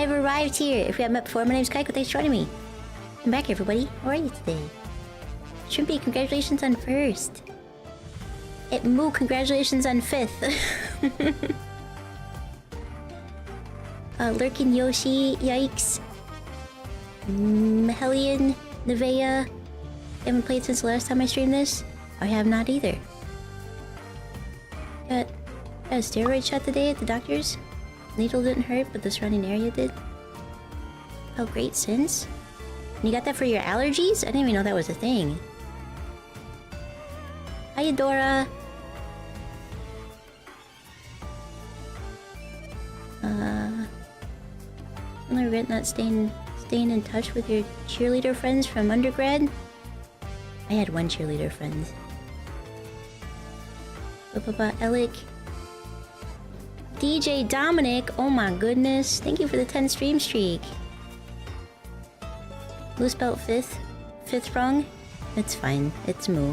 I've arrived here. If we haven't met before, my name's Kaiko. Thanks for joining me. I'm back, everybody. How are you today? Shrimpy, congratulations on 1st. Moo, congratulations on 5th. Lurkin Yoshi, yikes. Hellion, Nevaeh. Haven't played since the last time I streamed this. I have not either. Got a steroid shot today at the doctor's. Needle didn't hurt, but the surrounding area did. Oh, great, since? And you got that for your allergies? I didn't even know that was a thing. Hi, Dora. I regret not staying in touch with your cheerleader friends from undergrad. I had one cheerleader friend. Alec. DJ Dominic, oh my goodness. Thank you for the 10 stream streak. Blue spelt 5th. 5th wrong? It's fine. It's Moo.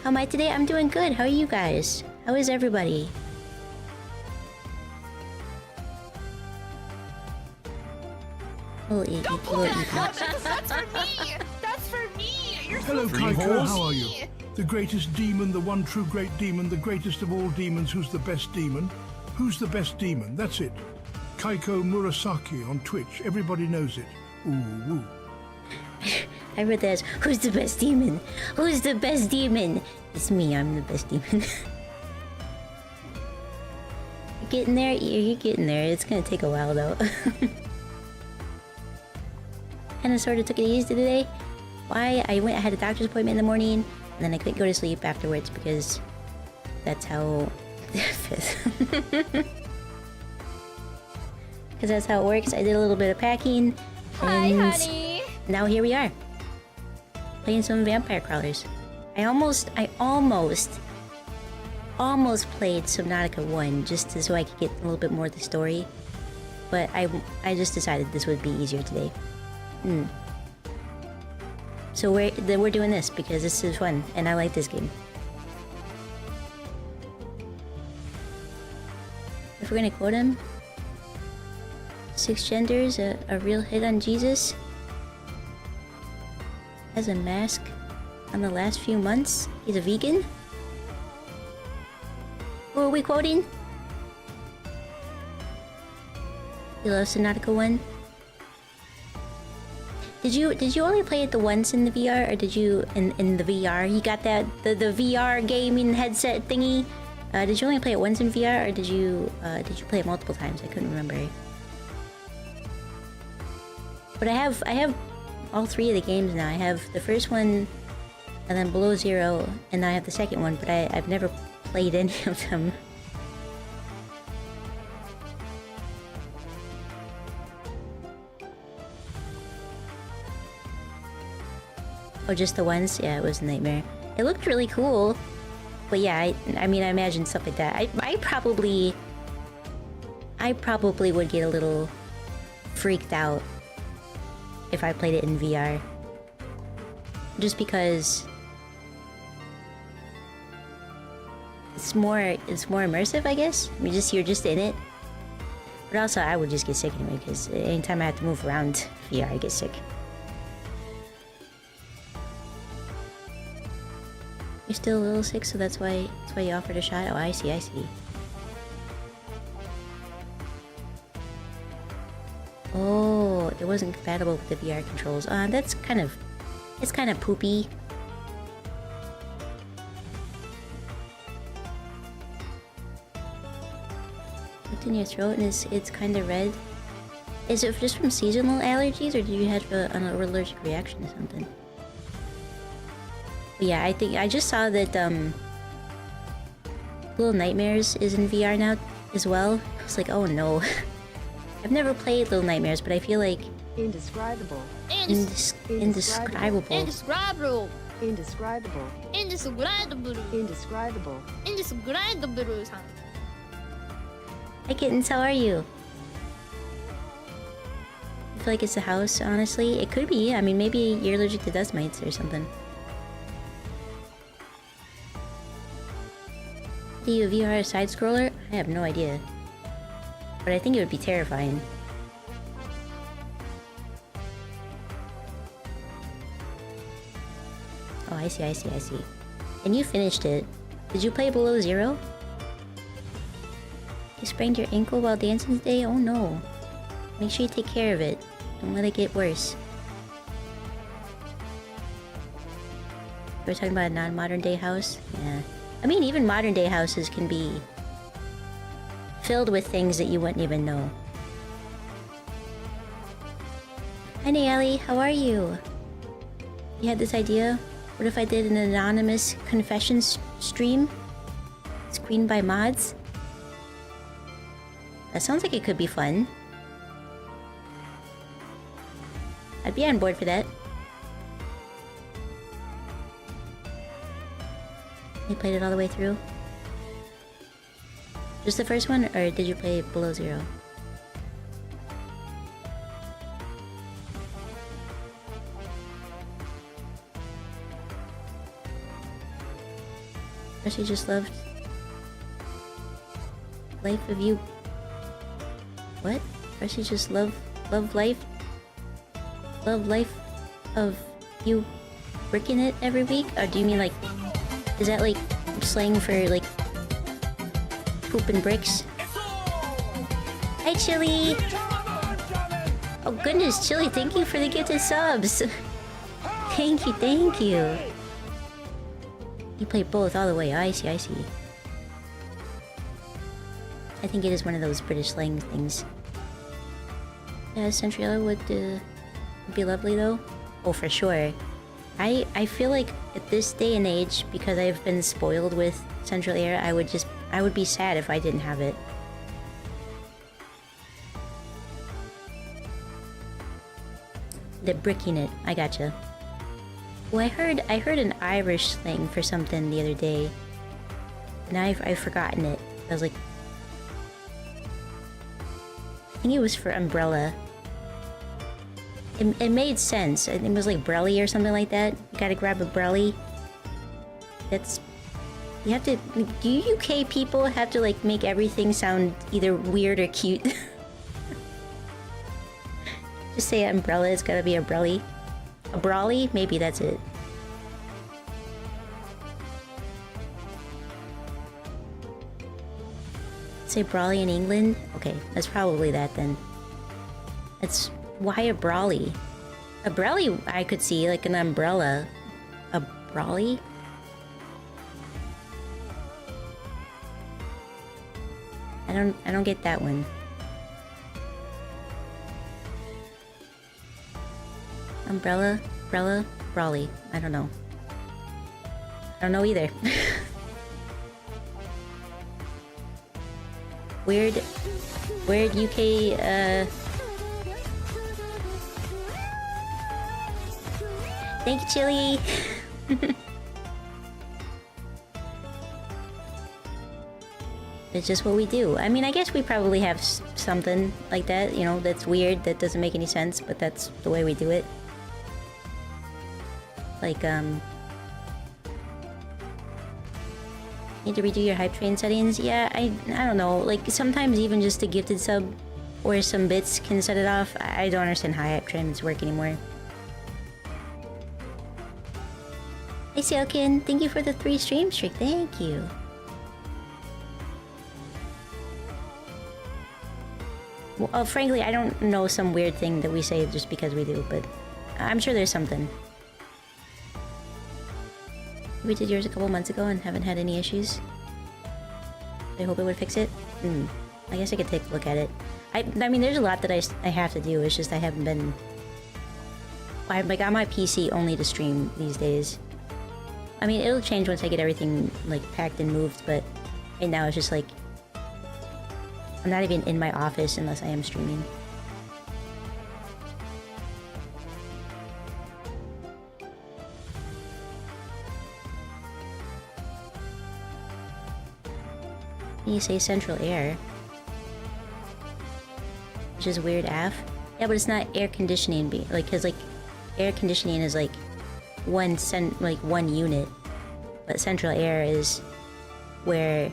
How am I today? I'm doing good. How are you guys? How is everybody? Don't pull that out! That's for me! That's for me! You're Hello, Kaiko. How are you? The greatest demon, the one true great demon, the greatest of all demons. Who's the best demon? Who's the best demon? That's it. Kaiko Murasaki on Twitch. Everybody knows it. Ooh, woo. I read that as, who's the best demon? Who's the best demon? It's me, I'm the best demon. You're getting there? You're getting there. It's gonna take a while though. Kinda sorta took it easy today. Why? I had a doctor's appointment in the morning, and then I couldn't go to sleep afterwards because that's how... Because that's how it works. I did a little bit of packing. Hi, honey! Now here we are. Playing some Vampire Crawlers. I almost played Subnautica 1 just so I could get a little bit more of the story. But I just decided this would be easier today. So we're doing this because this is fun and I like this game. If we're gonna quote him, 6 genders, a real hit on Jesus. Has a mask on the last few months. He's a vegan. Who are we quoting? You love Subnautica 1? Did you only play it the once in the VR, or did you in the VR? You got that the VR gaming headset thingy? Did you only play it once in VR, or did you play it multiple times? I couldn't remember. But I have all 3 of the games now. I have the first one, and then Below Zero, and now I have the second one. But I've never played any of them. Oh, just the ones? Yeah, it was a nightmare. It looked really cool. But yeah, I mean, I imagine stuff like that. I probably would get a little freaked out if I played it in VR. Just because it's more immersive, I guess. I mean, you're just in it. But also, I would just get sick anyway, because anytime I have to move around VR, I get sick. You're still a little sick, so that's why you offered a shot? Oh, I see. Oh, it wasn't compatible with the VR controls. It's kind of poopy. What's in your throat and it's kind of red? Is it just from seasonal allergies, or did you have an allergic reaction to something? But yeah, I think I just saw that Little Nightmares is in VR now as well. I was like, oh no. I've never played Little Nightmares, but I feel like indescribable. Indescribable. Indescribable. Indescribable. Indescribable. Indescribable. Indescribable. Hi kittens, how are you? I feel like it's the house, honestly. It could be. I mean, maybe you're allergic to dust mites or something. Do you VR a side scroller? I have no idea. But I think it would be terrifying. Oh, I see, I see, I see. And you finished it. Did you play Below Zero? You sprained your ankle while dancing today? Oh no. Make sure you take care of it. Don't let it get worse. We're talking about a non-modern day house? Yeah. I mean, even modern day houses can be filled with things that you wouldn't even know. Hi Nayeli, how are you? You had this idea? What if I did an anonymous confessions stream? Screened by mods? That sounds like it could be fun. I'd be on board for that. You played it all the way through? Just the first one, or did you play Below Zero? Or she just loved life of you. What? Or she just love life of you bricking it every week? Or do you mean like, is that like slang for like pooping bricks? Hi Chili! Oh goodness, Chili, thank you for the gifted subs! Thank you, thank you! You play both all the way. I see, I see. I think it is one of those British slang things. Yeah, Centralia would be lovely though. Oh, for sure. I feel like at this day and age, because I've been spoiled with Central Air, I would be sad if I didn't have it. The bricking it. I gotcha. Well, I heard an Irish slang for something the other day, and I've forgotten it. I was like, I think it was for umbrella. It made sense. I think it was like brelly or something like that. You gotta grab a brelly. That's... You have to... Do you UK people have to like make everything sound either weird or cute? Just say umbrella, it's gotta be a brelly. A brawly? Maybe that's it. Say brawly in England? Okay, that's probably that then. That's... Why a brawly? A brelly I could see, like an umbrella. A brawly? I don't get that one. Umbrella, brawly. I don't know. I don't know either. Weird UK, Thank you, Chili! It's just what we do. I mean, I guess we probably have something like that, you know, that's weird, that doesn't make any sense, but that's the way we do it. Like, need to redo your hype train settings? Yeah, I don't know. Like, sometimes even just a gifted sub or some bits can set it off. I don't understand how hype trains work anymore. Hey, Sailkin, thank you for the 3 stream streak. Thank you. Well, frankly, I don't know some weird thing that we say just because we do, but I'm sure there's something. We did yours a couple months ago and haven't had any issues. I hope it would fix it. I guess I could take a look at it. I mean, there's a lot that I have to do. It's just I haven't been... I'm like on my PC only to stream these days. I mean, it'll change once I get everything like packed and moved, but right now it's just like I'm not even in my office unless I am streaming. You say central air, which is weird af. Yeah, but it's not air conditioning, like, cause like air conditioning is like one unit, but central air is where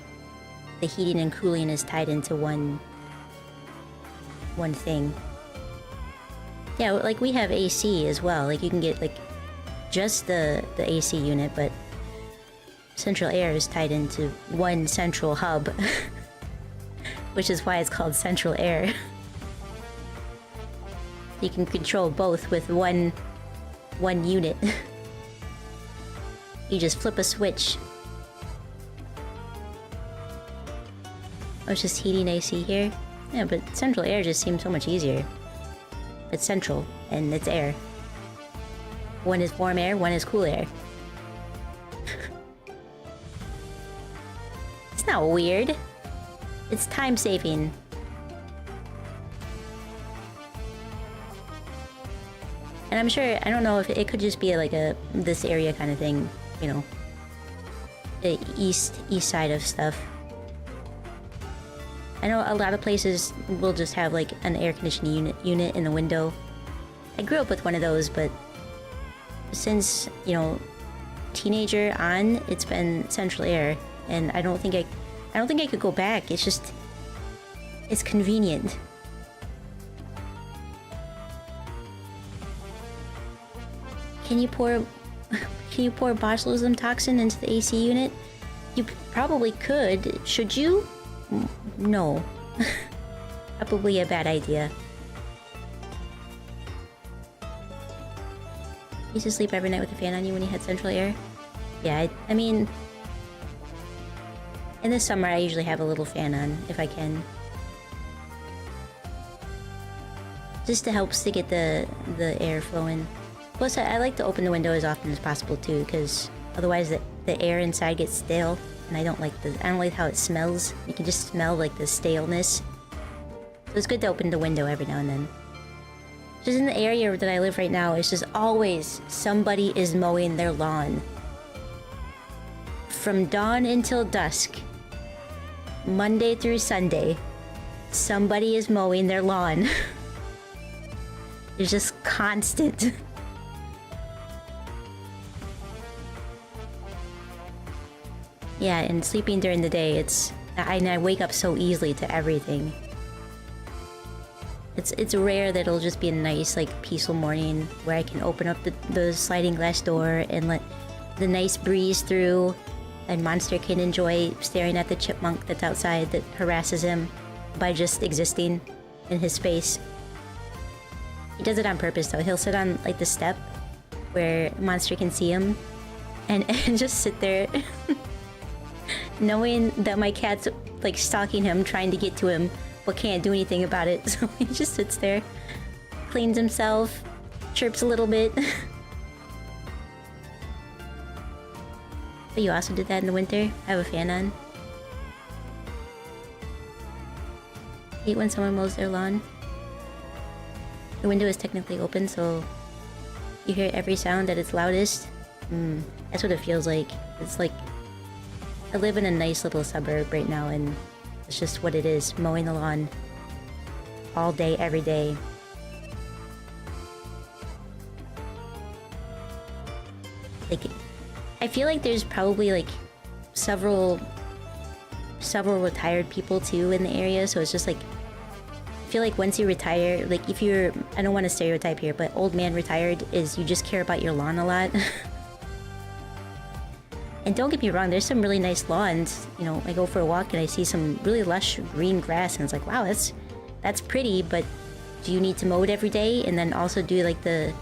the heating and cooling is tied into one thing. Yeah, like we have AC as well. Like you can get like just the AC unit, but central air is tied into one central hub, which is why it's called central air. You can control both with one unit. You just flip a switch. Oh, it's just heating AC here? Yeah, but central air just seems so much easier. It's central, and it's air. One is warm air, one is cool air. It's not weird. It's time saving. And I'm sure, I don't know if it could just be like a this area kind of thing, you know, the east side of stuff. I know a lot of places will just have like an air conditioning unit in the window. I grew up with one of those, but since, you know, teenager on, it's been central air, and I don't think I could go back. It's just, it's convenient. Can you pour botulism toxin into the AC unit? You probably could. Should you? No. Probably a bad idea. You used to sleep every night with a fan on you when you had central air? Yeah, I mean... in the summer I usually have a little fan on, if I can. Just to help to get the air flowing. Plus, I like to open the window as often as possible too, because otherwise the air inside gets stale, and I don't like how it smells. You can just smell like the staleness. So it's good to open the window every now and then. Just in the area that I live right now, it's just always somebody is mowing their lawn. From dawn until dusk, Monday through Sunday, somebody is mowing their lawn. It's just constant. Yeah, and sleeping during the day, I wake up so easily to everything. It's rare that it'll just be a nice, like, peaceful morning where I can open up the sliding glass door and let the nice breeze through, and Monster can enjoy staring at the chipmunk that's outside that harasses him by just existing in his space. He does it on purpose though. He'll sit on, like, the step where Monster can see him and just sit there knowing that my cat's, like, stalking him, trying to get to him, but can't do anything about it. So he just sits there, cleans himself, chirps a little bit. But you also did that in the winter? I have a fan on. Hate when someone mows their lawn. The window is technically open, so you hear every sound at its loudest. That's what it feels like. It's like I live in a nice little suburb right now, and it's just what it is, mowing the lawn all day, every day. Like, I feel like there's probably like several retired people too in the area, so it's just like, I feel like once you retire, like if you're, I don't want to stereotype here, but old man retired is you just care about your lawn a lot. And don't get me wrong, there's some really nice lawns. You know, I go for a walk and I see some really lush green grass, and it's like, wow, that's pretty, but do you need to mow it every day? And then also do like the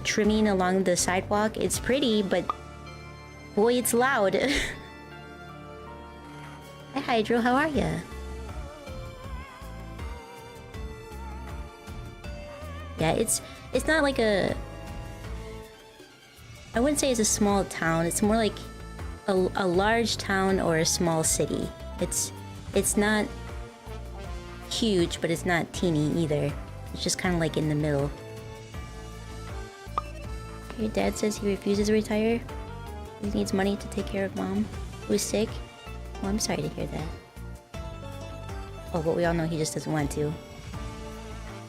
trimming along the sidewalk? It's pretty, but boy, it's loud. Hi Hydro, how are ya? Yeah, it's not like a, I wouldn't say it's a small town. It's more like a large town or a small city. It's not huge, but it's not teeny either. It's just kind of like in the middle. Your dad says he refuses to retire. He needs money to take care of mom, who is sick. Oh, I'm sorry to hear that. Oh, but we all know he just doesn't want to.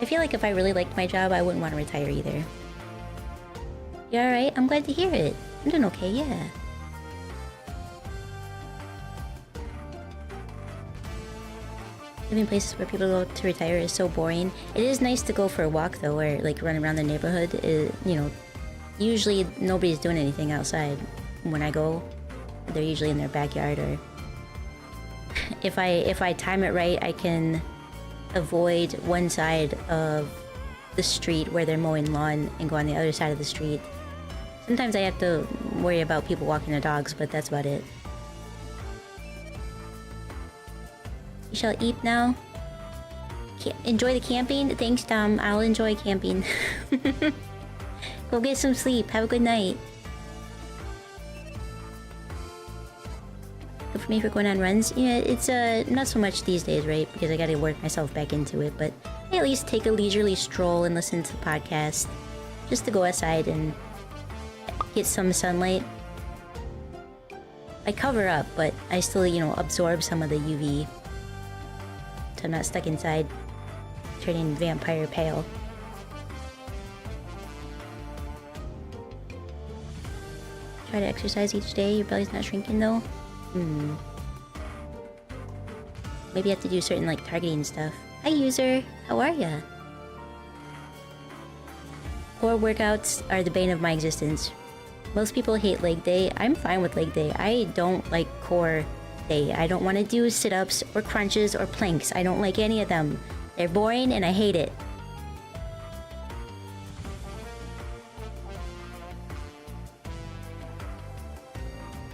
I feel like if I really liked my job, I wouldn't want to retire either. You alright? I'm glad to hear it. I'm doing okay, yeah. Living places where people go to retire is so boring. It is nice to go for a walk though, or like run around the neighborhood. You know, usually nobody's doing anything outside when I go. They're usually in their backyard, or if I time it right, I can avoid one side of the street where they're mowing lawn and go on the other side of the street. Sometimes I have to worry about people walking their dogs, but that's about it. You shall eat now. Enjoy the camping. Thanks, Tom. I'll enjoy camping. Go get some sleep. Have a good night. Good for me for going on runs. Yeah, it's not so much these days, right? Because I gotta work myself back into it. But I at least take a leisurely stroll and listen to the podcast, just to go outside and get some sunlight. I cover up, but I still, you know, absorb some of the UV. So I'm not stuck inside, turning vampire pale. Try to exercise each day. Your belly's not shrinking though. Maybe you have to do certain like targeting stuff. Hi user, how are ya? Core workouts are the bane of my existence. Most people hate leg day. I'm fine with leg day. I don't like core day. I don't want to do sit-ups or crunches or planks. I don't like any of them. They're boring and I hate it.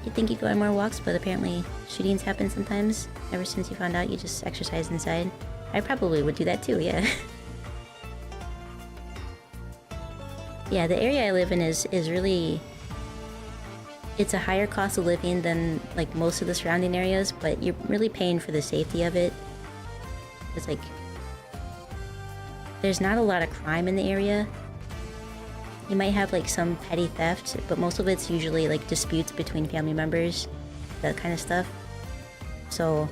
You'd think you'd go on more walks, but apparently shootings happen sometimes. Ever since you found out you just exercise inside. I probably would do that too, yeah. Yeah, the area I live in is really... It's a higher cost of living than like most of the surrounding areas, but you're really paying for the safety of it. It's like... There's not a lot of crime in the area. You might have like some petty theft, but most of it's usually like disputes between family members, that kind of stuff. So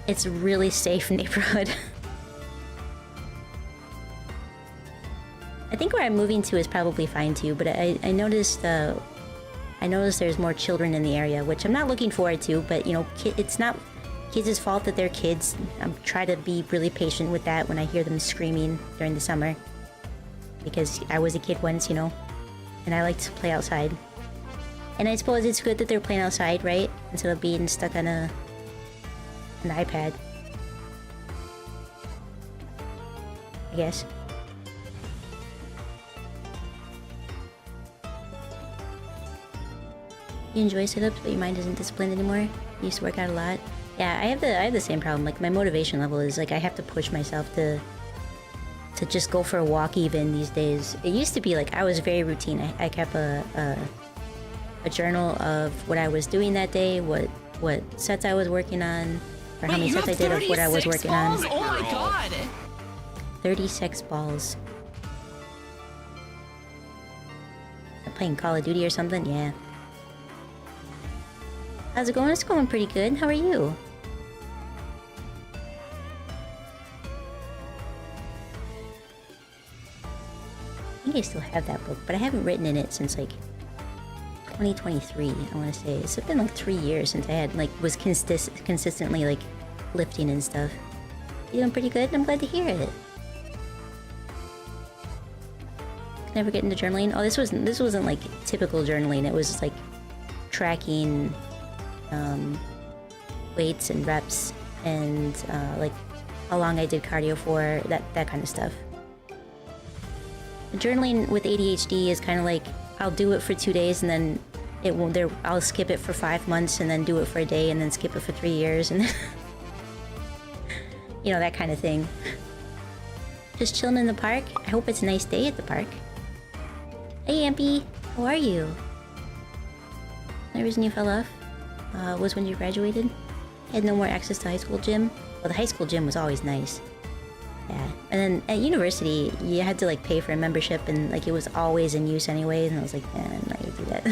it's a really safe neighborhood. I think where I'm moving to is probably fine too, but I noticed there's more children in the area, which I'm not looking forward to, but you know, it's not kids' fault that they're kids. I'm trying to be really patient with that when I hear them screaming during the summer. Because I was a kid once, you know, and I like to play outside. And I suppose it's good that they're playing outside, right? Instead of being stuck on an iPad. I guess. You enjoy sit-ups, but your mind isn't disciplined anymore? You used to work out a lot? Yeah, I have the same problem. Like, my motivation level is, like, I have to push myself to just go for a walk even these days. It used to be like I was very routine. I kept a journal of what I was doing that day, what sets I was working on, or how many sets I did of what I was working balls? on. Oh my god! 36 balls. I'm playing Call of Duty or something? Yeah. How's it going? It's going pretty good. How are you? I think I still have that book, but I haven't written in it since like 2023, I want to say. It's been like 3 years since I had was consistently like lifting and stuff. You doing pretty good? I'm glad to hear it. Never get into journaling. Oh, this wasn't like typical journaling. It was just like tracking weights and reps and like how long I did cardio for, that kind of stuff. Journaling with ADHD is kind of like I'll do it for 2 days and then it won't. I'll skip it for 5 months and then do it for a day and then skip it for 3 years and you know, that kind of thing. Just chilling in the park. I hope it's a nice day at the park. Hey Ampy, how are you? The reason you fell off was when you graduated. You had no more access to high school gym. Well, the high school gym was always nice. Yeah, and then at university, you had to like pay for a membership, and like it was always in use anyway. And I was like, I'm not gonna do that.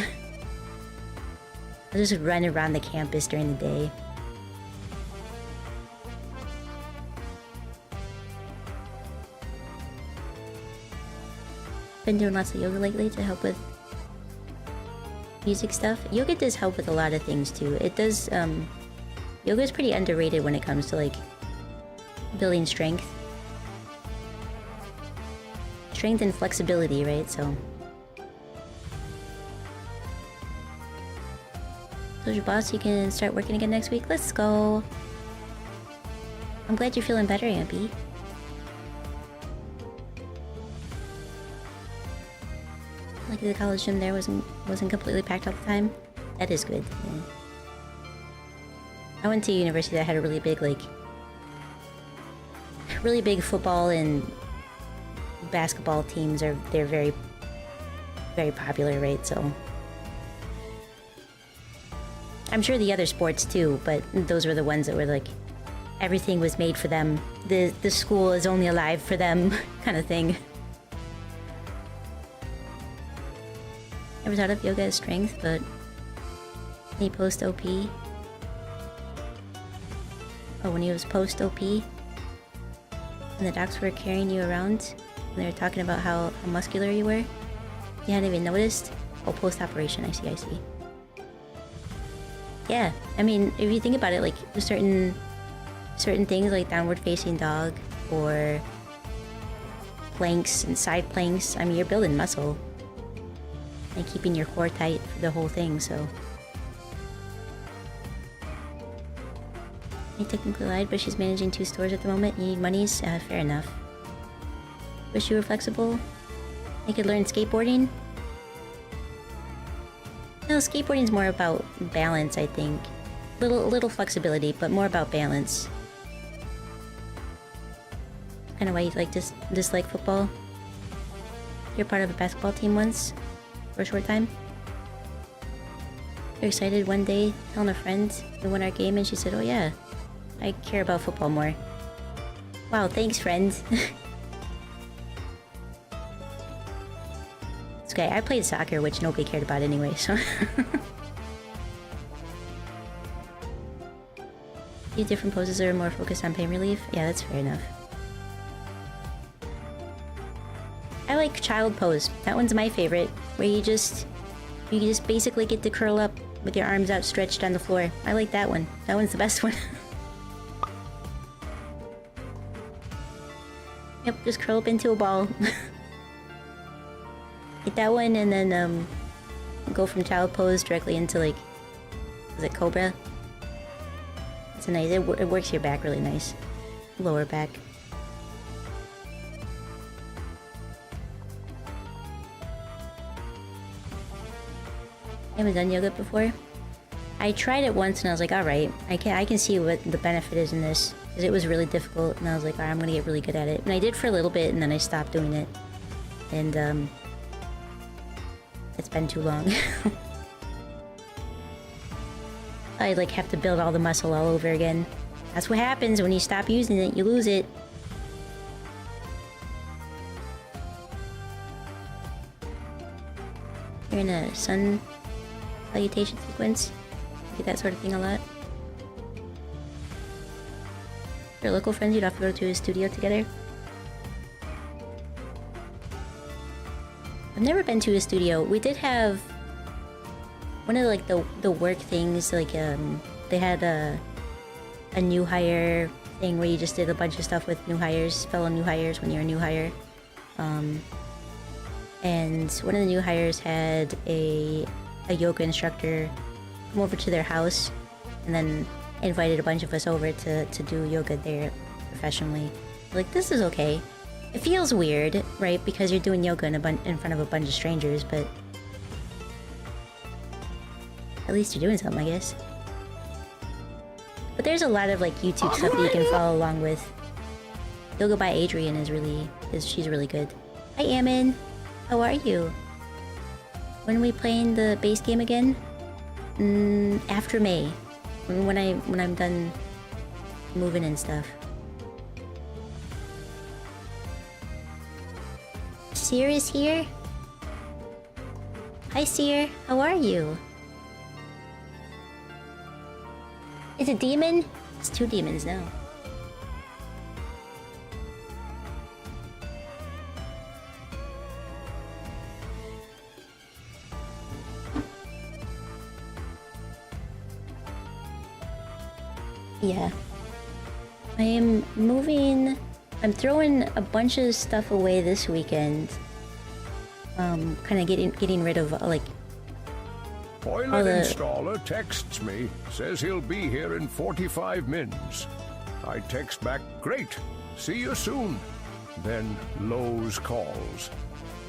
I was just running around the campus during the day. Been doing lots of yoga lately to help with music stuff. Yoga does help with a lot of things too. It does. Yoga is pretty underrated when it comes to like building strength and flexibility, right? So told your boss you can start working again next week? Let's go. I'm glad you're feeling better, Ampy. Like the college gym there wasn't completely packed all the time. That is good. Yeah. I went to a university that had a really big, like, really big football and basketball teams. They're very, very popular, right? So I'm sure the other sports too, but those were the ones that were like everything was made for them. The school is only alive for them, kind of thing. Never thought of yoga as strength, but he post OP. Oh, when he was post OP, and the docs were carrying you around, and they were talking about how muscular you were. You hadn't even noticed. Oh, post operation. I see. Yeah, I mean, if you think about it, like certain things like downward facing dog or planks and side planks. I mean, you're building muscle and keeping your core tight for the whole thing. So. I technically lied, but she's managing 2 stores at the moment. You need monies? Fair enough. Wish you were flexible. I could learn skateboarding. No, skateboarding's more about balance, I think. Little flexibility, but more about balance. Kind of why you like dislike football. You're part of a basketball team once, for a short time. You're excited one day, telling a friend we won our game, and she said, "Oh yeah, I care about football more." Wow, thanks, friend. It's okay, I played soccer, which nobody cared about anyway, so... Few different poses are more focused on pain relief? Yeah, that's fair enough. I like child pose. That one's my favorite, where you just basically get to curl up with your arms outstretched on the floor. I like that one. That one's the best one. Yep, just curl up into a ball. Get that one and then go from child pose directly into, like, is it cobra? It's a nice, it works your back really nice. Lower back. I haven't done yoga before. I tried it once and I was like, alright, I can see what the benefit is in this. Because it was really difficult and I was like, alright, I'm gonna get really good at it. And I did for a little bit and then I stopped doing it. And it's been too long. I like have to build all the muscle all over again. That's what happens when you stop using it, you lose it. You're in a sun salutation sequence. Get that sort of thing a lot. Your local friends, you'd have to go to a studio together. I've never been to a studio. We did have one of like the work things, like they had a new hire thing where you just did a bunch of stuff with new hires, fellow new hires when you're a new hire. And one of the new hires had a yoga instructor come over to their house and then invited a bunch of us over to do yoga there professionally. Like, this is okay. It feels weird, right? Because you're doing yoga in front of a bunch of strangers, but at least you're doing something, I guess. But there's a lot of like YouTube stuff that you can follow along with. Yoga by Adrian she's really good. Hi, Ammon. How are you? When are we playing the base game again? After May, when I'm done moving and stuff. Seer is here. Hi, Seer. How are you? It's a demon? It's 2 demons now. Yeah. I am moving... I'm throwing a bunch of stuff away this weekend. Kind of getting rid of, like... Toilet installer texts me, says he'll be here in 45 mins. I text back, great, see you soon. Then Lowe's calls.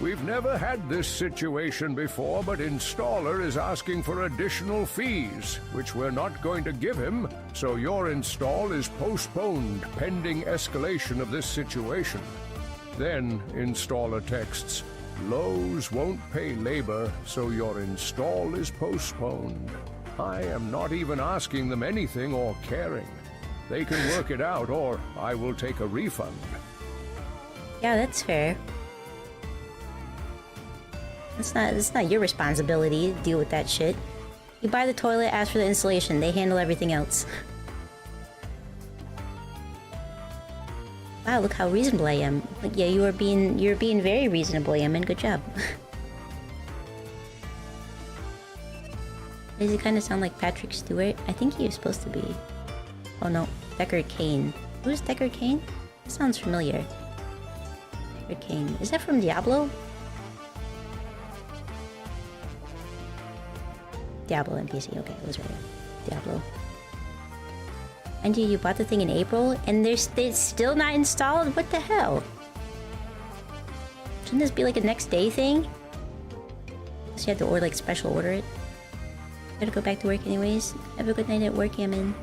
We've never had this situation before, but installer is asking for additional fees, which we're not going to give him, so your install is postponed pending escalation of this situation. Then installer texts, Lowe's won't pay labor, so your install is postponed. I am not even asking them anything or caring. They can work it out, or I will take a refund. Yeah, that's fair. It's not your responsibility to deal with that shit. You buy the toilet, ask for the installation. They handle everything else. Wow, look how reasonable I am. Like, yeah, you're being very reasonable, Yemen. Good job. Does he kind of sound like Patrick Stewart? I think he was supposed to be. Oh no, Deckard Cain. Who's Deckard Cain? That sounds familiar. Deckard Cain. Is that from Diablo? Diablo NPC. Okay, I was right. Diablo. And you bought the thing in April, and it's still not installed? What the hell? Shouldn't this be like a next day thing? So you have to order, like, special order it. Gotta go back to work anyways. Have a good night at work, Yamin.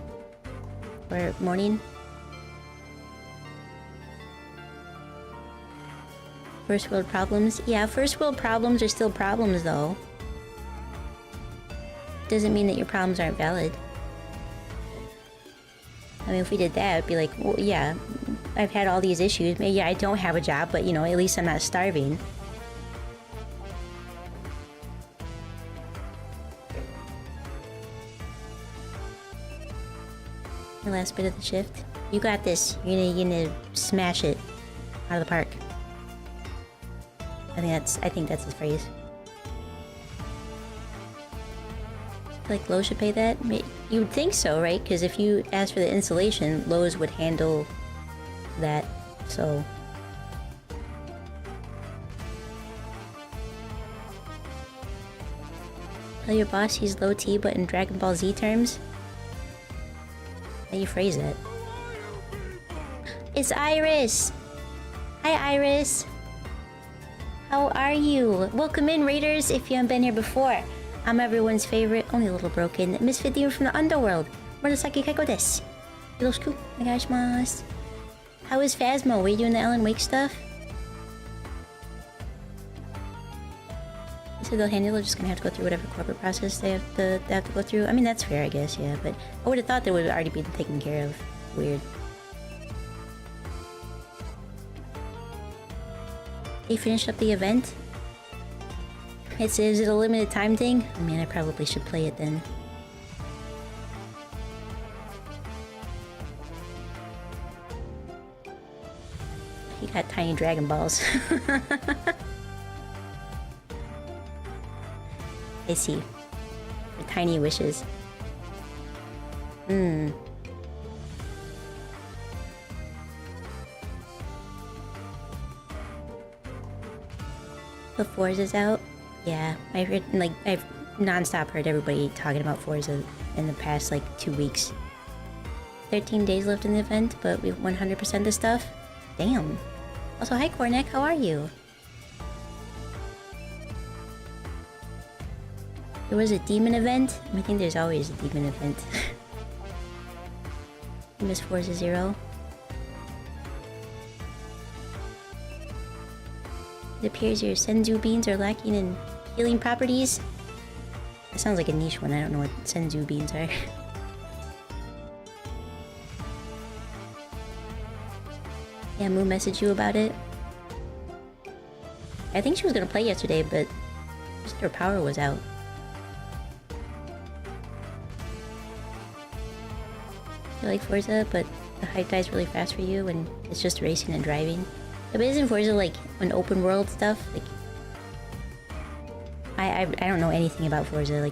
Or morning. First world problems? Yeah, first world problems are still problems, though. Doesn't mean that your problems aren't valid. I mean, if we did that, it'd be like, well, yeah, I've had all these issues. Maybe, yeah, I don't have a job, but, you know, at least I'm not starving. The last bit of the shift. You got this. You're gonna smash it out of the park. I think that's his phrase. Like Lowe's should pay that? You would think so, right? Because if you ask for the installation, Lowe's would handle that. So tell your boss he's low T, but in Dragon Ball Z terms. How do you phrase it? It's Iris. Hi, Iris. How are you? Welcome in, Raiders. If you haven't been here before. I'm everyone's favorite, only a little broken, misfit demon from the underworld. Murasaki Kaiko desu. Yoroshiku onegaishimasu. How is Phasmo? Were you doing the Alan Wake stuff? So they'll handle it, just gonna have to go through whatever corporate process they have to go through. I mean, that's fair, I guess, yeah, but I would have thought they would have already been taken care of. Weird. They finished up the event? Is it a limited time thing? I mean, I probably should play it then. He got tiny Dragon Balls. I see. The tiny wishes. The Forza's out. Yeah, I've non-stop heard everybody talking about Forza in the past, 2 weeks. 13 days left in the event, but we've 100% the stuff. Damn. Also, hi Cornek, how are you? There was a demon event? I think there's always a demon event. Miss Forza Zero. It appears your senzu beans are lacking in healing properties. That sounds like a niche one. I don't know what senzu beans are. Yeah, Moo messaged you about it. I think she was gonna play yesterday, but just her power was out. You like Forza, but the height dies really fast for you, and it's just racing and driving. But isn't Forza an open world stuff? I don't know anything about Forza.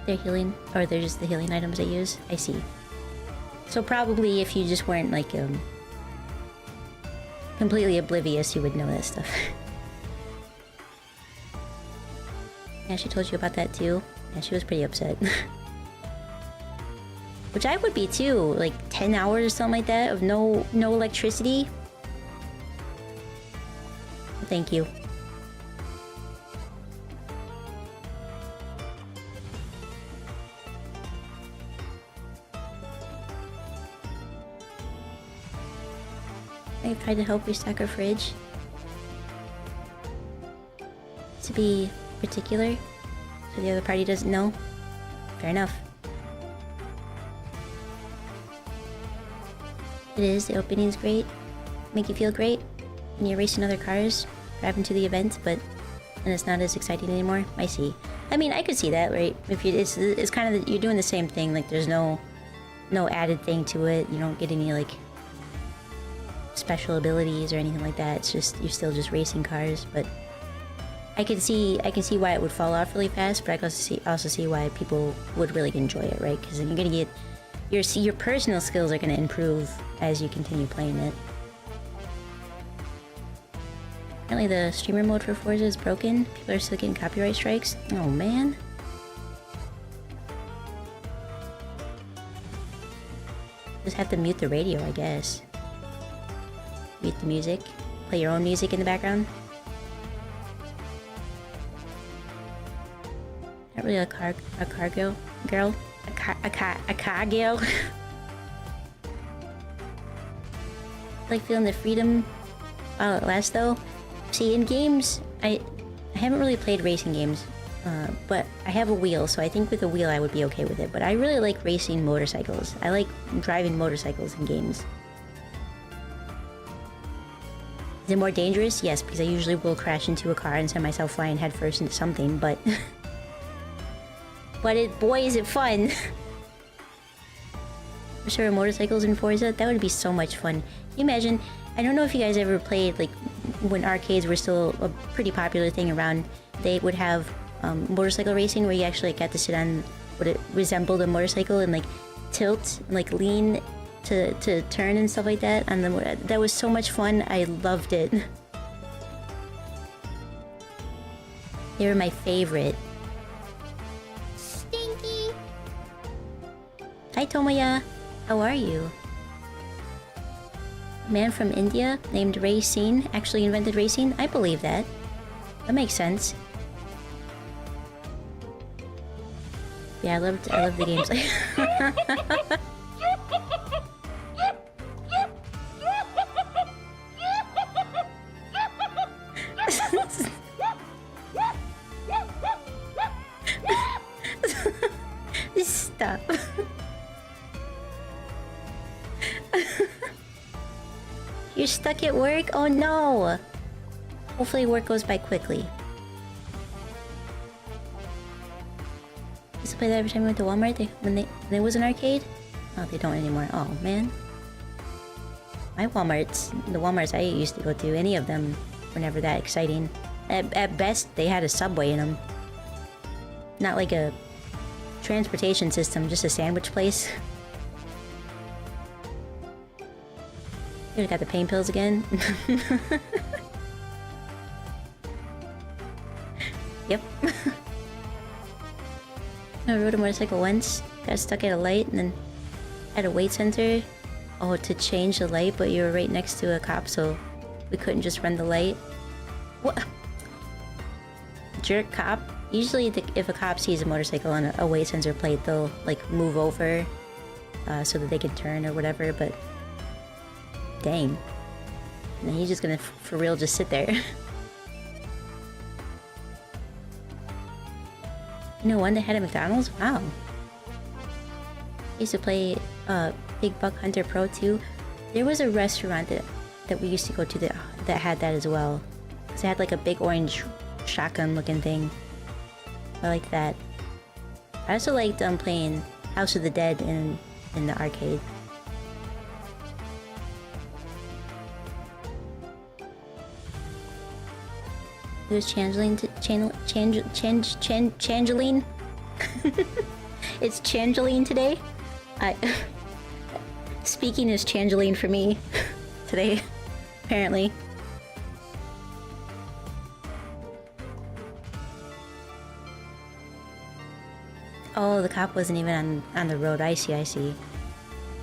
They're healing, or they're just the healing items they use. I see. So probably if you just weren't completely oblivious, you would know that stuff. Yeah, she told you about that too. Yeah, she was pretty upset. Which I would be too. Like 10 hours or something like that of no electricity. Thank you. I tried to help restock our fridge. To be particular, so the other party doesn't know. Fair enough. It is, the opening's great. Make you feel great. And you're racing other cars, driving to the event, but then it's not as exciting anymore. I see. I mean, I could see that, right? If you, it's kind of, you're doing the same thing, like there's no added thing to it. You don't get any, like, special abilities or anything like that. It's just, you're still just racing cars, but I can see why it would fall off really fast, but I can also see why people would really enjoy it, right? Because then you're gonna get your personal skills are gonna improve as you continue playing it. Apparently the streamer mode for Forza is broken. People are still getting copyright strikes. Oh man. Just have to mute the radio, I guess. Mute the music. Play your own music in the background. Not really a car girl. A car girl. Like feeling the freedom while it lasts though. See, in games, I haven't really played racing games, but I have a wheel, so I think with a wheel I would be okay with it. But I really like racing motorcycles. I like driving motorcycles in games. Is it more dangerous? Yes, because I usually will crash into a car and send myself flying headfirst into something, but... boy, is it fun! For sure, motorcycles in Forza, that would be so much fun. Can you imagine? I don't know if you guys ever played, like, when arcades were still a pretty popular thing around, they would have motorcycle racing where you actually got to sit on what it resembled a motorcycle and, like, tilt and, like, lean to turn and stuff like that. And that was so much fun. I loved it. They were my favorite. Stinky. Hi Tomoya, how are you? A man from India named Racine actually invented racing? I believe that. That makes sense. Yeah, I loved the games. Stop. You're stuck at work? Oh no! Hopefully work goes by quickly. Used to play that every time we went to Walmart when there was an arcade? Oh, they don't anymore. Oh man. My Walmarts, the Walmarts I used to go to, any of them were never that exciting. At best, they had a Subway in them. Not like a transportation system, just a sandwich place. You got the pain pills again? Yep. I rode a motorcycle once, got stuck at a light, and then at a weight center. Oh, to change the light, but you were right next to a cop, so we couldn't just run the light. What? Jerk cop? Usually, if a cop sees a motorcycle on a weight sensor plate, they'll like move over so that they can turn or whatever. But dang, and then he's just gonna for real just sit there. You know, one that had a McDonald's. Wow. I used to play Big Buck Hunter Pro 2. There was a restaurant that we used to go to that had that as well. Cause it had like a big orange shotgun looking thing. I liked that. I also liked playing House of the Dead in the arcade. It was Changeling Changeling? It's Changeling today? Speaking is Changeling for me today, apparently. Oh, the cop wasn't even on the road. I see, I see.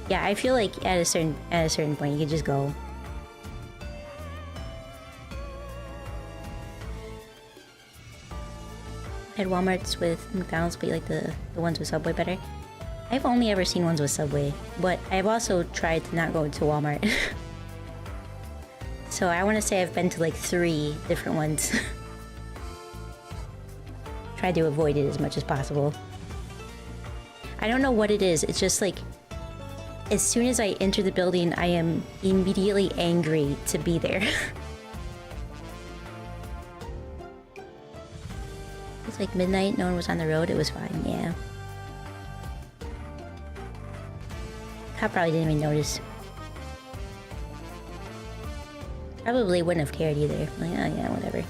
Yeah, I feel like at a certain point you could just go. I had Walmarts with McDonald's, but you like the ones with Subway better. I've only ever seen ones with Subway, but I've also tried to not go to Walmart. So I want to say I've been to like 3 different ones. Tried to avoid it as much as possible. I don't know what it is. It's just like, as soon as I enter the building, I am immediately angry to be there. It's like midnight, no one was on the road, it was fine, yeah. Cop probably didn't even notice. Probably wouldn't have cared either. Like, oh yeah, whatever.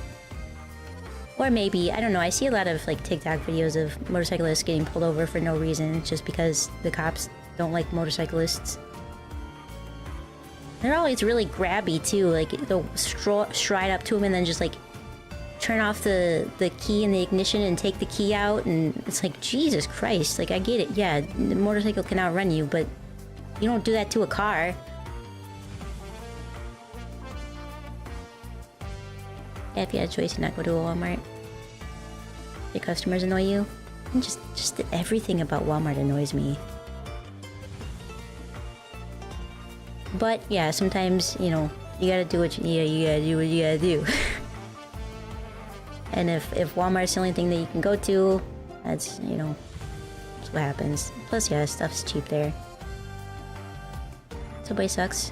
Or maybe, I don't know, I see a lot of like TikTok videos of motorcyclists getting pulled over for no reason, just because the cops don't like motorcyclists. They're always really grabby too, like they'll stride up to them and then just like turn off the key in the ignition and take the key out, and it's like, Jesus Christ, like I get it, yeah, the motorcycle can outrun you, but you don't do that to a car. Yeah, if you had a choice to not go to a Walmart. Your customers annoy you? And just everything about Walmart annoys me. But yeah, sometimes, you know, you gotta do what you gotta do what you gotta do. And if Walmart's the only thing that you can go to, that's, you know, that's what happens. Plus, yeah, stuff's cheap there. Subway sucks.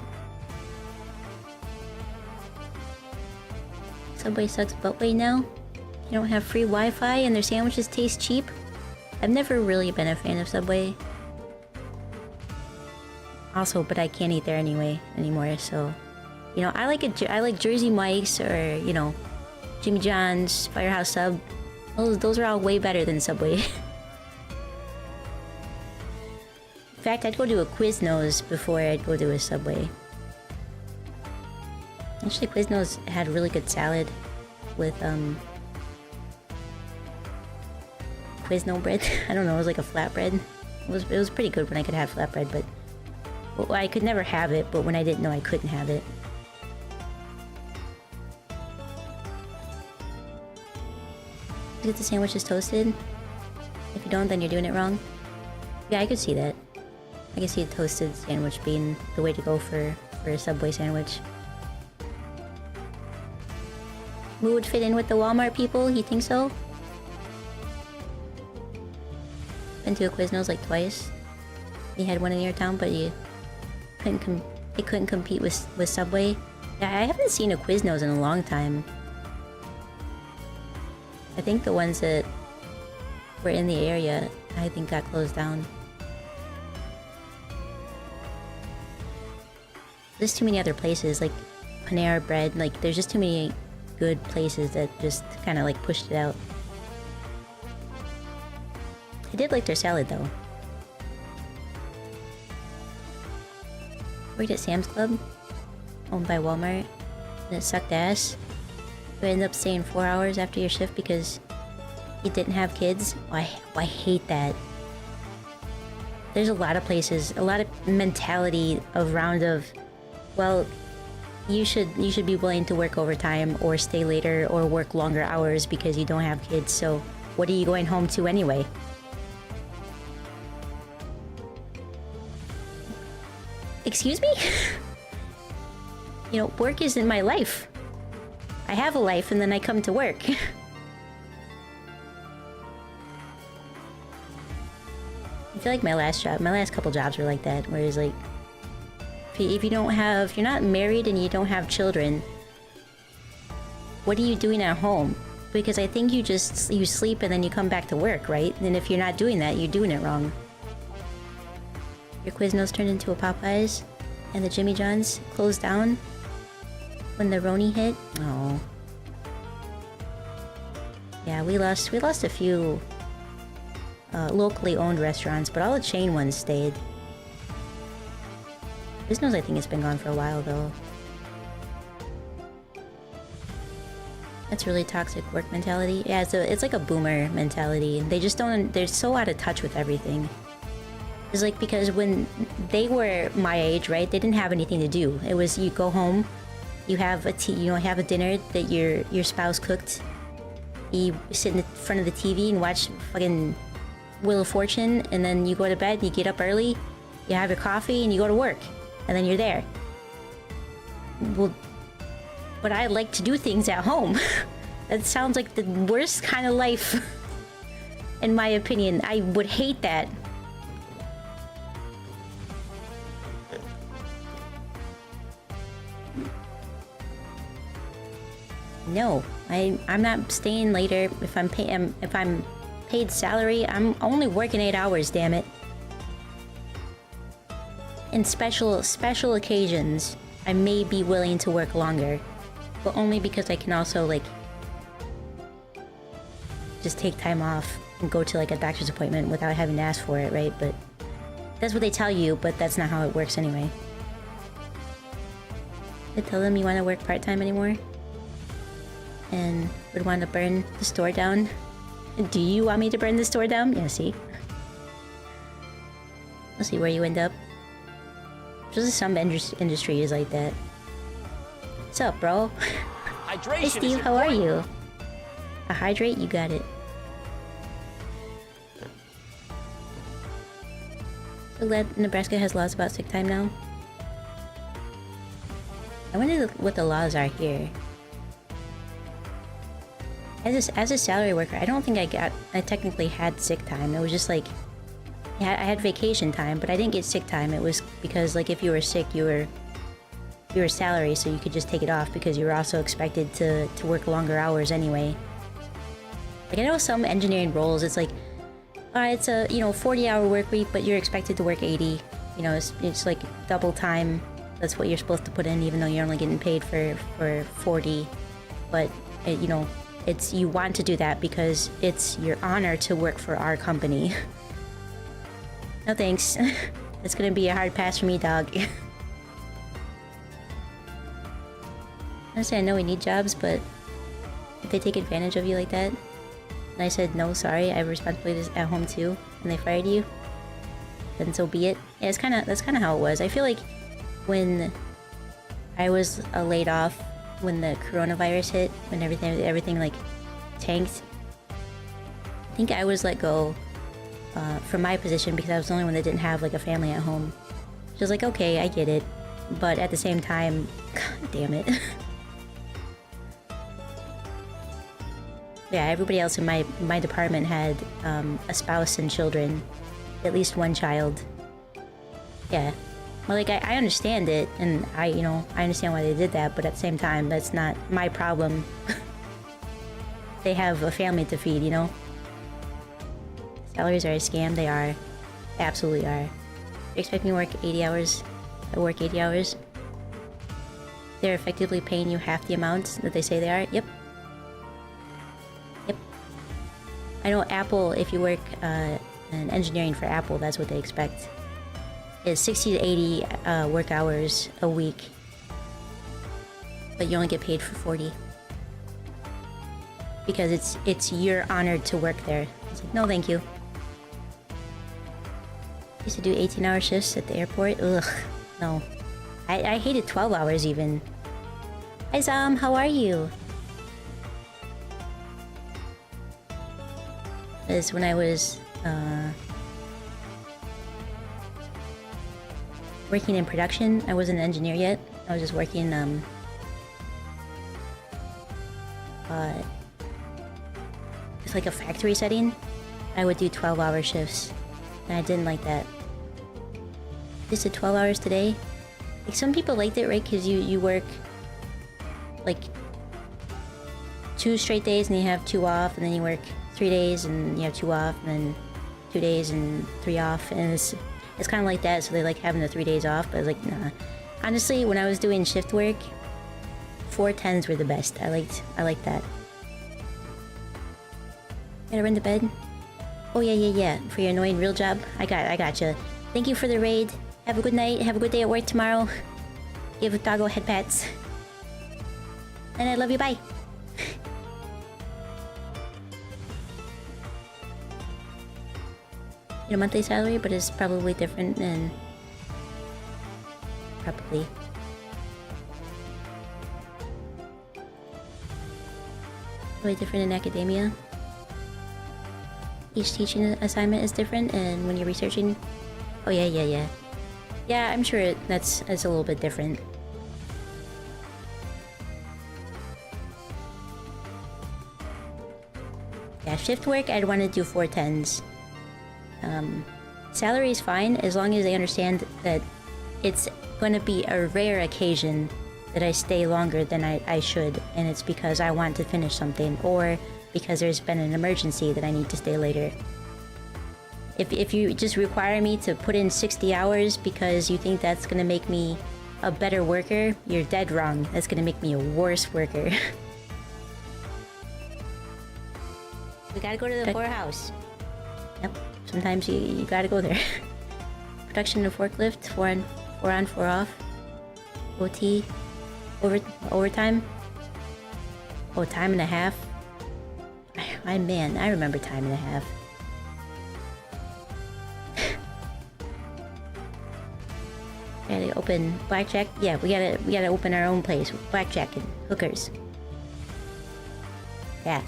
Subway sucks butt way now. You don't have free Wi-Fi and their sandwiches taste cheap. I've never really been a fan of Subway. Also, but I can't eat there anymore, so... You know, I like Jersey Mike's or, you know, Jimmy John's, Firehouse Sub. Those are all way better than Subway. In fact, I'd go to a Quiznos before I'd go to a Subway. Actually, Quiznos had really good salad with, Quizno bread. I don't know, it was like a flatbread. It was pretty good when I could have flatbread, but... Well, I could never have it, but when I didn't know, I couldn't have it. Get the sandwiches toasted? If you don't, then you're doing it wrong. Yeah, I could see that. I could see a toasted sandwich being the way to go for a Subway sandwich. Who would fit in with the Walmart people? You think so? Been to a Quiznos like twice. You had one in your town, but you couldn't compete with Subway. Yeah, I haven't seen a Quiznos in a long time. I think the ones that were in the area, I think got closed down. There's too many other places, like Panera Bread, like there's just too many good places that just kind of like pushed it out. I did like their salad though. Worked at Sam's Club, owned by Walmart, and it sucked ass. You ended up staying 4 hours after your shift because you didn't have kids. I hate that. There's a lot of places, a lot of mentality around of, well, you should be willing to work overtime or stay later or work longer hours because you don't have kids, so what are you going home to anyway? Excuse me? You know, work isn't my life. I have a life and then I come to work. I feel like my last couple jobs were like that, where it's like, if you don't have, if you're not married and you don't have children, what are you doing at home? Because I think you sleep and then you come back to work, right? And if you're not doing that, you're doing it wrong. Your Quiznos turned into a Popeyes, and the Jimmy John's closed down when the Roni hit. Oh. Yeah, we lost a few locally owned restaurants, but all the chain ones stayed. Quiznos, I think it's been gone for a while though. That's really toxic work mentality. Yeah, it's like a boomer mentality. They just don't. They're so out of touch with everything. It's like because when they were my age, right? They didn't have anything to do. It was you go home, you have have a dinner that your spouse cooked. You sit in front of the TV and watch fucking Wheel of Fortune, and then you go to bed. You get up early, you have your coffee, and you go to work, and then you're there. Well. But I like to do things at home. That sounds like the worst kind of life. In my opinion, I would hate that. No, I'm not staying later. If I'm paid salary, I'm only working 8 hours. Damn it. In special occasions, I may be willing to work longer. But only because I can also, like, just take time off and go to, like, a doctor's appointment without having to ask for it, right? But that's what they tell you, but that's not how it works anyway. I tell them you want to work part-time anymore? And would want to burn the store down? Do you want me to burn the store down? Yeah, see? We'll see where you end up. Just some industry is like that. What's up, bro? Hydration. Hey, Steve, how are you? A hydrate? You got it. So glad Nebraska has laws about sick time now. I wonder what the laws are here. As a salary worker, I don't think I technically had sick time. It was just like, I had vacation time, but I didn't get sick time. It was because, like, if you were sick, you were salary, so you could just take it off because you were also expected to work longer hours anyway. Like, I know some engineering roles, it's like, it's a 40-hour work week, but you're expected to work 80. It's like double time. That's what you're supposed to put in, even though you're only getting paid for 40. But it's you want to do that because it's your honor to work for our company. No thanks. It's gonna be a hard pass for me, dog. Honestly, I know we need jobs, but if they take advantage of you like that, and I said, no, sorry, I have responsibilities at home too, and they fired you, then so be it. Yeah, that's kind of how it was. I feel like when I was laid off, when the coronavirus hit, when everything like tanked, I think I was let go from my position because I was the only one that didn't have like a family at home. She was like, okay, I get it, but at the same time, god damn it. Yeah, everybody else in my department had a spouse and children, at least one child. Yeah, well, like I understand it, and I understand why they did that, but at the same time, that's not my problem. They have a family to feed, Salaries are a scam. They are, absolutely are. You expect me to work 80 hours? I work 80 hours. They're effectively paying you half the amount that they say they are. Yep. I know Apple, if you work in engineering for Apple, that's what they expect. It's 60 to 80 work hours a week, but you only get paid for 40 because it's you're honored to work there. It's like, no, thank you. I used to do 18-hour shifts at the airport. Ugh, no. I hated 12 hours even. Hi, Zam, how are you? Is when I was working in production. I wasn't an engineer yet. I was just working it's like a factory setting. I would do 12-hour shifts, and I didn't like that. Just did 12 hours today. Like, some people liked it, right? Because you work like 2 straight days and you have 2 off, and then you work 3 days and you have 2 off, and then 2 days and 3 off, and it's kind of like that. So they like having the 3 days off, but I was like, nah. Honestly, when I was doing shift work, 4/10s were the best. I liked that. Gotta run to bed. Oh yeah. For your annoying real job, I gotcha. Thank you for the raid. Have a good night. Have a good day at work tomorrow. Give Doggo head pats. And I love you. Bye. your monthly salary, but it's probably different than probably. Probably different in academia. Each teaching assignment is different, and when you're researching, oh yeah. Yeah, I'm sure it's a little bit different. Yeah, shift work, I'd want to do 410s. Salary is fine as long as they understand that it's going to be a rare occasion that I stay longer than I should, and it's because I want to finish something, or because there's been an emergency that I need to stay later. If you just require me to put in 60 hours because you think that's going to make me a better worker, you're dead wrong. That's going to make me a worse worker. We gotta go to the whorehouse. Yep, sometimes you gotta go there. Production of forklift, 4 on, 4 off. OT, overtime. Oh, time and a half. Man, I remember time and a half. Gotta open blackjack. Yeah, we gotta open our own place. Blackjack and hookers. Yeah.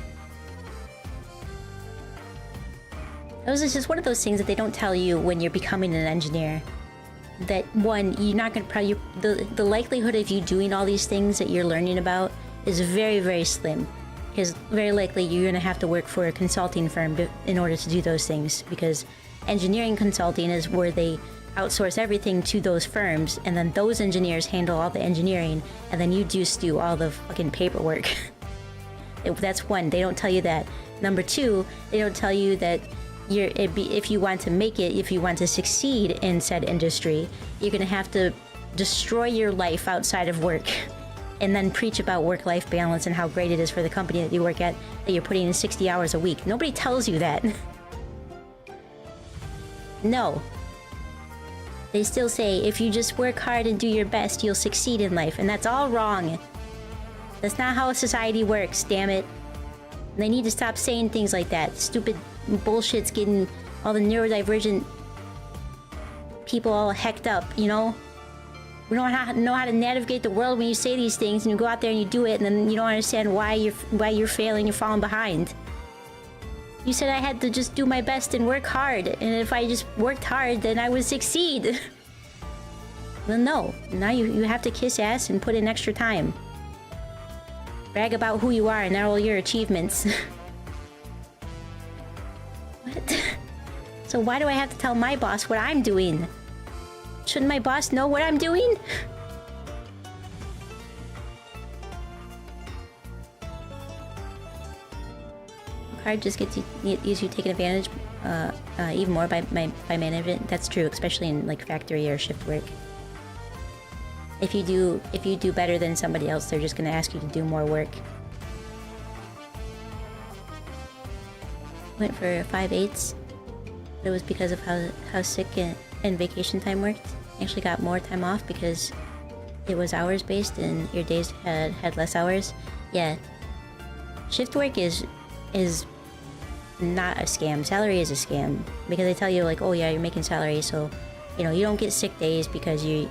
Those is just one of those things that they don't tell you when you're becoming an engineer. That one, you're not gonna probably the likelihood of you doing all these things that you're learning about is very, very slim. Because very likely you're gonna have to work for a consulting firm in order to do those things. Because engineering consulting is where they outsource everything to those firms, and then those engineers handle all the engineering, and then you just do all the fucking paperwork. That's one, they don't tell you that. Number two, they don't tell you that if you want to make it, if you want to succeed in said industry, you're gonna have to destroy your life outside of work, and then preach about work-life balance and how great it is for the company that you work at, that you're putting in 60 hours a week. Nobody tells you that. No. They still say, if you just work hard and do your best, you'll succeed in life. And that's all wrong. That's not how society works, damn it. And they need to stop saying things like that. Stupid bullshit's getting all the neurodivergent people all hecked up, you know? We don't know how to navigate the world when you say these things, and you go out there and you do it, and then you don't understand why you're failing, you're falling behind. You said I had to just do my best and work hard, and if I just worked hard, then I would succeed. Well, no. Now you have to kiss ass and put in extra time. Brag about who you are and all your achievements. What? So why do I have to tell my boss what I'm doing? Shouldn't my boss know what I'm doing? Card just gets you taken advantage even more by management. That's true, especially in like factory or shift work. If you do better than somebody else, they're just gonna ask you to do more work. Went for 5/8. It was because of how sick and vacation time worked. Actually got more time off because it was hours based and your days had less hours. Yeah, shift work is not a scam. Salary is a scam because they tell you like, oh yeah, you're making salary, so you know you don't get sick days because you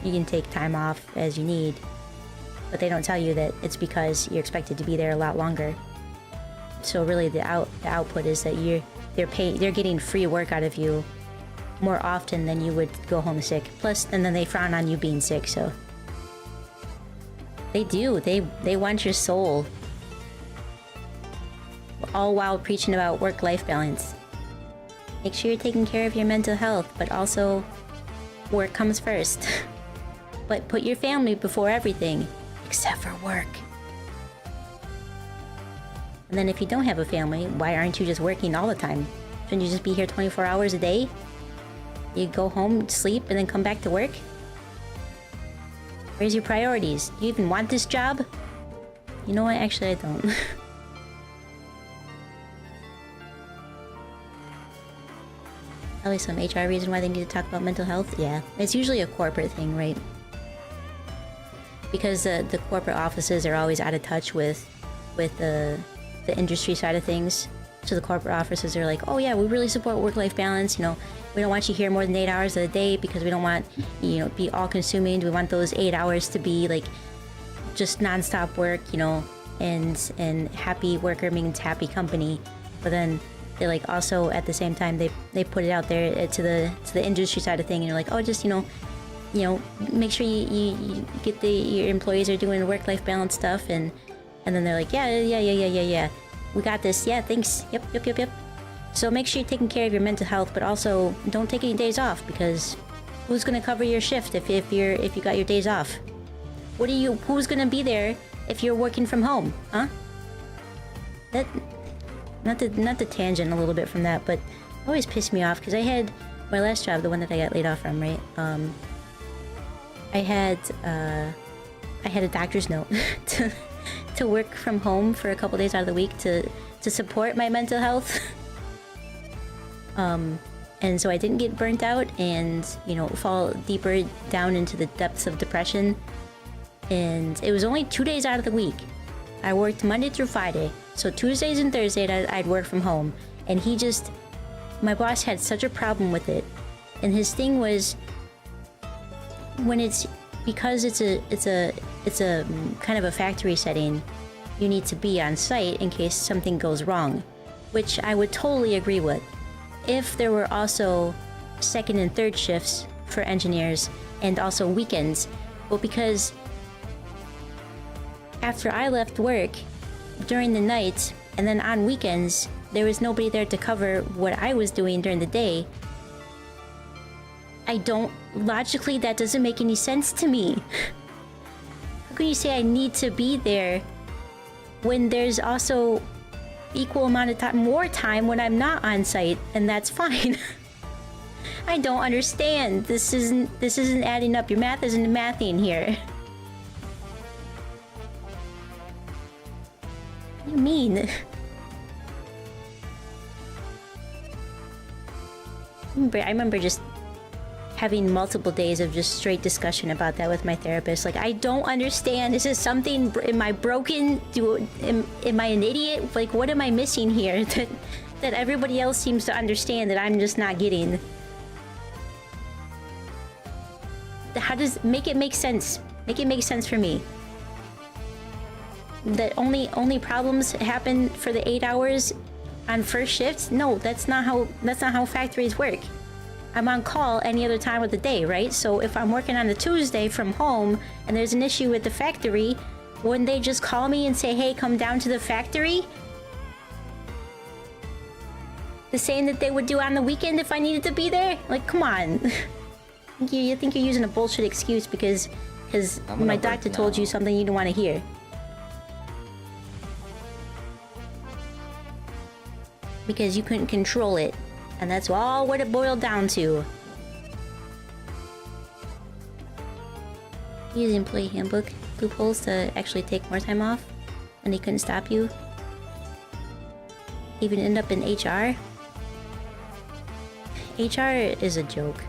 can take time off as you need. But they don't tell you that it's because you're expected to be there a lot longer. So really, the output is that they're getting free work out of you more often than you would go home sick. Plus, and then they frown on you being sick. So they do. They want your soul. All while preaching about work-life balance. Make sure you're taking care of your mental health, but also work comes first. But put your family before everything, except for work. And then if you don't have a family, why aren't you just working all the time? Shouldn't you just be here 24 hours a day? You go home, sleep, and then come back to work? Where's your priorities? Do you even want this job? You know what? Actually, I don't. Probably some HR reason why they need to talk about mental health. Yeah, it's usually a corporate thing, right? Because the corporate offices are always out of touch with the industry side of things. to the corporate offices. They're like, oh yeah, we really support work-life balance. You know, we don't want you here more than 8 hours a day because we don't want, you know, be all-consuming. We want those 8 hours to be like just non-stop work, you know, and happy worker means happy company. But then they like also at the same time they put it out there to the industry side of thing, and you're like, oh, just you know, make sure you get your employees are doing work-life balance stuff, and then they're like, yeah, we got this, yeah, thanks, yep. So make sure you're taking care of your mental health, but also don't take any days off, because who's gonna cover your shift if you got your days off? Who's gonna be there if you're working from home, huh? That not to tangent a little bit from that, but it always pissed me off because I had my last job, the one that I got laid off from, right? I had a doctor's note to work from home for a couple days out of the week to support my mental health. And so I didn't get burnt out and, you know, fall deeper down into the depths of depression. And it was only 2 days out of the week. I worked Monday through Friday. So Tuesdays and Thursdays I'd work from home. And my boss had such a problem with it. And his thing was, because it's a kind of a factory setting, you need to be on site in case something goes wrong, which I would totally agree with. If there were also second and third shifts for engineers and also weekends, but because after I left work during the night and then on weekends, there was nobody there to cover what I was doing during the day. Logically, that doesn't make any sense to me. How can you say I need to be there when there's also equal amount of time, more time when I'm not on site, and that's fine? I don't understand. This isn't adding up. Your math isn't mathing here. What do you mean? I remember just having multiple days of just straight discussion about that with my therapist. Like, I don't understand. Is this something? Am I broken? Am I an idiot? Like, what am I missing here that everybody else seems to understand that I'm just not getting? How does make it make sense? Make it make sense for me. That only problems happen for the 8 hours on first shifts? No, that's not how factories work. I'm on call any other time of the day, right? So if I'm working on a Tuesday from home and there's an issue with the factory, wouldn't they just call me and say, hey, come down to the factory? The same that they would do on the weekend if I needed to be there? Like, come on. You think you're using a bullshit excuse because my doctor told you something you don't want to hear. Because you couldn't control it. And that's all what it boiled down to. Use employee handbook loopholes to actually take more time off when they couldn't stop you. Even end up in HR. HR is a joke.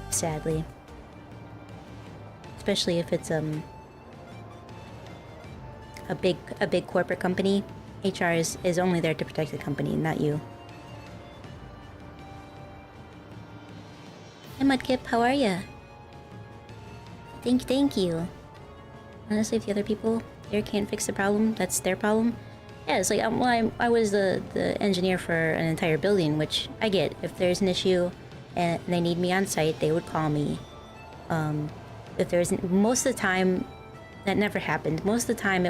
Sadly. Especially if it's a big corporate company. HR is only there to protect the company, not you. Hi Mudkip, how are ya? Thank you. Honestly, if the other people there can't fix the problem, that's their problem. Yeah, it's like I was the engineer for an entire building, which I get. If there's an issue and they need me on site, they would call me. If there's most of the time, that never happened. Most of the time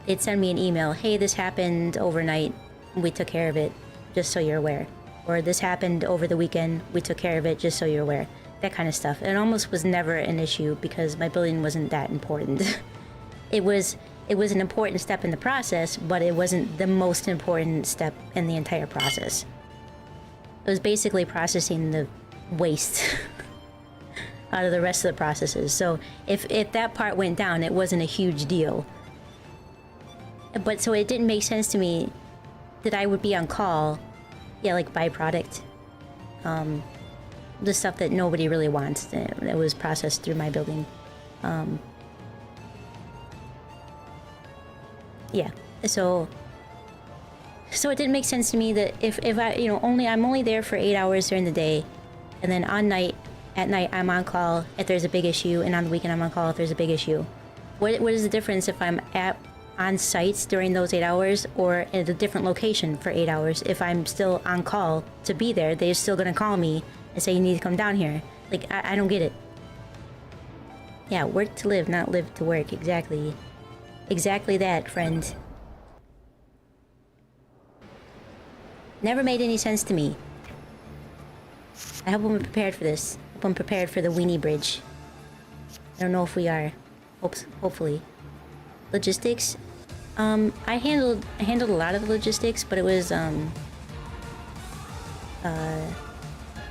they'd send me an email, hey, this happened overnight, we took care of it, just so you're aware. Or this happened over the weekend, we took care of it, just so you're aware. That kind of stuff. It almost was never an issue because my building wasn't that important. It was an important step in the process, but it wasn't the most important step in the entire process. It was basically processing the waste out of the rest of the processes. So if that part went down, it wasn't a huge deal. But so it didn't make sense to me that I would be on call. Yeah, like byproduct. The stuff that nobody really wants. That was processed through my building. yeah. So it didn't make sense to me that if I, you know, I'm only there for 8 hours during the day, and then at night I'm on call if there's a big issue, and on the weekend I'm on call if there's a big issue. What is the difference if I'm on site during those 8 hours or at a different location for 8 hours? If I'm still on call to be there, they're still gonna call me and say you need to come down here. Like, I don't get it. Yeah, work to live, not live to work. Exactly. Exactly that, friend. Never made any sense to me. I hope I'm prepared for this. I hope I'm prepared for the Weeny Bridge. I don't know if we are. Hopefully. Logistics. I handled a lot of the logistics, but it was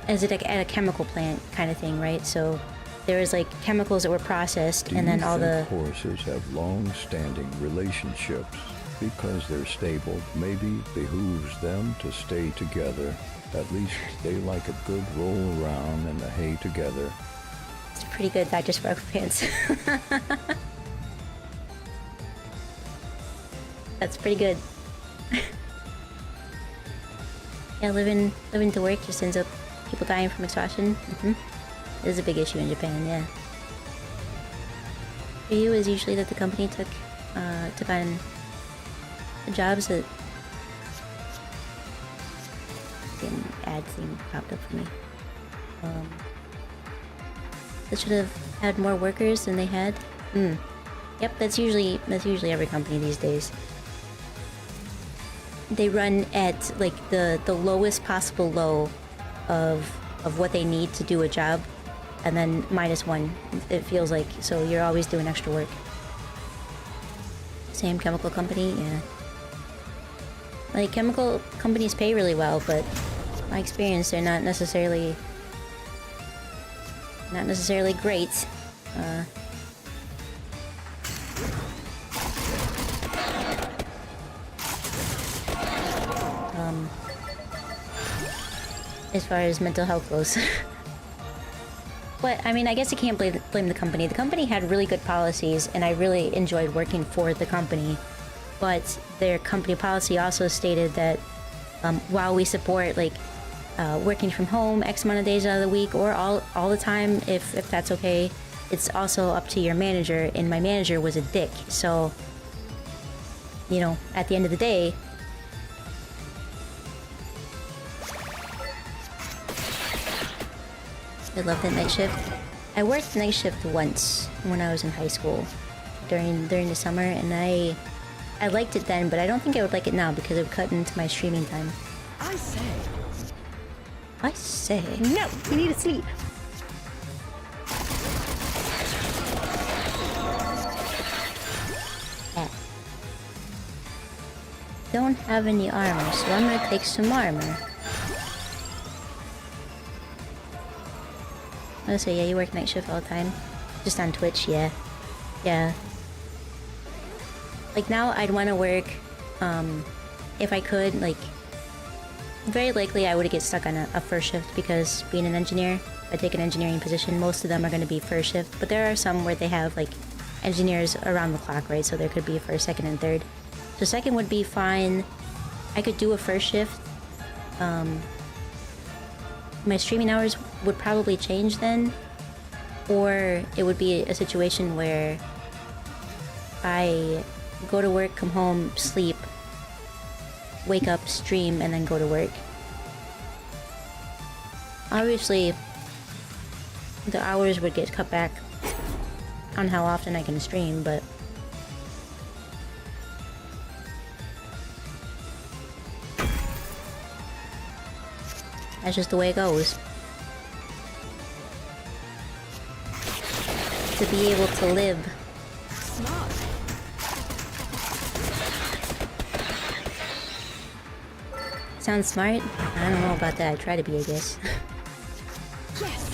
as at a chemical plant kind of thing, right? So there was like chemicals that were processed, and then all the horses have long-standing relationships because they're stable. Maybe behooves them to stay together. At least they like a good roll around in the hay together. It's pretty good, Dr. Sparkle Pants. That's pretty good. Yeah, living to work just ends up people dying from exhaustion. It is a big issue in Japan, yeah. For you, is usually that the company took on jobs that... An ad thing popped up for me. That should have had more workers than they had. Yep, that's usually every company these days. They run at like the lowest possible low of what they need to do a job, and then -1. It feels like, so you're always doing extra work. Same chemical company, yeah. Like, chemical companies pay really well, but my experience, they're not necessarily great. As far as mental health goes. But, I mean, I guess I can't blame the company. The company had really good policies, and I really enjoyed working for the company. But their company policy also stated that while we support, like, working from home X amount of days out of the week, or all the time, if that's okay, it's also up to your manager, and my manager was a dick. So, you know, at the end of the day, I love that night shift. I worked night shift once when I was in high school during the summer, and I liked it then, but I don't think I would like it now because it would cut into my streaming time. I say. No, you need to sleep. Yeah. Don't have any armor, so I'm gonna take some armor. Oh, so yeah, you work night shift all the time? Just on Twitch, yeah. Yeah. Like, now I'd want to work, if I could, like... Very likely I would get stuck on a first shift, because being an engineer, if I take an engineering position, most of them are going to be first shift. But there are some where they have, like, engineers around the clock, right? So there could be first, second, and third. So second would be fine. I could do a first shift. My streaming hours would probably change then, or it would be a situation where I go to work, come home, sleep, wake up, stream, and then go to work. Obviously, the hours would get cut back on how often I can stream, but that's just the way it goes. To be able to live. Smart. Sounds smart? I don't know about that. I try to be, I guess. Yes.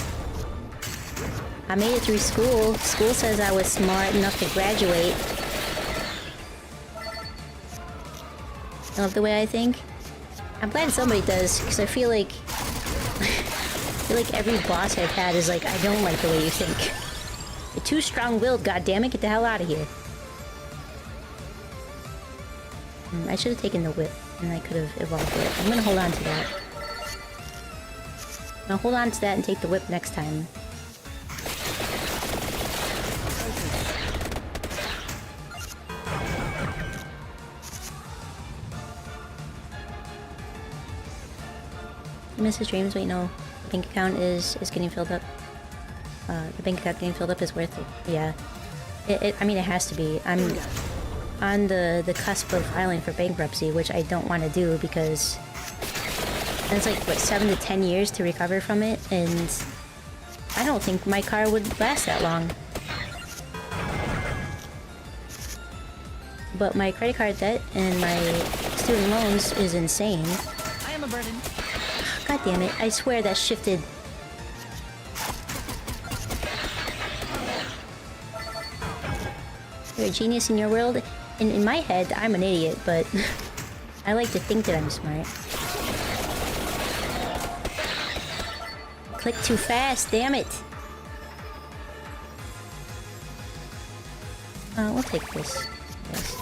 I made it through school. School says I was smart enough to graduate. I love the way I think. I'm glad somebody does, because I feel like every boss I've had is like, I don't like the way you think. You're too strong-willed, goddammit, get the hell out of here. I should have taken the whip, and I could have evolved it. I'm gonna hold on to that. I'll hold on to that and take the whip next time. Mrs. Dreams, wait, no. The bank account is getting filled up. The bank account getting filled up is worth it. Yeah. I mean, it has to be. I'm on the cusp of filing for bankruptcy, which I don't want to do because it's like, what, 7 to 10 years to recover from it, and I don't think my car would last that long. But my credit card debt and my student loans is insane. I am a burden. God damn it, I swear that shifted. You're a genius in your world. In my head, I'm an idiot, but I like to think that I'm smart. Click too fast, damn it! We'll take this. Yes.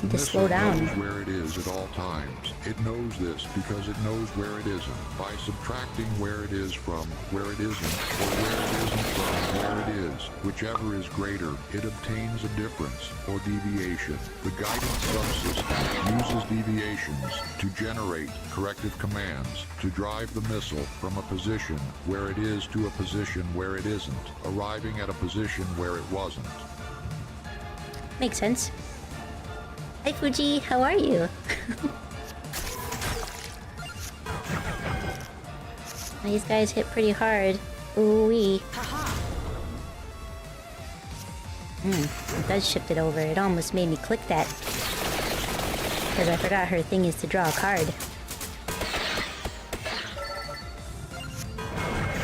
Need to slow down. Knows where it is at all times. It knows this because it knows where it isn't. By subtracting where it is from where it isn't, or where it isn't from where it is, whichever is greater, it obtains a difference, or deviation. The guidance subsystem uses deviations to generate corrective commands, to drive the missile from a position where it is to a position where it isn't, arriving at a position where it wasn't. Makes sense. Hi Fuji, how are you? These guys hit pretty hard. Ooh-wee. It does shift it over. It almost made me click that. Because I forgot her thing is to draw a card.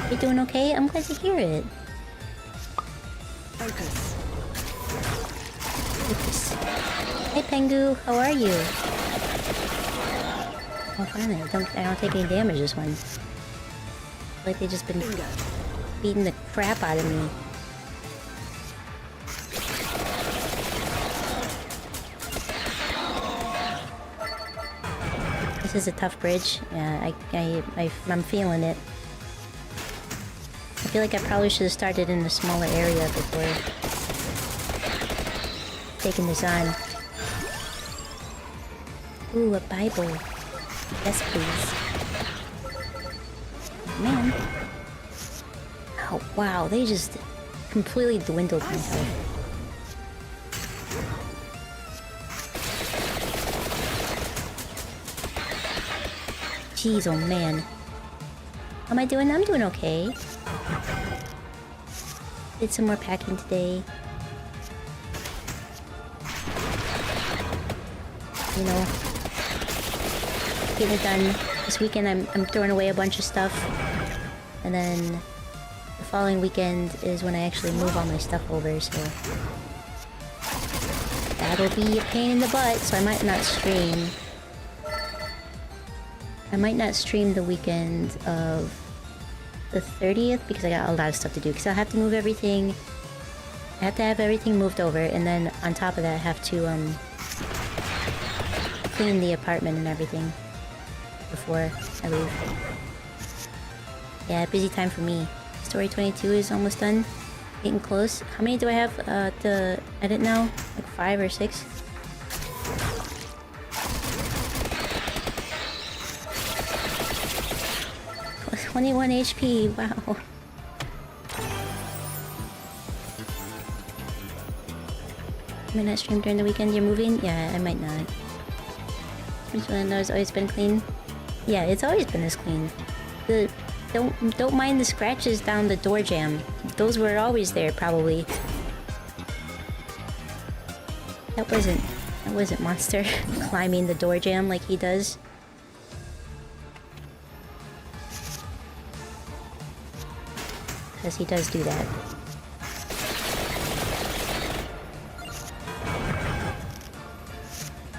You doing okay? I'm glad to hear it. Focus. Focus. Hey Pengu, how are you? Oh finally, I don't take any damage this one. Like they just been beating the crap out of me. This is a tough bridge. Yeah, I'm feeling it. I feel like I probably should have started in a smaller area before taking this on. Ooh, a Bible. Yes, please. Man. Oh, wow, they just completely dwindled my health. Jeez, oh man. How am I doing? I'm doing okay. Did some more packing today. You know, getting it done. This weekend I'm throwing away a bunch of stuff. And then the following weekend is when I actually move all my stuff over, so that'll be a pain in the butt, so I might not stream. I might not stream the weekend of the 30th because I got a lot of stuff to do. Because I'll have to move everything. I have to have everything moved over, and then on top of that I have to clean the apartment and everything before I leave. Yeah, busy time for me. Story 22 is almost done. Getting close. How many do I have to edit now? Like 5 or 6? Plus 21 HP, wow. I might not stream during the weekend. You're moving? Yeah, I might not. This one has always been clean. Yeah, it's always been this clean. Don't mind the scratches down the door jamb. Those were always there, probably. That wasn't Monster climbing the door jamb like he does. Because he does do that.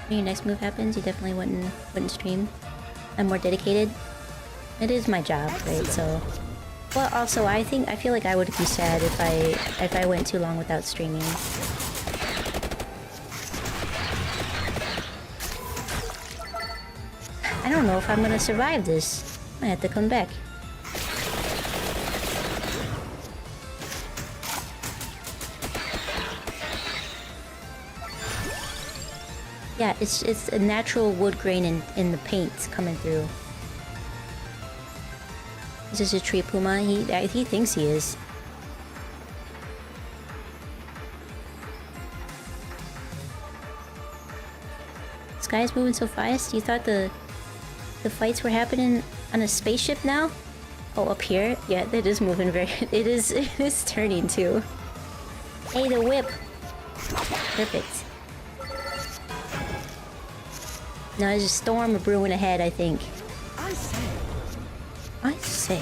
When your next move happens, you definitely wouldn't stream. I'm more dedicated. It is my job, right? So Well, also, I feel like I would be sad if I went too long without streaming. I don't know if I'm gonna survive this. I have to come back. Yeah, it's a natural wood grain in the paint coming through. Is this a tree puma? He thinks he is. This guy's moving so fast. You thought the fights were happening on a spaceship now? Oh, up here? Yeah, it is moving very... It is turning too. Hey, the whip! Perfect. No, there's a storm brewing ahead, I think. I say.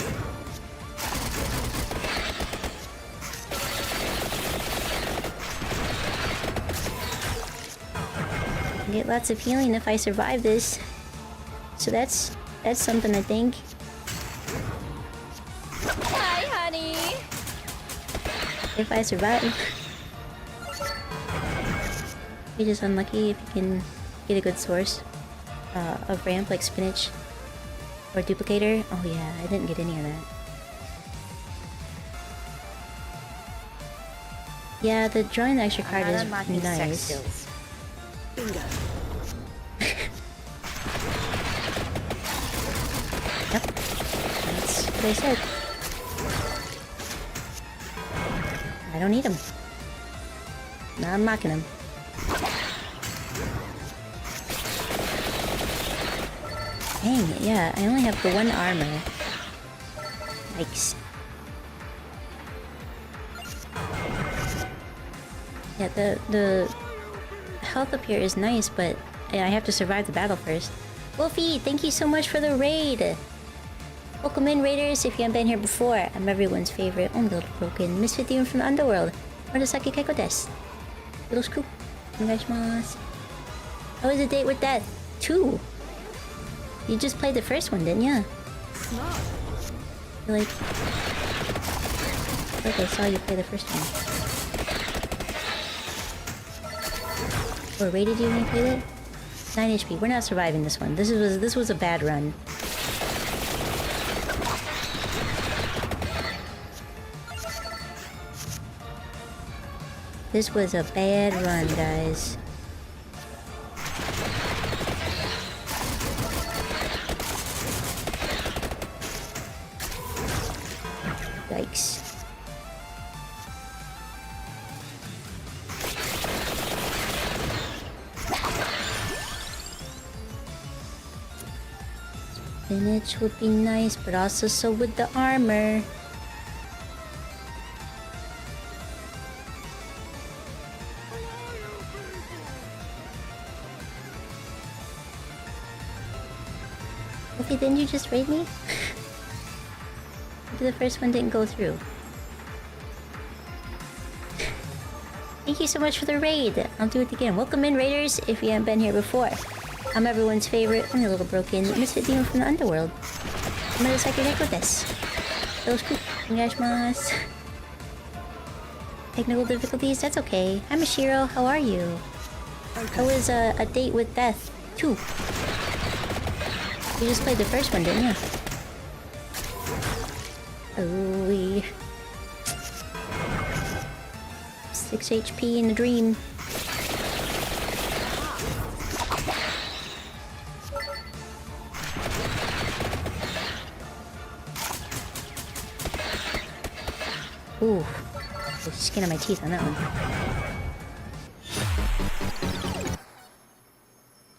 I get lots of healing if I survive this. So that's something I think. Hi, honey. If I survive. You're just unlucky if you can get a good source of ramp like spinach or duplicator. Oh yeah, I didn't get any of that. Yeah, the drawing the extra card is nice. Bingo. Yep, that's what I said. I don't need him. Now I'm mocking him. Dang it, yeah, I only have the one armor. Yikes. Yeah, the health up here is nice, but I have to survive the battle first. Wolfie, thank you so much for the raid! Welcome in, raiders, if you haven't been here before. I'm everyone's favorite, only little broken misfit demon from the underworld. Murasaki Kaiko desu. Little scoop. Onegaishimasu. How was the date with death? 2! You just played the first one, didn't ya? Smart. I feel like I saw you play the first one. Or rated you when you played it? 9 HP. We're not surviving this one. This was a bad run. This was a bad run, guys. Yikes. Spinach would be nice, but also so would the armor. Okay, didn't you just raid me? Maybe the first one didn't go through. Thank you so much for the raid. I'll do it again. Welcome in, raiders, if you haven't been here before. I'm everyone's favorite, only a little broken misfit demon from the underworld. Murasaki Neko desu. Those cool. Onegaishimasu. Technical difficulties? That's okay. Hi, Mashiro. How are you? How was a date with death? 2. You just played the first one, didn't you? Oh, we 6 HP in the dream. Ooh, the skin on my teeth on that one.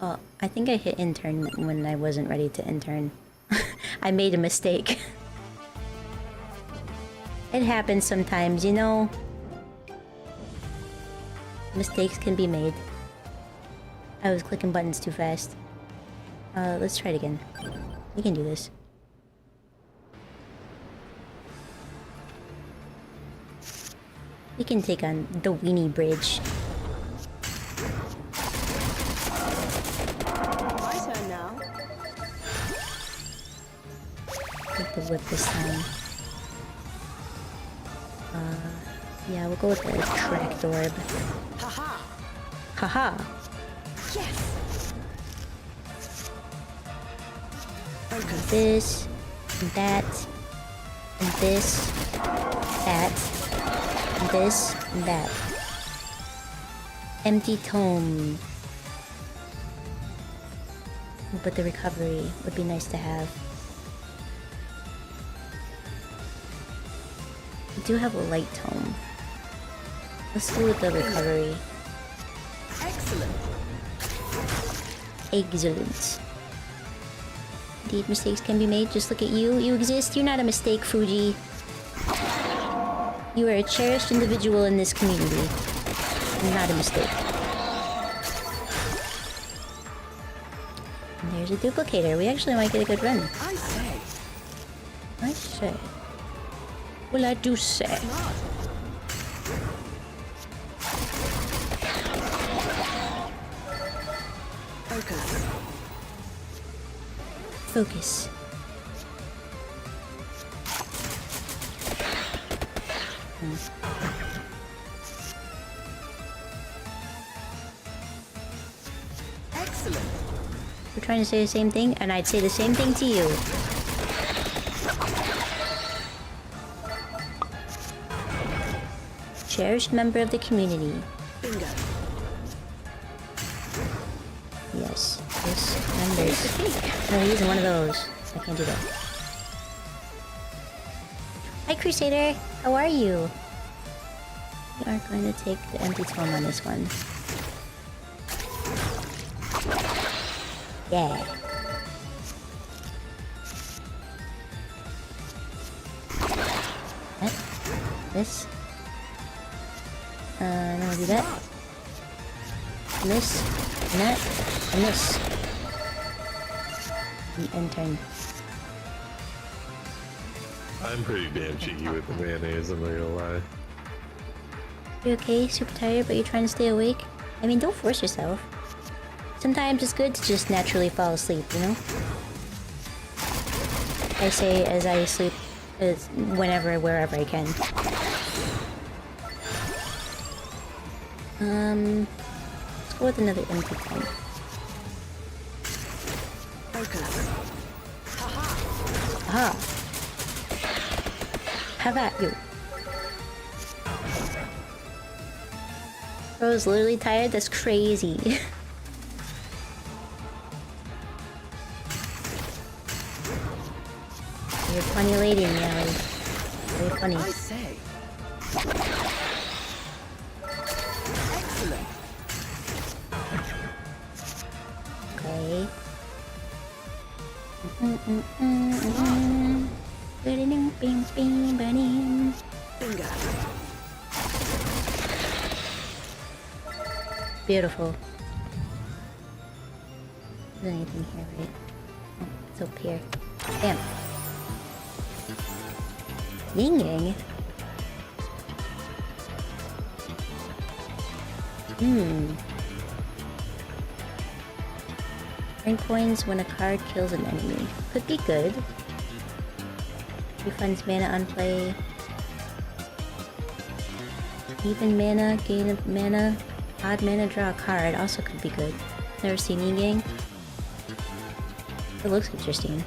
Oh, I think I hit intern when I wasn't ready to intern. I made a mistake. It happens sometimes, you know. Mistakes can be made. I was clicking buttons too fast. Let's try it again. We can do this. We can take on the Weeny Bridge. My turn now. Take the whip this time. Yeah, we'll go with the tracked orb. Haha. Haha. Yes. Focus. This, and that, and this, that, and this, and that. Empty tome. But the recovery would be nice to have. We do have a light tome. Let's go with the recovery. Excellent. Excellent. Indeed, mistakes can be made. Just look at you. You exist. You're not a mistake, Fuji. You are a cherished individual in this community. You're not a mistake. And there's a duplicator. We actually might get a good run. I say. I say. Well, I do say. Smart. Focus. Focus. Excellent. We're trying to say the same thing, and I'd say the same thing to you. Cherished member of the community. Bingo. Yes, this and this. No, he's one of those. I can't do that. Hi, Crusader. How are you? We are going to take the empty tome on this one. Yeah. That. This. I'm gonna do that. And this. And that. And this. And turn. I'm pretty damn cheeky with the mayonnaise, I'm not gonna lie. You okay? Super tired, but you're trying to stay awake? I mean, don't force yourself. Sometimes it's good to just naturally fall asleep, you know? I say as I sleep whenever, wherever I can. Let's go with another empty tank. Focus. Aha! How about you? Bro's literally tired? That's crazy. You're a funny lady, Meowie. Very funny. I say. Excellent. Okay. Bingo. Beautiful. There's anything here, right? Oh, it's up here. Damn. Ying yang. Earn coins when a card kills an enemy. Could be good. Refunds mana on play. Even mana, gain of mana. Odd mana, draw a card. Also could be good. Never seen Ying Yang. It looks interesting.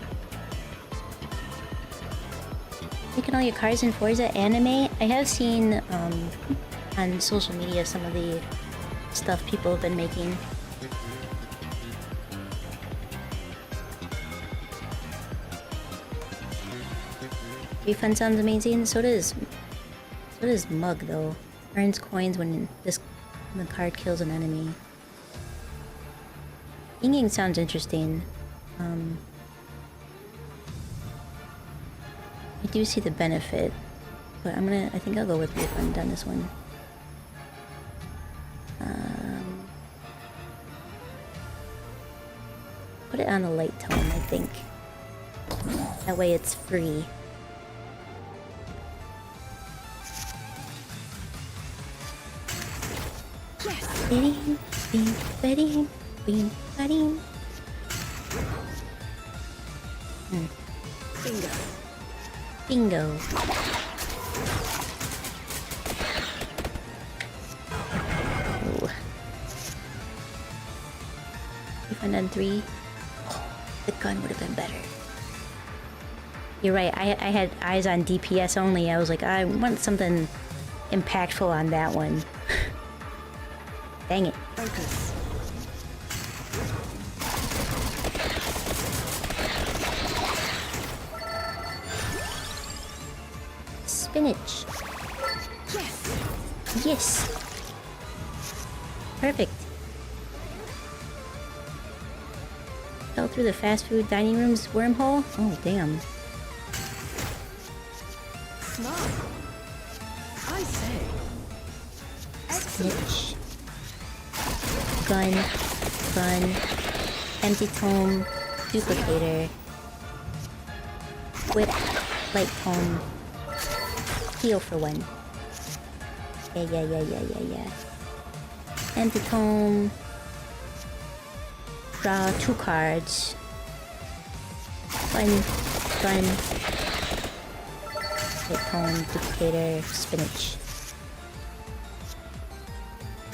Making all your cards in Forza anime? I have seen on social media some of the stuff people have been making. Refund sounds amazing. So does Mug though. Earns coins when the card kills an enemy. Ying Yang sounds interesting. I do see the benefit, but I think I'll go with refund on this one. Put it on a light tone, I think. That way it's free. Yes. Bing, bing, bing, bing, bing. Bingo. Bingo. you find on 3? Oh, the gun would have been better. You're right, I had eyes on DPS only. I was like, I want something impactful on that one. Dang it. Focus. Spinach. Yes. Yes. Perfect. Fell through the fast food dining room's wormhole? Oh, damn. Smart. I say. Excellent. Snitch. Gun. Gun. Empty tome. Duplicator. Whip. Light tome. Heal for 1. Yeah. Empty tome. Draw 2 cards. Fun. Hit tome, duplicator, spinach.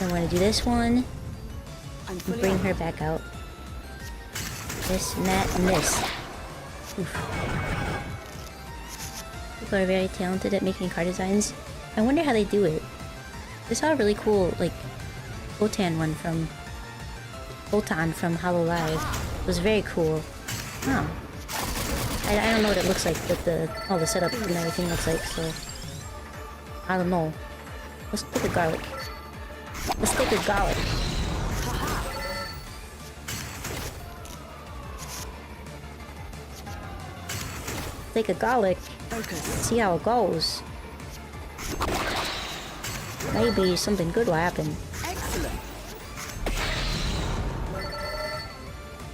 I want to do this one. I'm And fully bring on. her back out. This, and that, and this. Oof. People are very talented at making card designs. I wonder how they do it. I saw a really cool, like, Botan one from... Botan from Hanlilyy. It was very cool. Oh. I don't know what it looks like, but all the setup and everything looks like, so... I don't know. Let's take a garlic. Let's take a garlic. Take a garlic. Focus. See how it goes. Maybe something good will happen. Excellent.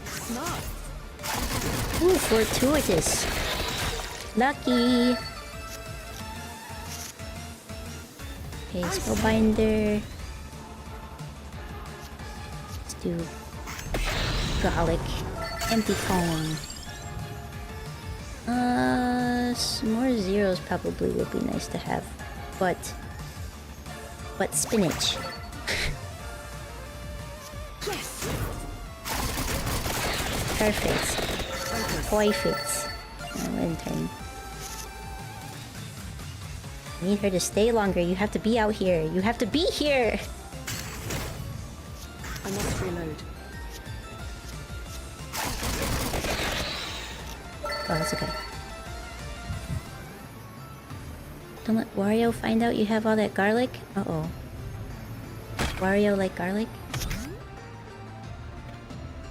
Smart. Ooh, fortuitous. Lucky. Okay, spellbinder. Let's do garlic. Empty tome. Some more zeros probably would be nice to have, but spinach. Yes. Perfect. Focus. Perfect. Intern. I need her to stay longer. You have to be out here. You have to be here. I must reload. Oh, that's okay. Don't let Wario find out you have all that garlic. Uh-oh. Wario like garlic?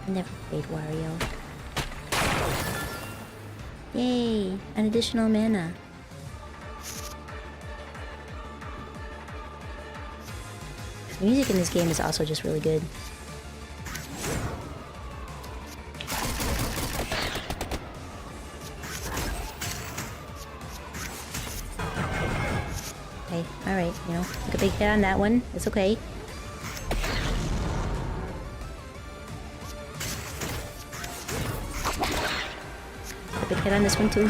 I never played Wario. Yay! An additional mana. The music in this game is also just really good. Okay, alright, you know, took a big hit on that one. It's okay. Took a big hit on this one too.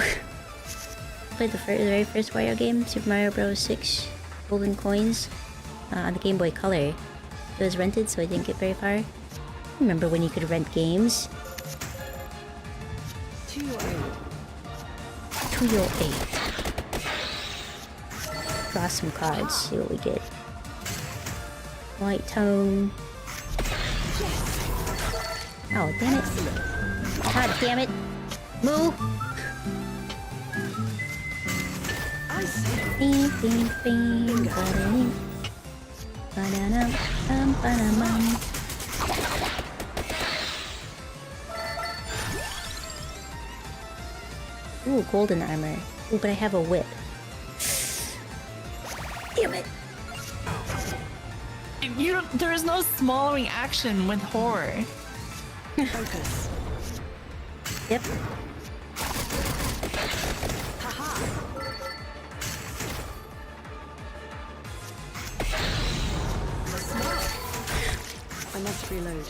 Played the very first Wario game, Super Mario Bros. 6 Golden Coins, on the Game Boy Color. It was rented, so I didn't get very far. Remember when you could rent games? 208. 208. Draw some cards, see what we get. White tone. Oh, damn it. God damn it. Moo! I say. Bing, bing, bing. Ba-da-ding. Ba-da-dum, bum, ba-da-bum. Ooh, golden armor. Ooh, but I have a whip. Damn it. There is no smaller action with horror. Focus. Yep. Haha. Smart. I must reload.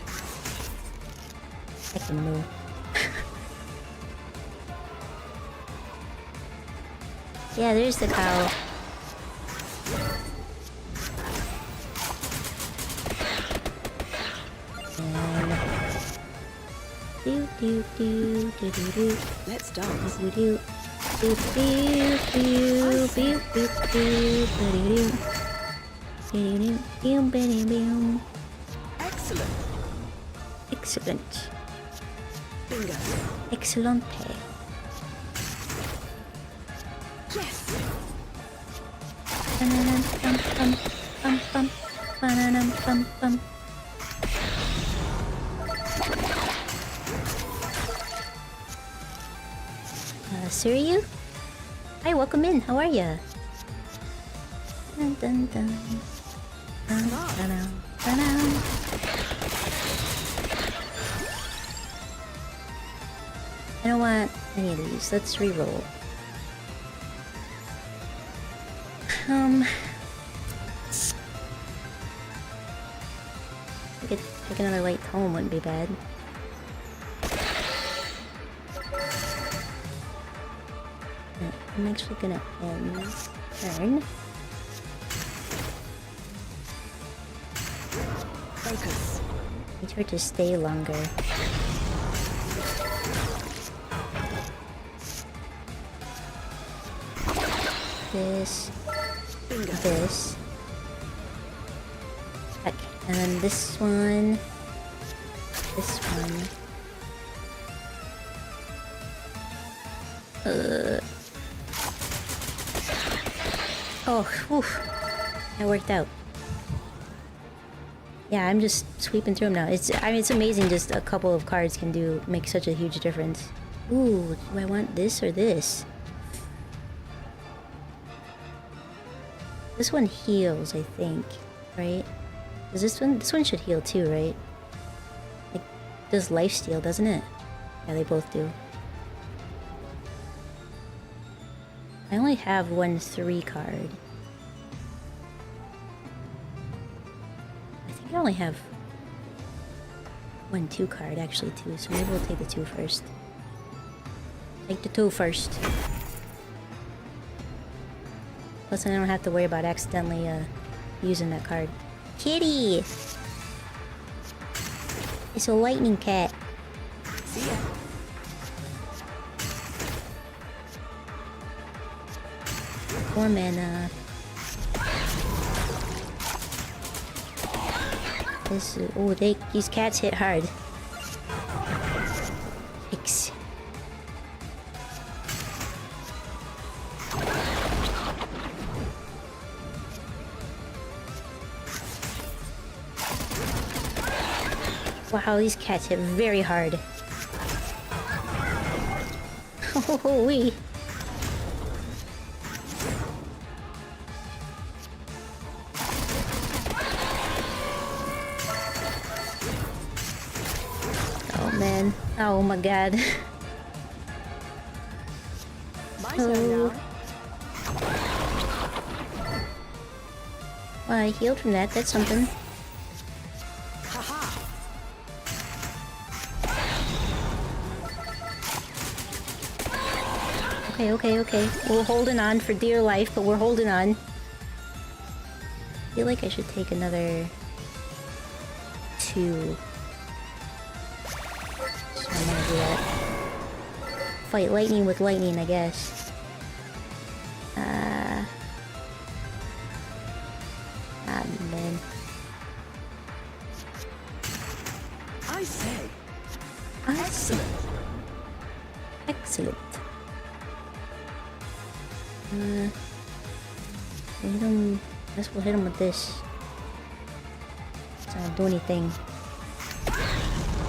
I can move. Yeah, there's the cow. Do do do do do do. Let's dance. Do do do do do do do do do. Do do do do. Excellent. Excellent. Bingo. Excellente. Yes. Ba-na-dum, bum, bum, bum, bum. Ba-na-dum, bum, bum. Suryu? Hi, welcome in. How are ya? Dun, dun, dun. Dun, dun, dun, dun, dun. I don't want any of these. Let's reroll. I could take another light tome, wouldn't be bad. I'm actually gonna end turn. Focus. Need her to stay longer. This. Bingo. This. Okay, and then this one. This one. Oh, whew. That worked out. Yeah, I'm just sweeping through them now. I mean, it's amazing just a couple of cards can make such a huge difference. Ooh, do I want this or this? This one heals, I think, right? Does this one should heal too, right? Like, does lifesteal, doesn't it? Yeah, they both do. I only have one 3 card. I think I only have one 2 card actually too, so maybe we'll take the 2 first. Take the 2 first. Plus I don't have to worry about accidentally using that card. Kitty! It's a lightning cat. See ya. Four mana. This is, oh, these cats hit hard. Yikes. Wow, these cats hit very hard. Oh, wee. Man. Oh my god. My turn now. Well, I healed from that. That's something. Haha. Okay. We're holding on for dear life, but we're holding on. I feel like I should take another 2. I'm gonna do that. Fight lightning with lightning, I guess. Man. I say. Excellent. Excellent. Hit him. I guess we'll hit him with this. It's not gonna do anything.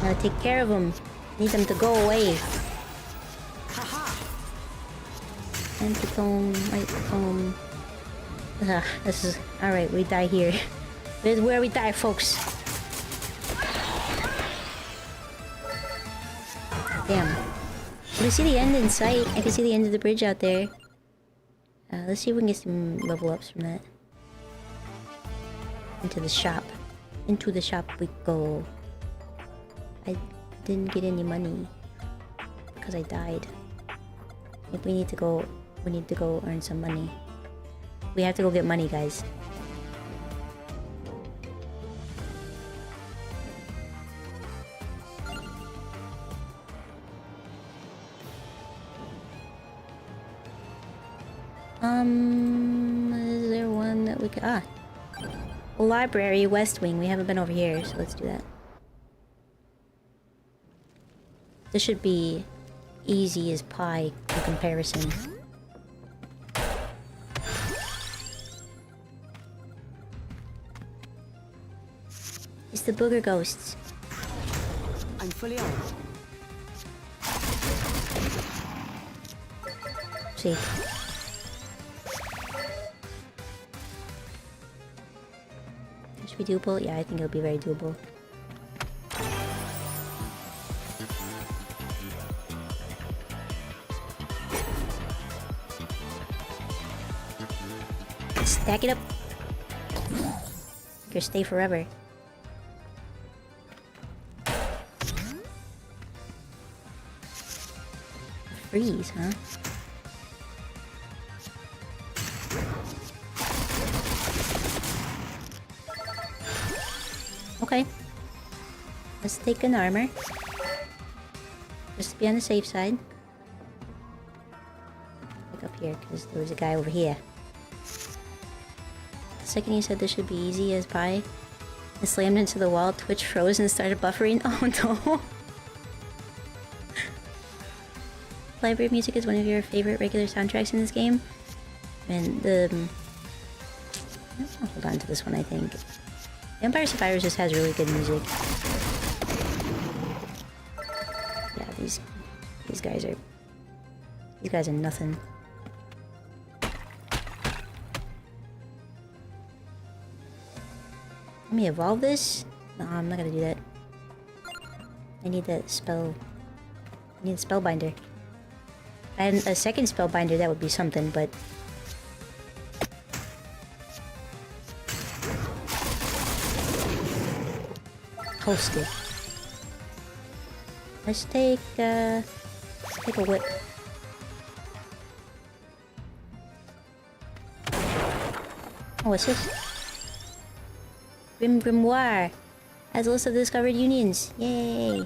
Gotta take care of them. Need them to go away. Haha. Anti-foam, light foam. This is alright. We die here. This is where we die, folks. Damn. Can we see the end in sight? I can see the end of the bridge out there. Let's see if we can get some level ups from that. Into the shop. Into the shop we go. I didn't get any money because I died. If we need to go earn some money. We have to go get money, guys. look at library, West Wing. We haven't been over here, so let's do that. This should be easy as pie in comparison. It's the booger ghosts. I'm fully on. See. Should be doable? Yeah, I think it'll be very doable. Stack it up. You can stay forever. Freeze, huh? Okay. Let's take an armor. Just to be on the safe side. Look up here, because there was a guy over here. The second you said this should be easy as pie, I slammed into the wall, Twitch froze and started buffering. Oh no! Library music is one of your favorite regular soundtracks in this game. And I'll hold on to this one, I think. Vampire Survivors just has really good music. Yeah, these guys are nothing. Let me evolve this? No, I'm not gonna do that. I need that spell. I need a spellbinder. And a second spellbinder, that would be something, but... Toasted. Let's take a whip. Oh, what's this? Grimoire has a list of discovered unions. Yay!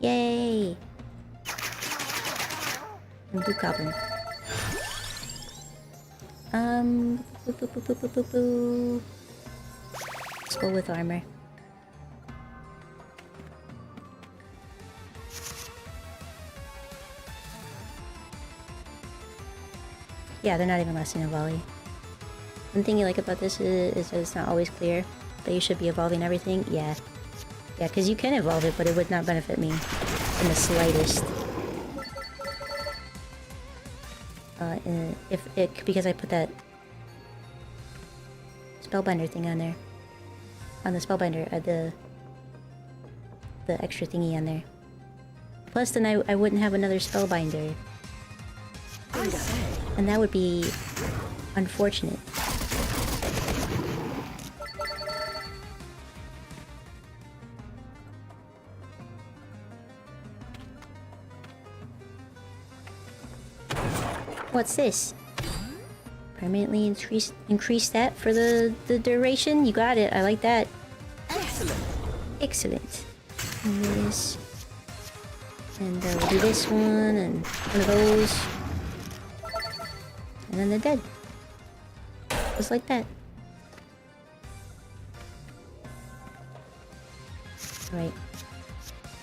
Yay! And blue goblin. Let's go with armor. Yeah, they're not even lasting a volley. One thing you like about this is that it's not always clear that you should be evolving everything. Yeah. Yeah, because you can evolve it, but it would not benefit me in the slightest. Because I put that spellbinder thing on there. On the spellbinder, the extra thingy on there. Plus, then I wouldn't have another spellbinder. And that would be unfortunate. What's this? Permanently increase that for the duration? You got it. I like that. Excellent. Excellent. And this. And we'll do this one and one of those. And then they're dead. Just like that. Right.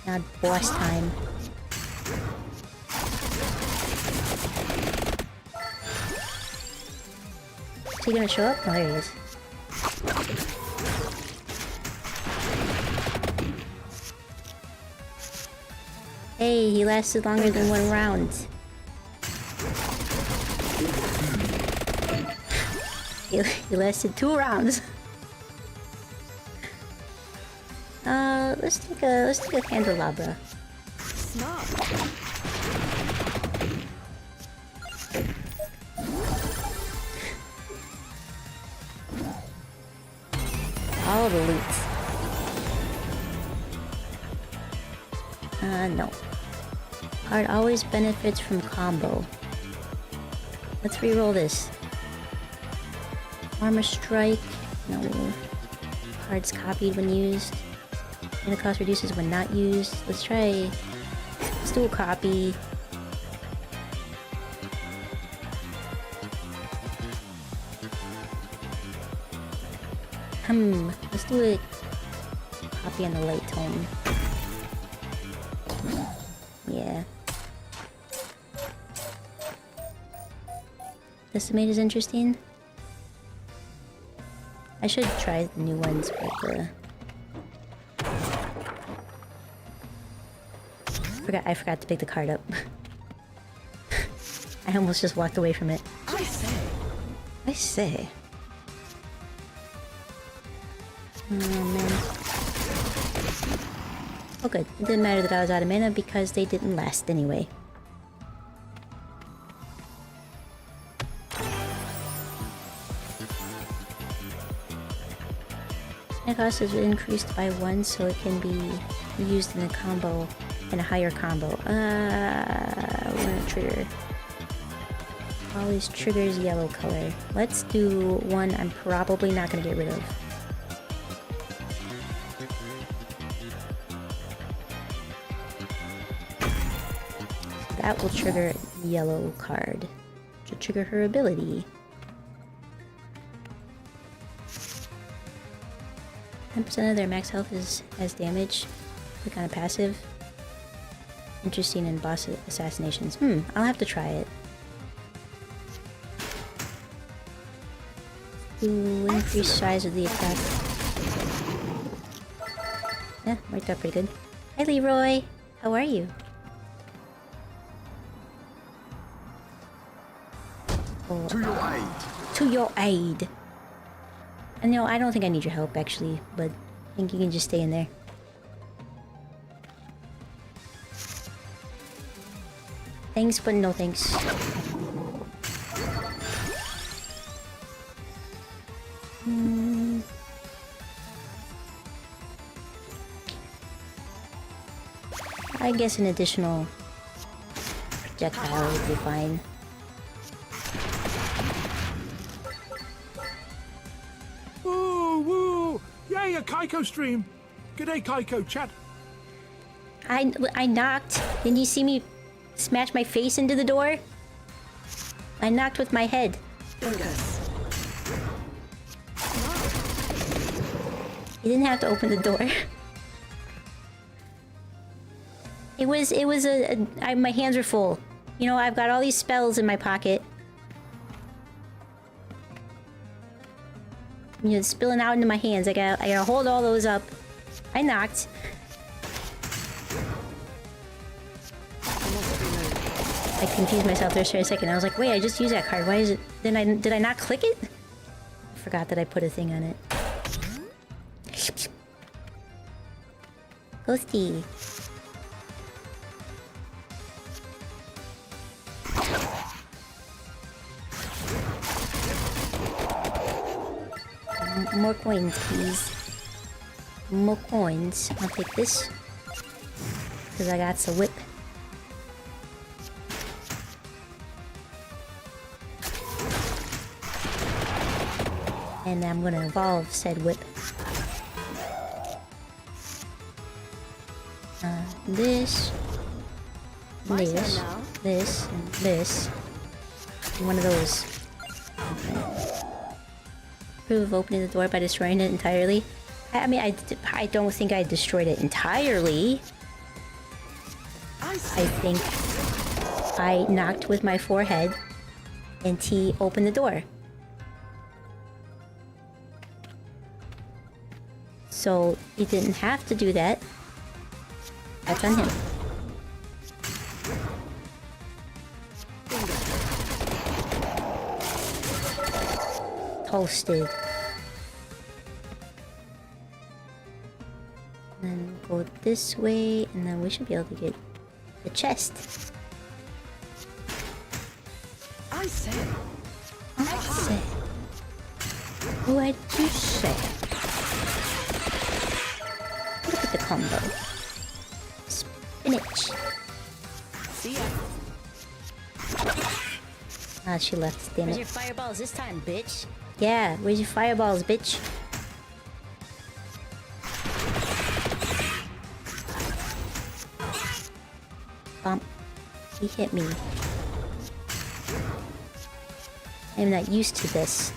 Now boss time. Is he gonna show up? Oh, there he is. Hey, he lasted longer than one round. He lasted 2 rounds. Let's take a candelabra. Smart. All the loot. No. Card always benefits from combo. Let's reroll this. Armor strike. No. Cards copied when used. And the cost reduces when not used. Let's try. Let's do a copy. Let's do it. Copy on the light tone. Yeah. This tomato is interesting. I should try the new ones, but I forgot to pick the card up. I almost just walked away from it. I say. Oh man. Oh good. It didn't matter that I was out of mana because they didn't last anyway. The cost is increased by 1 so it can be used in a combo, in a higher combo. We're gonna trigger. Always triggers yellow color. Let's do one I'm probably not gonna get rid of. That will trigger yellow card. To trigger her ability. 10% of their max health is as damage. They're kind of passive. Interesting in boss assassinations. I'll have to try it. Ooh, increase size of the attack. Yeah, worked out pretty good. Hi Leroy! How are you? Oh, To your aid. to your aid! And no, I don't think I need your help actually, but I think you can just stay in there. Thanks, but no thanks. I guess an additional projectile would be fine. Woo, woo! Yay, a Kaiko stream! G'day, Kaiko, chat. I knocked. Didn't you see me smash my face into the door? I knocked with my head. You didn't have to open the door. My hands were full. You know, I've got all these spells in my pocket. You know, spilling out into my hands. I gotta hold all those up. I knocked. I confused myself there for a second. I was like, wait, I just used that card. Why is it... Did I not click it? I forgot that I put a thing on it. Ghosty. More coins, please. More coins. I'll take this. Because I got some whip. And I'm gonna evolve said whip. This, and this. And one of those. Approve of opening the door by destroying it entirely. I mean, I don't think I destroyed it entirely. I think I knocked with my forehead and T opened the door. So he didn't have to do that. That's on him. Toasted. And then go this way, and then we should be able to get the chest. I say. What you say? Look at the combo. Spinach. See ya. Ah, she left. Damn it. Where's your fireballs this time, bitch? Yeah, where's your fireballs, bitch? Bump. He hit me. I'm not used to this.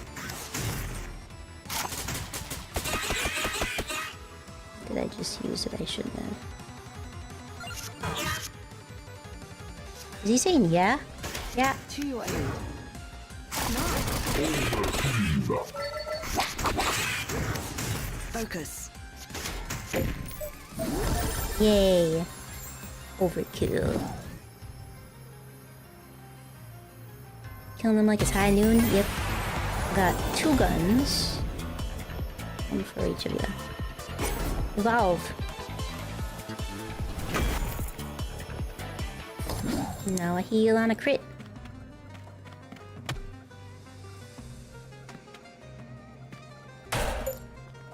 just used it. I shouldn't have. Is he saying yeah? Yeah. To your aid. Focus. Yay. Overkill. Killing them like it's high noon? Yep. Got 2 guns. One for each of you. Evolve. Now a heal on a crit.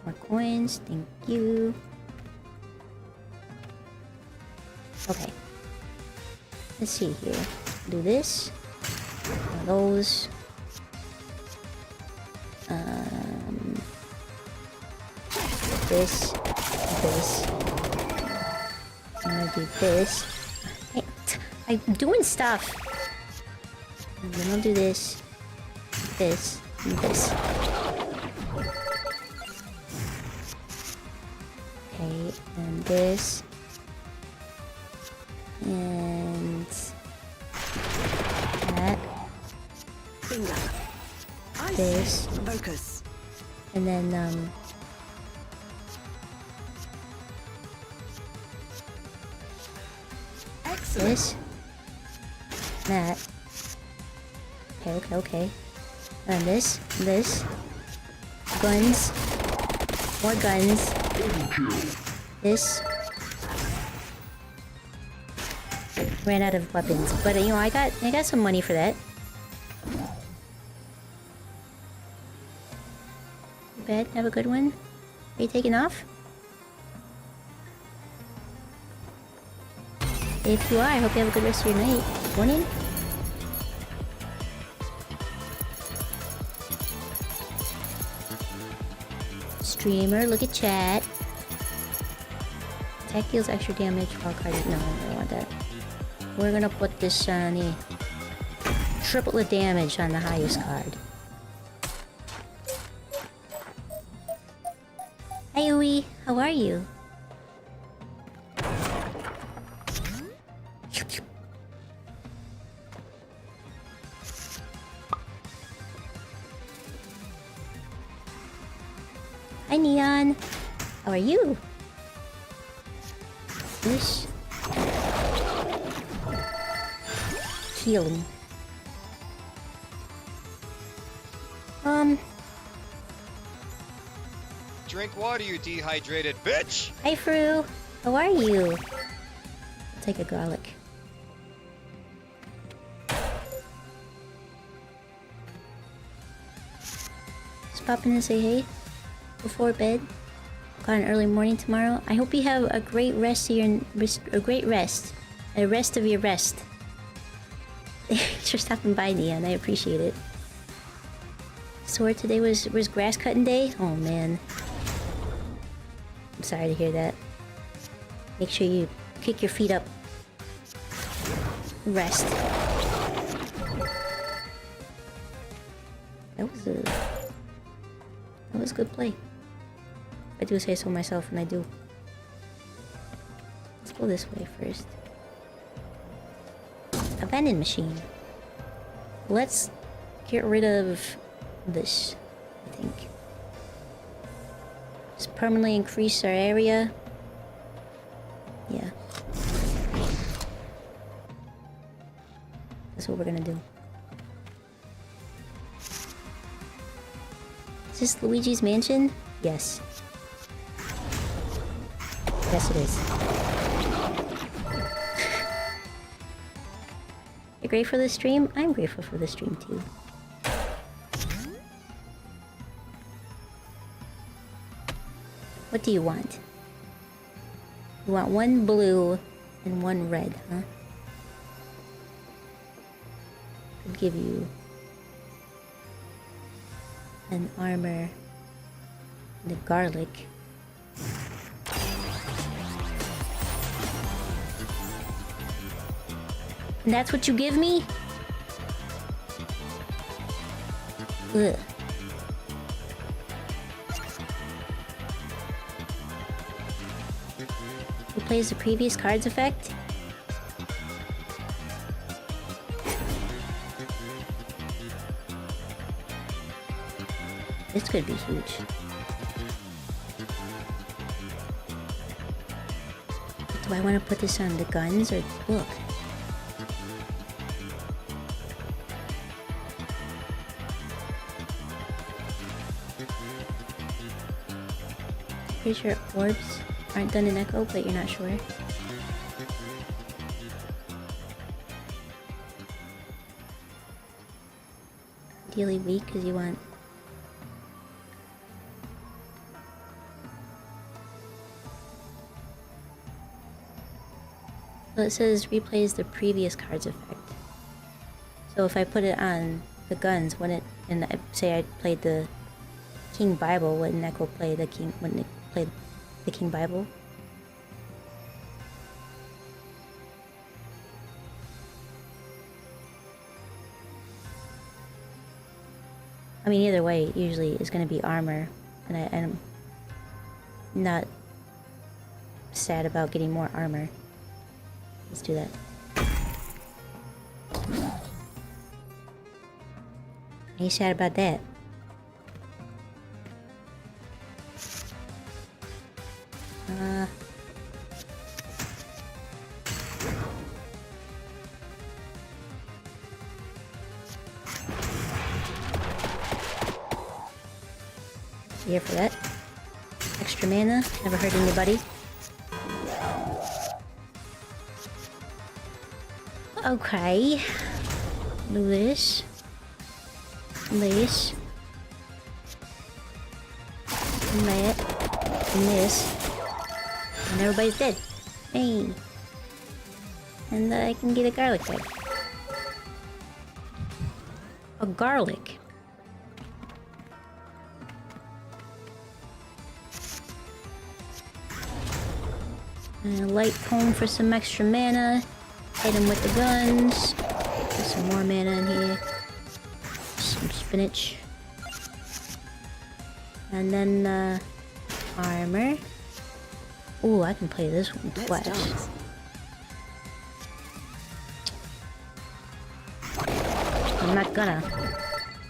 More coins, thank you. Okay. Let's see here. Do this. One of those. This. I'm gonna do this. Hey, I'm doing stuff. And then I'll do this. This. And this. Okay, and this. And that. Finger. This. Focus. And then Excellent. this. That. Okay. And this. Guns. More guns. This. Ran out of weapons, but you know I got some money for that. Bed, have a good one. Are you taking off? If you are, I hope you have a good rest of your night. Morning. Streamer, look at chat. Attack deals extra damage while carding. No, I don't want that. We're gonna put this on the triple the damage on the highest card. Hi Yui, how are you? Hi Neon, how are you? This. Healing. Drink water, you dehydrated bitch! Hi Fru, how are you? I'll take a garlic. Just pop in and say hey before bed. Got an early morning tomorrow. I hope you have a great rest of your a rest of your rest. Thanks for stopping by, Neon. I appreciate it. So today was grass cutting day. Oh man. I'm sorry to hear that. Make sure you kick your feet up. Rest. That was good play. I do say so myself, and I do. Let's go this way first. Abandoned machine. Let's get rid of this, I think. Just permanently increase our area. Yeah. That's what we're gonna do. Is this Luigi's mansion? Yes. Yes, it is. You're grateful for the stream? I'm grateful for the stream too. What do you want? You want one blue and one red, huh? I'll give you an armor and a garlic. And that's what you give me? Ugh. Replays the previous card's effect. This could be huge. Do I want to put this on the guns or the book? Pretty sure orbs aren't done in Echo, but you're not sure. Ideally weak because you want... So it says replays the previous card's effect. So if I put it on the guns, when it... and say I played the King Bible, wouldn't Neko play the King... wouldn't it play the King Bible? I mean, either way, usually is going to be armor, and I'm not sad about getting more armor. Let's do that. Are you sad about that? Here for that. Extra mana, never hurt anybody. Okay. Do this. This. And that. And this. And everybody's dead. Hey. And I can get a garlic bag. A garlic. And a light cone for some extra mana. Hit him with the guns. Get some more mana in here. Some spinach. And then, armor. Ooh, I can play this one twice. I'm not gonna.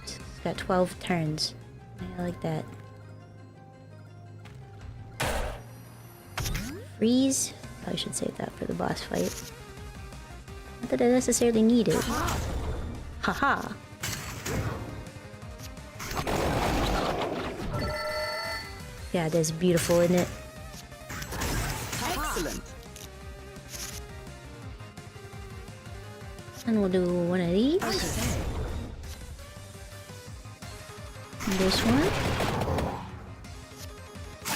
It's got 12 turns. I like that. Freeze. Probably should save that for the boss fight. Not that I necessarily need it. Haha. Yeah, that's beautiful, isn't it? Excellent. And we'll do one of these. This one.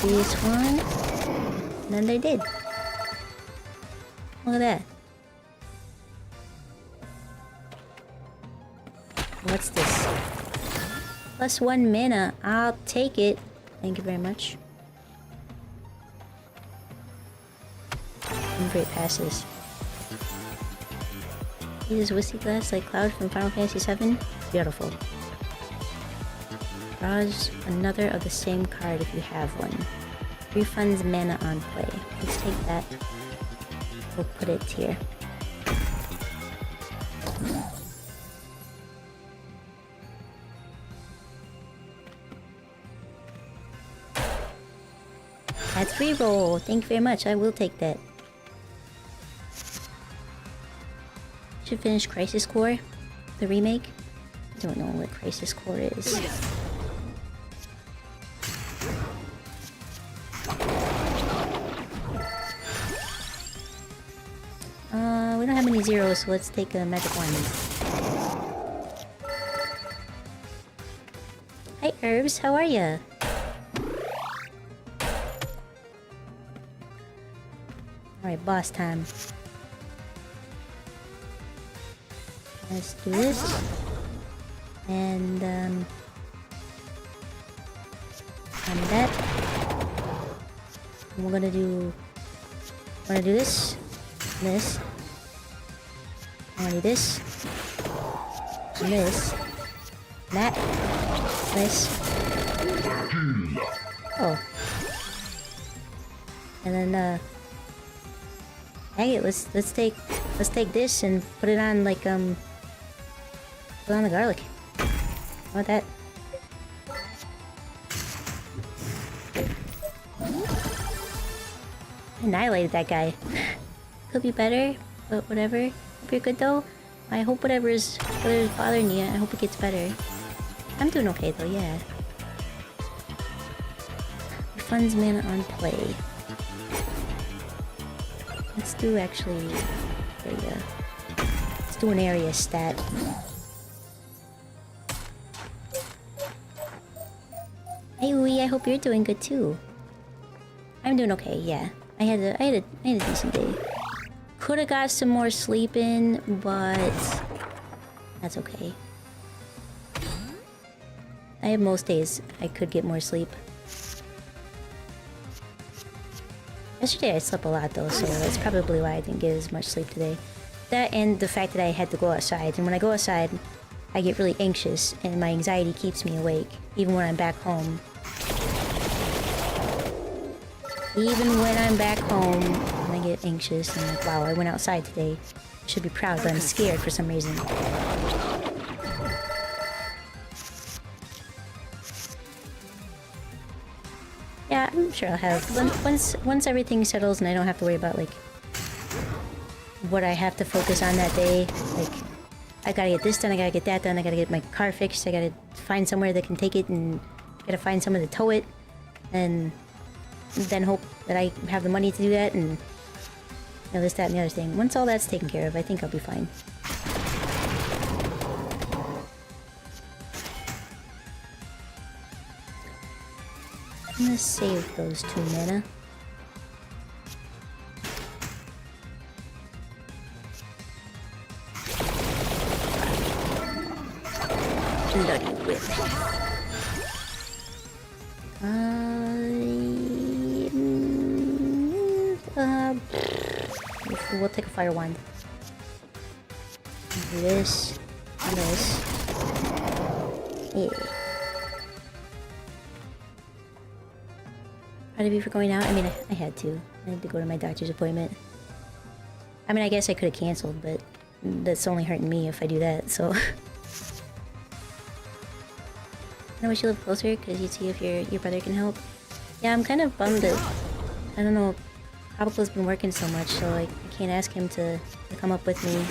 This one. And then they did. Look at that. What's this? +1 mana. I'll take it. Thank you very much. And great passes. Uses Whiskey Glass like Cloud from Final Fantasy VII. Beautiful. Draws another of the same card if you have one. Refunds mana on play. Let's take that. We'll put it here. That's reroll. Thank you very much. I will take that. Should finish Crisis Core, the remake. I don't know what Crisis Core is. We don't have any zeros, so let's take a magic one. Hi Herbs, how are ya? Alright, boss time. Let's do this. And that. And we're gonna do this. This. I'm gonna do this. And this. That. This. Oh. And then Hey, let's take this and put it on like put it on the garlic. How about that? Annihilated that guy. Could be better, but whatever. Hope you're good though. I hope whatever's bothering you, I hope it gets better. I'm doing okay though, yeah. Funds mana on play. Let's do actually let's do an area stat. Hey Louie, I hope you're doing good too. I'm doing okay, yeah. I had a decent day. Could have got some more sleep in, but that's okay. I have most days I could get more sleep. Yesterday I slept a lot though, so that's probably why I didn't get as much sleep today. That and the fact that I had to go outside, and when I go outside, I get really anxious, and my anxiety keeps me awake, even when I'm back home. Even when I'm back home, and I get anxious, and like, wow, I went outside today. I should be proud, but I'm scared for some reason. Yeah, I'm sure I'll have once everything settles and I don't have to worry about like what I have to focus on that day. Like, I gotta get this done, I gotta get that done, I gotta get my car fixed, I gotta find somewhere that can take it, and gotta find someone to tow it, and then hope that I have the money to do that, and you know, this, that, and the other thing. Once all that's taken care of, I think I'll be fine. I'm gonna save those 2 mana. Bloody whip. We'll take a fire wand. Do this. And this. Yeah. Proud of you for going out. I mean, I had to. I had to go to my doctor's appointment. I mean, I guess I could have canceled, but that's only hurting me if I do that, so. I wish you lived closer, because you'd see if your brother can help. Yeah, I'm kind of bummed that, I don't know, Tropico's been working so much, so like, I can't ask him to come up with me.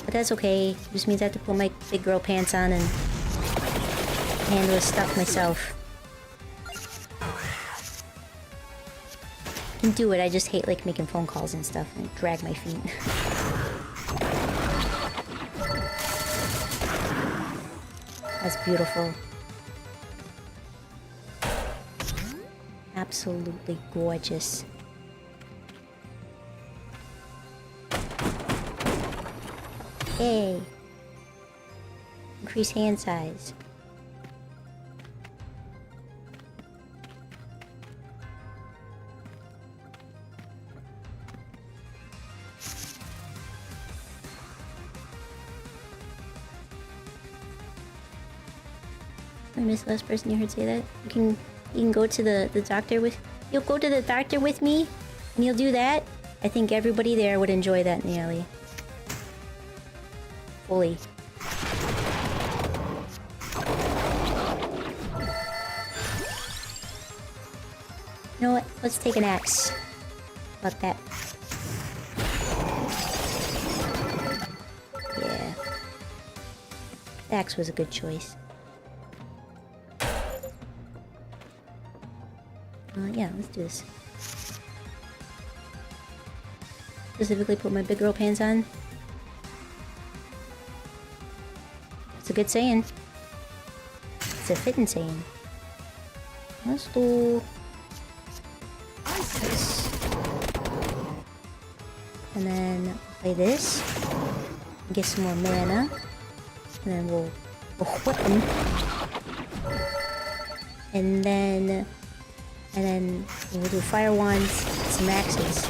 But that's okay. It just means I have to put my big girl pants on and handle his stuff myself. I can do it, I just hate like making phone calls and stuff and drag my feet. That's beautiful. Absolutely gorgeous. Yay! Increase hand size. I miss the last person you heard say that. You can go to the doctor with. You'll go to the doctor with me, and you'll do that. I think everybody there would enjoy that nearly. Fully. You know what? Let's take an axe. How about that? Yeah. The axe was a good choice. Yeah, let's do this. Specifically put my big girl pants on. It's a good saying. It's a fitting saying. Let's do this. And then play this. Get some more mana. And then we'll whip them. And then we'll do fire wands, some axes.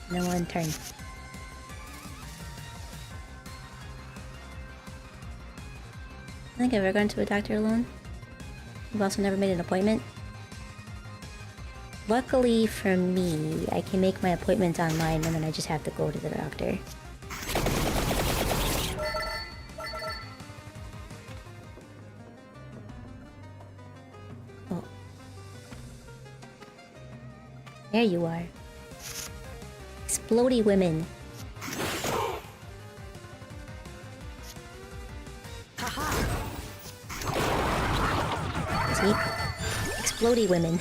And then we'll end turn. I think I've ever gone to a doctor alone. I've also never made an appointment. Luckily for me, I can make my appointments online and then I just have to go to the doctor. Oh. There you are. Explodey women. See? Explodey women.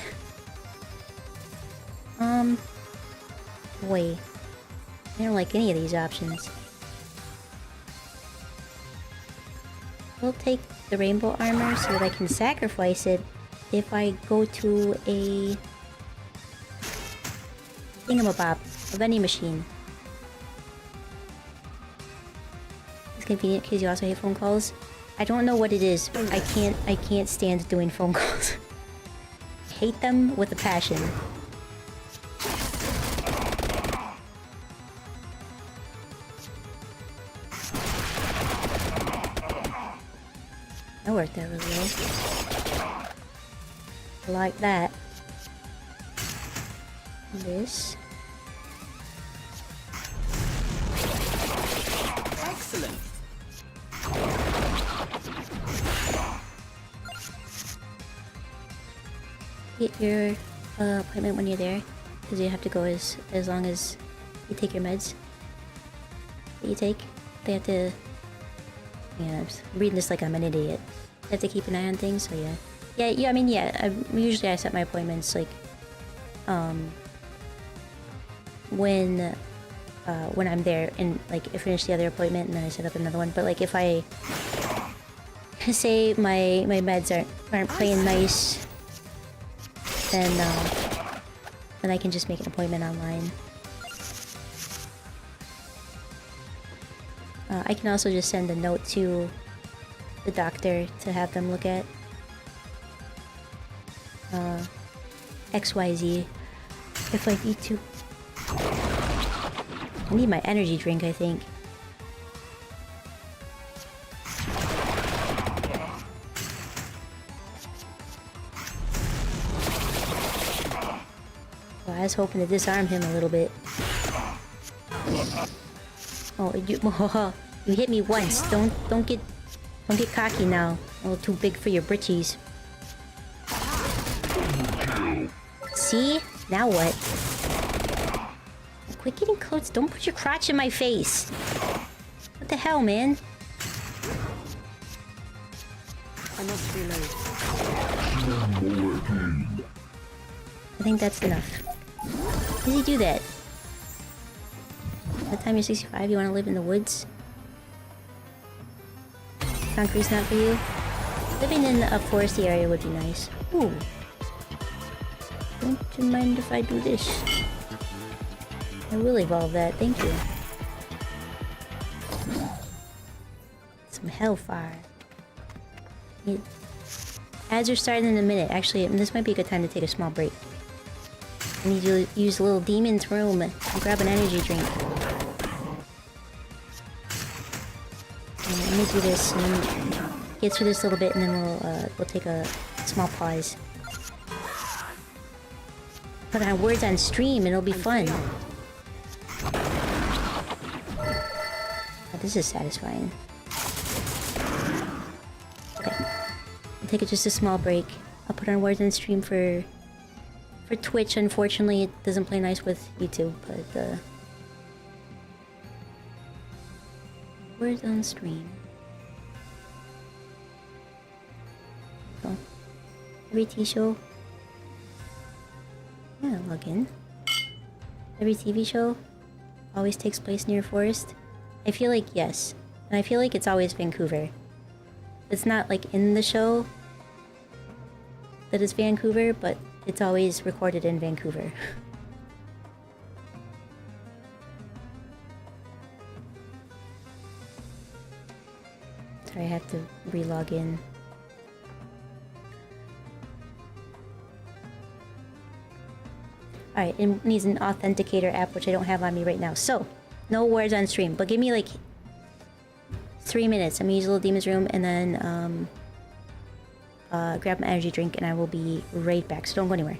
Boy. I don't like any of these options. We'll take the rainbow armor so that I can sacrifice it if I go to a thingamabob, a vending machine. It's convenient because you also hate phone calls. I don't know what it is. I can't stand doing phone calls. I hate them with a passion. That worked out really well. I like that. This. Excellent. Get your appointment when you're there, because you have to go as long as you take your meds that you take. They have to. Yeah, I'm reading this like I'm an idiot. They have to keep an eye on things, so yeah. Yeah, I mean, yeah. Usually I set my appointments like when I'm there, and like I finish the other appointment and then I set up another one. But like if I say my meds aren't playing nice, then I can just make an appointment online. I can also just send a note to the doctor to have them look at XYZ if I need to. I need my energy drink, I think. Well, I was hoping to disarm him a little bit. Oh, you hit me once. Don't get cocky now. A little too big for your britches. See? Now what? Quit getting close. Don't put your crotch in my face. What the hell, man? I must reload. I think that's enough. How does he do that? By the time you're 65, you want to live in the woods? Concrete's not for you? Living in a foresty area would be nice. Ooh. Don't you mind if I do this? I will evolve that, thank you. Some hellfire. Ads are starting in a minute. Actually, this might be a good time to take a small break. I need to use a little demon's room and grab an energy drink. Let me do this and get through this a little bit, and then we'll take a small pause. Put on words on stream, and it'll be fun. Oh, this is satisfying. Okay, I'll take just a small break. I'll put on words on stream for Twitch. Unfortunately, it doesn't play nice with YouTube, but words on stream. So, every T-show. Yeah, log in. Every TV show always takes place near a forest. I feel like yes. And I feel like it's always Vancouver. It's not like in the show that it's Vancouver, but it's always recorded in Vancouver. Sorry, I have to re-log in. Alright, it needs an authenticator app, which I don't have on me right now. So, no words on stream, but give me like 3 minutes. I'm gonna use a little demon's room and then grab my energy drink, and I will be right back, so don't go anywhere.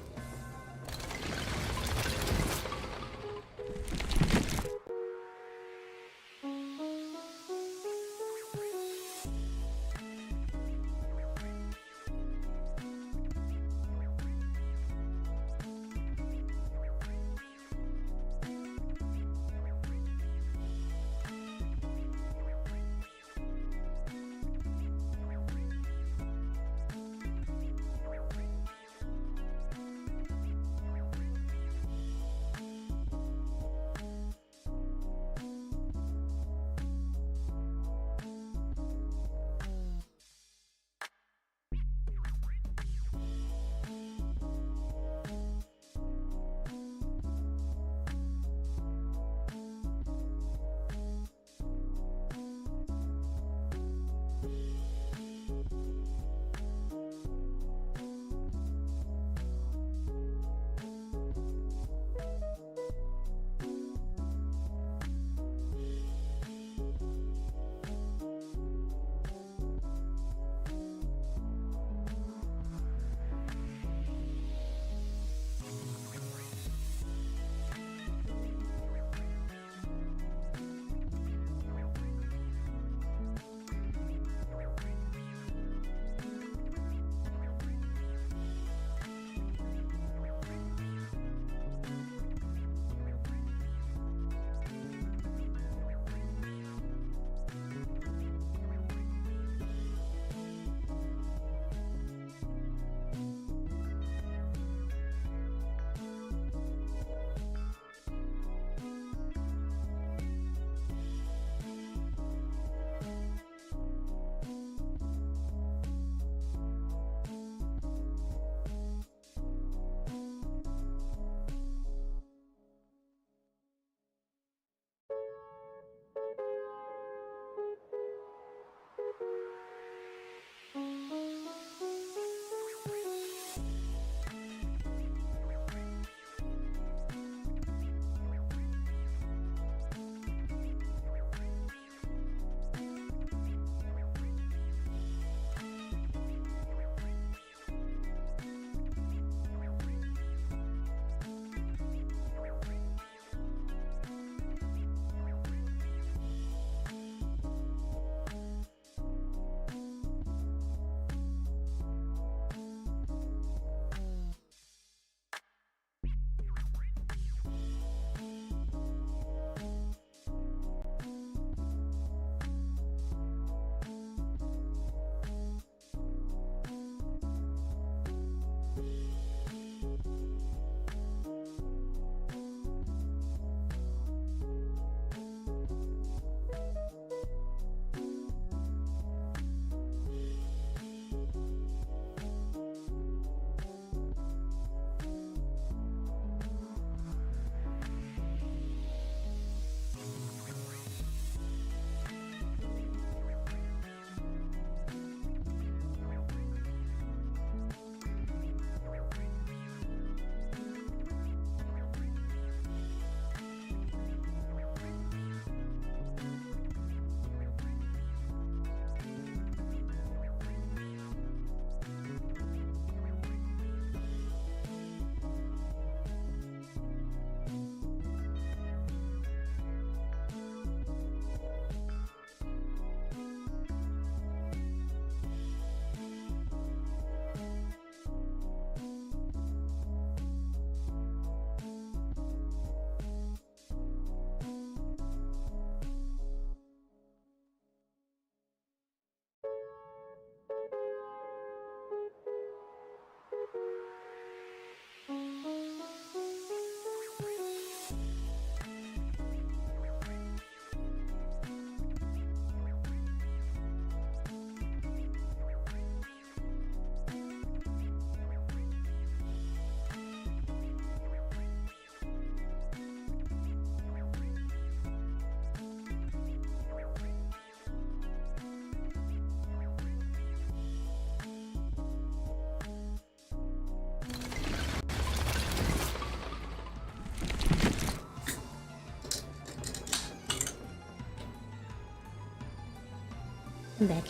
I'm back.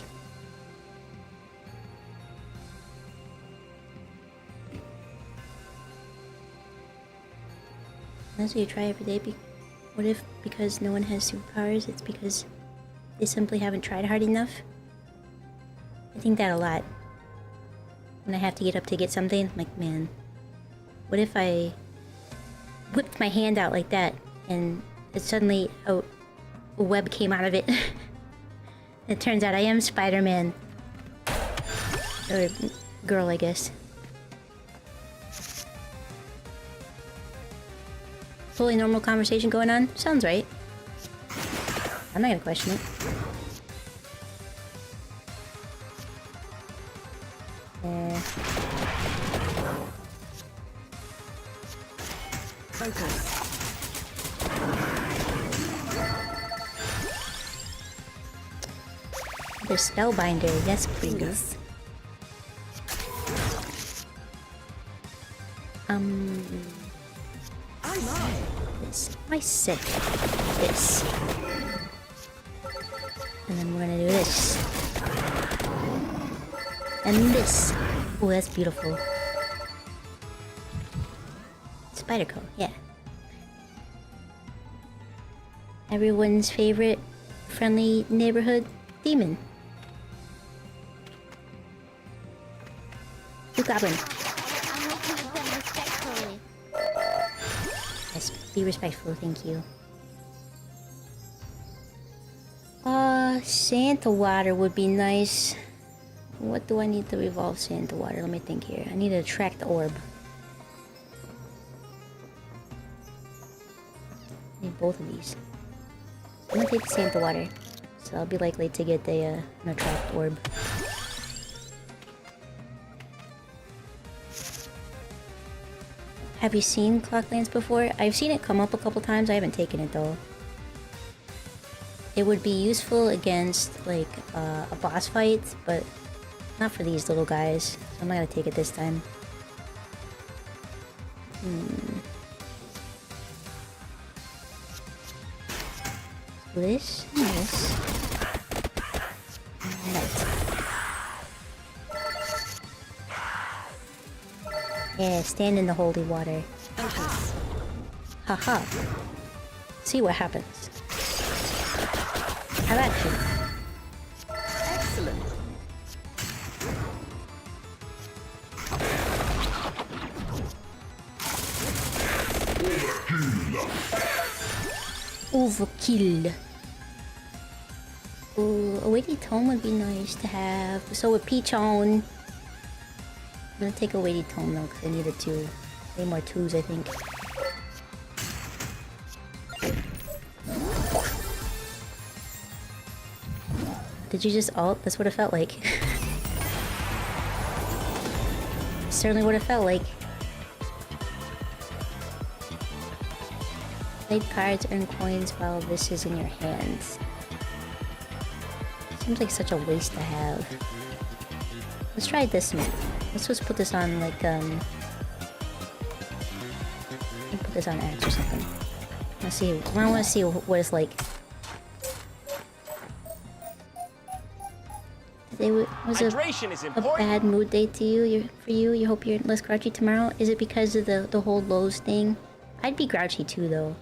That's what you try every day. What if, because no one has superpowers, it's because they simply haven't tried hard enough? I think that a lot. When I have to get up to get something, I'm like, man, what if I whipped my hand out like that and it suddenly a web came out of it? It turns out I am Spider-Man. Or girl, I guess. Totally normal conversation going on? Sounds right. I'm not gonna question it. Focus. The Spellbinder, yes please. This. I said this. And then we're gonna do this. And this. Oh, that's beautiful. Spyderco, yeah. Everyone's favorite friendly neighborhood demon. You goblin. I'm looking at them respectfully. Yes, be respectful, thank you. Santa water would be nice. What do I need to revolve Santa water? Let me think here. I need to attract the orb. I need both of these. I'm gonna take the Santa water, so I'll be likely to get an attract orb. Have you seen Clocklands before? I've seen it come up a couple times. I haven't taken it though. It would be useful against like a boss fight, but not for these little guys. So I'm not gonna take it this time. This and this. Right. Yeah, stand in the holy water. Focus. Haha. See what happens. Have action. Excellent. Overkill. Ooh, a weighty tome would be nice to have. So would Peachone. I'm gonna take a weighty tome though, because I needed two. Way more twos, I think. Did you just ult? That's what it felt like. Certainly what it felt like. Played cards earn coins while this is in your hands. Seems like such a waste to have. Let's try this one. Let's just put this on like put this on X or something. Let's see. I want to see what it's like. Today was a bad mood day to you. For you. You hope you're less grouchy tomorrow. Is it because of the whole Lowe's thing? I'd be grouchy too, though.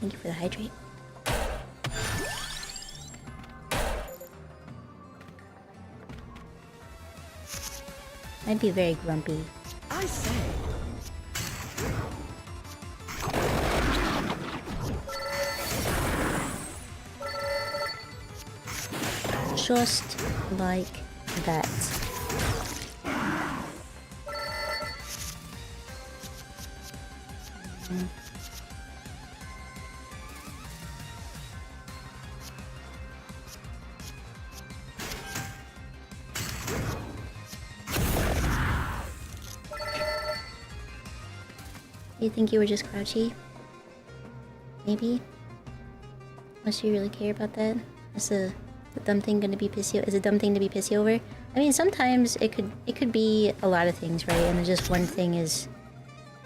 Thank you for the hydrate. I'd be very grumpy. I say. Just like that. Do you think you were just grouchy? Maybe? Unless you really care about that? Is the dumb thing gonna be pissy? Is a dumb thing to be pissy over? I mean, sometimes it could be a lot of things, right? And just one thing is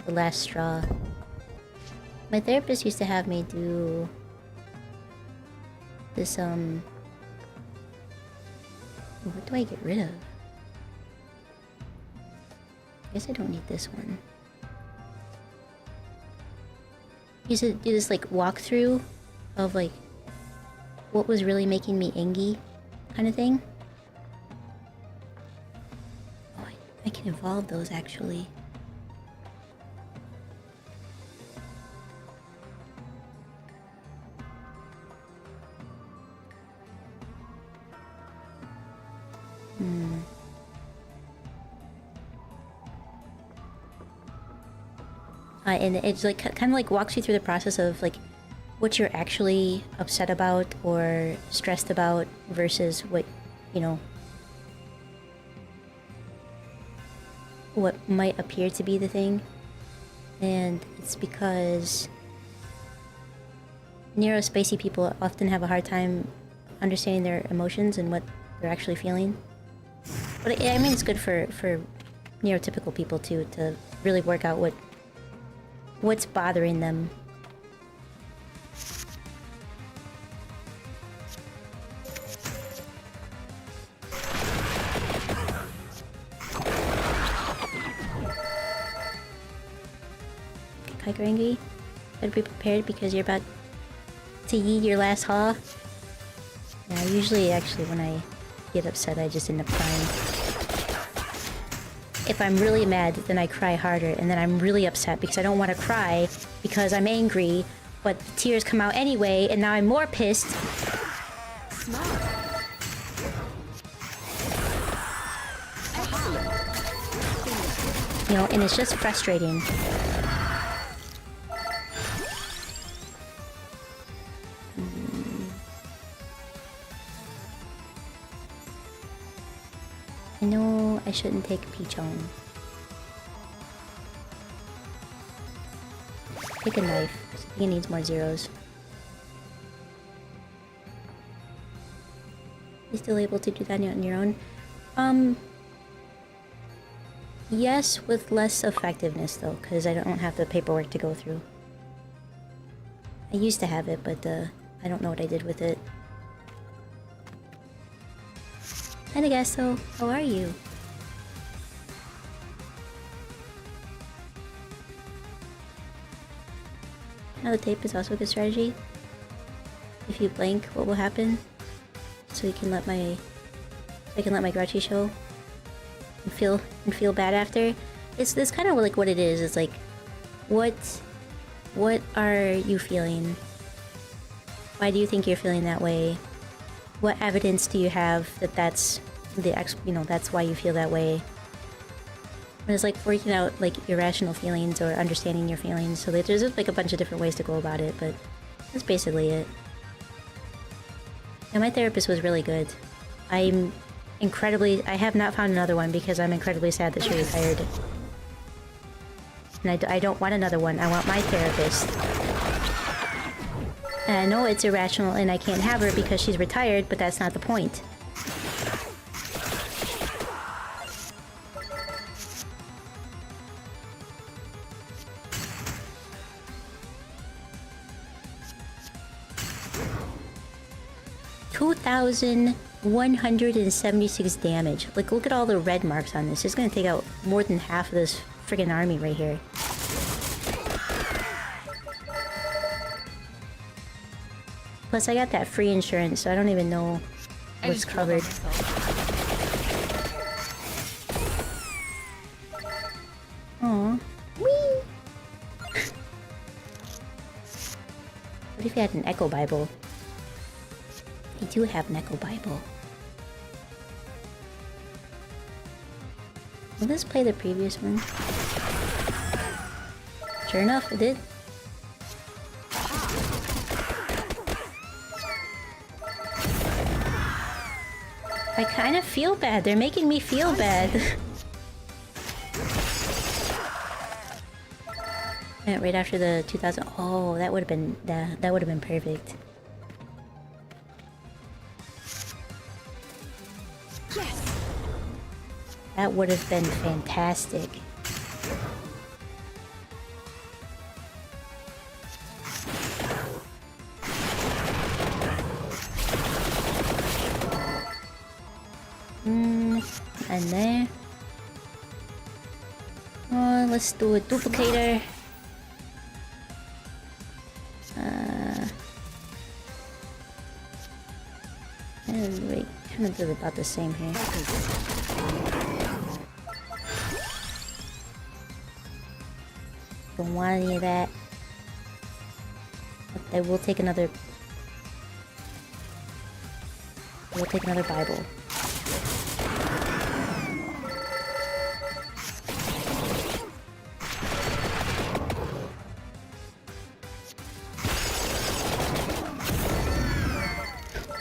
the last straw. My therapist used to have me do this, what do I get rid of? I guess I don't need this one. Used to do this like walkthrough of like what was really making me angry kind of thing. Oh, I can evolve those actually. And it's like kind of like walks you through the process of like what you're actually upset about or stressed about versus what, you know, what might appear to be the thing. And it's because neurospacey people often have a hard time understanding their emotions and what they're actually feeling. But I mean, it's good for neurotypical people too, to really work out what's bothering them. Kaiko angry? Better be prepared because you're about to eat your last haw. Yeah, usually actually when I get upset I just end up crying. If I'm really mad, then I cry harder, and then I'm really upset because I don't want to cry because I'm angry, but the tears come out anyway, and now I'm more pissed. You know, and it's just frustrating. I know I shouldn't take Pichon. Take a knife. I think it needs more zeros. You still able to do that on your own? Yes, with less effectiveness though, because I don't have the paperwork to go through. I used to have it, but I don't know what I did with it. Hi Nagaso, how are you? Now the tape is also a good strategy. If you blink, what will happen? So you can let my grouchy show and feel bad after. It's kind of like what it is. It's like, what are you feeling? Why do you think you're feeling that way? What evidence do you have that that's why you feel that way? And it's like working out like irrational feelings or understanding your feelings. So there's like a bunch of different ways to go about it, but that's basically it. And my therapist was really good. I have not found another one because I'm incredibly sad that she retired. And I don't want another one. I want my therapist. And I know it's irrational and I can't have her because she's retired, but that's not the point. $2,176 damage. Like, look at all the red marks on this. It's gonna take out more than half of this friggin' army right here. Plus, I got that free insurance, so I don't even know what's covered. Aww. Whee! What if you had an Echo Bible? I do have an Echo Bible. Will this play the previous one? Sure enough, it did. I kind of feel bad. They're making me feel bad. Yeah, right after the 2000. Oh, that would have been that would have been perfect. Yes. That would have been fantastic. in there. Let's do a duplicator. And we kind of do about the same here. Don't want any of that. But I will take another. We'll take another Bible.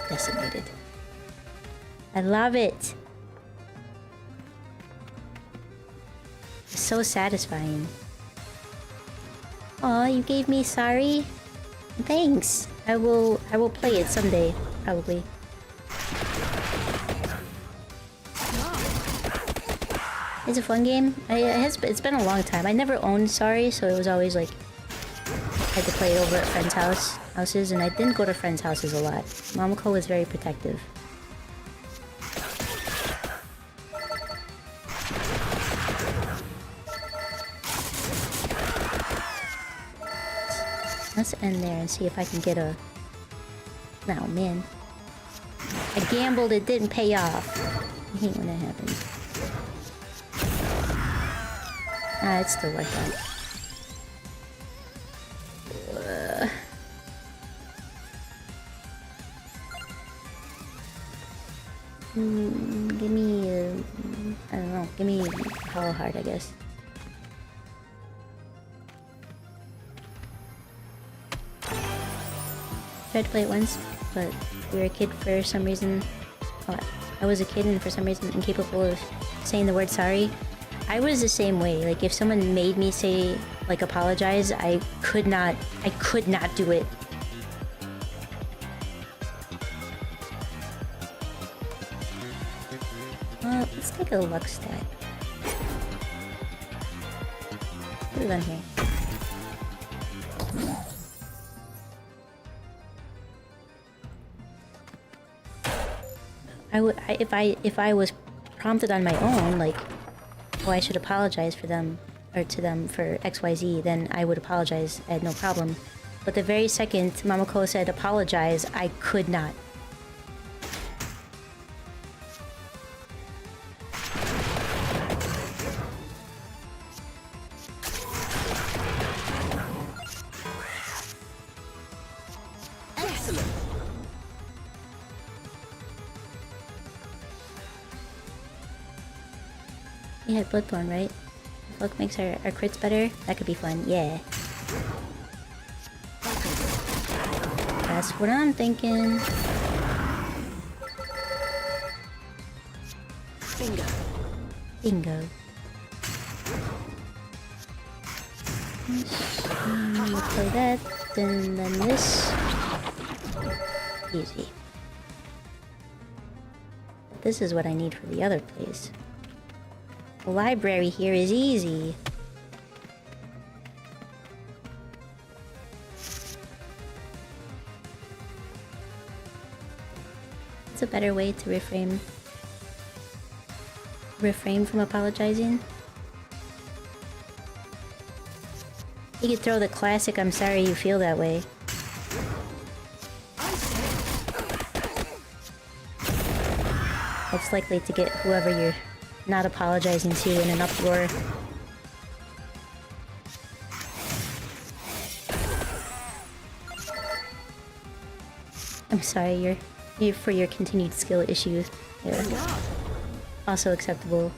Decimated. I love it. It's so satisfying. Aw, you gave me sorry? Thanks. I will play it someday, probably. It's a fun game. It's been a long time. I never owned Sorry, so it was always like I had to play it over at friends' houses, and I didn't go to friends' houses a lot. Momoko was very protective. Let's end there and see if I can get a... Oh man. I gambled, it didn't pay off. I hate when that happens. Ah, it's still worth it. Give me I don't know, give me Hollow Heart, I guess. Tried to play it once, but we were a kid for some reason. Oh, I was a kid and for some reason incapable of saying the word sorry. I was the same way. Like if someone made me say like apologize, I could not do it. Well, let's take a luck stat. Put it on here. If I was prompted on my own, like, oh, I should apologize for them, or to them for XYZ, then I would apologize. I had no problem. But the very second Momoko said apologize, I could not. Excellent. Yeah, Bloodborne, right? Luck makes our crits better. That could be fun. Yeah. That's what I'm thinking. Bingo. Bingo. We'll play that, then this. Easy. This is what I need for the other place. The library here is easy. It's a better way to refrain from apologizing. You could throw the classic "I'm sorry you feel that way." It's likely to get whoever you're not apologizing to in an uproar. I'm sorry, you're for your continued skill issues. Yeah. Also acceptable.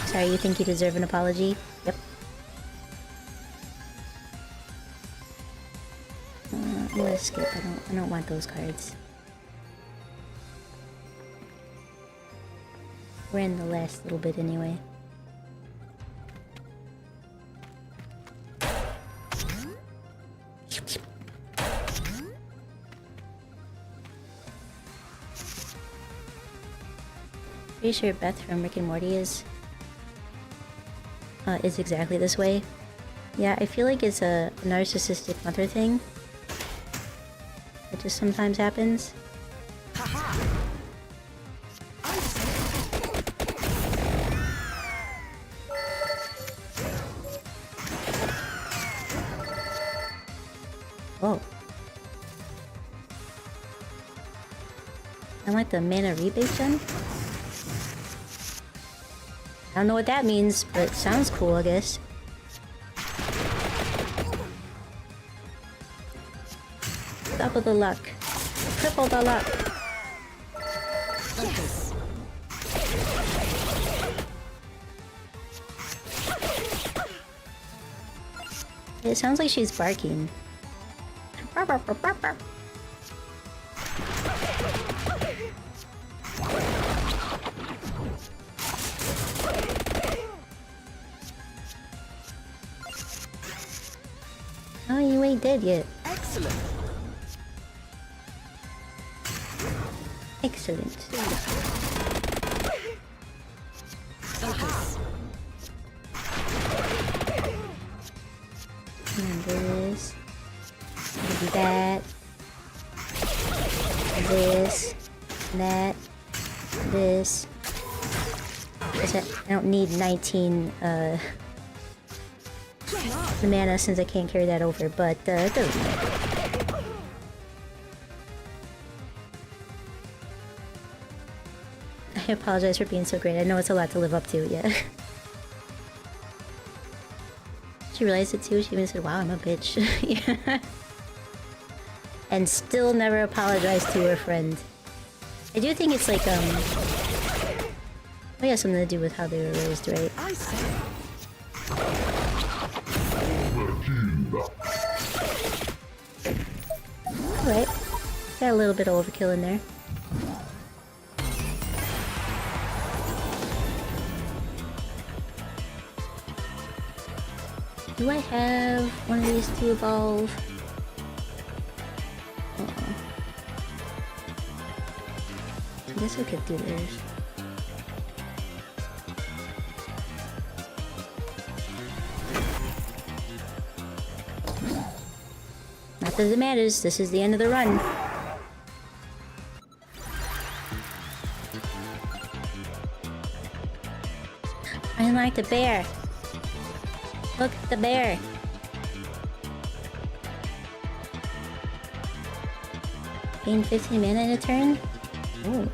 Sorry, you think you deserve an apology? Yep. I'm gonna skip. I don't want those cards. We're in the last little bit anyway. Pretty sure Beth from Rick and Morty is exactly this way. Yeah, I feel like it's a narcissistic mother thing. It just sometimes happens. Whoa. I like the mana rebate gen. I don't know what that means, but it sounds cool, I guess. Double the luck. Triple the luck. It sounds like she's barking. Bark, bark, bark, bark, bark. Oh, you ain't dead yet. Excellent. Excellent. And this. Maybe that. This. That. This. I don't need 19 mana since I can't carry that over, but it doesn't matter. I apologize for being so great. I know it's a lot to live up to, yeah. She realized it too. She even said, wow, I'm a bitch. Yeah. And still never apologized to her friend. I do think it's like, it has something to do with how they were raised, right? I see. Alright. Got a little bit of overkill in there. Do I have one of these to evolve? I guess I could do this. Not that it matters, this is the end of the run. I like the bear. Look at the bear. Gain 15 mana in a turn? Ooh.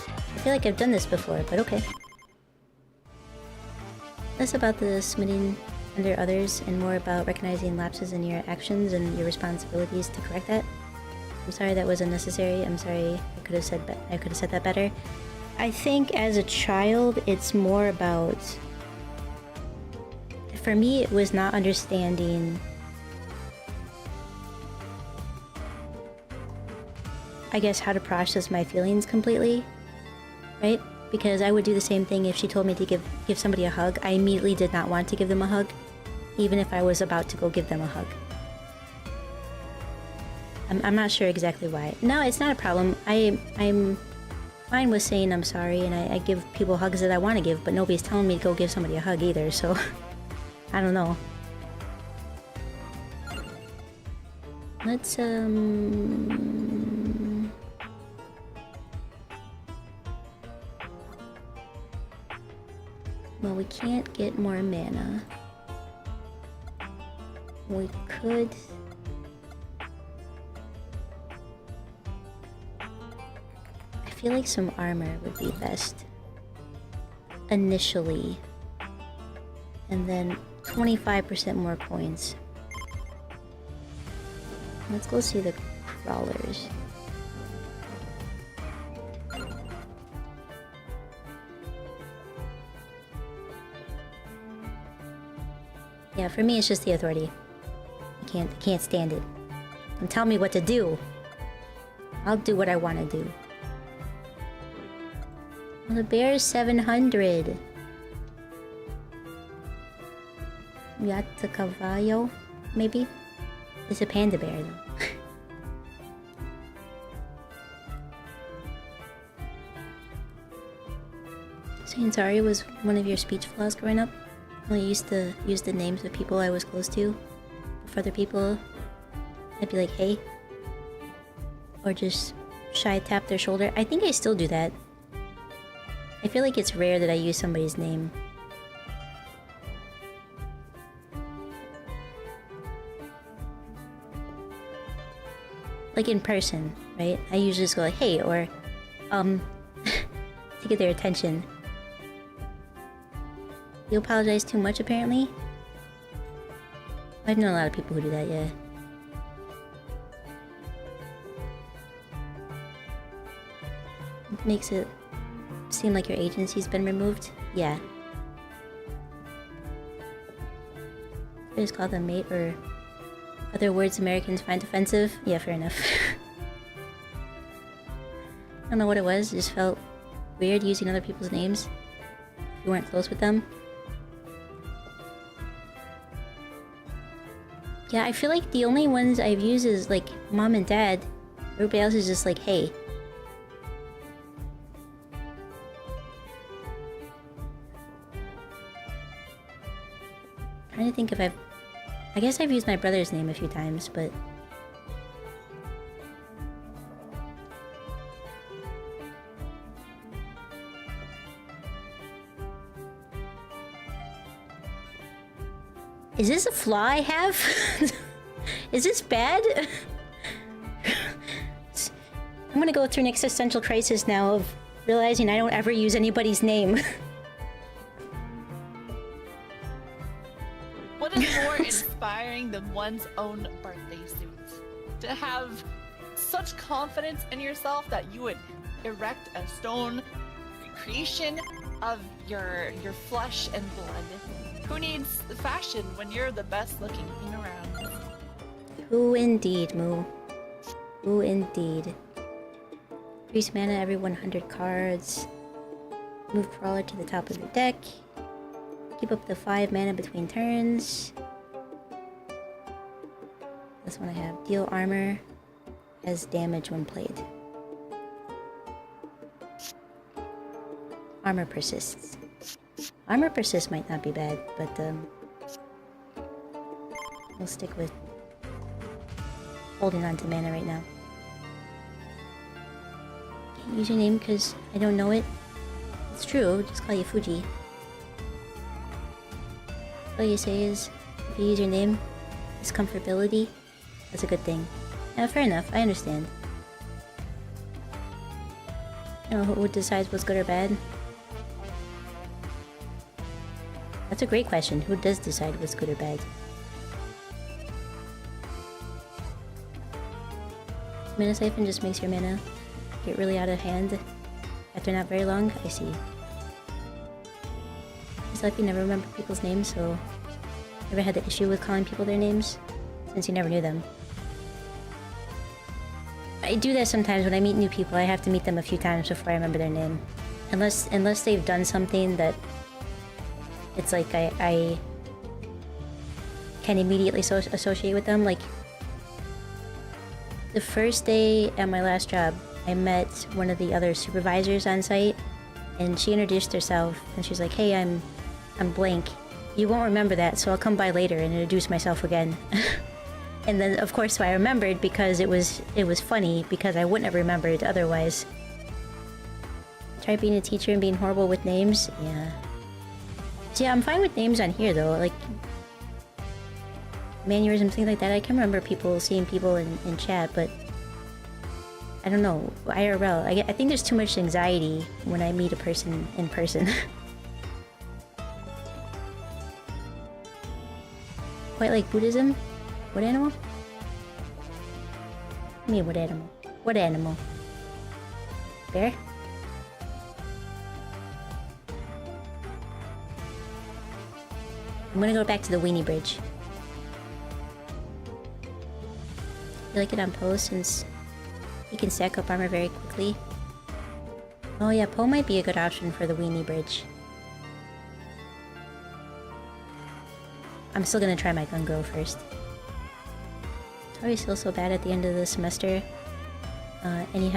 I feel like I've done this before, but okay. Less about the submitting under others and more about recognizing lapses in your actions and your responsibilities to correct that. I'm sorry that was unnecessary. I'm sorry I could have said that better. I think as a child it's more about, for me it was not understanding, I guess, how to process my feelings completely, right? Because I would do the same thing if she told me to give somebody a hug. I immediately did not want to give them a hug, even if I was about to go give them a hug. I'm not sure exactly why. No, it's not a problem. I'm fine with saying I'm sorry, and I give people hugs that I want to give, but nobody's telling me to go give somebody a hug either, so I don't know. Let's well, we can't get more mana. We could... I feel like some armor would be best. Initially. And then 25% more coins. Let's go see the crawlers. Yeah, for me it's just the authority. I can't stand it. Don't tell me what to do. I'll do what I want to do. Well, the bear is 700. Yata Cavallo, maybe? It's a panda bear though. So Ansari was one of your speech flaws growing up? I used to use the names of people I was close to. For other people, I'd be like, hey. Or just shy tap their shoulder. I think I still do that. I feel like it's rare that I use somebody's name. Like in person, right? I usually just go like, hey, or, to get their attention. You apologize too much, apparently? I've known a lot of people who do that, yeah. It makes it seem like your agency's been removed? Yeah. I just call them mate or other words Americans find offensive? Yeah, fair enough. I don't know what it was, it just felt weird using other people's names if you weren't close with them. Yeah, I feel like the only ones I've used is like mom and dad. Everybody else is just like, hey. Trying to think if I guess I've used my brother's name a few times, but is this a flaw I have? Is this bad? I'm gonna go through an existential crisis now of realizing I don't ever use anybody's name. What is more inspiring than one's own birthday suit? To have such confidence in yourself that you would erect a stone creation of your flesh and blood. Who needs fashion when you're the best looking thing around? Who indeed, Moo? Who indeed? Increase mana every 100 cards. Move Crawler to the top of your deck. Keep up the 5 mana between turns. This one I have. Deal armor. Has damage when played. Armor persists. Armor persist might not be bad, but we'll stick with holding on to mana right now. Can't use your name because I don't know it. It's true, just call you Fuji. All you say is, if you use your name, it's comfortability. That's a good thing. Yeah, fair enough, I understand. You know who decides what's good or bad? That's a great question. Who does decide what's good or bad? Mana Siphon just makes your mana get really out of hand after not very long? I see. It's like you never remember people's names, so never had the issue with calling people their names, since you never knew them. I do that sometimes when I meet new people. I have to meet them a few times before I remember their name. Unless they've done something that it's like I can immediately associate with them. Like, the first day at my last job, I met one of the other supervisors on site, and she introduced herself, and she's like, hey, I'm blank. You won't remember that, so I'll come by later and introduce myself again. And then, of course, I remembered because it was funny, because I wouldn't have remembered otherwise. Try being a teacher and being horrible with names? Yeah. So yeah, I'm fine with names on here, though. Like, mannerisms, things like that. I can remember seeing people in chat, but I don't know. IRL, I think there's too much anxiety when I meet a person in person. Quite like Buddhism? What animal? I mean, what animal? What animal? Bear? I'm gonna go back to the Weeny Bridge. I like it on Poe since he can stack up armor very quickly. Oh yeah, Poe might be a good option for the Weeny Bridge. I'm still gonna try my gun girl first. It's always feel so bad at the end of the semester. And you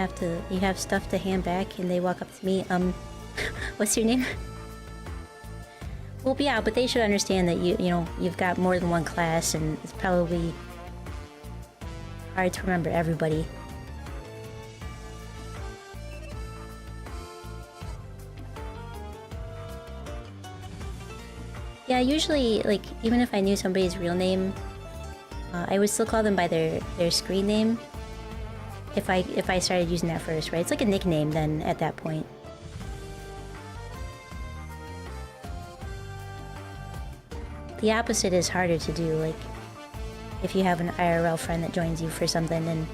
have stuff to hand back and they walk up to me, what's your name? Well, yeah, but they should understand that you know, you've got more than one class, and it's probably hard to remember everybody. Yeah, usually, like, even if I knew somebody's real name, I would still call them by their screen name. If I started using that first, right? It's like a nickname then at that point. The opposite is harder to do, like if you have an IRL friend that joins you for something and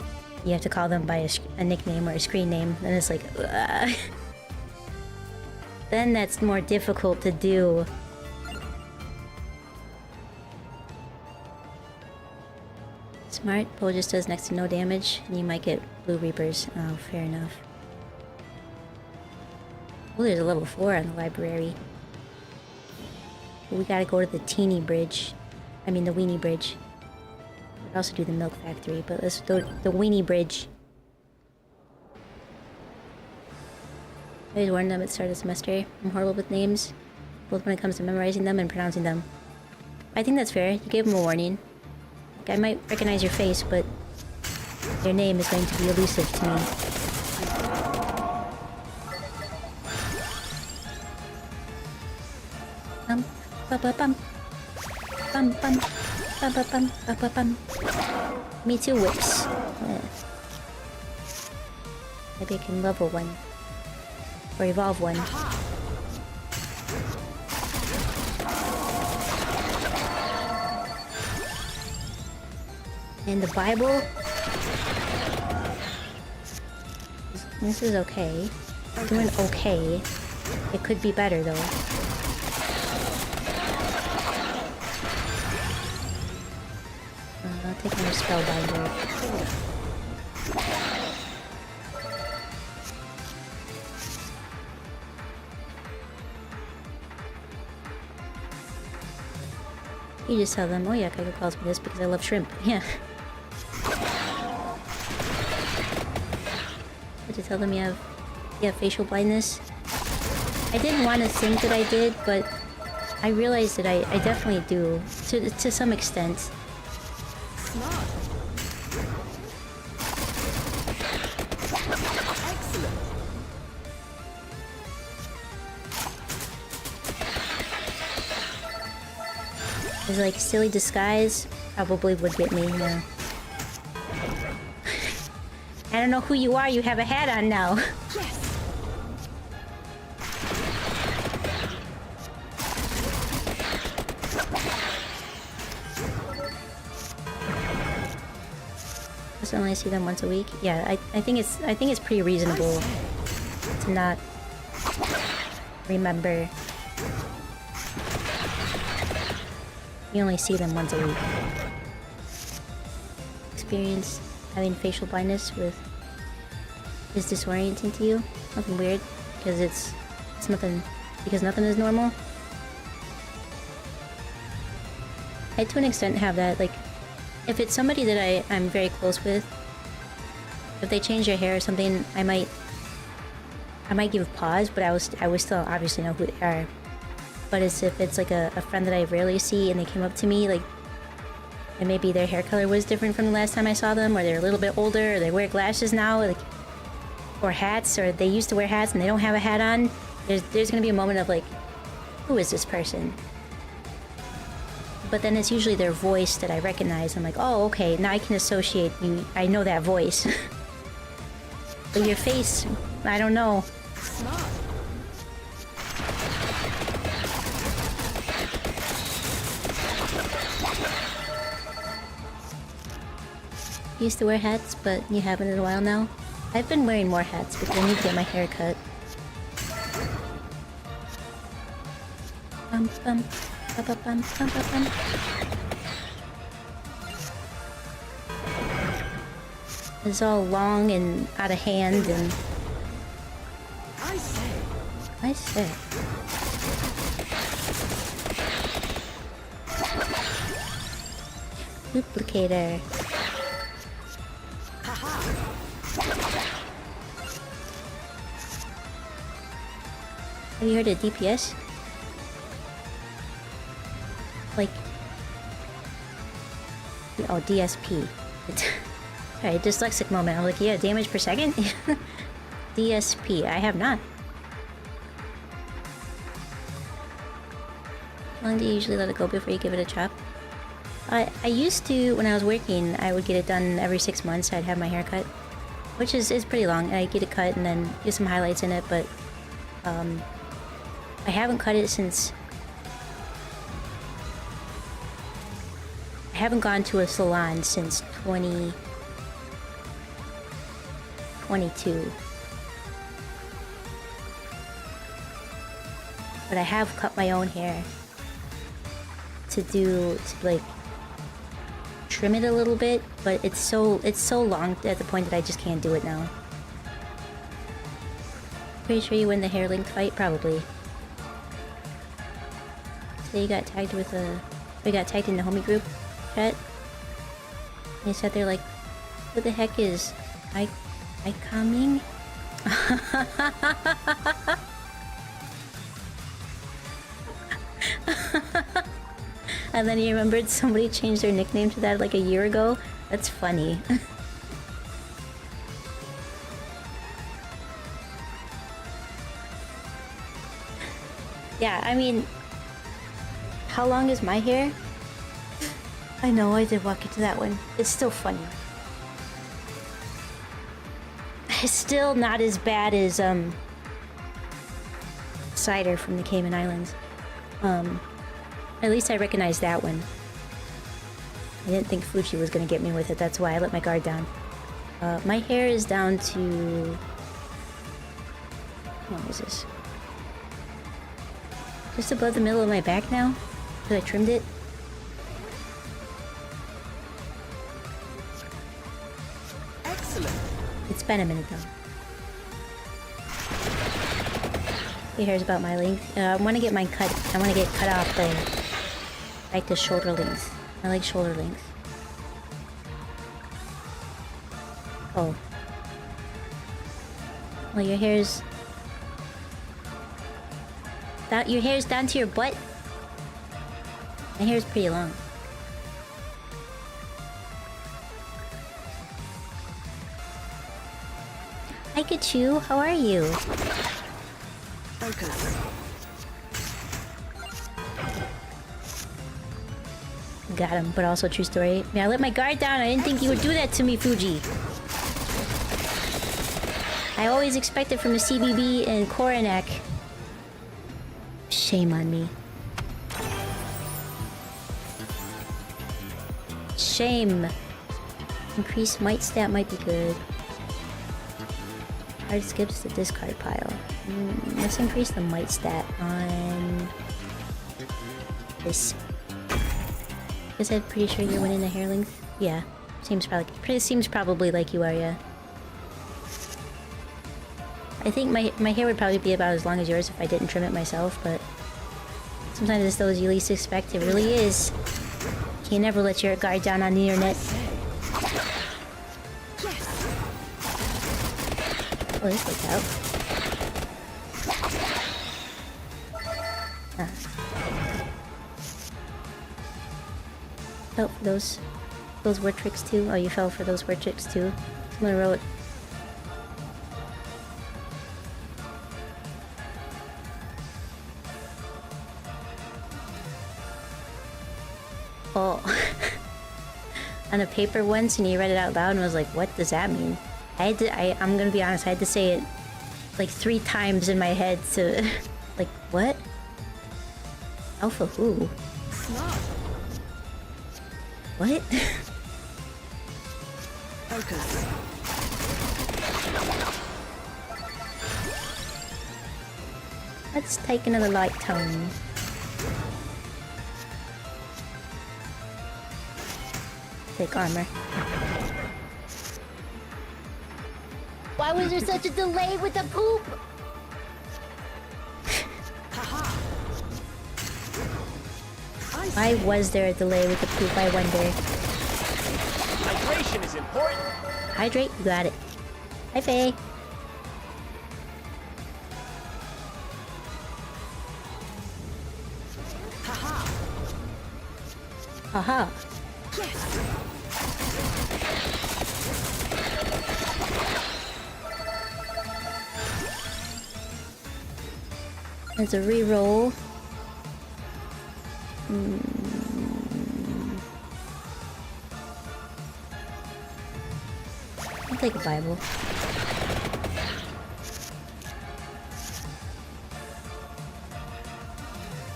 you have to call them by a nickname or a screen name, then it's like, ugh. Then that's more difficult to do. Smart, Poe just does next to no damage, and you might get Blue Reapers. Oh, fair enough. Oh, there's a level 4 on the library. We gotta go to the teeny bridge. I mean the weenie bridge. We could also do the milk factory, but let's do the weenie bridge. I always warned them at the start of the semester. I'm horrible with names, both when it comes to memorizing them and pronouncing them. I think that's fair. You gave them a warning. Like, I might recognize your face, but your name is going to be elusive to me. Bum, bum, bum, bum, bum, bum, bum, bum, bum. Me too, whips. Maybe I can level one. Or evolve one. And the Bible? This is okay. Doing okay. It could be better though. I'll take another spellbinder. You just tell them, oh yeah, Kaiko calls me this because I love shrimp. Yeah. Did you tell them you have facial blindness? I didn't want to think that I did, but I realized that I definitely do, to some extent. Excellent. It's like silly disguise probably would get me, you know. I don't know who you are, you have a hat on now. Yes. I only see them once a week. Yeah, I think it's pretty reasonable to not remember. You only see them once a week. Experience having facial blindness is disorienting to you? Nothing weird? Because it's nothing, because nothing is normal? I to an extent have that, like, if it's somebody that I'm very close with, if they change their hair or something, I might give pause, but I would still obviously know who they are. But if it's like a friend that I rarely see and they came up to me, like, and maybe their hair color was different from the last time I saw them, or they're a little bit older, or they wear glasses now, like, or hats, or they used to wear hats and they don't have a hat on, there's gonna be a moment of like, who is this person? But then it's usually their voice that I recognize. I'm like, oh, okay, now I can associate you. I know that voice. But your face, I don't know. Smart. Used to wear hats, but you haven't in a while now. I've been wearing more hats because I need to get my hair cut. Bum, bum, bum, bum, bum, bum, bum, bum. It's all long and out of hand and... I say. Duplicator. Have you heard of DPS? Like... Oh, DSP. Sorry, dyslexic moment. I'm like, yeah, damage per second? DSP. I have not. How long do you usually let it go before you give it a chop? I used to, when I was working, I would get it done every 6 months. I'd have my hair cut, which is pretty long. I get it cut and then get some highlights in it, but I haven't cut it since... I haven't gone to a salon since 2022. But I have cut my own hair to like trim it a little bit, but it's so long at the point that I just can't do it now. Pretty sure you win the hair length fight, probably. So you got tagged with a... We got tagged in the homie group chat. And you sat there like, what the heck is... I coming? And then he remembered somebody changed their nickname to that like a year ago. That's funny. Yeah, I mean... How long is my hair? I know, I did walk into that one. It's still funny. It's still not as bad as, Cider from the Cayman Islands. At least I recognize that one. I didn't think Fuji was gonna get me with it, that's why I let my guard down. My hair is down to... How long is this? Just above the middle of my back now? Because I trimmed it. Excellent. It's been a minute though. Your hair's about my length. I want to get mine cut. I want to get cut off the... like the shoulder length. I like shoulder length. Oh. Well, your hair's... Your hair's down to your butt? My hair's pretty long. Hi, Kachu. How are you? Focus. Got him, but also true story. Yeah, I let my guard down. I didn't think you would do that to me, Fuji. I always expected from the CBB and Coronac. Shame on me. Shame. Increased might stat might be good. Card skips the discard pile. Let's increase the might stat on this. Because I'm pretty sure you're winning the hair length. Yeah, seems probably like you are. Yeah. I think my hair would probably be about as long as yours if I didn't trim it myself, but sometimes it's those you least expect. It really is. You never let your guard down on the internet. Oh, this worked out. Ah. Fell for those word tricks too. Oh, you fell for those word tricks too. Someone wrote. Oh. On a paper once, and he read it out loud and was like, "What does that mean?" I'm gonna be honest, I had to say it like 3 times in my head to... like, what? Alpha who? Smart. What? Focus. Let's take another light tone. Take armor. Why was there such a delay with the poop? Why was there a delay with the poop, I wonder? Hydration is important. Hydrate? You got it. Hi, Faye. Haha. There's a reroll. I'll take a Bible.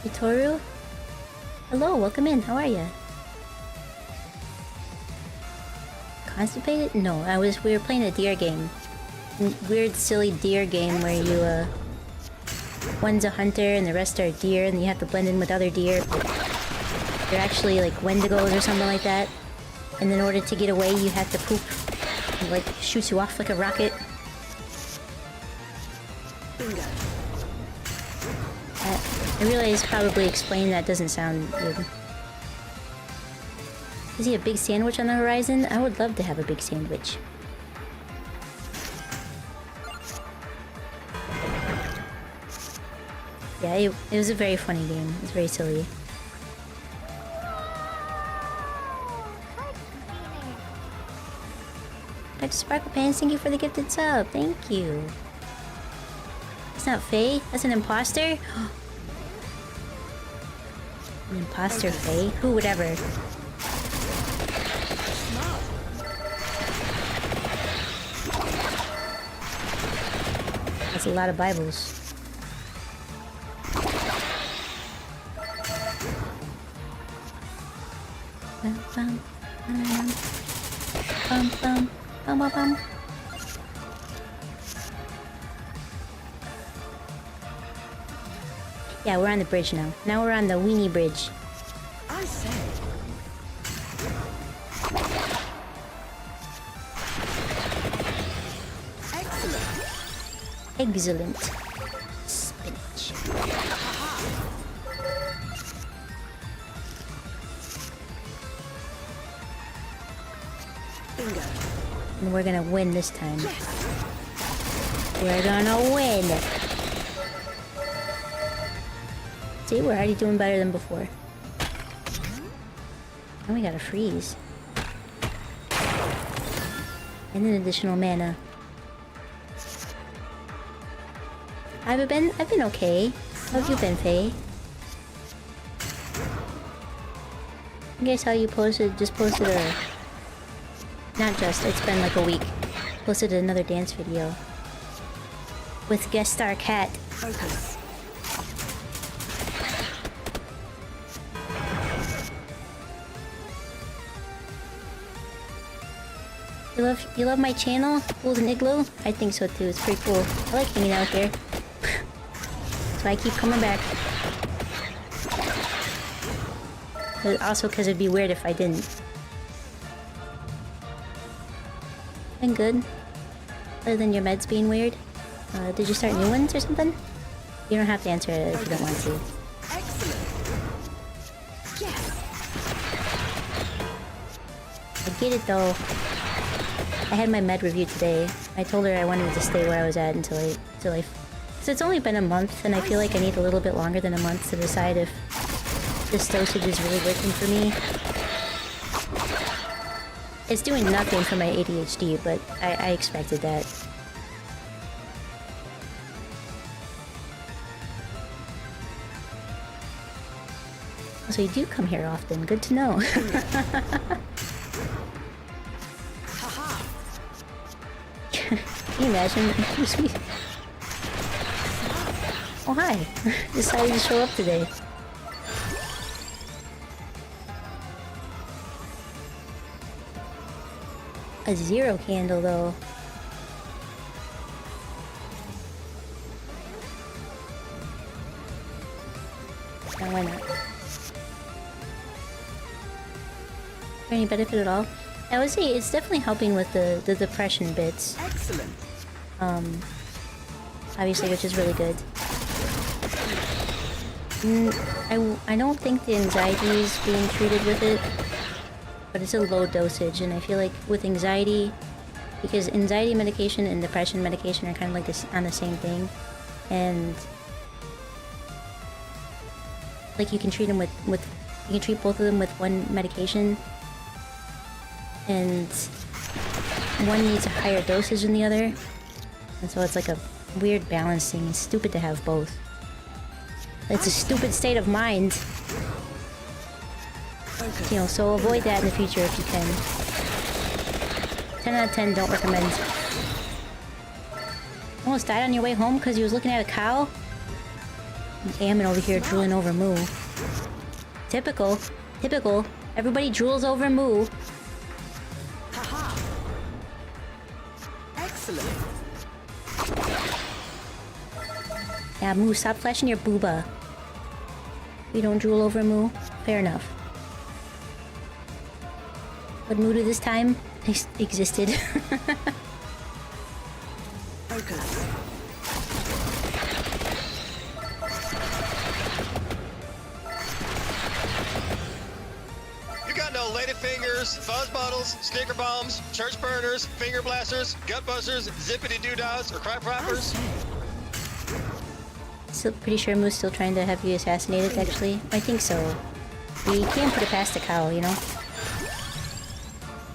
Itoru? Hello, welcome in. How are you? Constipated? No, we were playing a deer game. Weird, silly deer game where you, one's a hunter and the rest are deer and you have to blend in with other deer. They're actually like wendigos or something like that. And in order to get away, you have to poop. It, like, shoots you off like a rocket. Bingo. I realize probably explaining that doesn't sound good. Is he a big sandwich on the horizon? I would love to have a big sandwich. Yeah, it was a very funny game. It was very silly. Dr. Sparkle Pants, thank you for the gifted sub. Thank you. It's not Faye? That's an imposter? An imposter Faye? Who would ever? That's a lot of Bibles. Bum, bum, bum, bum, bum, bum, bum. Yeah, we're on the bridge now. Now we're on the Weeny Bridge. I say. Excellent. Excellent. Spinach. Bingo. And we're gonna win this time. We're gonna win! See, we're already doing better than before. And we got a freeze. And an additional mana. I've been okay. How have you been, Faye? I guess how you just posted a... Not just, it's been like a week. Posted another dance video. With guest star Cat. Focus. You love my channel? Pools and Igloo? I think so too, it's pretty cool. I like hanging out here. So I keep coming back. But also because it'd be weird if I didn't. Been good. Other than your meds being weird. Did you start new ones or something? You don't have to answer it if you don't want to. Excellent. Yes. I get it though. I had my med review today. I told her I wanted to stay where I was at until I... Because it's only been a month, and I feel like I need a little bit longer than a month to decide if this dosage is really working for me. It's doing nothing for my ADHD, but I expected that. So you do come here often. Good to know. Can you imagine? Oh hi! Decided to show up today. A 0 candle though. Now why not? Is there any benefit at all? I would say it's definitely helping with the depression bits. Excellent. Obviously, which is really good. I don't think the anxiety is being treated with it, but it's a low dosage, and I feel like with anxiety, because anxiety medication and depression medication are kind of like this on the same thing, and like you can treat them with You can treat both of them with one medication. And one needs a higher dosage than the other. And so it's like a weird balancing. It's stupid to have both. It's a stupid state of mind. You know, so avoid that in the future if you can. 10 out of 10, don't recommend. Almost died on your way home because you was looking at a cow? Ammon over here drooling over Moo. Typical. Typical. Everybody drools over Moo. Haha. Excellent. Yeah, Moo, stop flashing your booba. We don't drool over Moo. Fair enough. What Moo do this time? Existed. Focus. You got no ladyfingers, fuzz bottles, sticker bombs, church burners, finger blasters, gut busters, zippity doodads, or crap rappers? Still pretty sure Moo's still trying to have you assassinated, actually. I think so. You can't put it past the cow, you know?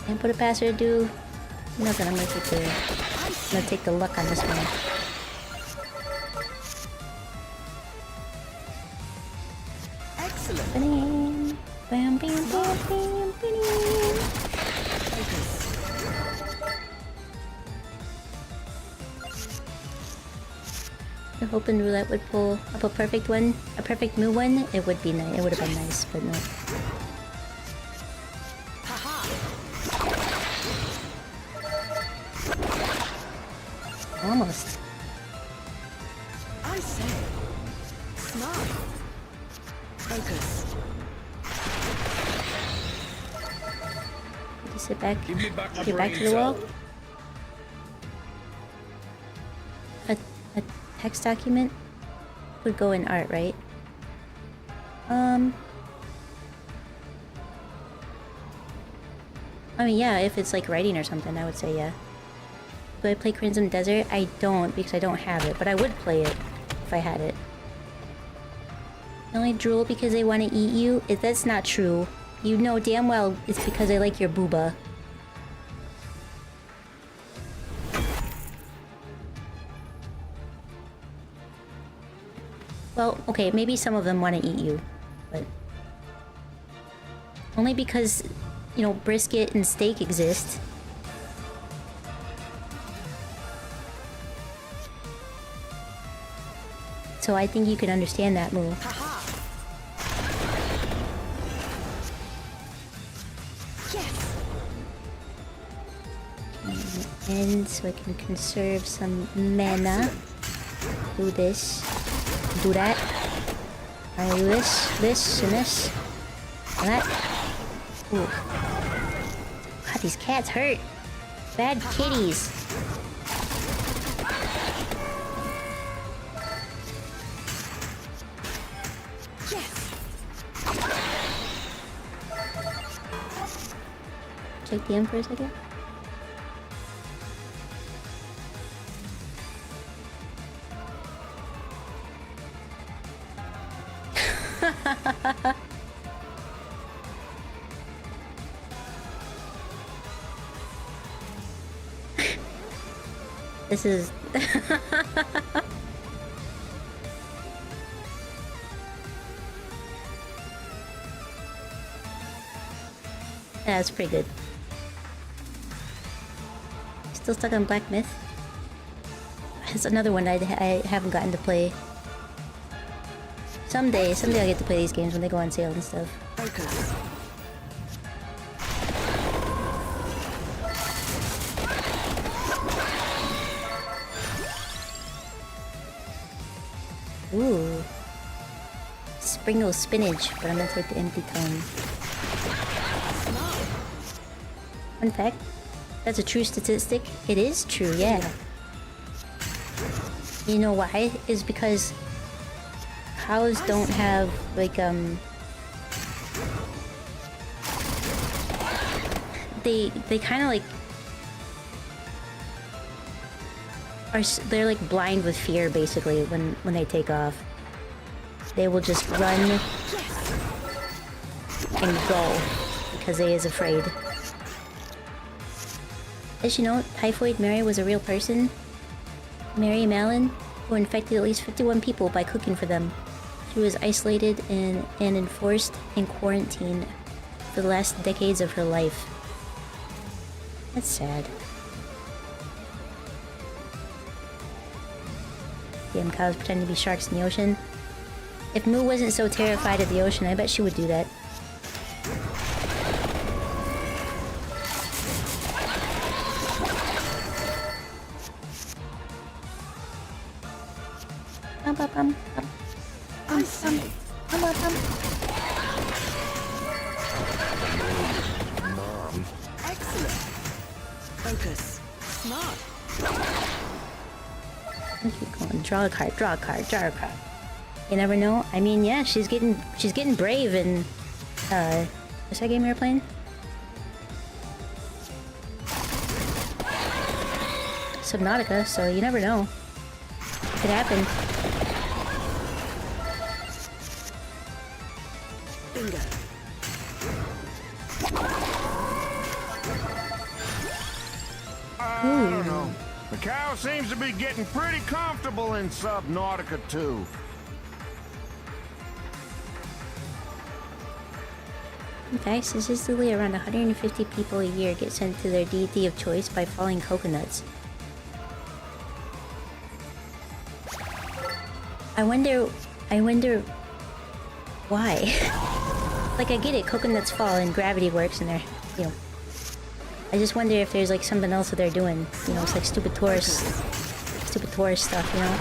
Can't put it past her, dude. Nothing, I'm gonna take the luck on this one. Excellent. Bam, bam, bam, bam, bam, bam. I'm hoping roulette would pull up a perfect one, a perfect Moo one. It would be nice. It would have been nice, but no. Almost. I say. Smart. Focus. Just sit back. Give me back my Get back to brain the wall. cell. A text document would go in art, right? I mean, yeah, if it's like writing or something, I would say yeah. Do I play Crimson Desert? I don't, because I don't have it, but I would play it if I had it. You only drool because they want to eat you? That's not true. You know damn well it's because they like your booba. Well, okay, maybe some of them want to eat you, but... only because, you know, brisket and steak exist. So I think you can understand that move. Yes. And so I can conserve some mana. Do this. Do that. I do this, and this. And that. Ooh. God, these cats hurt. Bad kitties. Check the end for a second. This is... Yeah, it's pretty good. Still stuck on Black Myth? It's another one I haven't gotten to play. Someday I'll get to play these games when they go on sale and stuff. Focus. Ooh. Springle spinach, but I'm gonna take the empty tone. Fun fact, that's a true statistic. It is true, yeah. You know why? Is because cows don't have like they kind of like they're like blind with fear basically when they take off. They will just run. and go because they is afraid. Did you know Typhoid Mary was a real person? Mary Malin, who infected at least 51 people by cooking for them. She was isolated and enforced in quarantine for the last decades of her life. That's sad. Damn cows pretend to be sharks in the ocean. If Moo wasn't so terrified of the ocean, I bet she would do that. Excellent. Focus. Smart. Keep going. Draw a card, draw a card, draw a card. You never know. I mean, yeah, she's getting brave and what's that game we were playing? Subnautica, so you never know. Could happen. Bingo. I don't know. The cow seems to be getting pretty comfortable in Subnautica too. In fact, statistically around 150 people a year get sent to their deity of choice by falling coconuts. I wonder why. Like, I get it, coconuts fall and gravity works and they're, you know. I just wonder if there's like something else that they're doing. You know, it's like stupid tourist stuff, you know?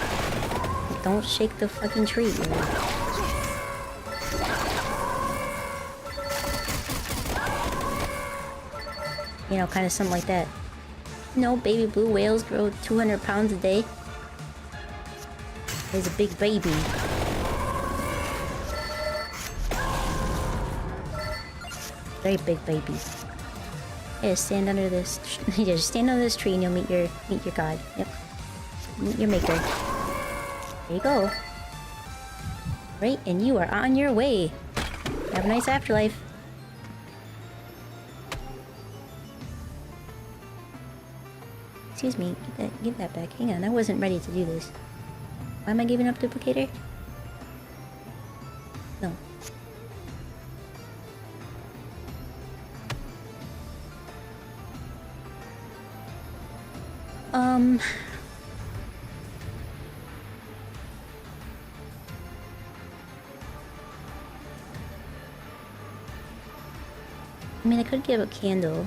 Like, don't shake the fucking tree, you know? You know, kind of something like that. No, baby blue whales grow 200 pounds a day. He's a big baby. Very big baby. Yeah, stand under this. Yeah, just stand under this tree and you'll meet your god. Yep, meet your maker. There you go. Right, and you are on your way. Have a nice afterlife. Excuse me, give that back. Hang on, I wasn't ready to do this. Why am I giving up duplicator? No. I mean, I could give a candle.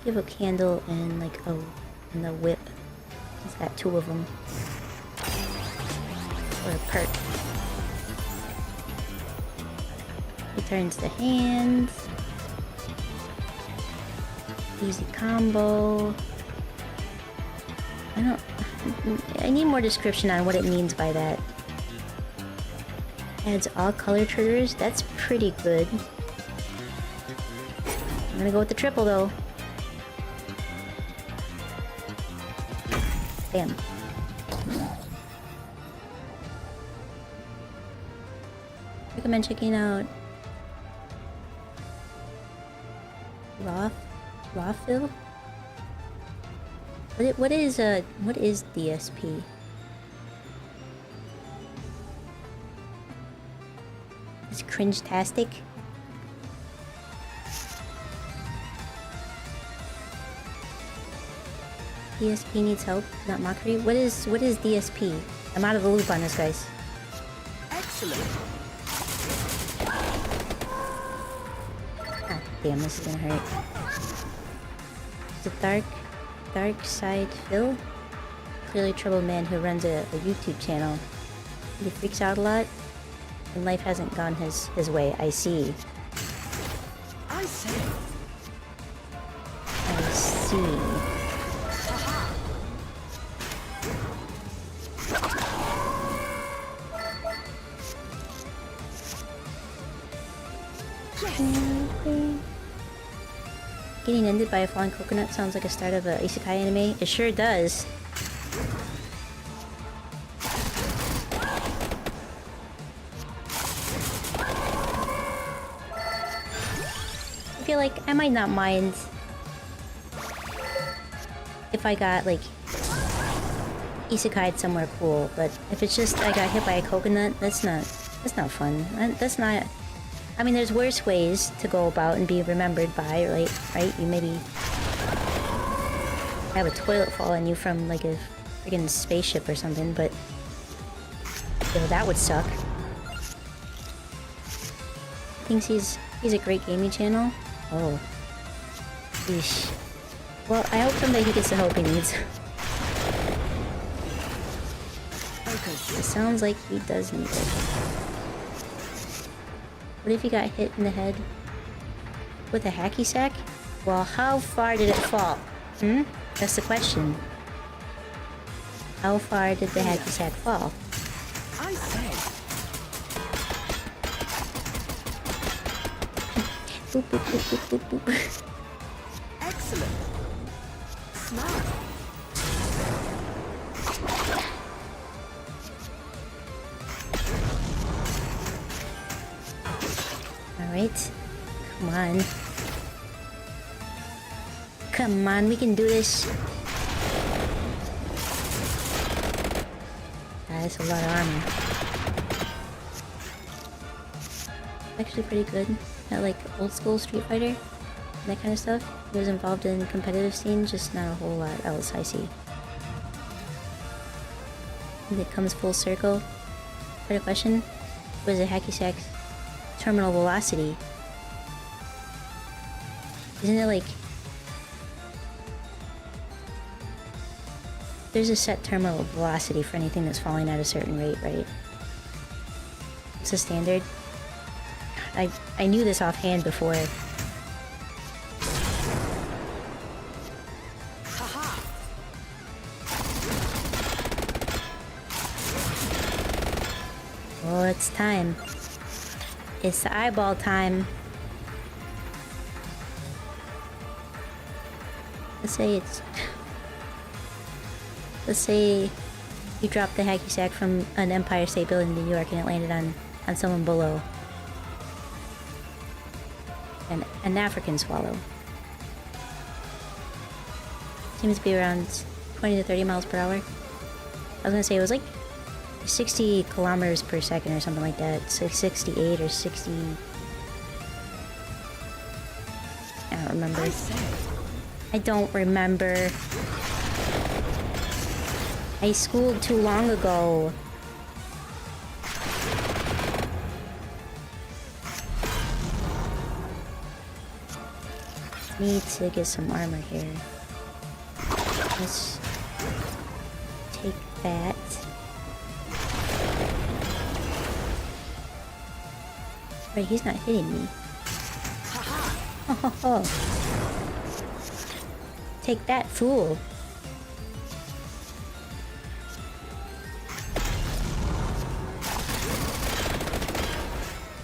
Give a candle and like and the whip. He's got two of them. Or a perk. Returns the hands. Easy combo. I need more description on what it means by that. Adds all color triggers. That's pretty good. I'm gonna go with the triple though. Bam. Recommend checking out Rawfill? What is DSP? It's cringe-tastic. DSP needs help, not mockery. What is DSP? I'm out of the loop on this, guys. Excellent. Ah, damn, this is gonna hurt. It's a dark side Phil? Clearly troubled man who runs a YouTube channel. He freaks out a lot, and life hasn't gone his way. I see. I see. I see. Getting ended by a falling coconut sounds like a start of an isekai anime. It sure does. Like, I might not mind if I got, like, isekai'd somewhere cool, but if it's just I got hit by a coconut, that's not fun. That's not... I mean, there's worse ways to go about and be remembered by, right? You maybe have a toilet fall on you from, like, a friggin' spaceship or something, but... You know, that would suck. Thinks he's a great gaming channel? Oh. Yeesh. Well, I hope someday he gets the help he needs. It sounds like he does need it. What if he got hit in the head with a hacky sack? Well, how far did it fall? That's the question. How far did the hacky sack fall? I say. Boop, boop, boop, boop, boop, boop. Excellent. Smart. Alright. Come on. Come on, we can do this. That's a lot of armor. Actually pretty good. That like old school Street Fighter. That kind of stuff. He was involved in competitive scene, just not a whole lot else I see. And it comes full circle. For the question, what is a hacky sack's terminal velocity? Isn't it like... There's a set terminal velocity for anything that's falling at a certain rate, right? It's a standard. I knew this offhand before. Oh, it's time. It's the eyeball time. Let's say you dropped the hacky sack from an Empire State Building in New York and it landed on someone below. An African swallow. Seems to be around 20 to 30 miles per hour. I was gonna say it was like 60 kilometers per second or something like that. So 68 or 60... I don't remember. I don't remember. I schooled too long ago. Need to get some armor here. Let's take that. Wait, he's not hitting me. Ho ho ho. Take that, fool.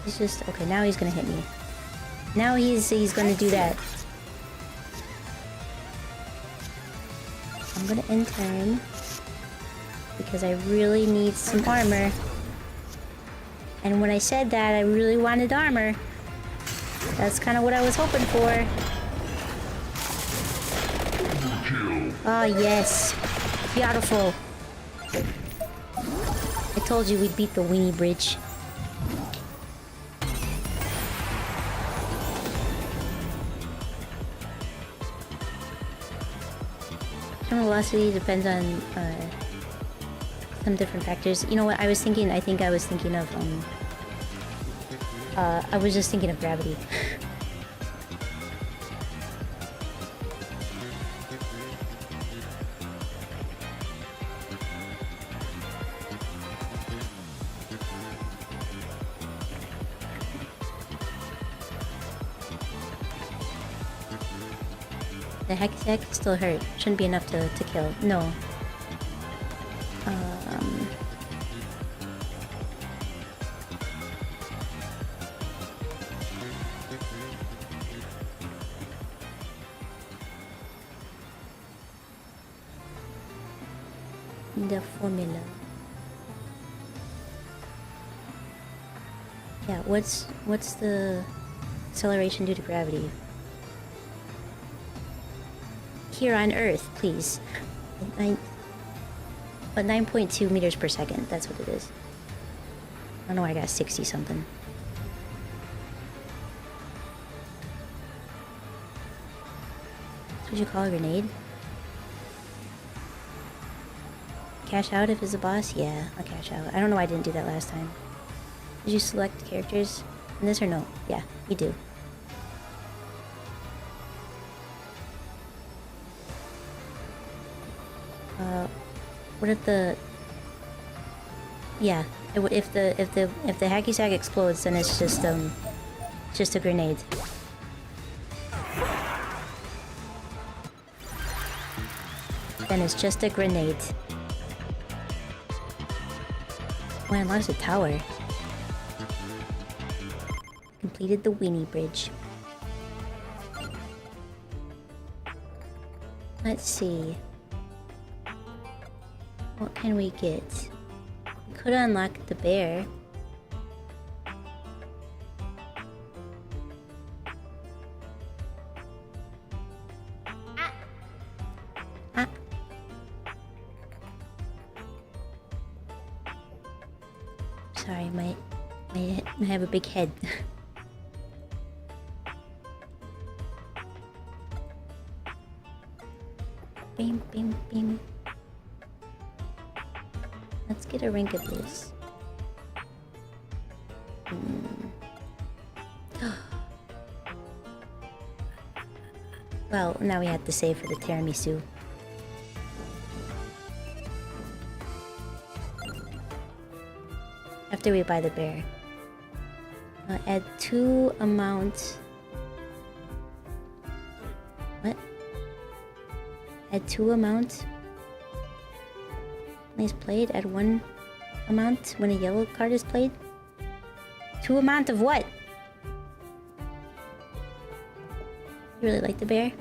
He's just... Okay, now he's gonna hit me. Now he's gonna do that. I'm gonna end turn. Because I really need some armor. And when I said that, I really wanted armor. That's kind of what I was hoping for. Oh, yes. Beautiful. I told you we'd beat the Weeny Bridge. Terminal velocity depends on some different factors. You know what? I think I was thinking of I was just thinking of gravity. The hacky sack still hurt. Shouldn't be enough to kill. No. The formula. Yeah, what's the acceleration due to gravity? here on Earth, please. 9.2 meters per second. That's what it is. I don't know why I got 60 something. That's what you call a grenade? Cash out if it's a boss? Yeah, I'll cash out. I don't know why I didn't do that last time. Did you select characters in this or no? Yeah, you do. What if the... Yeah, if the hacky sack explodes, then it's just a grenade. Then it's just a grenade. Oh, I lost a tower. Completed the Weeny bridge. Let's see. What can we get? We could unlock the bear. Ah. Sorry, I have a big head. Beam, beam, beam. Let's get a rank of this. Well, now we have to save for the tiramisu. After we buy the bear. Add 2 amount. What? Add 2 amount. Is played. Add 1 amount when a yellow card is played. 2 amount of what? You really like the bear?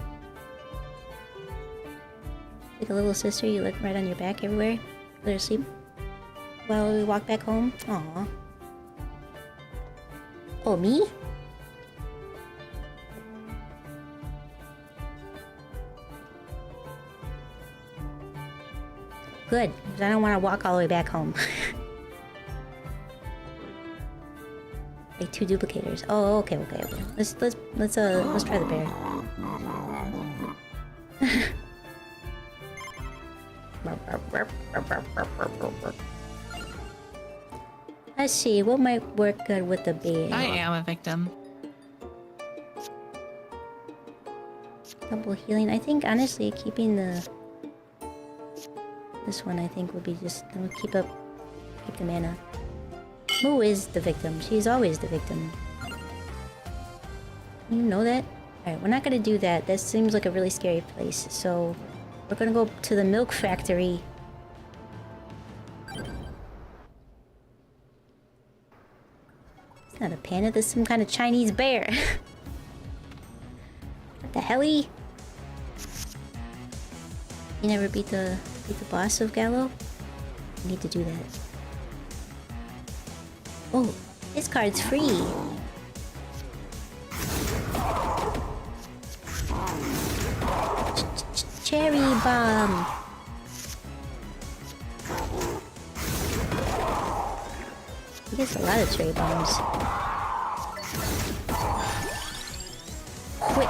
Like a little sister, you look right on your back everywhere. Let her sleep while we walk back home. Aww. Oh, me? Good, because I don't want to walk all the way back home. Like 2 duplicators. Oh, okay. Let's try the bear. Let's see, what might work good with the bear? I am a victim. Double healing. I think honestly keeping this one I think would be just we'll keep the mana. Who is the victim? She's always the victim. You know that? Alright, we're not gonna do that. That seems like a really scary place. So we're gonna go to the milk factory. It's not a panda, this is some kind of Chinese bear. What the helly? You never beat the boss of Gallo? You need to do that. Oh, this card's free. Cherry bomb. He gets a lot of cherry bombs. Whip.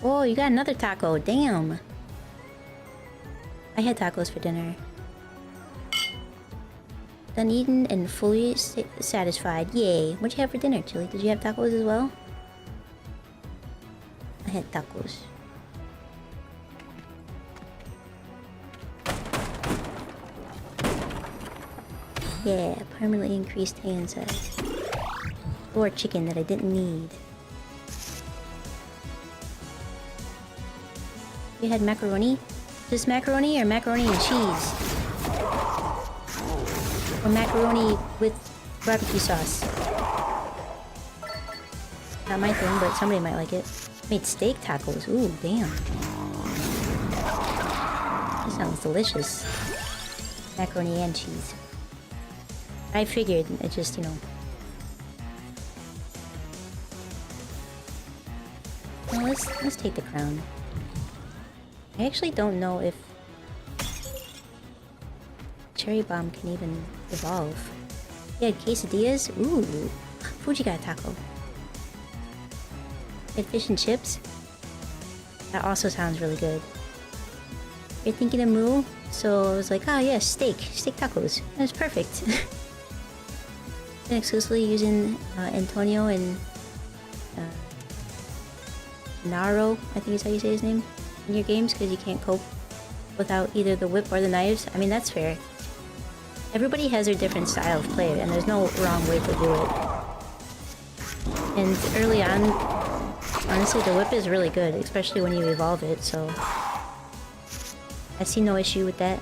Oh, you got another taco. Damn. I had tacos for dinner. Done eaten and fully satisfied. Yay. What'd you have for dinner, Chili? Did you have tacos as well? I had tacos. Yeah, permanently increased hand size. Or chicken that I didn't need. You had macaroni? Just macaroni or macaroni and cheese? Or macaroni with barbecue sauce? Not my thing, but somebody might like it. Made steak tacos. Ooh, damn. That sounds delicious. Macaroni and cheese. I figured it just, you know. No, let's take the crown. I actually don't know if cherry bomb can even evolve. Yeah, quesadillas. Ooh, Fuji got a taco. And fish and chips. That also sounds really good. You're thinking of Moo? So I was like, oh yeah, steak tacos. That's perfect. Been exclusively using Antonio and Naro, I think is how you say his name, in your games because you can't cope without either the whip or the knives. I mean, that's fair. Everybody has their different style of play, and there's no wrong way to do it. And early on, honestly, the whip is really good, especially when you evolve it, so I see no issue with that.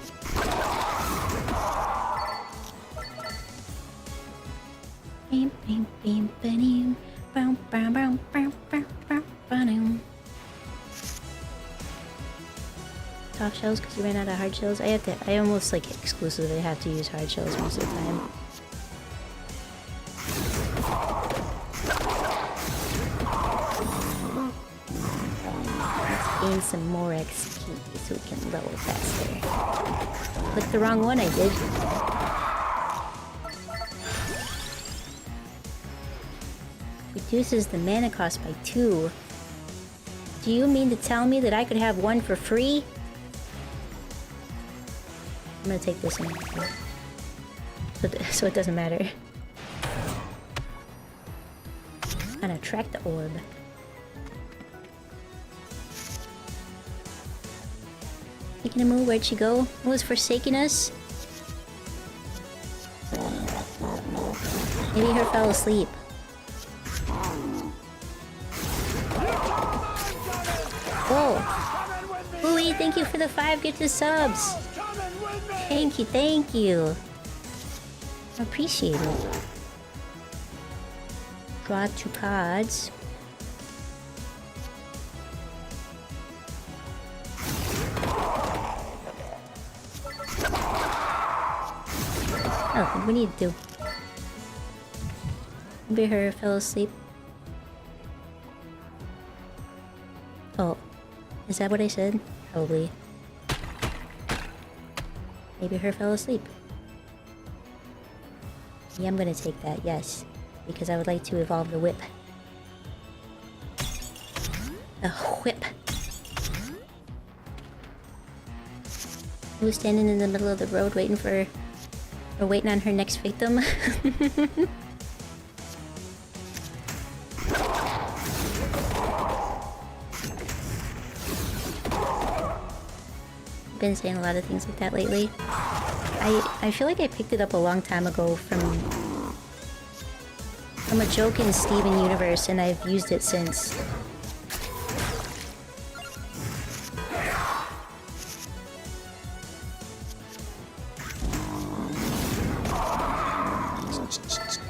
Soft shells because you ran out of hard shells. I almost like exclusively have to use hard shells most of the time. Let's gain some more XP so we can level faster. Clicked the wrong one, I did. Reduces the mana cost by 2. Do you mean to tell me that I could have one for free? I'm gonna take this one. So it doesn't matter. And attract the orb. Taking a move, where'd she go? Who was forsaking us? Maybe her fell asleep. Whoa! Louie, thank you for the 5 gifted subs! Thank you. I appreciate it. Draw 2 cards. Oh, what do we need to do? Maybe her fell asleep. Oh, is that what I said? Probably. Maybe her fell asleep. Yeah, I'm gonna take that, yes. Because I would like to evolve the whip. The whip. Who's standing in the middle of the road waiting for... or waiting on her next victim? Been saying a lot of things like that lately. I feel like I picked it up a long time ago from a joke in Steven Universe, and I've used it since.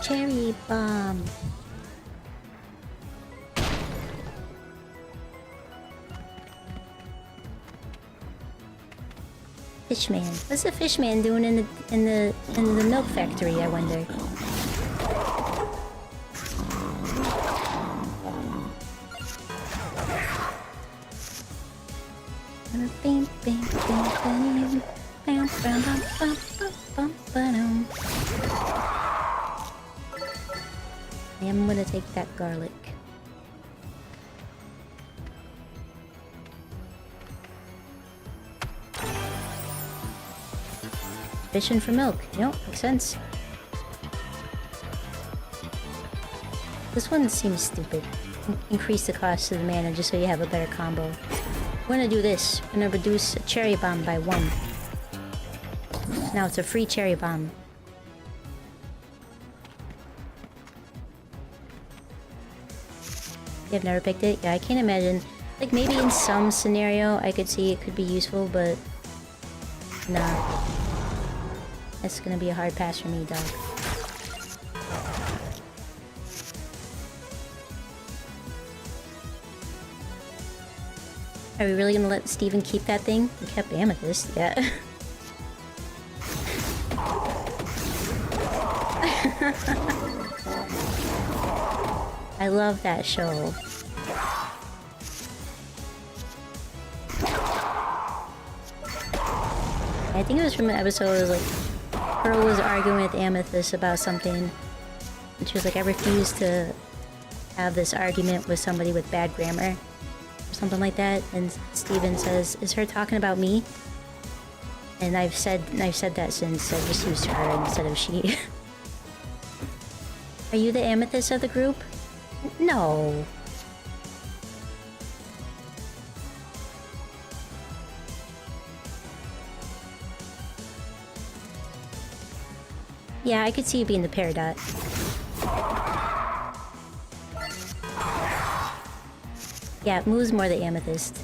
Cherry bomb. Fishman. What's the fishman doing in the milk factory, I wonder? I am gonna take that garlic. Fishing for milk. Yep, makes sense. This one seems stupid. Increase the cost of the mana just so you have a better combo. We're gonna do this. We're gonna reduce a cherry bomb by 1. Now it's a free cherry bomb. You have never picked it? Yeah, I can't imagine. Like, maybe in some scenario I could see it could be useful, but... nah. That's gonna be a hard pass for me, dog. Are we really gonna let Steven keep that thing? He kept Amethyst, yeah. I love that show. I think it was from an episode where it was like Pearl was arguing with Amethyst about something. And she was like, I refuse to have this argument with somebody with bad grammar. Or something like that. And Steven says, is her talking about me? And I've said that since. I've just used her instead of she. Are you the Amethyst of the group? No. Yeah, I could see you being the Peridot. Yeah, Moo's more the Amethyst.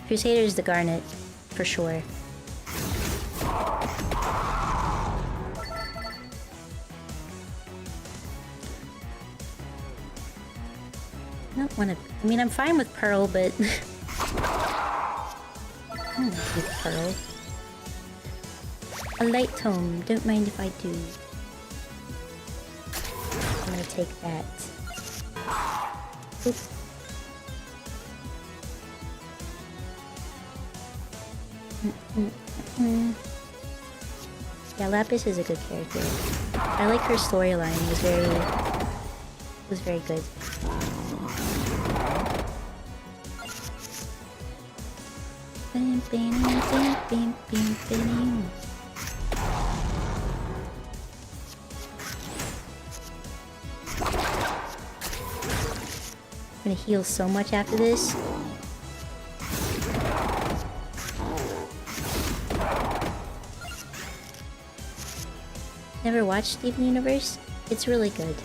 Crusader's the Garnet, for sure. I don't wanna... I mean, I'm fine with Pearl, but... I don't wanna keep Pearl. A light tome, don't mind if I do. I'm gonna take that. Oop. Yeah, Lapis is a good character. I like her storyline. It was very good. I'm gonna heal so much after this. Never watched Steven Universe? It's really good.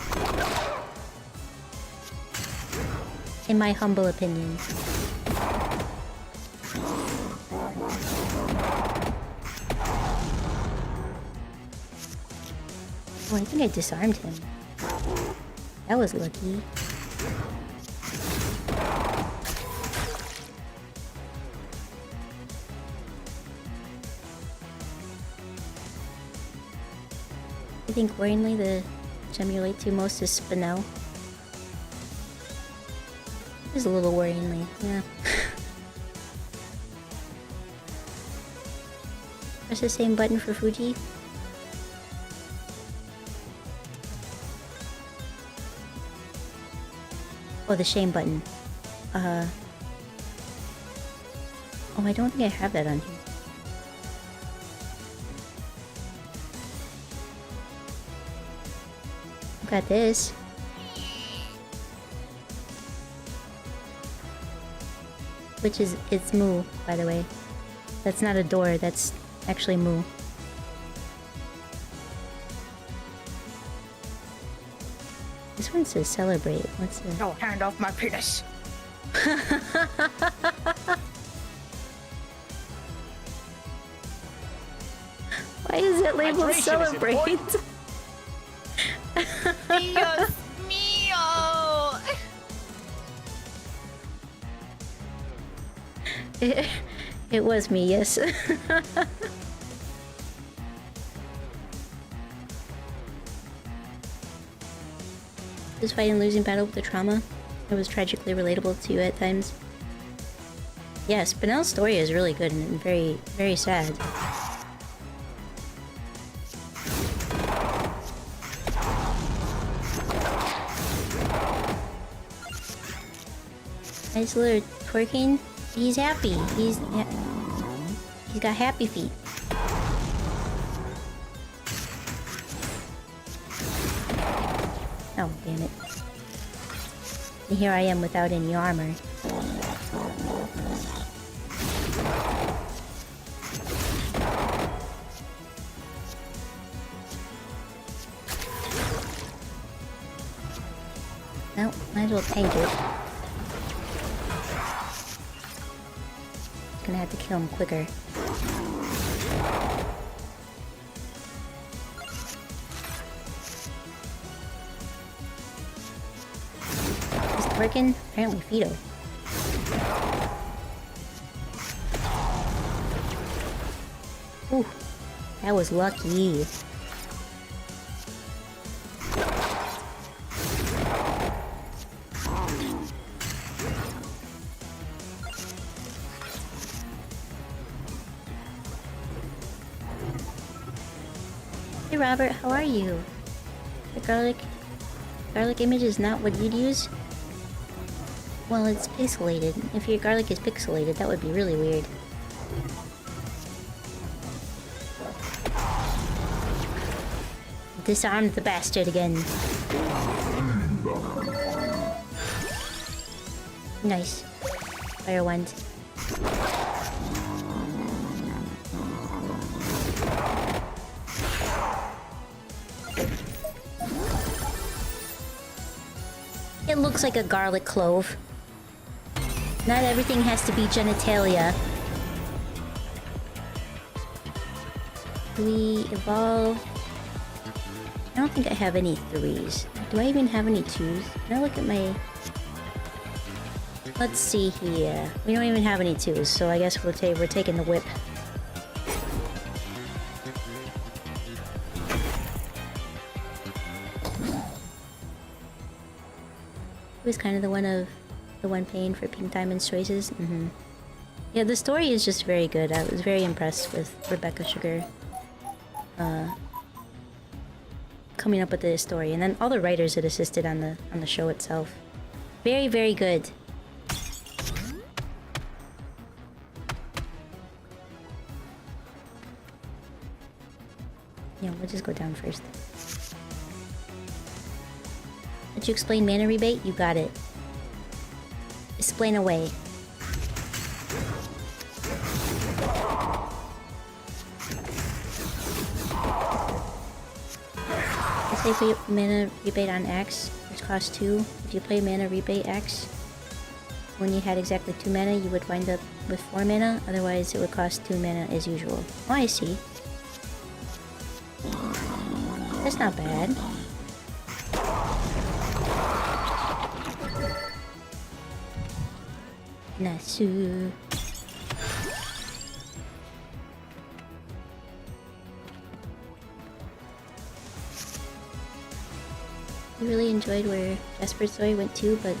In my humble opinion. Oh, I think I disarmed him. That was lucky. I think worryingly the gemulate to most is Spinel. It's a little worryingly, yeah. Press the same button for Fuji. Oh, the shame button. Oh, I don't think I have that on here. Got this. Which is, it's Moo, by the way. That's not a door, that's actually Moo. This one says celebrate. What's this? No, hand off my penis. Why is it labeled Hydration celebrate? Dios mío! It was me, yes. Just fighting losing battle with the trauma. It was tragically relatable to you at times. Yeah, Spinel's story is really good and very, very sad. Nice little twerking. He's happy. He's got happy feet. Oh, damn it. And here I am without any armor. No, might as well tank it. Gonna have to kill him quicker. Is it working? Apparently Fido. Ooh, that was lucky. Hey Robert, how are you? The garlic image is not what you'd use? Well, it's pixelated. If your garlic is pixelated, that would be really weird. Disarmed the bastard again. Nice. Fire wand. It looks like a garlic clove. Not everything has to be genitalia. Do we evolve? I don't think I have any 3s. Do I even have any 2s? Can I look at my... Let's see here. We don't even have any 2s, so I guess we're taking the whip. He was kind of the one paying for Pink Diamond's choices. Yeah, the story is just very good. I was very impressed with Rebecca Sugar coming up with the story, and then all the writers that assisted on the show itself. Very, very good. Yeah, we'll just go down first. Did you explain mana rebate? You got it. Explain away. Say for mana rebate on X, which costs 2. If you play mana rebate X, when you had exactly 2 mana, you would wind up with 4 mana. Otherwise, it would cost 2 mana as usual. Oh, I see. That's not bad. Nasu. I really enjoyed where Jasper's story went to, but it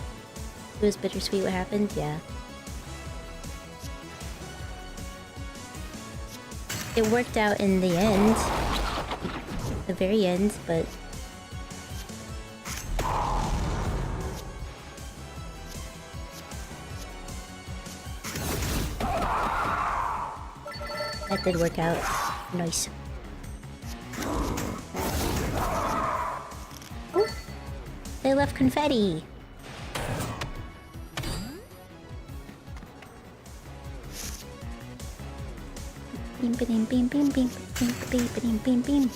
was bittersweet what happened. Yeah. It worked out in the end. The very end, but... that did work out. Nice. Oh, they left confetti. Beam, beam, beam, beam, beam, beam, beam, beam, beam, beam.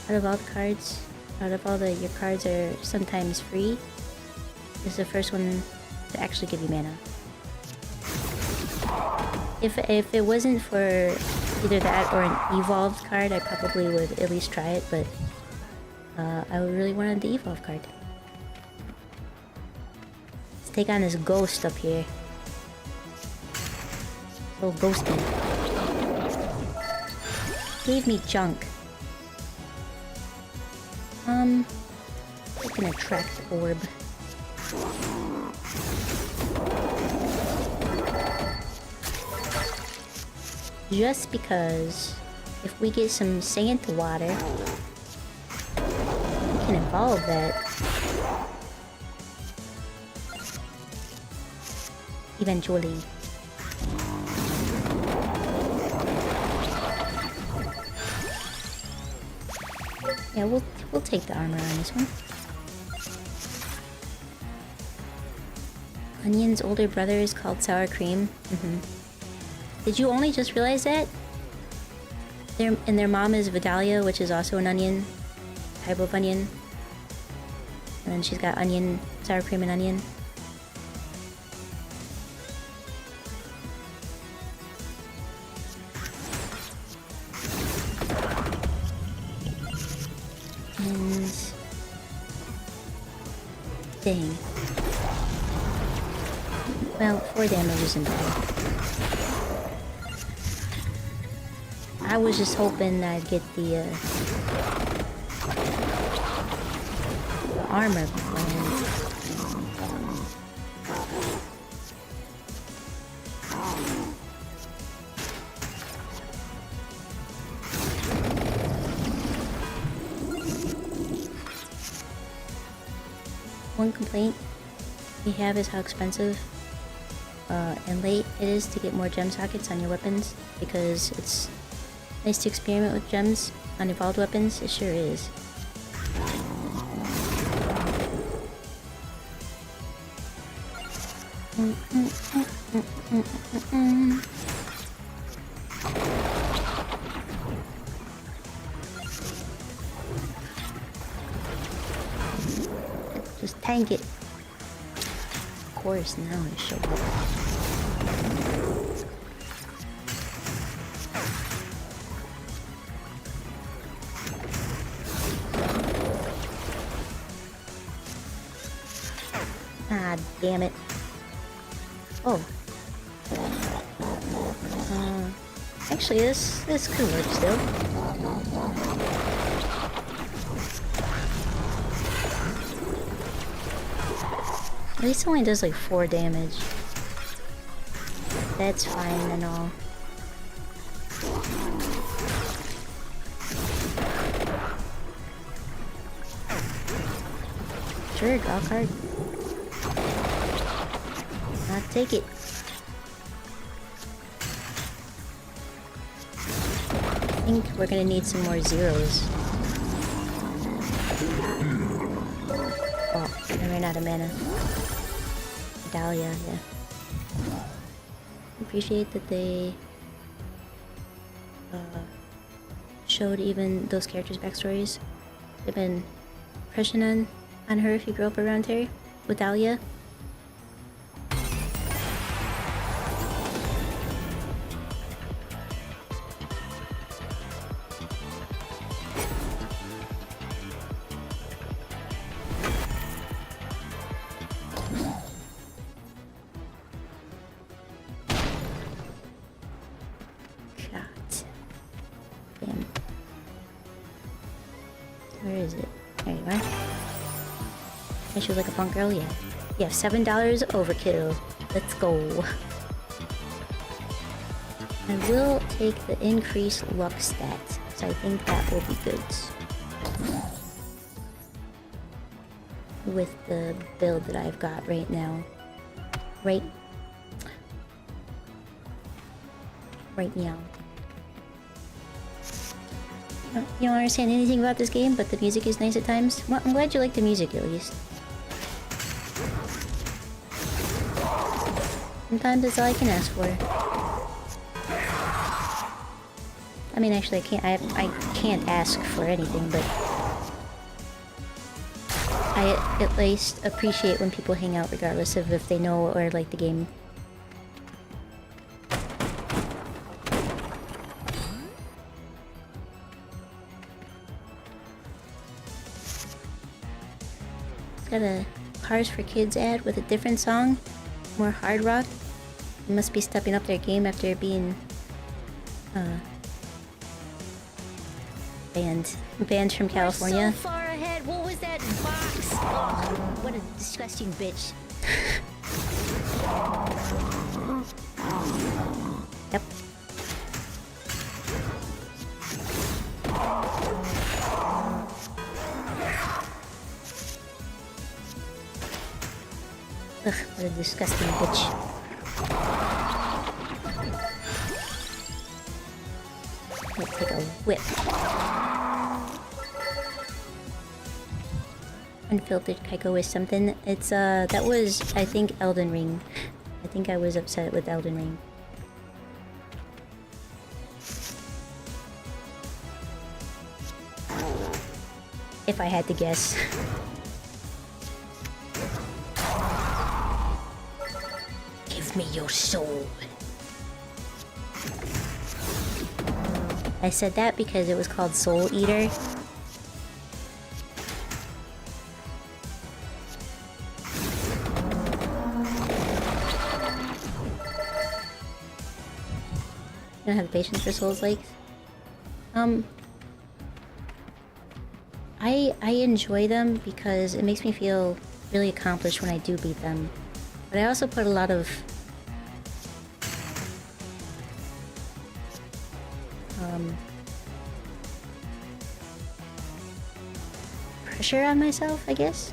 Out of all the cards, your cards are sometimes free. This is the first one to actually give you mana. If it wasn't for either that or an evolved card, I probably would at least try it, but I really wanted the evolved card. Let's take on this ghost up here. Little ghosty. Gave me junk. We can attract the orb. Just because if we get some sand water, we can evolve that. Eventually. Yeah, we'll take the armor on this one. Onion's older brother is called Sour Cream. Did you only just realize that? Their mom is Vidalia, which is also an onion. Type of onion. And then she's got onion, sour cream and onion. And... dang. Well, 4 damage isn't bad. I was just hoping I'd get the armor beforehand. one complaint we have is how expensive and late it is to get more gem sockets on your weapons, because it's nice to experiment with gems on evolved weapons. It sure is. Just tank it. Of course, now I show up. Ah, damn it. Oh. Actually, this could work still. At least it only does like 4 damage. That's fine and all. Sure, draw a card. I'll take it. I think we're gonna need some more zeros. Oh, I ran out of mana. Dahlia, yeah. Appreciate that they showed even those characters' backstories. They've been impression on her if you grew up around her with Dahlia. Where is it? There you are. I should like a punk girl, yeah. You have $7 overkill. Let's go. I will take the increased luck stat, so I think that will be good. With the build that I've got right now. Right now. You don't understand anything about this game, but the music is nice at times. Well, I'm glad you like the music at least. Sometimes that's all I can ask for. I mean, actually, I can't ask for anything, but I at least appreciate when people hang out regardless of if they know or like the game. Got a Cars for Kids ad with a different song, more hard rock. They must be stepping up their game after being banned from California. We're so far ahead. What was that box? Oh, what a disgusting bitch. Yep. Ugh, what a disgusting bitch. Let's take a whip. Unfiltered Kaiko is something. It's that was, I think, Elden Ring. I think I was upset with Elden Ring. If I had to guess. Give me your soul. I said that because it was called Soul Eater. I don't have patience for Souls likes. I enjoy them because it makes me feel really accomplished when I do beat them. But I also put a lot of pressure on myself, I guess.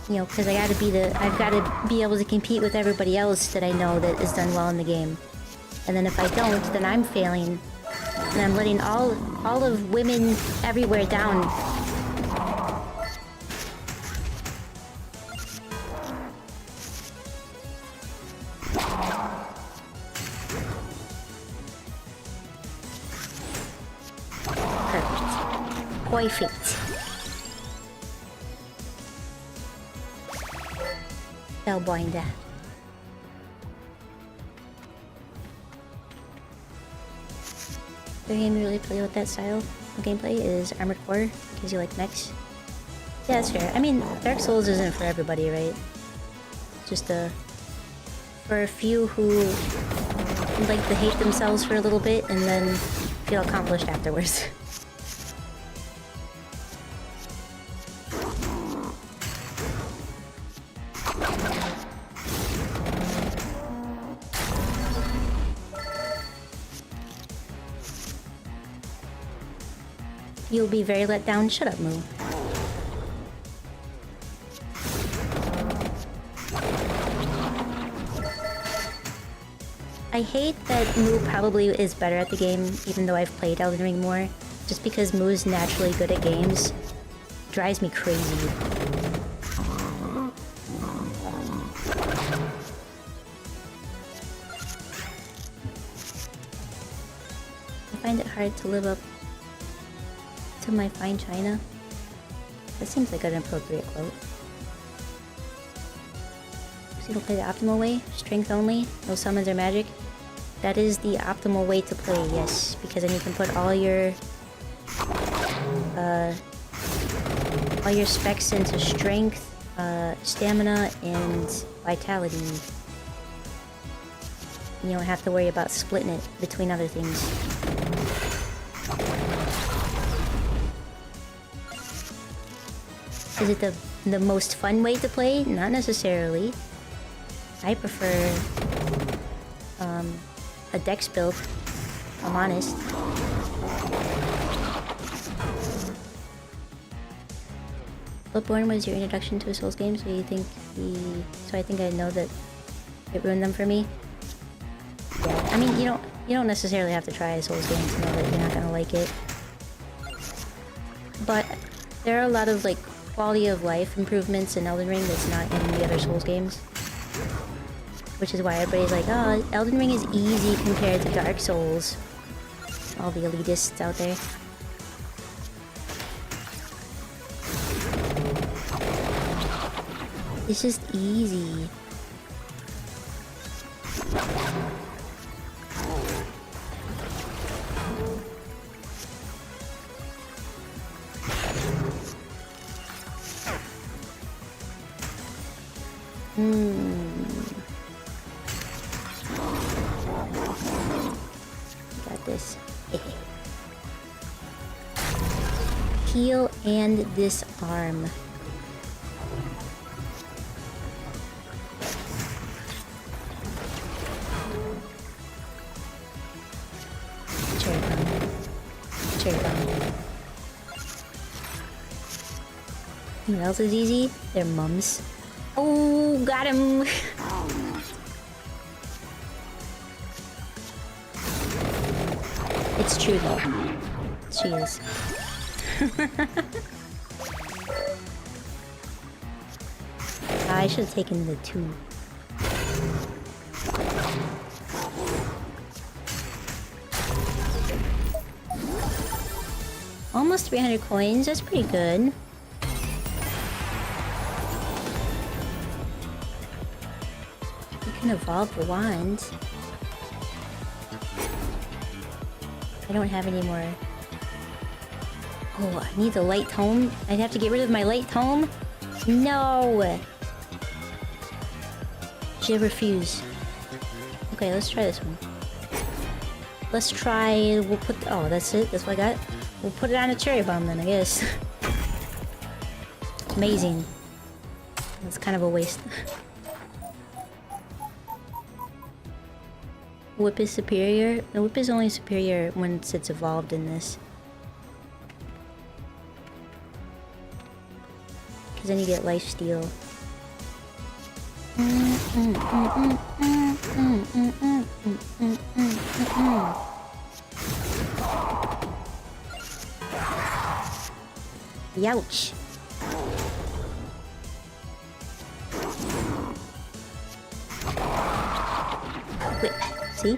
You know, because I've got to be able to compete with everybody else that I know that is done well in the game. And then if I don't, then I'm failing. And I'm letting all of women everywhere down. Perfect. Spellbinder. The game you really play with that style of gameplay is Armored Core, because you like mechs. Yeah, that's fair. I mean, Dark Souls isn't for everybody, right? Just for a few who like to hate themselves for a little bit and then feel accomplished afterwards. You'll be very let down. Shut up, Moo. I hate that Moo probably is better at the game, even though I've played Elden Ring more. Just because Moo is naturally good at games drives me crazy. I find it hard to live up to my fine china. That seems like an appropriate quote. So you don't play the optimal way? Strength only? No summons or magic? That is the optimal way to play, yes. Because then you can put all your specs into strength, stamina, and vitality. You don't have to worry about splitting it between other things. Is it the most fun way to play? Not necessarily. I prefer a dex build, if I'm honest. Bloodborne was your introduction to a Souls game, so I think I know that it ruined them for me. Yeah, I mean, you don't necessarily have to try a Souls game to know that you're not gonna like it. But there are a lot of like quality of life improvements in Elden Ring that's not in the other Souls games. Which is why everybody's like, oh, Elden Ring is easy compared to Dark Souls. All the elitists out there. It's just easy. Got this. Heal and disarm. Cherry bomb. Cherry bomb. You know what else is easy? Their mums. Oh, got him! It's true though. She is. I should have taken the 2. Almost 300 coins, that's pretty good. You can evolve the wand. I don't have any more. Oh, I need the light tome? I'd have to get rid of my light tome? No! She refuse. Okay, let's try this one. Let's try... We'll put... Oh, that's it? That's what I got? We'll put it on a cherry bomb then, I guess. Amazing. That's kind of a waste. Whip is superior? The whip is only superior once it's evolved in this. Because then you get lifesteal. Youch. Wait, see?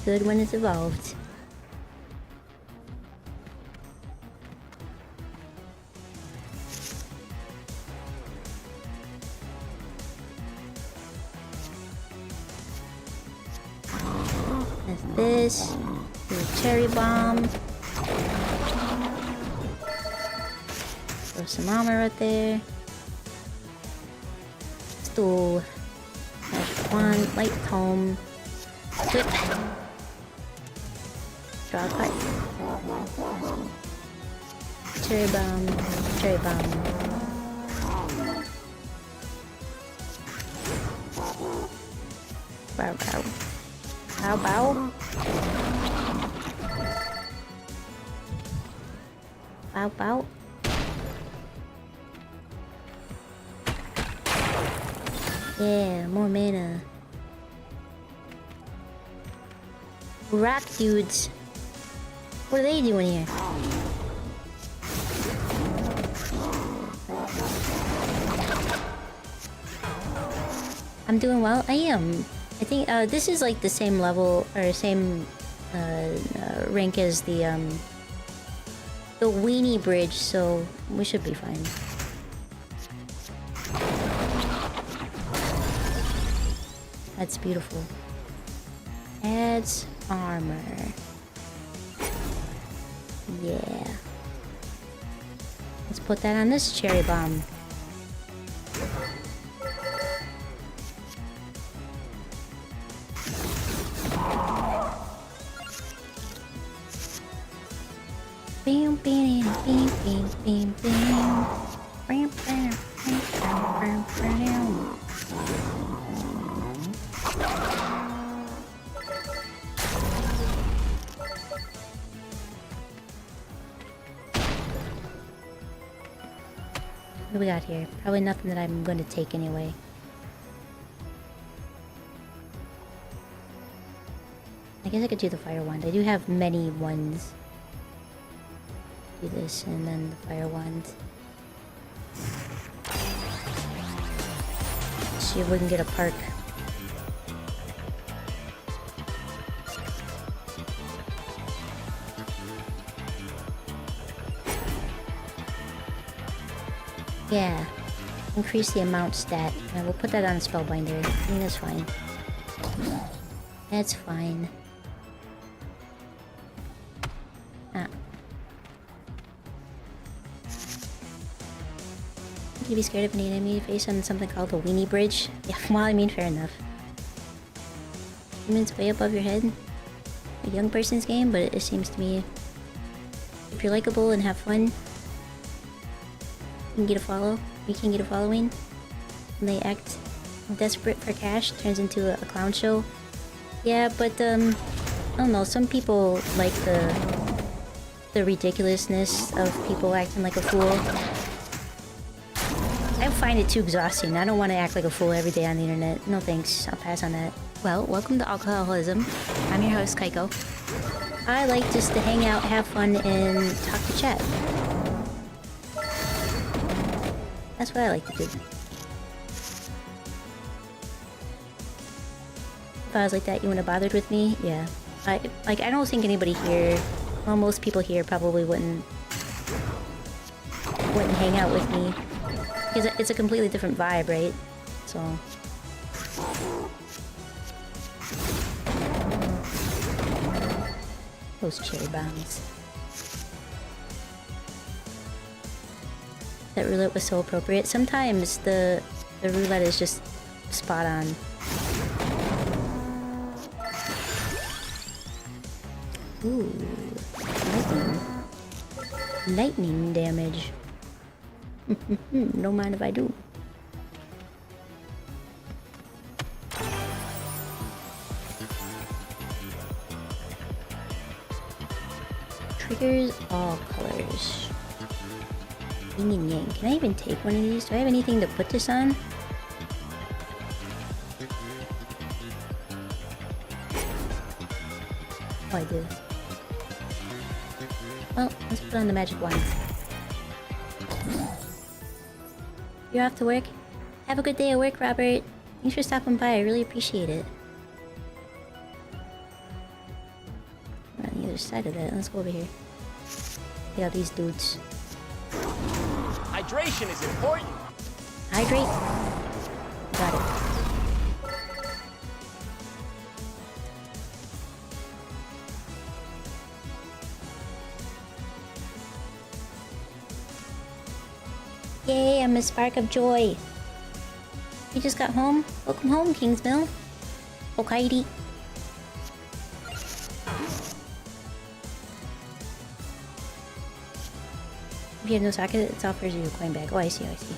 Good when it's evolved. That's this. Little cherry bomb. Throw some armor right there. Stool. Magic wand. Light tome. Whip. Draw a card. Cherry bomb. Cherry bomb. Bow bow. Bow bow. Bow bow. Yeah, more mana. Rock dudes. What are they doing here? I'm doing well. I am. I think this is like the same level or same rank as the Weeny bridge, so we should be fine. That's beautiful. Adds armor. Yeah. Let's put that on this cherry bomb. Bam, bam, bam, bam, bam, bam. Bam, bam, bam, bam, bam, bam. What do we got here? Probably nothing that I'm going to take anyway. I guess I could do the fire wand. I do have many ones. Do this and then the fire wand. See if we can get a park. Yeah. Increase the amount stat. And we'll put that on Spellbinder. I think that's fine. That's fine. Ah. You'd be scared of an enemy face on something called a weenie bridge? Yeah, well, I mean, fair enough. I mean, it's way above your head. A young person's game, but it seems to me if you're likable and have fun, you can get a follow. You can get a following. When they act desperate for cash, turns into a clown show. Yeah, but I don't know. Some people like the ridiculousness of people acting like a fool. I find it too exhausting. I don't want to act like a fool every day on the internet. No thanks. I'll pass on that. Well, welcome to Alcoholism. I'm your host, Kaiko. I like just to hang out, have fun, and talk to chat. That's what I like to do. If I was like that, you wouldn't have bothered with me? Yeah. I don't think anybody here, well, most people here probably wouldn't hang out with me. Because it's a completely different vibe, right? So... those cherry bombs. That roulette was so appropriate. Sometimes the roulette is just spot on. Ooh, lightning. Lightning damage. Don't mind if I do. Triggers all colors. Yin and yang. Can I even take one of these? Do I have anything to put this on? Oh, I do. Well, let's put on the magic wand. You're off to work? Have a good day at work, Robert. Thanks for stopping by. I really appreciate it. We're on the other side of that. Let's go over here. Check out these dudes. Hydration is important. Hydrate. Got it. Yay, I'm a spark of joy. You just got home? Welcome home, Kingsmill. Okairi. If you have no socket, it offers you a coin bag. Oh, I see, I see.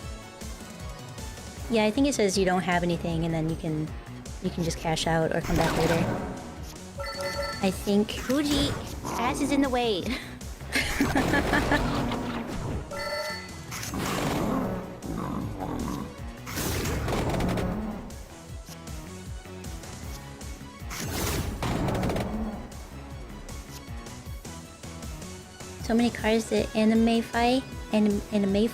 Yeah, I think it says you don't have anything, and then you can just cash out or come back later. I think. Fuji, ass is in the way. So many cards that anime fight. Anime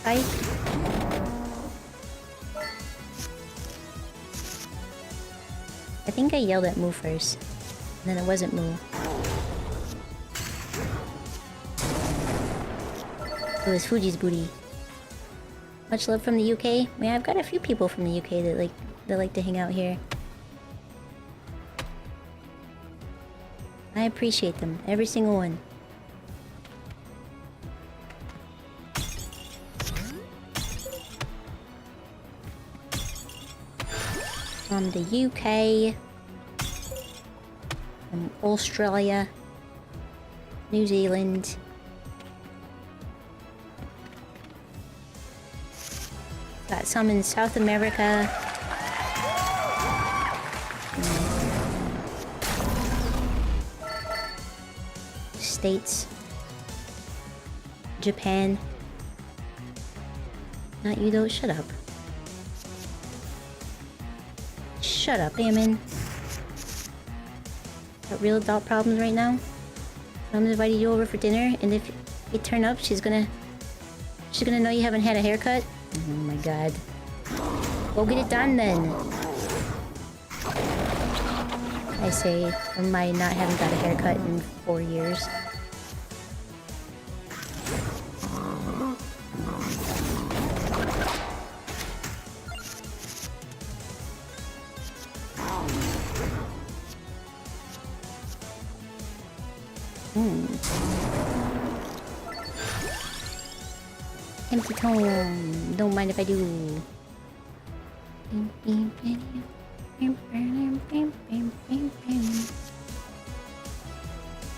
fight. I think I yelled at Moo first. And then it wasn't Moo. It was Fuji's booty. Much love from the UK. Yeah, I've got a few people from the UK that like to hang out here. I appreciate them, every single one. From the UK, from Australia, New Zealand. Got some in South America. States, Japan. Not you though, shut up. Shut up, Ammon. Got real adult problems right now? Mom's invited you over for dinner, and if you turn up, she's gonna know you haven't had a haircut? Oh my god. Go get it done then. I say, from my not having got a haircut in 4 years. Empty tone. Don't mind if I do.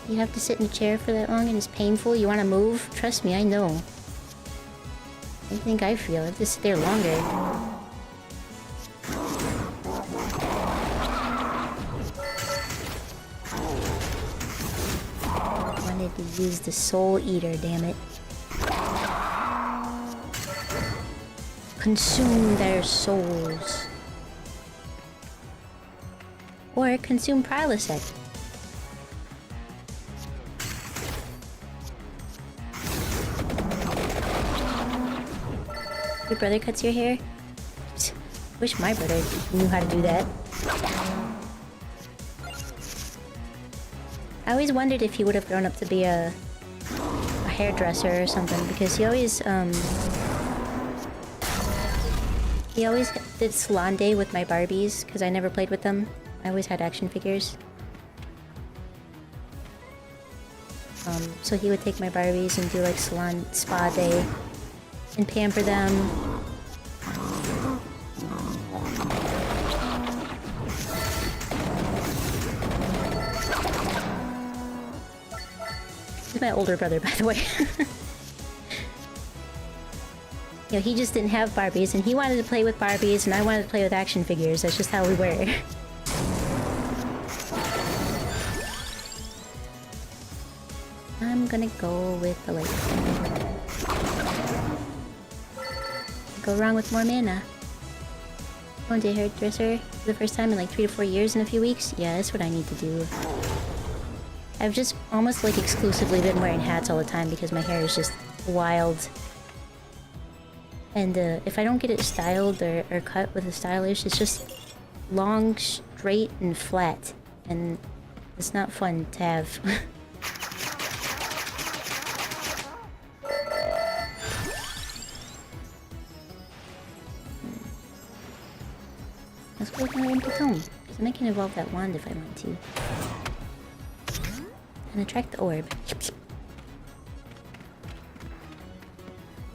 You have to sit in a chair for that long and it's painful. You want to move? Trust me, I know. I think I feel. I have to sit there longer. I wanted to use the Soul Eater, damn it. Consume their souls. Or consume Prilosec. Your brother cuts your hair? Wish my brother knew how to do that. I always wondered if he would have grown up to be a hairdresser or something, because he always did salon day with my Barbies, because I never played with them. I always had action figures. So he would take my Barbies and do like salon spa day and pamper them. He's my older brother, by the way. You know, he just didn't have Barbies, and he wanted to play with Barbies, and I wanted to play with action figures. That's just how we were. I'm gonna go with the light. Go wrong with more mana. Going to a hairdresser for the first time in like 3 to 4 years in a few weeks. Yeah, that's what I need to do. I've just almost like exclusively been wearing hats all the time because my hair is just wild. And if I don't get it styled or cut with a stylish, it's just long, straight, and flat. And it's not fun to have. Let's go with another empty tome. Because then I can evolve that wand if I want to. And attract the orb.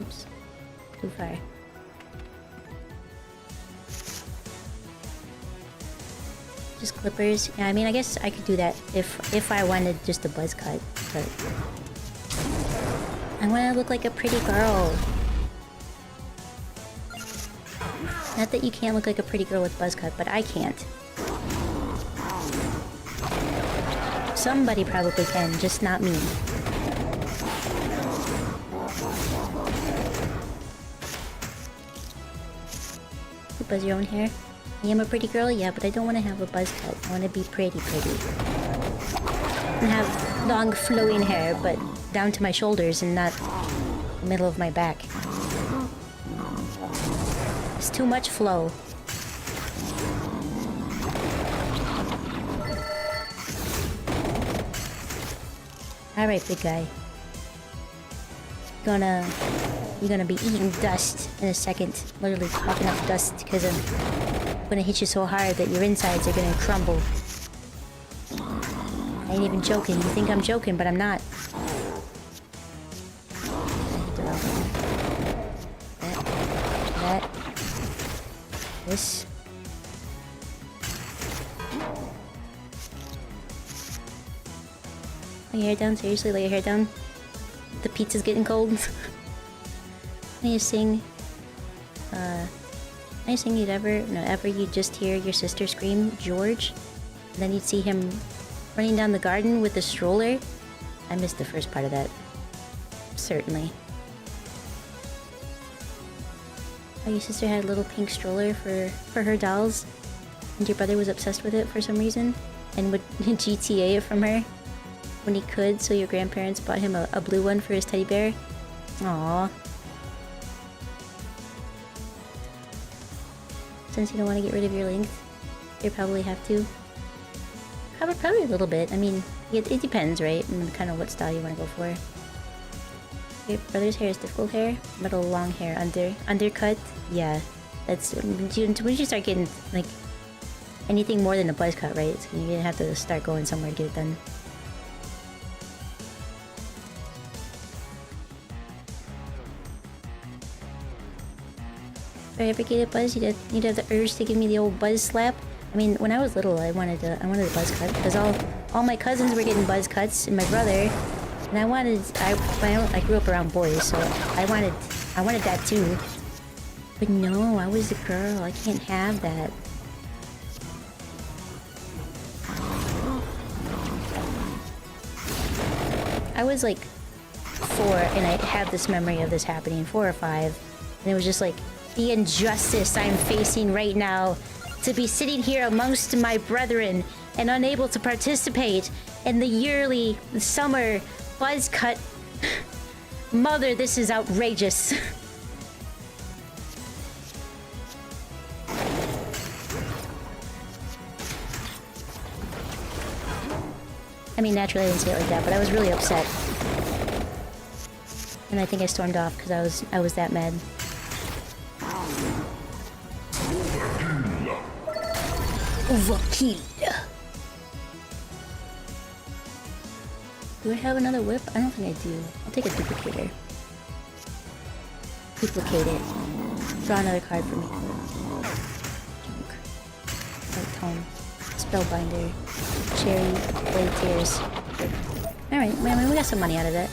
Oops. Too far. Just clippers. Yeah, I mean, I guess I could do that if I wanted just a buzz cut. But I want to look like a pretty girl. Not that you can't look like a pretty girl with buzz cut, but I can't. Somebody probably can, just not me. You buzz your own hair? I am a pretty girl, yeah, but I don't want to have a buzz cut. I want to be pretty. And have long flowing hair, but down to my shoulders and not the middle of my back. It's too much flow. Alright, big guy. You're gonna be eating dust in a second. Literally coughing up dust because I'm gonna hit you so hard that your insides are gonna crumble. I ain't even joking. You think I'm joking, but I'm not. That. This. Lay your hair down, seriously, lay your hair down. The pizza's getting cold. Funniest thing you'd ever you'd just hear your sister scream, George, and then you'd see him running down the garden with the stroller. I missed the first part of that. Certainly. Oh, your sister had a little pink stroller for her dolls, and your brother was obsessed with it for some reason, and would GTA it from her when he could, so your grandparents bought him a blue one for his teddy bear. Aww. Since you don't want to get rid of your length, you probably have to. Probably a little bit. I mean, it depends, right? And kind of what style you want to go for. Your brother's hair is difficult hair, middle long hair, undercut. Yeah, that's when you start getting like anything more than a buzz cut, right? So you're gonna have to start going somewhere to get it done. If I ever get a buzz, you'd have the urge to give me the old buzz slap. I mean, when I was little, I wanted a buzz cut because all my cousins were getting buzz cuts, and my brother, and I grew up around boys, so I wanted that too. But no, I was a girl. I can't have that. I was like 4, and I have this memory of this happening, 4 or 5, and it was just like the injustice I'm facing right now, to be sitting here amongst my brethren and unable to participate in the yearly summer buzz cut. Mother, this is outrageous. I mean, naturally I didn't say it like that, but I was really upset. And I think I stormed off because I was that mad. Overkill. Do I have another whip? I don't think I do. I'll take a duplicator. Duplicate it. Draw another card for me. Junk. White tome. Spellbinder. Cherry. Blade tears. Alright, I mean, we got some money out of that.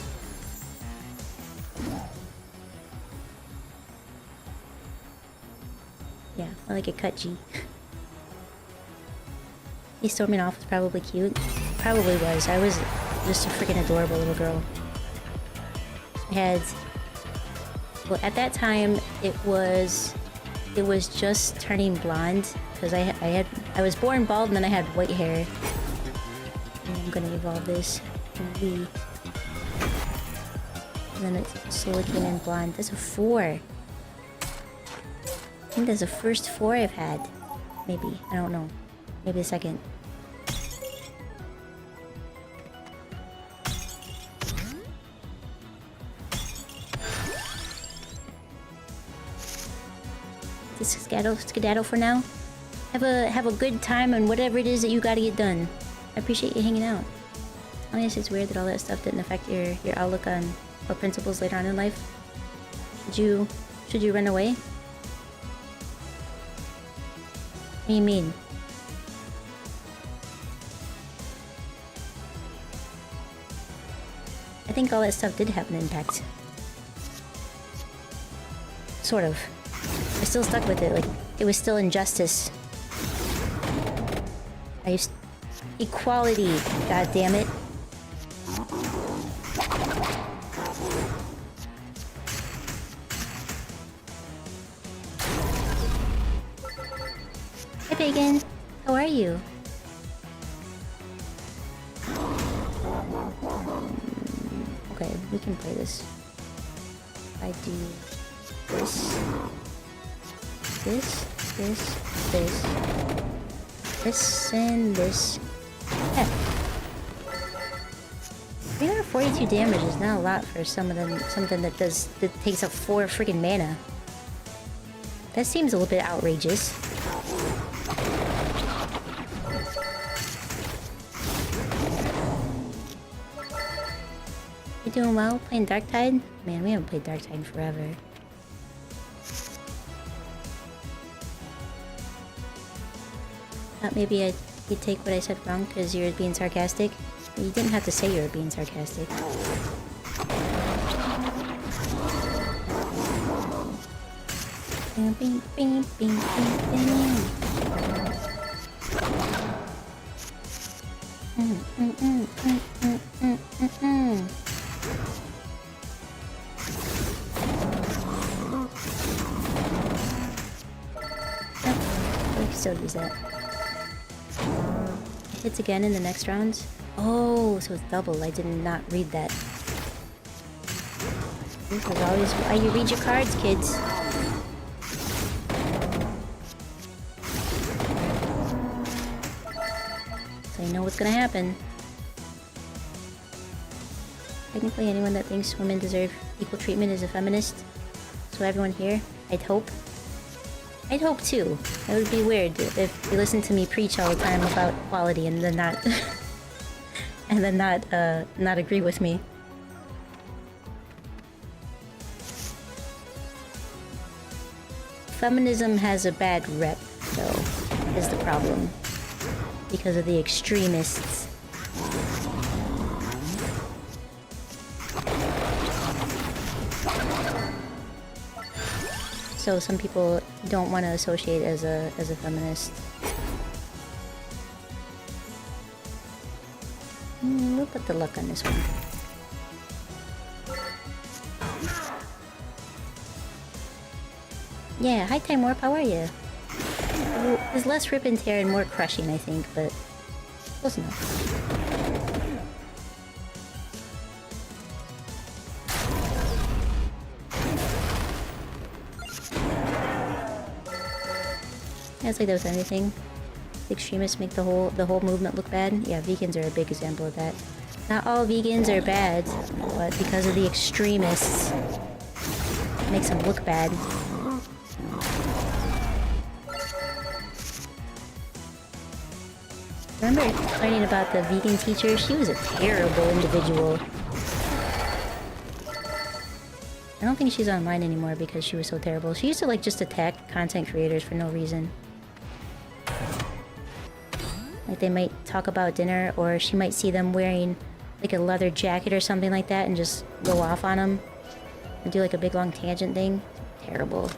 Yeah, I like a cut G. He storming off was probably cute. Probably was. I was just a freaking adorable little girl. had... Well, at that time, it was just turning blonde because I was born bald and then I had white hair. And I'm gonna evolve this to V. And then it slowly came in blonde. That's a 4. I think that's the first 4 I've had. Maybe. I don't know. Maybe the second. Just skedaddle for now. Have a good time on whatever it is that you gotta get done. I appreciate you hanging out. I guess it's weird that all that stuff didn't affect your outlook on or principles later on in life. Should you run away? What do you mean? I think all that stuff did have an impact. Sort of. I still stuck with it, like, it was still injustice. Equality, god damn it. Hi Pagan, how are you? Okay, we can play this. If I do this, and this. Yeah. 342 damage is not a lot for something that takes up 4 freaking mana. That seems a little bit outrageous. You doing well? Playing Darktide? Man, we haven't played Darktide in forever. Thought maybe you'd take what I said wrong because you were being sarcastic. You didn't have to say you were being sarcastic. Bing, bing, bing, bing, bing. We can still use that. Hits again in the next round. Oh, so it's double. I did not read that. This is always why you read your cards, kids. So you know what's gonna happen. Technically, anyone that thinks women deserve equal treatment is a feminist. So everyone here, I'd hope too. It would be weird if you listen to me preach all the time about equality and then not and then not agree with me. Feminism has a bad rep, though, is the problem. Because of the extremists. So some people don't want to associate as a feminist. We'll put the luck on this one. Yeah, hi Timor, how are you? There's less rip and tear and more crushing, I think, but close enough. Yeah, it's like that with anything. The extremists make the whole movement look bad. Yeah, vegans are a big example of that. Not all vegans are bad, but because of the extremists, it makes them look bad. I remember learning about the vegan teacher. She was a terrible individual. I don't think she's online anymore because she was so terrible. She used to like just attack content creators for no reason. Like they might talk about dinner, or she might see them wearing like a leather jacket or something like that and just go off on them and do like a big long tangent thing. Terrible.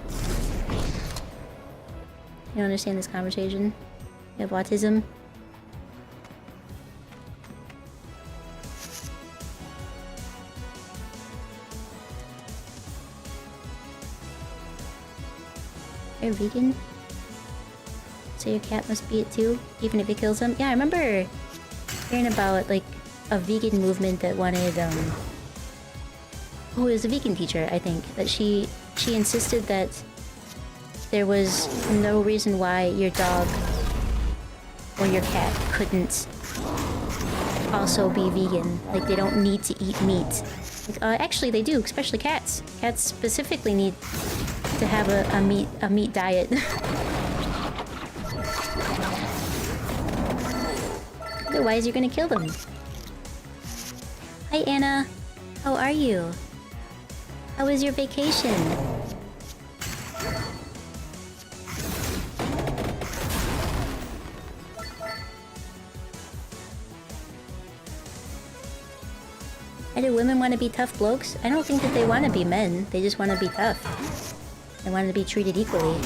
You don't understand this conversation? You have autism? They're vegan? So your cat must be it too, even if it kills them? Yeah, I remember hearing about, like, a vegan movement that wanted, oh, it was a vegan teacher, I think, that she insisted that there was no reason why your dog or your cat couldn't also be vegan. Like, they don't need to eat meat. Like, actually, they do, especially cats. Cats specifically need to have a meat diet. Otherwise, you're gonna kill them. Hi, Anna. How are you? How was your vacation? Why do women want to be tough blokes? I don't think that they want to be men. They just want to be tough. They want to be treated equally.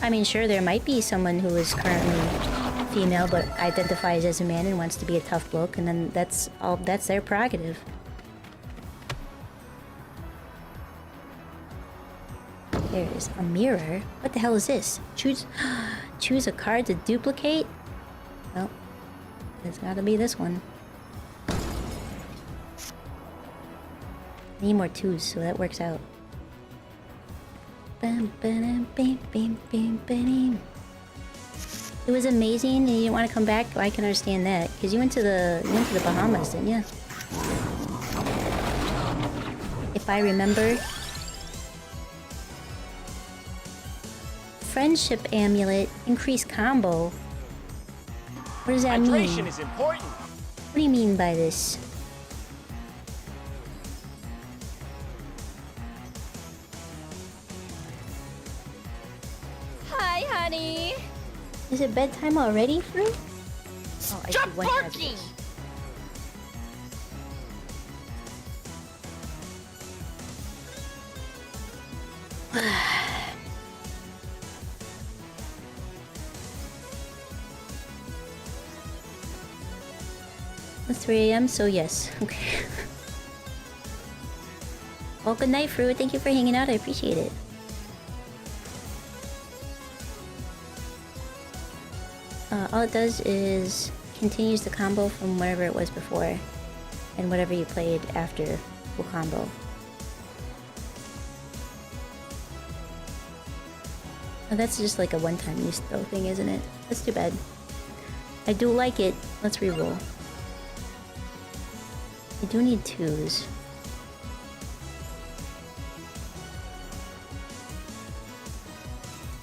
I mean, sure, there might be someone who is currently female but identifies as a man and wants to be a tough bloke, and then that's their prerogative. There is a mirror. What the hell is this? Choose a card to duplicate? Well, it's gotta be this one. I need more twos, so that works out. It was amazing and you didn't want to come back? Well, I can understand that. Because you went to the Bahamas, didn't you? If I remember. Friendship amulet, increased combo. What does that mean? Hydration is important. What do you mean by this? Hi, honey. Is it bedtime already, Fruit? Oh, I Stop see one barking! It's 3 AM, so yes. Okay. Well, good night, Fruit. Thank you for hanging out. I appreciate it. All it does is continues the combo from whatever it was before, and whatever you played after will combo. Oh, that's just like a one-time use though thing, isn't it? That's too bad. I do like it. Let's reroll. I do need twos.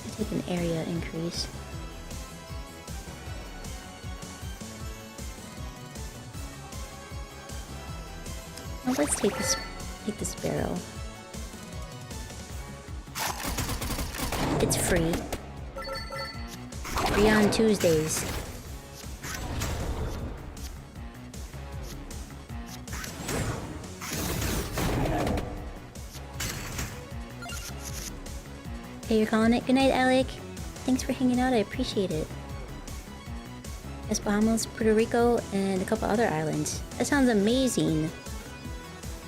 I take an area increase. Well, let's take this. Take the sparrow. It's free. Free on Tuesdays. Okay, you're calling it. Good night, Alec. Thanks for hanging out. I appreciate it. Yes, Bahamas, Puerto Rico, and a couple other islands. That sounds amazing.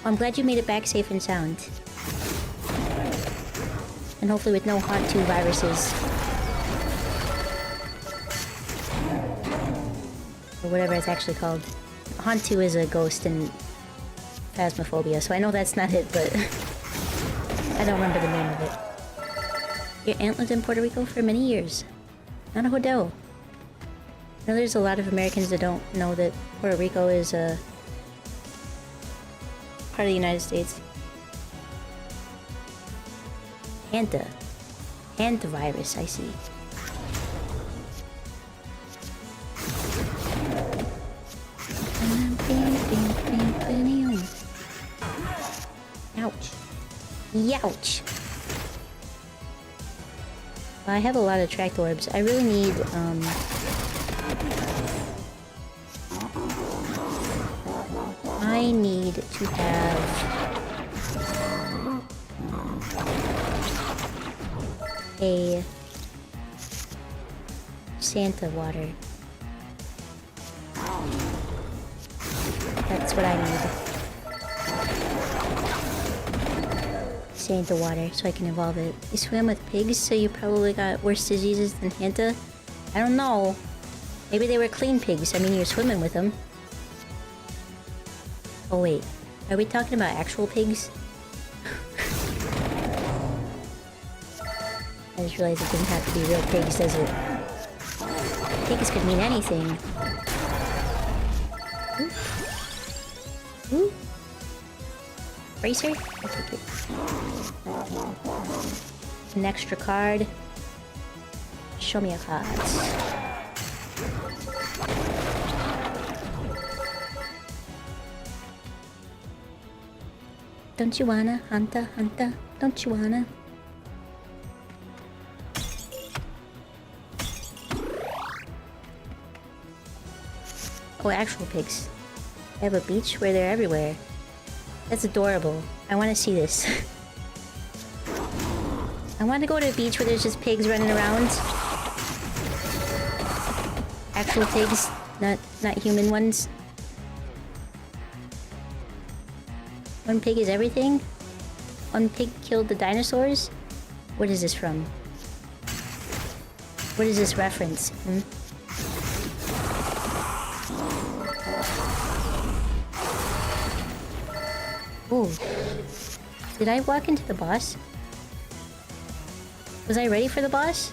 Well, I'm glad you made it back safe and sound. And hopefully with no Haunt 2 viruses. Or whatever it's actually called. Haunt 2 is a ghost in Phasmophobia, so I know that's not it, but I don't remember the name of it. Your aunt lived in Puerto Rico for many years. Not a hodo. I know there's a lot of Americans that don't know that Puerto Rico is a part of the United States. Hantavirus, I see. Ouch. Youch. Well, I have a lot of tracked orbs. I really need, I need to have a Santa water. That's what I need. stay in the water so I can evolve it. You swim with pigs, so you probably got worse diseases than Hanta? I don't know. Maybe they were clean pigs. I mean, you're swimming with them. Oh wait, are we talking about actual pigs? I just realized it didn't have to be real pigs, does it? Pigs could mean anything. Ooh. Ooh. Bracer? I'll take it. An extra card. Show me a card. Don't you wanna, Hanta, Hanta? Don't you wanna? Oh, actual pigs. They have a beach where they're everywhere. That's adorable. I want to see this. I want to go to a beach where there's just pigs running around. Actual pigs, not human ones. One pig is everything? One pig killed the dinosaurs? What is this from? What is this reference? Ooh. Did I walk into the boss? Was I ready for the boss?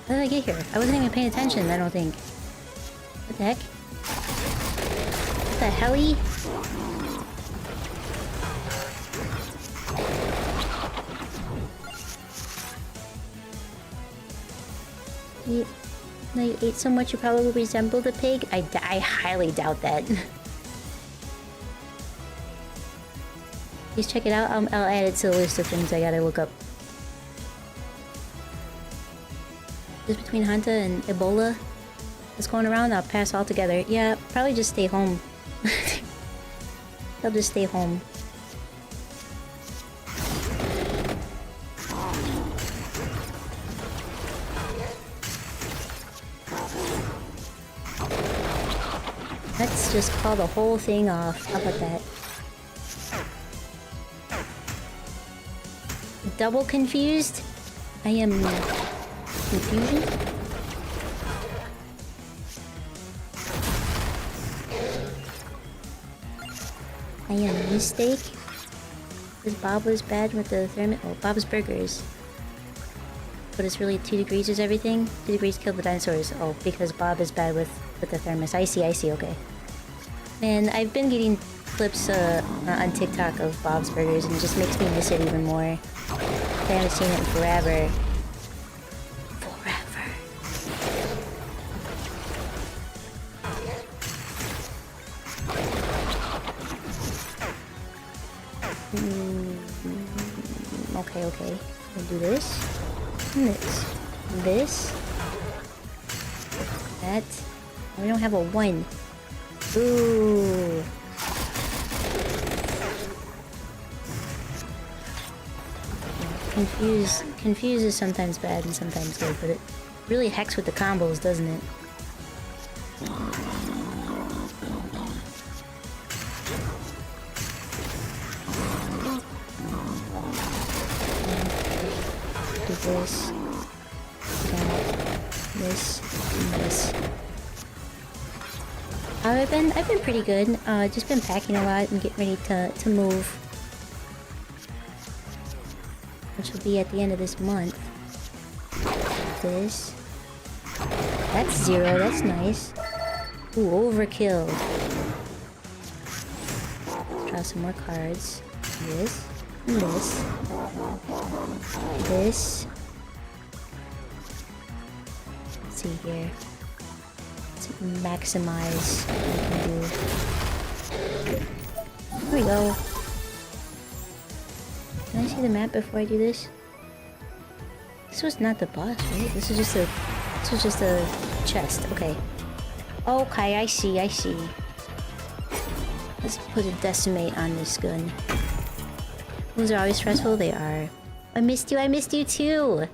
How did I get here? I wasn't even paying attention, I don't think. What the heck? What the helly? Now you ate so much you probably resemble the pig? I highly doubt that. Please check it out. I'll add it to the list of things I gotta look up. Just between Hanta and Ebola that's going around, I'll pass altogether. Yeah, probably just stay home. I'll just stay home. Let's just call the whole thing off. How about that? Double confused? I am... confusion? I am a mistake? Because Bob was bad with the thermite... Oh, Bob's Burgers. But it's really 2 degrees is everything? 2 degrees killed the dinosaurs. Oh, because Bob is bad with the thermos. I see, okay. Man, I've been getting clips on TikTok of Bob's Burgers and it just makes me miss it even more. I haven't seen it in forever. Okay. We'll do this. And this. This. That. We don't have a 1. Ooh. Confuse is sometimes bad and sometimes good, but it really hecks with the combos, doesn't it? Do this, that, this, and this. I've been pretty good. Just been packing a lot and getting ready to move. Which will be at the end of this month. This. That's 0, that's nice. Ooh, overkill. Draw some more cards. This. And this. This. Let's see here. Let's maximize what we can do. Here we go. Can I see the map before I do this? This was not the boss, right? This was just a chest. Okay. Okay, I see. Let's put a decimate on this gun. Those are always stressful. They are. I missed you too.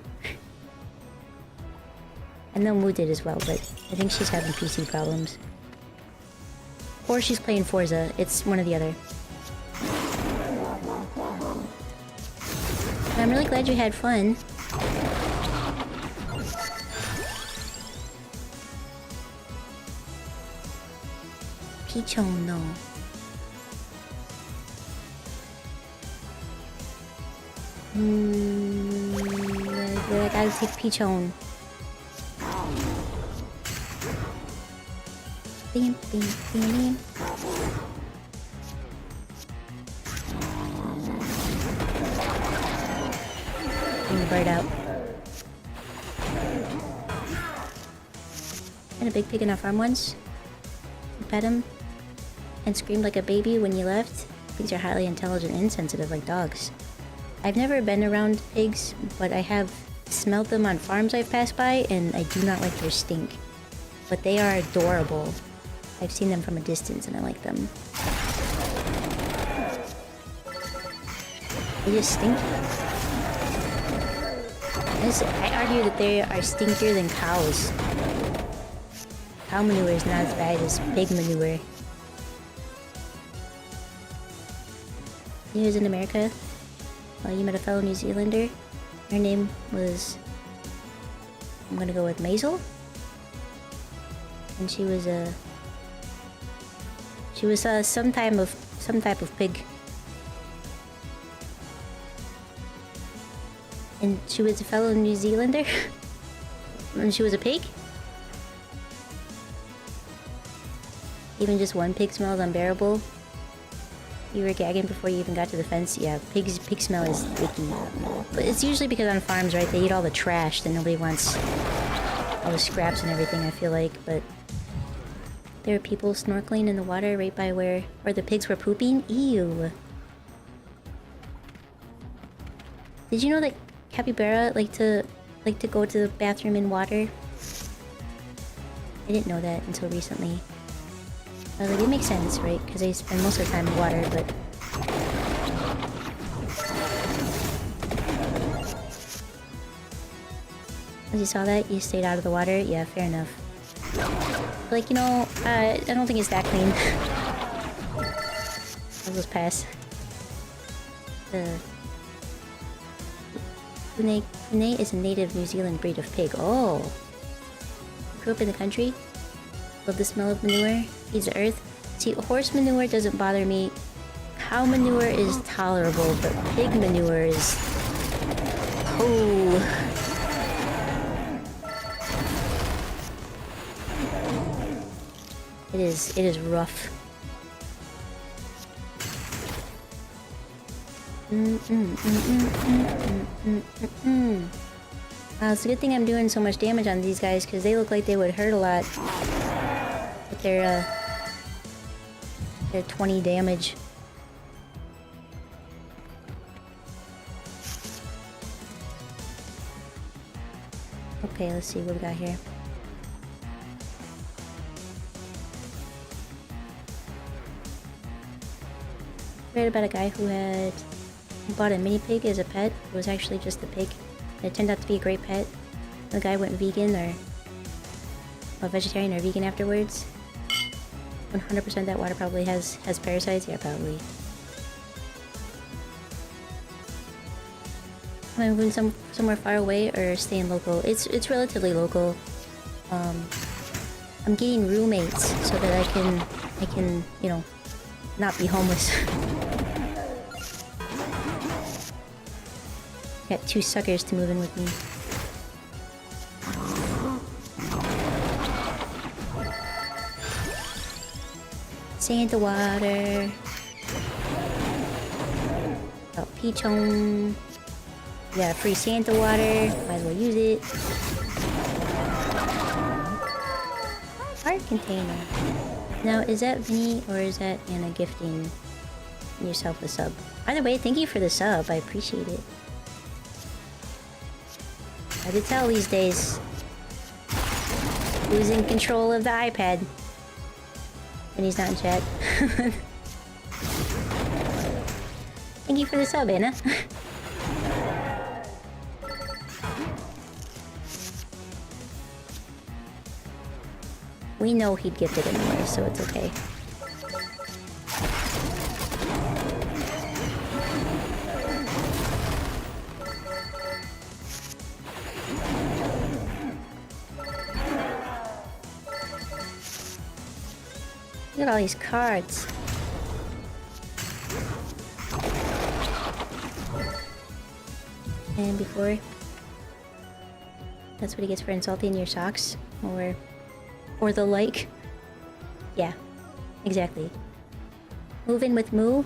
I know Moo did as well, but I think she's having PC problems. Or she's playing Forza. It's one or the other. I'm really glad you had fun. Pichon, no. I gotta take Pichon. Beam, beam, beam. Bring the bird out. I had a big pig in our farm once. We pet him and screamed like a baby when you left. Pigs are highly intelligent and sensitive like dogs. I've never been around pigs, but I have smelled them on farms I've passed by, and I do not like their stink. But they are adorable. I've seen them from a distance and I like them. They just stink. I argue that they are stinkier than cows. Cow manure is not as bad as pig manure. He was in America. You met a fellow New Zealander. Her name was... I'm gonna go with Maisel. And she was a... She was some type of pig. And she was a fellow New Zealander? And she was a pig? Even just one pig smell is unbearable. You were gagging before you even got to the fence. Yeah, pig smell is icky. But it's usually because on farms, right, they eat all the trash that nobody wants. All the scraps and everything, I feel like, but... There were people snorkeling in the water right by where the pigs were pooping. Ew. Did you know that capybara like to go to the bathroom in water? I didn't know that until recently. I was like, it makes sense, right? Because they spend most of the time in water, but... As you saw that, you stayed out of the water? Yeah, fair enough. Like, you know, I don't think it's that clean. I'll just pass. Fune is a native New Zealand breed of pig. Oh! Grew up in the country. Love the smell of manure. Feeds the earth. See, horse manure doesn't bother me. Cow manure is tolerable, but pig manure is... Oh! It is rough. It's a good thing I'm doing so much damage on these guys, because they look like they would hurt a lot. With their 20 damage. Okay, let's see what we got here. Read about a guy who bought a mini pig as a pet. It was actually just a pig. It turned out to be a great pet. The guy went vegan or vegetarian or vegan afterwards. 100% that water probably has parasites. Yeah, probably. Am I moving somewhere far away or staying local? It's relatively local. I'm getting roommates so that I can you know, not be homeless. Got 2 suckers to move in with me. Santa water. Oh, Pichon. We got free Santa water. Might as well use it. Art container. Now, is that Vinny or is that Anna gifting yourself a sub? Either way, thank you for the sub. I appreciate it. Hard to tell these days who's in control of the iPad when he's not in chat. Thank you for the sub, Anna. We know he'd gift it anyway, so it's okay. Look at all these cards. And before... That's what he gets for insulting your socks? Or the like? Yeah. Exactly. Move in with Moo. I'm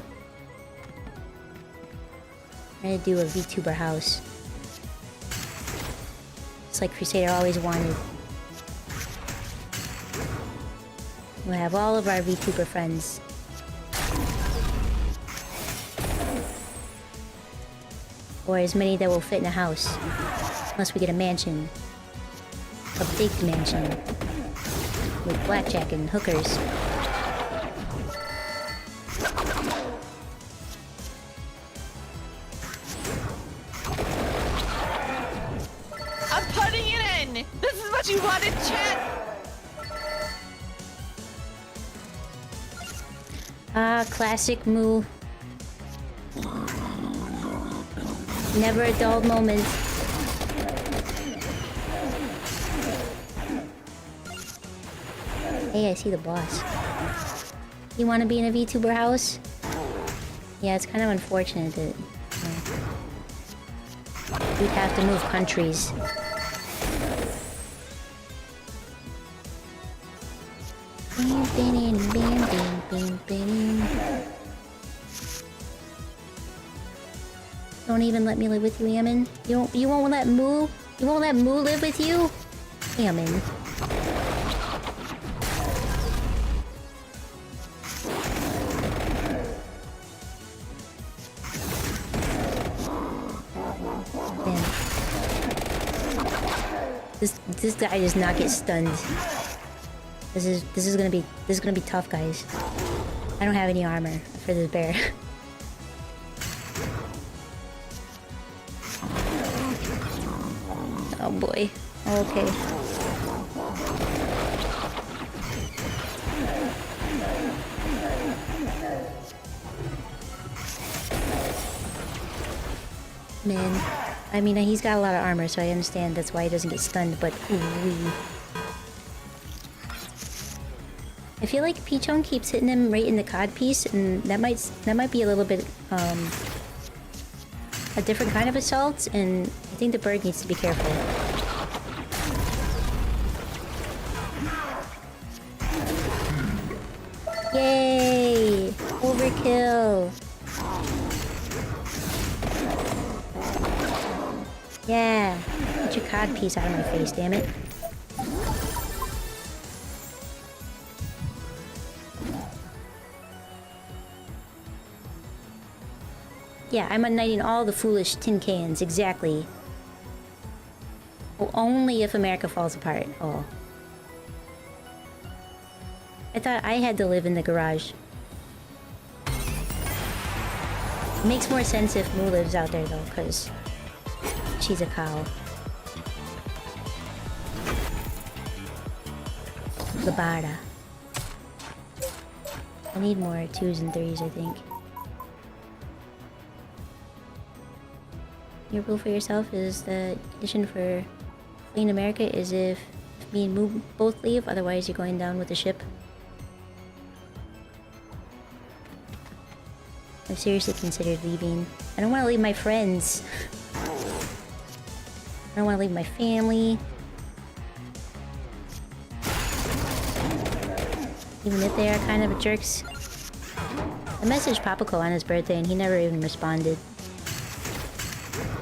gonna do a VTuber house. It's like Crusader always wanted. We'll have all of our VTuber friends. Or as many that will fit in a house. Unless we get a mansion. A big mansion. With blackjack and hookers. I'm putting it in! This is what you wanted, chat! Ah, classic Moo. Never a dull moment. Hey, I see the boss. You want to be in a VTuber house? Yeah, it's kind of unfortunate that we'd have to move countries. Don't even let me live with you, Ammon. You won't let Moo? You won't let Moo live with you? Ammon. This guy does not get stunned. This is gonna be tough, guys. I don't have any armor for this bear. Oh boy. Okay. Man. I mean, he's got a lot of armor, so I understand that's why he doesn't get stunned, but ooh. I feel like Pichon keeps hitting him right in the cod piece, and that might be a little bit a different kind of assault, and I think the bird needs to be careful. Yay! Overkill! Yeah! Get your cod piece out of my face, damn it. Yeah, I'm uniting all the foolish tin cans, exactly. Well, only if America falls apart. Oh. I thought I had to live in the garage. It makes more sense if Moo lives out there, though, because she's a cow. Labara. I need more 2s and 3s, I think. Your rule for yourself is the condition for fleeing America is if me and Moo both leave, otherwise you're going down with the ship. I've seriously considered leaving. I don't want to leave my friends. I don't want to leave my family. Even if they are kind of jerks. I messaged Papaco on his birthday and he never even responded.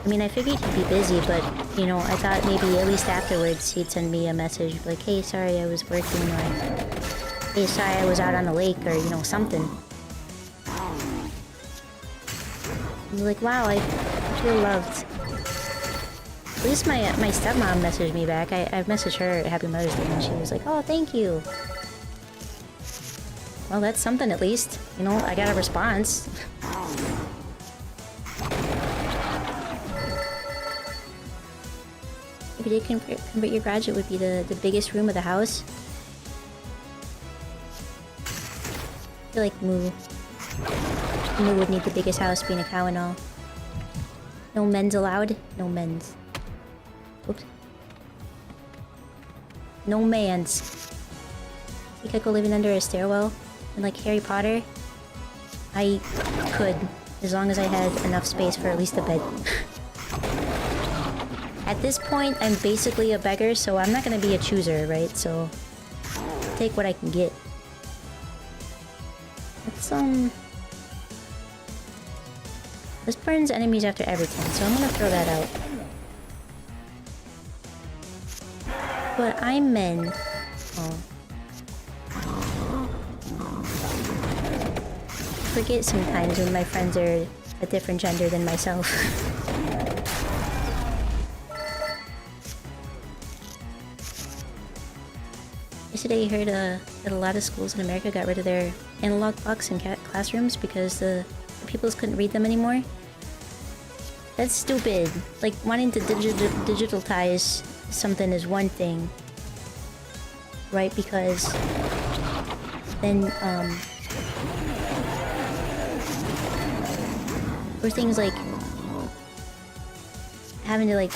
I mean, I figured he'd be busy, but, you know, I thought maybe at least afterwards he'd send me a message like, hey, sorry I was working, or hey, sorry I was out on the lake, or, you know, something. I'm like, wow, I feel loved. At least my stepmom messaged me back. I messaged her Happy Mother's Day and she was like, oh, thank you. Well, that's something at least. You know, I got a response. If you did convert your garage, it would be the biggest room of the house. I feel like Moo would need the biggest house, being a cow and all. No men's allowed? No men's. Oops. No mans. See Kaiko living under a stairwell? in like Harry Potter, I could, as long as I had enough space for at least a bed. At this point, I'm basically a beggar, so I'm not gonna be a chooser, right? So, take what I can get. Let's, this burns enemies after every 10, so I'm gonna throw that out. But I'm men. Oh. Forget sometimes when my friends are a different gender than myself. Yesterday I heard that a lot of schools in America got rid of their analog clocks in classrooms because the pupils couldn't read them anymore. That's stupid. Like, wanting to digitalize something is one thing, right? Because then, or things like having to like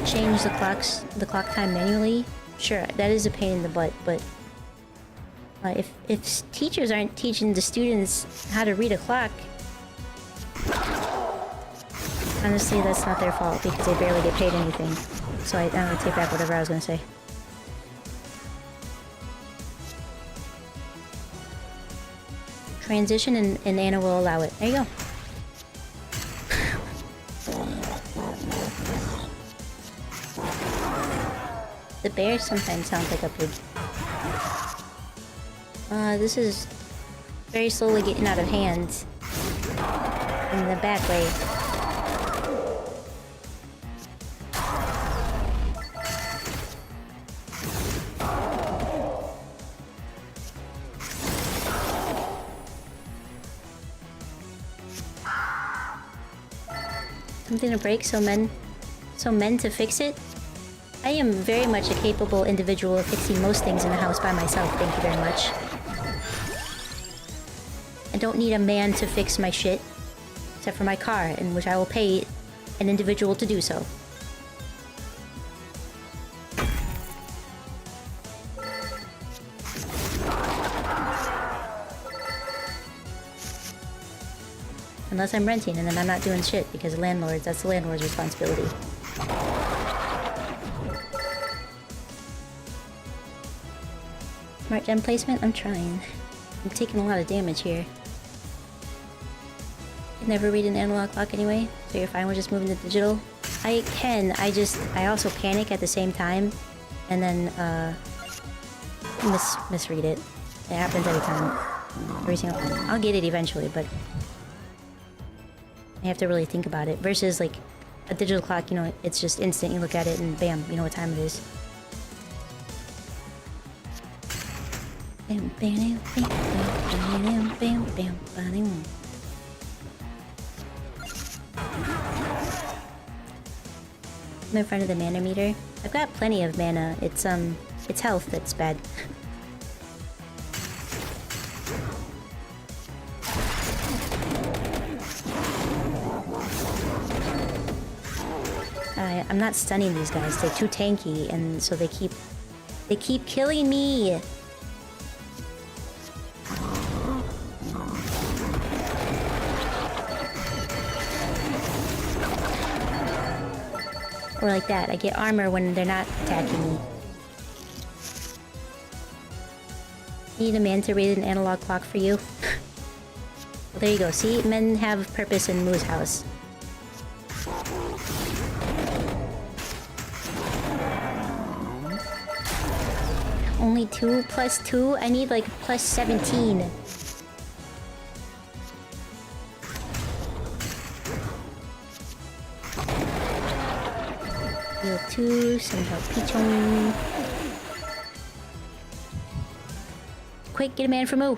change the clock time manually. Sure, that is a pain in the butt, but if teachers aren't teaching the students how to read a clock, honestly, that's not their fault because they barely get paid anything. So I'm gonna take back whatever I was gonna say. Transition and Anna will allow it. There you go. The bear sometimes sounds like a pig. This is very slowly getting out of hand. In the bad way. Something to break, so men to fix it? I am very much a capable individual of fixing most things in the house by myself, thank you very much. I don't need a man to fix my shit, except for my car, in which I will pay an individual to do so. Unless I'm renting, and then I'm not doing shit, because landlords, that's the landlord's responsibility. Smart gem placement? I'm trying. I'm taking a lot of damage here. I never read an analog clock anyway, so you're fine with just moving to digital? I can, I also panic at the same time, and then, misread it. It happens every time. Every single time. I'll get it eventually, but I have to really think about it. Versus, like, a digital clock, you know, it's just instant. You look at it and bam, you know what time it is. Bam, bam, bam, bam, bam, bam, bam. I'm in front of the mana meter. I've got plenty of mana. It's health that's bad. I'm not stunning these guys. They're too tanky, and so they keep killing me. Or like that. I get armor when they're not attacking me. Need a man to read an analog clock for you. Well, there you go. See, men have purpose in Moo's house. Only 2 plus 2? I need like plus 17. Heal 2, send out Pichon. Quick, get a man for Moo.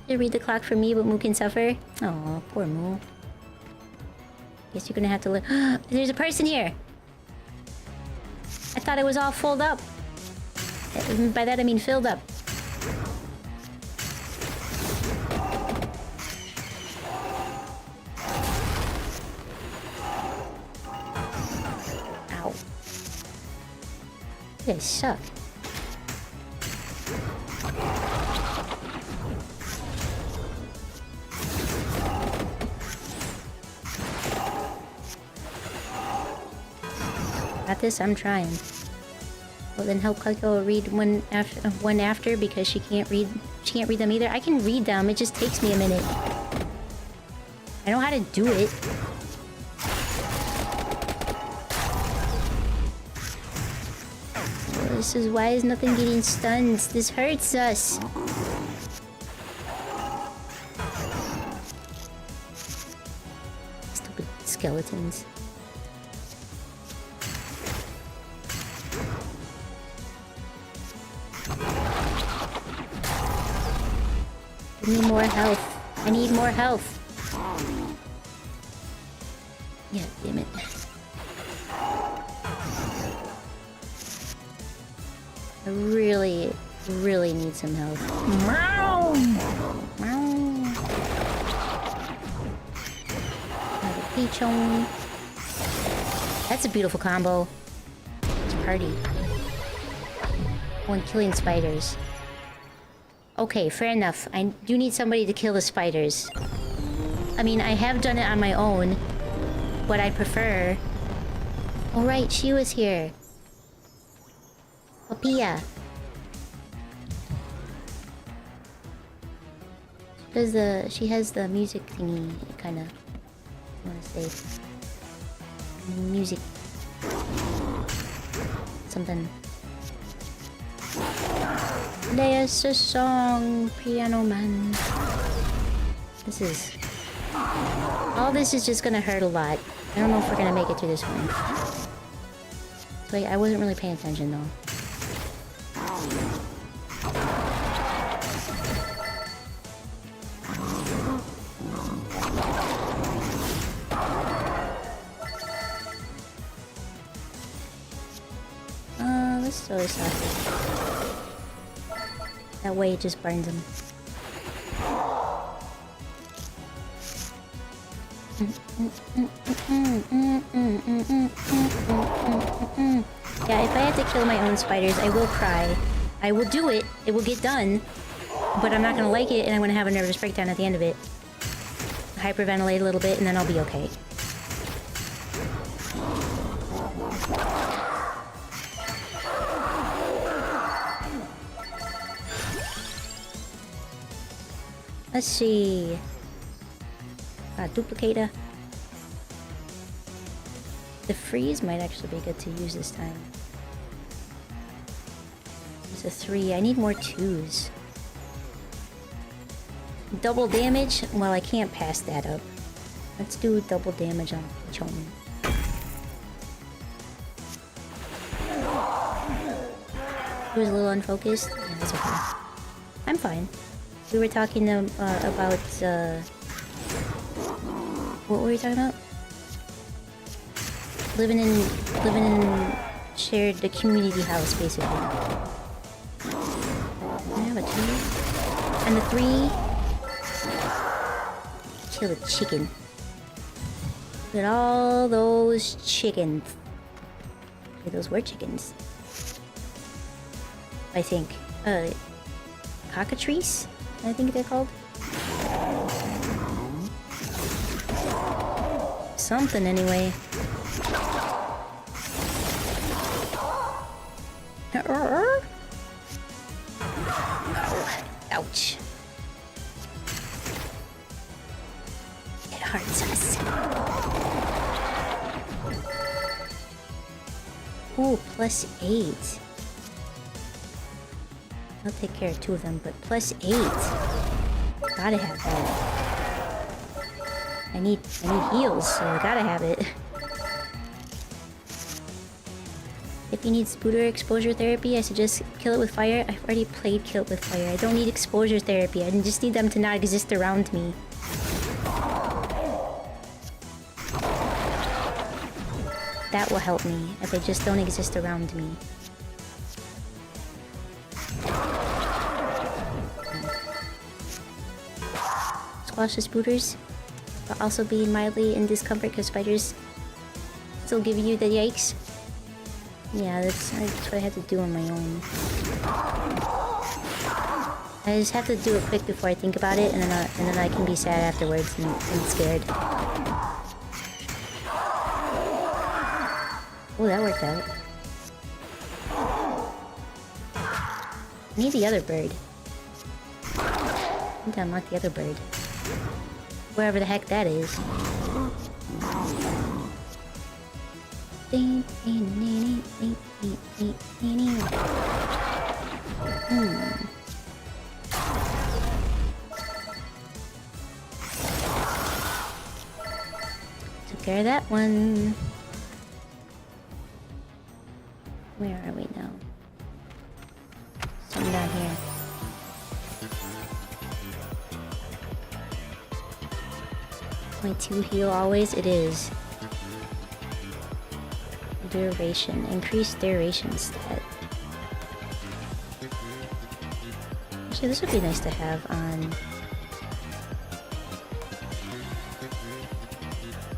You read the clock for me, but Moo can suffer. Oh, poor Moo. Guess you're gonna have to live. There's a person here. I thought it was all filled up. By that I mean filled up. Ow. You guys suck. Got this? I'm trying. Well, then help Kaiko read one after because she can't read them either. I can read them, it just takes me a minute. I know how to do it. This is why is nothing getting stunned? This hurts us. Stupid skeletons. I need more health. I need more health. Yeah, damn it. I really, really need some health. Meow! Meow! Another Peachon. That's a beautiful combo. Let's party. One killing spiders. Okay, fair enough. I do need somebody to kill the spiders. I mean, I have done it on my own, but I prefer... Oh right, she was here. Papilla. She has the music thingy, kinda. I wanna say. Music. Something. There's a song, Piano Man. This is... All this is just gonna hurt a lot. I don't know if we're gonna make it through this one. So I wasn't really paying attention though. Let's throw this off. That way it just burns them. Yeah, if I have to kill my own spiders, I will cry. I will do it. It will get done. But I'm not gonna like it, and I'm gonna have a nervous breakdown at the end of it. Hyperventilate a little bit, and then I'll be okay. Let's see. Duplicator. The freeze might actually be good to use this time. It's a 3. I need more 2s. Double damage? Well, I can't pass that up. Let's do double damage on Chon. He was a little unfocused. Yeah, that's okay. I'm fine. We were talking about, what were we talking about? Living in shared the community house, basically. I have a 2 and a 3. Kill the chicken. Look at all those chickens. Okay, those were chickens. I think. Cockatrice? I think they're called. Something anyway. Oh, ouch. It hurts us. Ooh, +8. I'll take care of 2 of them, but +8. Gotta have that. I need heals, so I gotta have it. If you need spooter exposure therapy, I suggest kill it with fire. I've already played kill it with fire. I don't need exposure therapy. I just need them to not exist around me. That will help me if they just don't exist around me. Squash the spooters, but also be mildly in discomfort because spiders still give you the yikes. Yeah, that's what I had to do on my own. I just have to do it quick before I think about it, and then I can be sad afterwards and scared. Oh, that worked out. I need the other bird. I need to unlock the other bird. Wherever the heck that is. Took care of that one. Where are we now? Something down here. Point 2 heal always? It is. Duration. Increased duration stat. Actually, this would be nice to have on...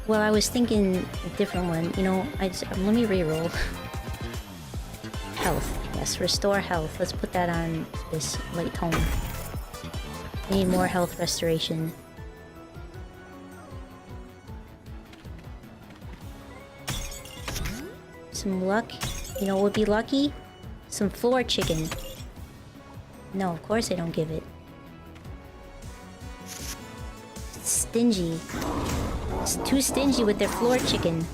Well, I was thinking a different one. You know, let me reroll. Health. Yes, restore health. Let's put that on this light tone. I need more health restoration. Some luck. You know what would be lucky? Some floor chicken. No, of course I don't give it. Stingy. It's too stingy with their floor chicken.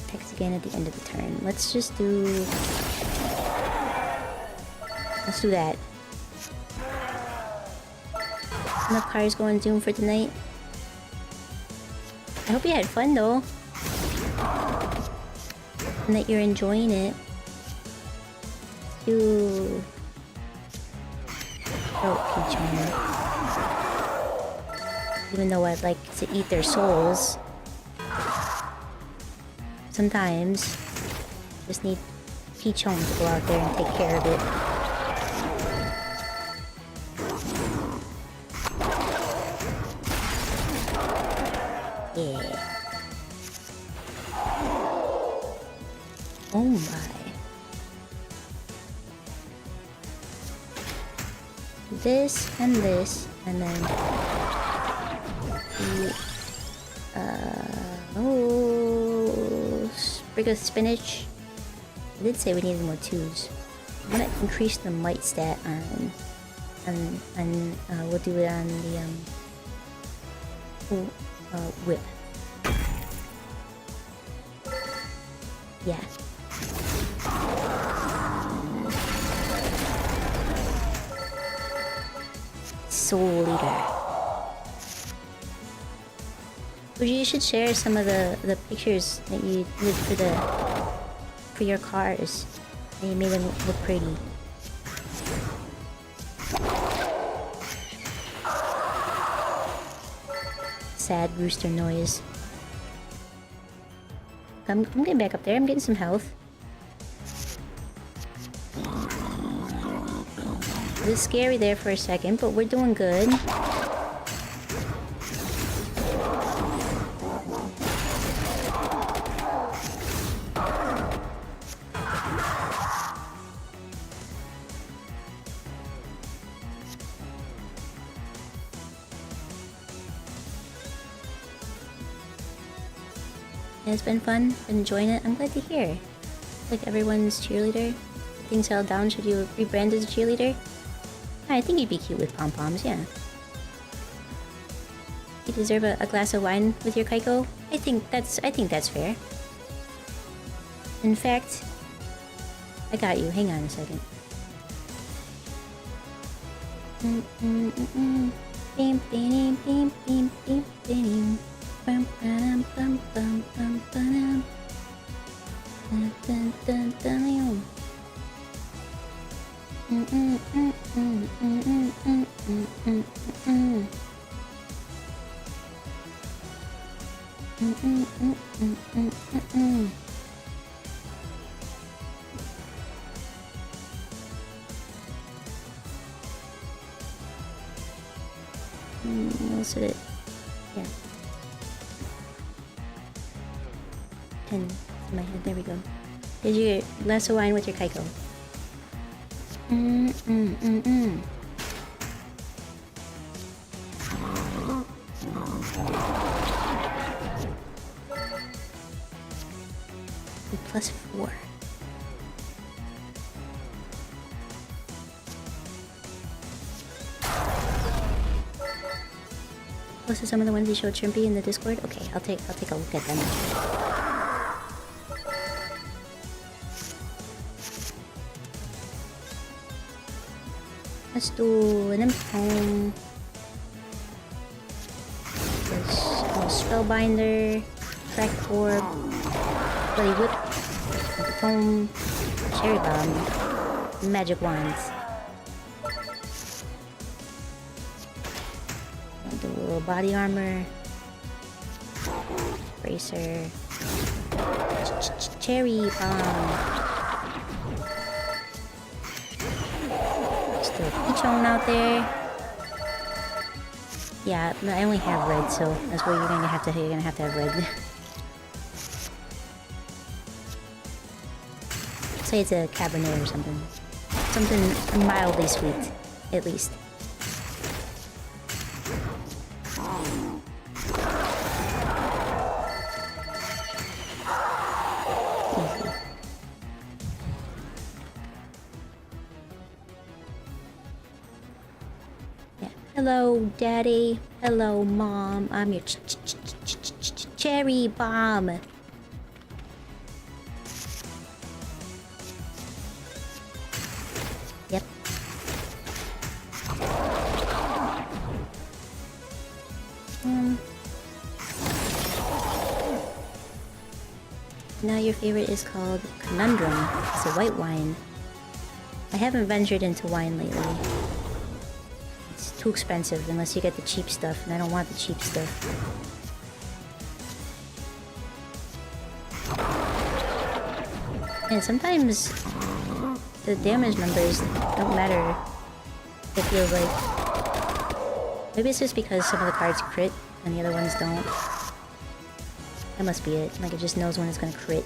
Text again at the end of the turn. Let's just do... Let's do that. Enough cars going Zoom for tonight. I hope you had fun though. And that you're enjoying it. Ooh. Oh, Peach Man. Even though I'd like to eat their souls. Sometimes just need Peach Home to go out there and take care of it. Yeah. Oh my. This and this, and then the sprig of spinach. I did say we needed more 2s. I'm gonna increase the might stat on we'll do it on the whip. Yeah. Soul Eater. You should share some of the pictures that you did for your cars. And you made them look pretty. Sad rooster noise. I'm getting back up there. I'm getting some health. It was scary there for a second, but we're doing good. It's been fun. Been enjoying it. I'm glad to hear. Like everyone's cheerleader. Things settled down. Should you rebrand as a cheerleader? I think you'd be cute with pom-poms, yeah. You deserve a glass of wine with your Kaiko? I think that's fair. In fact, I got you. Hang on a second. We'll set it here. 10 in my head. There we go. Here's your glass of wine with your Kaiko. plus 4. Those are some of the ones you showed Shrimpy in the Discord. Okay, I'll take a look at them. Let's do an Impome. Spellbinder, Cracked Orb, Bloody Whip, Foam, Cherry Bomb, Magic Wands. I'll do a little body armor, Bracer, Cherry Bomb. Still a Peachone out there. Yeah, I only have red, so that's what you're gonna have to have red. Say it's a Cabernet or something. Something mildly sweet, at least. Easy. Yeah. Hello, Daddy. Hello, Mom. I'm your cherry bomb. Yep. Now your favorite is called Conundrum. It's a white wine. I haven't ventured into wine lately. It's too expensive unless you get the cheap stuff, and I don't want the cheap stuff. And sometimes the damage numbers don't matter. It feels like... Maybe it's just because some of the cards crit and the other ones don't. That must be it. Like, it just knows when it's gonna crit.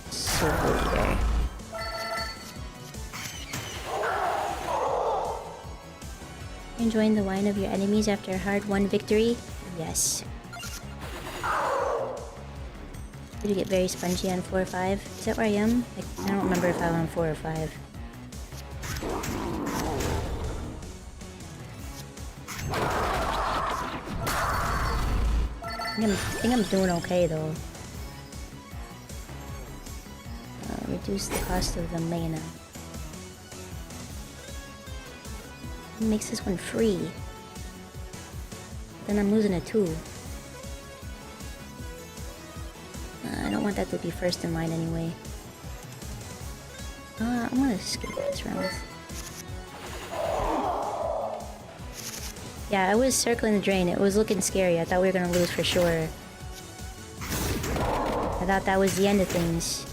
Sweeter. Enjoying the wine of your enemies after a hard-won victory? Yes. Did you get very spongy on 4 or 5? Is that where I am? I don't remember if I was on 4 or 5. I think I'm doing okay though. Reduce the cost of the mana. It makes this one free. Then I'm losing it too. I don't want that to be first in line anyway. I'm gonna skip this round. Yeah, I was circling the drain. It was looking scary. I thought we were gonna lose for sure. I thought that was the end of things.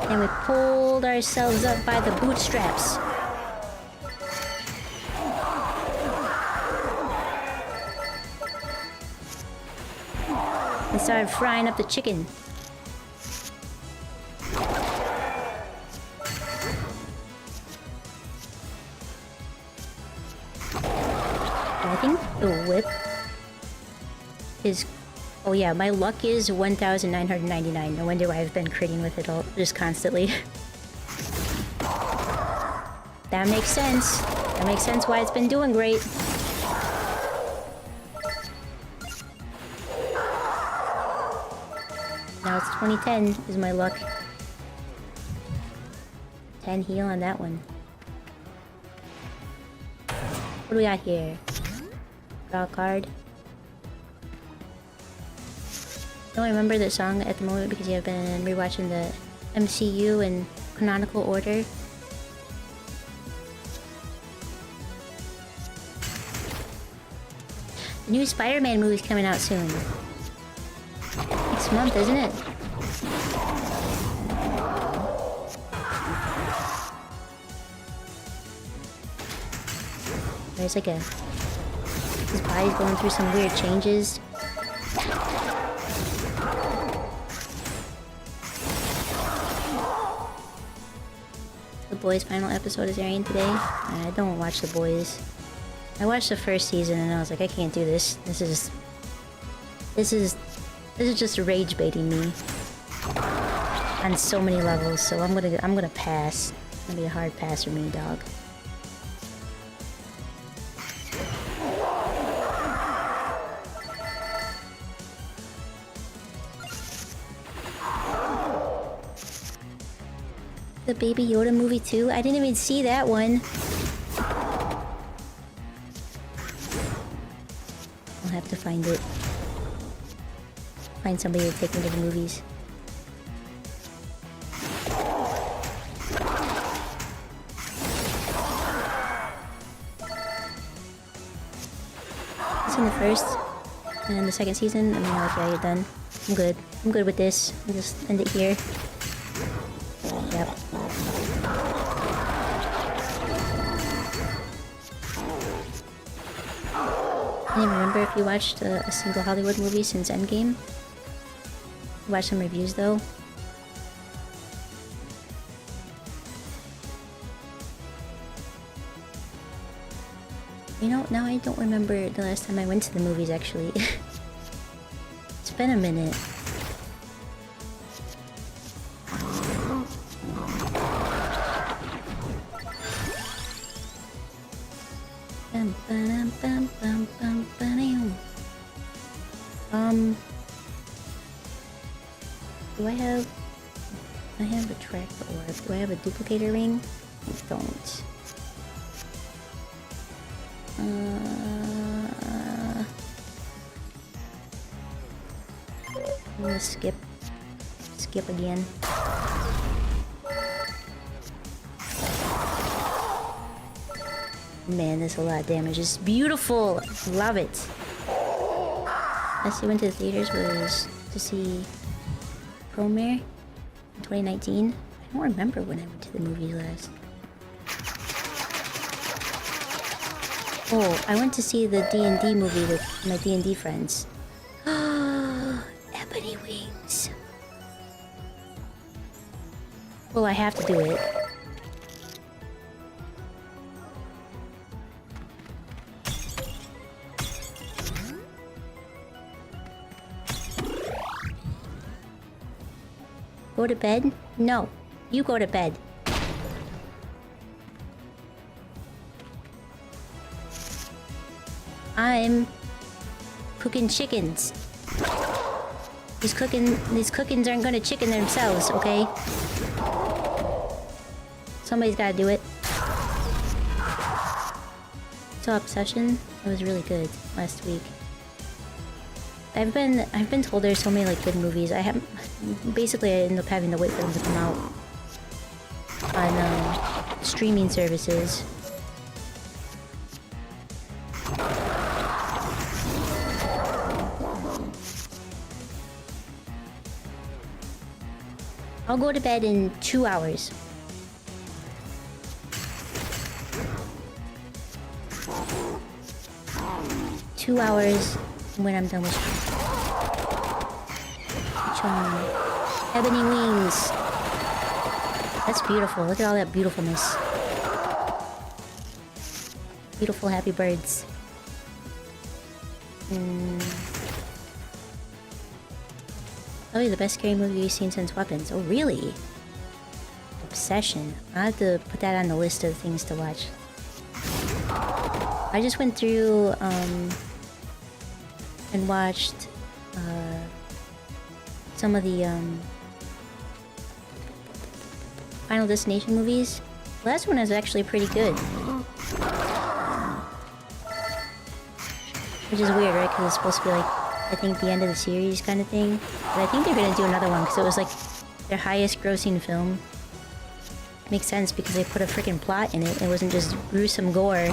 And we pulled ourselves up by the bootstraps. And started frying up the chicken. I think the whip is... Oh yeah, my luck is 1,999. No wonder why I've been critting with it all, just constantly. That makes sense. That makes sense why it's been doing great. Now it's 2010 is my luck. 10 heal on that one. What do we got here? Draw a card. I don't remember the song at the moment because I've been rewatching the MCU in canonical order. The new Spider-Man movie's coming out soon. Next month, isn't it? There's like a... His body's going through some weird changes. The Boys final episode is airing today. I don't watch The Boys. I watched the first season and I was like, I can't do this. This is just rage baiting me on so many levels. So I'm gonna pass. It's gonna be a hard pass for me, dog. The Baby Yoda movie too? I didn't even see that one. I'll have to find it. Find somebody to take me to the movies. I've seen the first and the second season. I mean, okay, you're done. I'm good. I'm good with this. I'll just end it here. Yep. I don't remember if you watched a single Hollywood movie since Endgame. You watched some reviews though. You know, now I don't remember the last time I went to the movies actually. It's been a minute. Do I have a track orb? Do I have a duplicator ring? I don't. I'm gonna skip again. Man, that's a lot of damage. It's beautiful! Love it! Last I went to the theaters was to see Promare in 2019. I don't remember when I went to the movies last. Oh, I went to see the D&D movie with my D&D friends. Ebony Wings. Well, I have to do it. Go to bed? No. You go to bed. I'm cooking chickens. These cookins aren't gonna chicken themselves, okay? Somebody's gotta do it. So Obsession, it was really good last week. I've been told there's so many like good movies. I end up having to wait for them to come out on streaming services. I'll go to bed in 2 hours. Two hours when I'm done with stream. Ebony Wings. That's beautiful. Look at all that beautifulness. Beautiful happy birds. Probably the best scary movie you've seen since Weapons. Oh, really? Obsession. I have to put that on the list of things to watch. I just went through and watched some of the Final Destination movies. The last one is actually pretty good. Which is weird, right? Because it's supposed to be like, I think, the end of the series kind of thing. But I think they're gonna do another one because it was like their highest grossing film. Makes sense because they put a freaking plot in it. It wasn't just gruesome gore.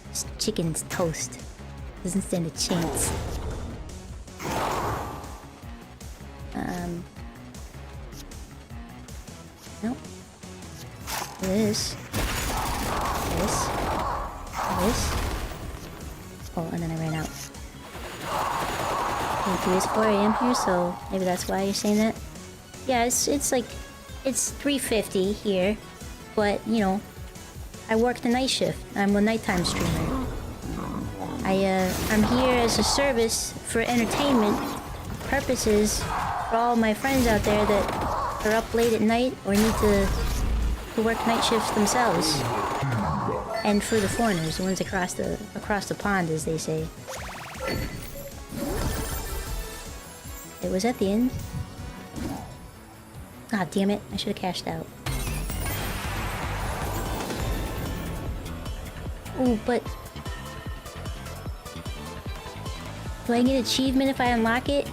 This chicken's toast. Doesn't stand a chance. Nope. This. This. Oh, and then I ran out. Thank you. It's 4 AM here, so maybe that's why you're saying that. Yeah, it's like it's 3:50 here, but you know, I work the night shift. I'm a nighttime streamer. I'm here as a service for entertainment purposes for all my friends out there that are up late at night or need to work night shifts themselves. And for the foreigners, the ones across the pond, as they say. It was at the end. Ah, damn it! I should have cashed out. Oh, but do I get achievement if I unlock it?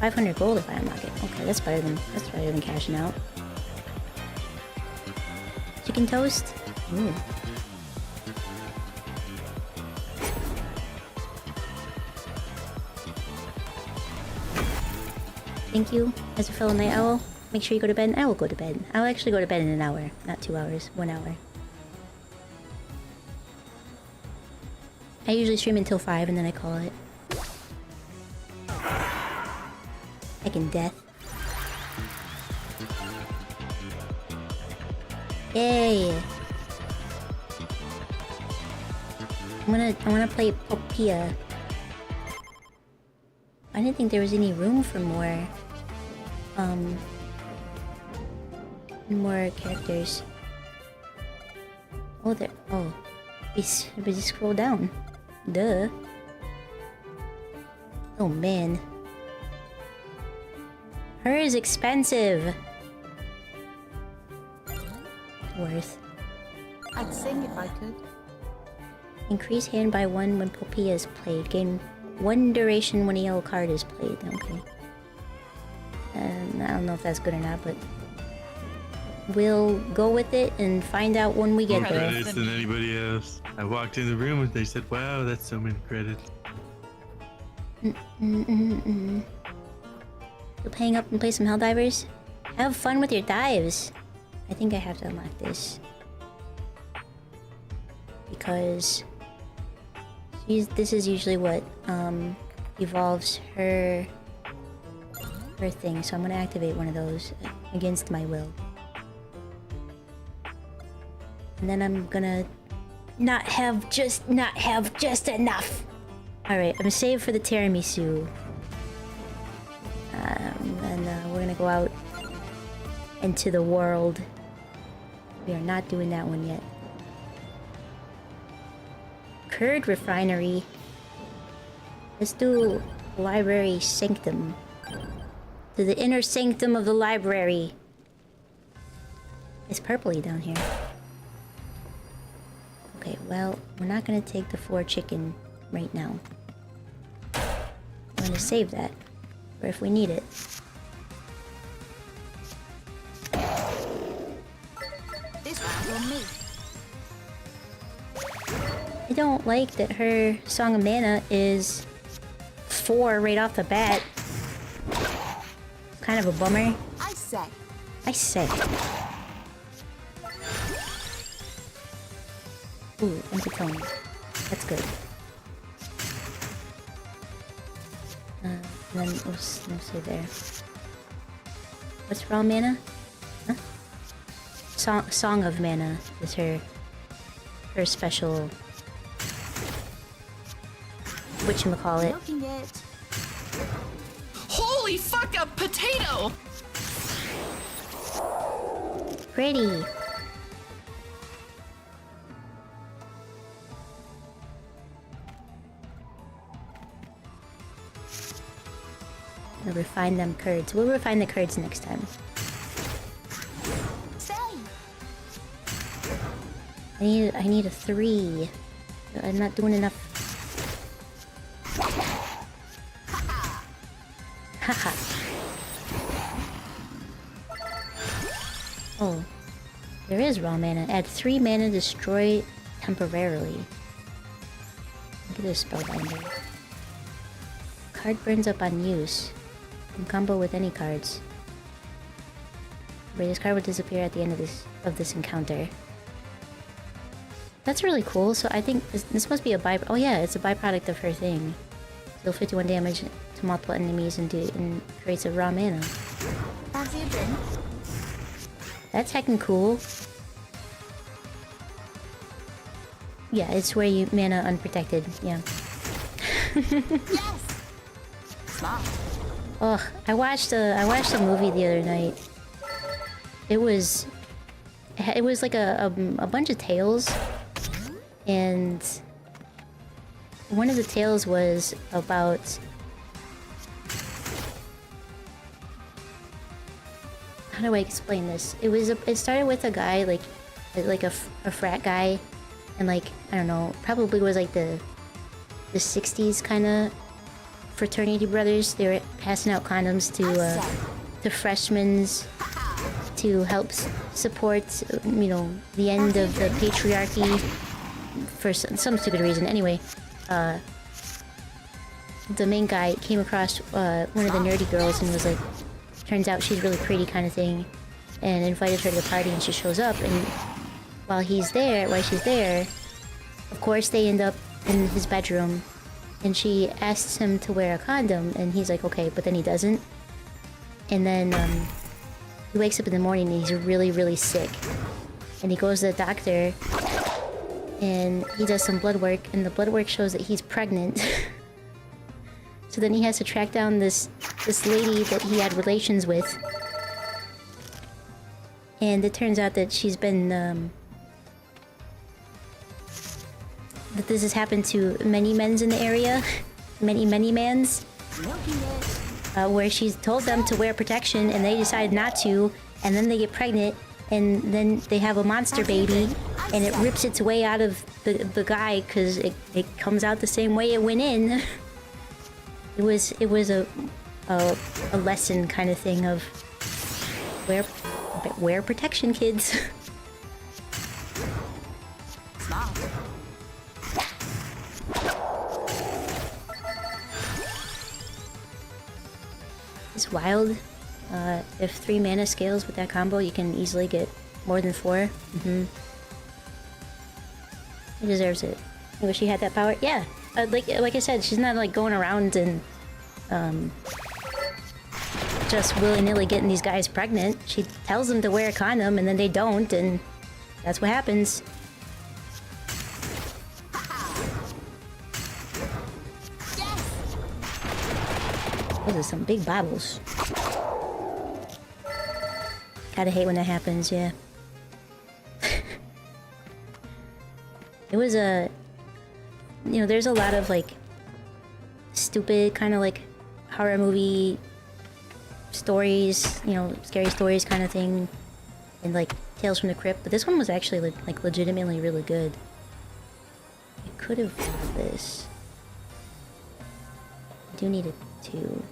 $500 gold if I unlock it. Okay, that's better than cashing out. Chicken toast? Ooh. Thank you, as a fellow night owl. Make sure you go to bed. I will go to bed. I'll actually go to bed in an hour, not 2 hours, 1 hour. I usually stream until 5 and then I call it. Like in death. Yay! I wanna play Popia. I didn't think there was any room for more characters. Oh, there. Oh, we just scroll down. Duh. Oh man. Her is expensive. Worth. I'd sing if I could. Increase hand by 1 when Popia is played. Gain 1 duration when a yellow card is played. Okay. I don't know if that's good or not, but we'll go with it and find out when we get More there. credits than anybody else. I walked in the room and they said, "Wow, that's so many credits." So paying up and play some Helldivers? Have fun with your dives. I think I have to unlock this. Because this is usually what evolves her thing, so I'm gonna activate one of those against my will. And then I'm gonna not have just enough. Alright, I'm saved for the tiramisu. And we're gonna go out into the world. We are not doing that one yet. Curd refinery. Let's do library sanctum. To the inner sanctum of the library. It's purpley down here. Okay, well, we're not gonna take the 4 chicken right now. I'm gonna save that for if we need it. This one's on me. I don't like that her Song of Mana is 4 right off the bat. Kind of a bummer. I say. Ooh, empty tone. That's good. And then we'll say there. What's raw mana? Huh? Song of Mana is her special. Whatchamacallit. Looking it. Holy fuck, a potato! Pretty. We'll refine them curds. We'll refine the curds next time. Say. I need a 3. I'm not doing enough. Haha. Oh. There is raw mana. Add 3 mana, destroy temporarily. Look at this spellbinder. Card burns up on use. can combo with any cards. But this card will disappear at the end of this encounter. That's really cool. So I think this must be a by. Oh yeah, it's a byproduct of her thing. Deal 51 damage to multiple enemies and creates a raw mana. Fancy a drink? That's heckin' cool. Yeah, it's where you mana unprotected. Yeah. Yes. Smart. Ugh, I watched a movie the other night. It was like a bunch of tales, and one of the tales was about how do I explain this? It started with a guy like a frat guy, and like I don't know, probably was like the 60s kind of fraternity brothers. They were passing out condoms to freshmen to help support, you know, the end of the patriarchy for some stupid reason. Anyway, the main guy came across one of the nerdy girls and was like, turns out she's really pretty kind of thing, and invited her to the party, and she shows up, and while she's there, of course they end up in his bedroom, and she asks him to wear a condom, and he's like, okay, but then he doesn't. And then he wakes up in the morning and he's really, really sick. And he goes to the doctor and he does some blood work, and the blood work shows that he's pregnant. So then he has to track down this lady that he had relations with. And it turns out that she's been that this has happened to many men's in the area. many mans. Where she's told them to wear protection and they decide not to, and then they get pregnant, and then they have a monster baby, and it rips its way out of the guy because it comes out the same way it went in. It was a lesson kind of thing of wear protection, kids. Smart. It's wild. If 3 mana scales with that combo, you can easily get more than 4. He deserves it. I wish he had that power. Yeah, like I said, she's not like going around and just willy-nilly getting these guys pregnant. She tells them to wear a condom, and then they don't, and that's what happens. Those are some big bottles. Gotta hate when that happens, yeah. It was a... You know, there's a lot of, like, stupid kind of, like, horror movie stories, you know, scary stories kind of thing, and, like, Tales from the Crypt, but this one was actually, like legitimately really good. I could have bought this. I do need a 2.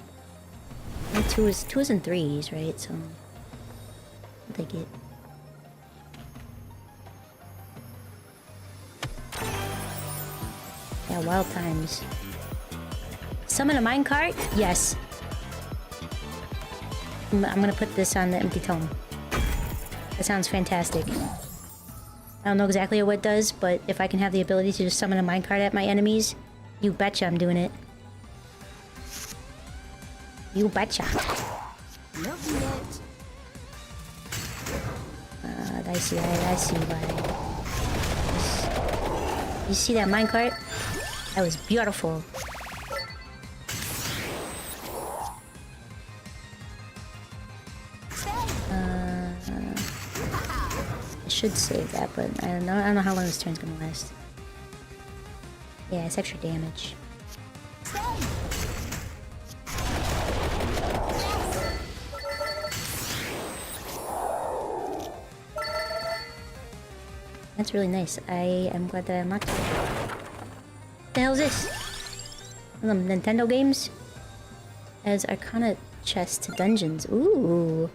And 2 is in 3s, right? So I'll take it. Yeah, wild times. Summon a minecart? Yes. I'm gonna put this on the empty tome. That sounds fantastic. I don't know exactly what it does, but if I can have the ability to just summon a minecart at my enemies, you betcha I'm doing it. You betcha. Looking it. I see why. You see that minecart? That was beautiful. I should save that, but I don't know how long this turn's gonna last. Yeah, it's extra damage. That's really nice. I am glad that I unlocked it. What the hell is this? One of them Nintendo games? As Arcana chest to dungeons. Ooh.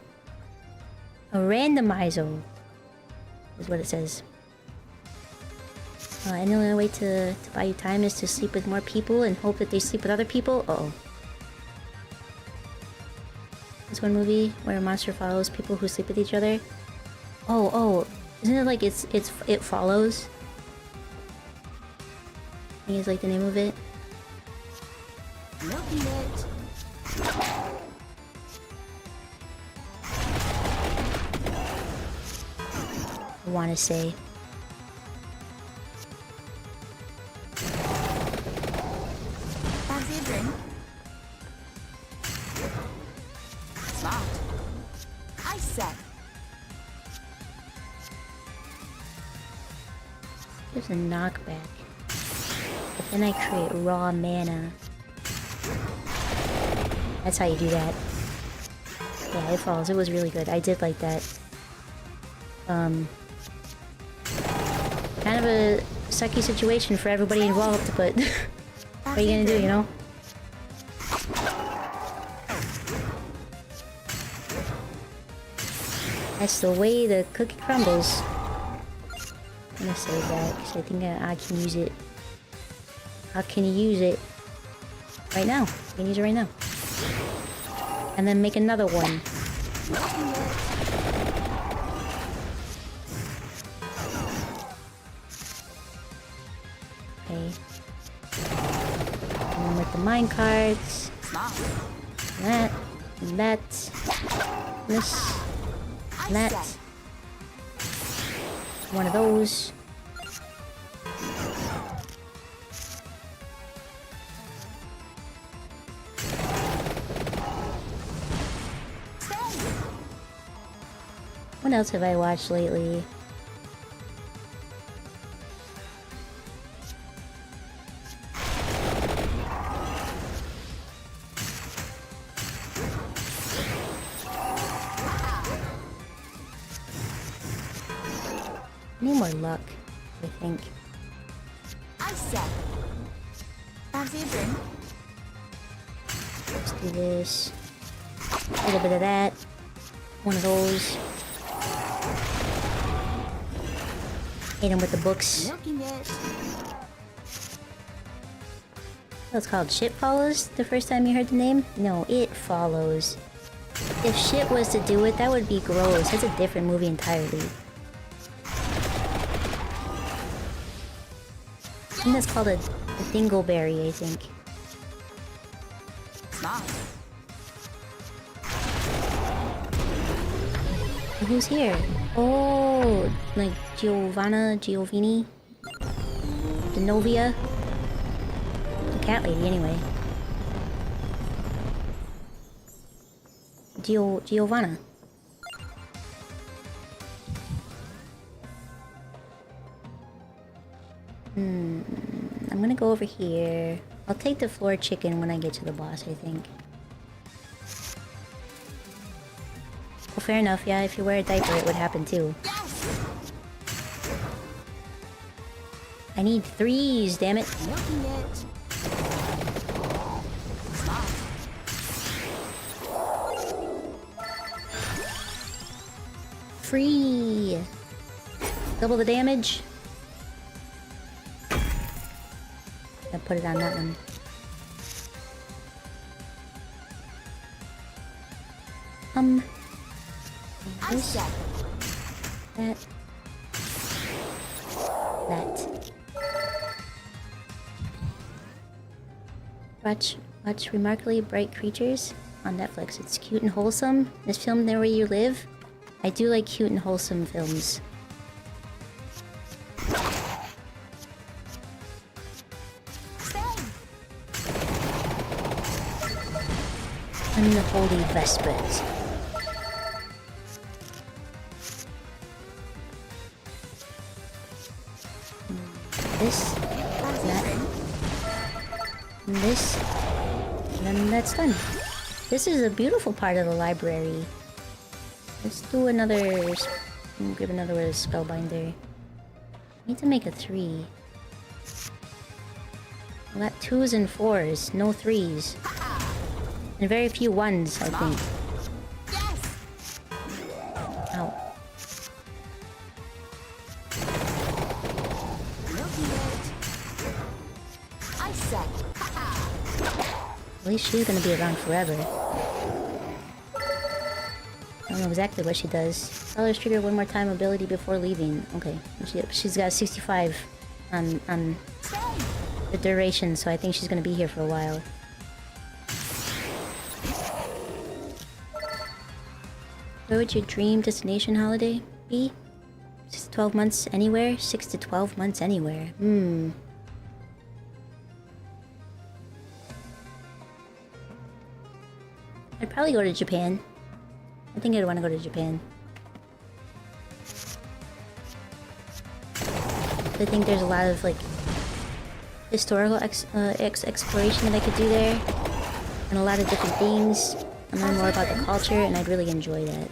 A randomizer is what it says. And the only way to buy you time is to sleep with more people and hope that they sleep with other people? Uh-oh. This one movie where a monster follows people who sleep with each other. Oh, isn't it like it follows? I think it's like the name of it. Milking it. I want to say. Fancy a drink? Smart. I said. There's a knockback. But then I create raw mana. That's how you do that. Yeah, it falls. It was really good. I did like that. Kind of a sucky situation for everybody involved, but what are you gonna do, you know? That's the way the cookie crumbles. I'm gonna save that because I think I can use it. How can you use it? Right now. You can use it right now. And then make another one. Okay. And then with the mine cards. That. And that. This. And that. One of those. What else have I watched lately? Need more luck, I think. I said. Fancy a drink? Let's do this. A little bit of that. One of those. Hit him with the books. Milking it. That's called Shit Follows the first time you heard the name? No, It Follows. If shit was to do it, that would be gross. That's a different movie entirely. I think that's called a dingleberry, I think. Smart. Who's here? Oh, like Giovanni? Genovia? The cat lady, anyway. Giovanna. I'm gonna go over here. I'll take the floor chicken when I get to the boss, I think. Well, fair enough, yeah, if you wear a diaper it would happen too. I need 3s, damn it. Milking it. Smart. Free! Double the damage. I'll put it on that one. This, that, watch Remarkably Bright Creatures on Netflix. It's cute and wholesome. It's filmed there where you live. I do like cute and wholesome films. Unholy Vespers. This, that, and this, and then that's done. This is a beautiful part of the library. Let's do another, grab another spellbinder. Need to make a 3. I got 2s and 4s, no 3s. And very few 1s, I think. Ow. At least she's gonna be around forever. don't know exactly what she does. Tell her to trigger one more time ability before leaving. Okay. She's got 65 on the duration, so I think she's gonna be here for a while. Where would your dream destination holiday be? 6 to 12 months anywhere? 6 to 12 months anywhere. I'd probably go to Japan. I think I'd want to go to Japan. I think there's a lot of like historical exploration that I could do there, and a lot of different things, and learn more about the culture, and I'd really enjoy that.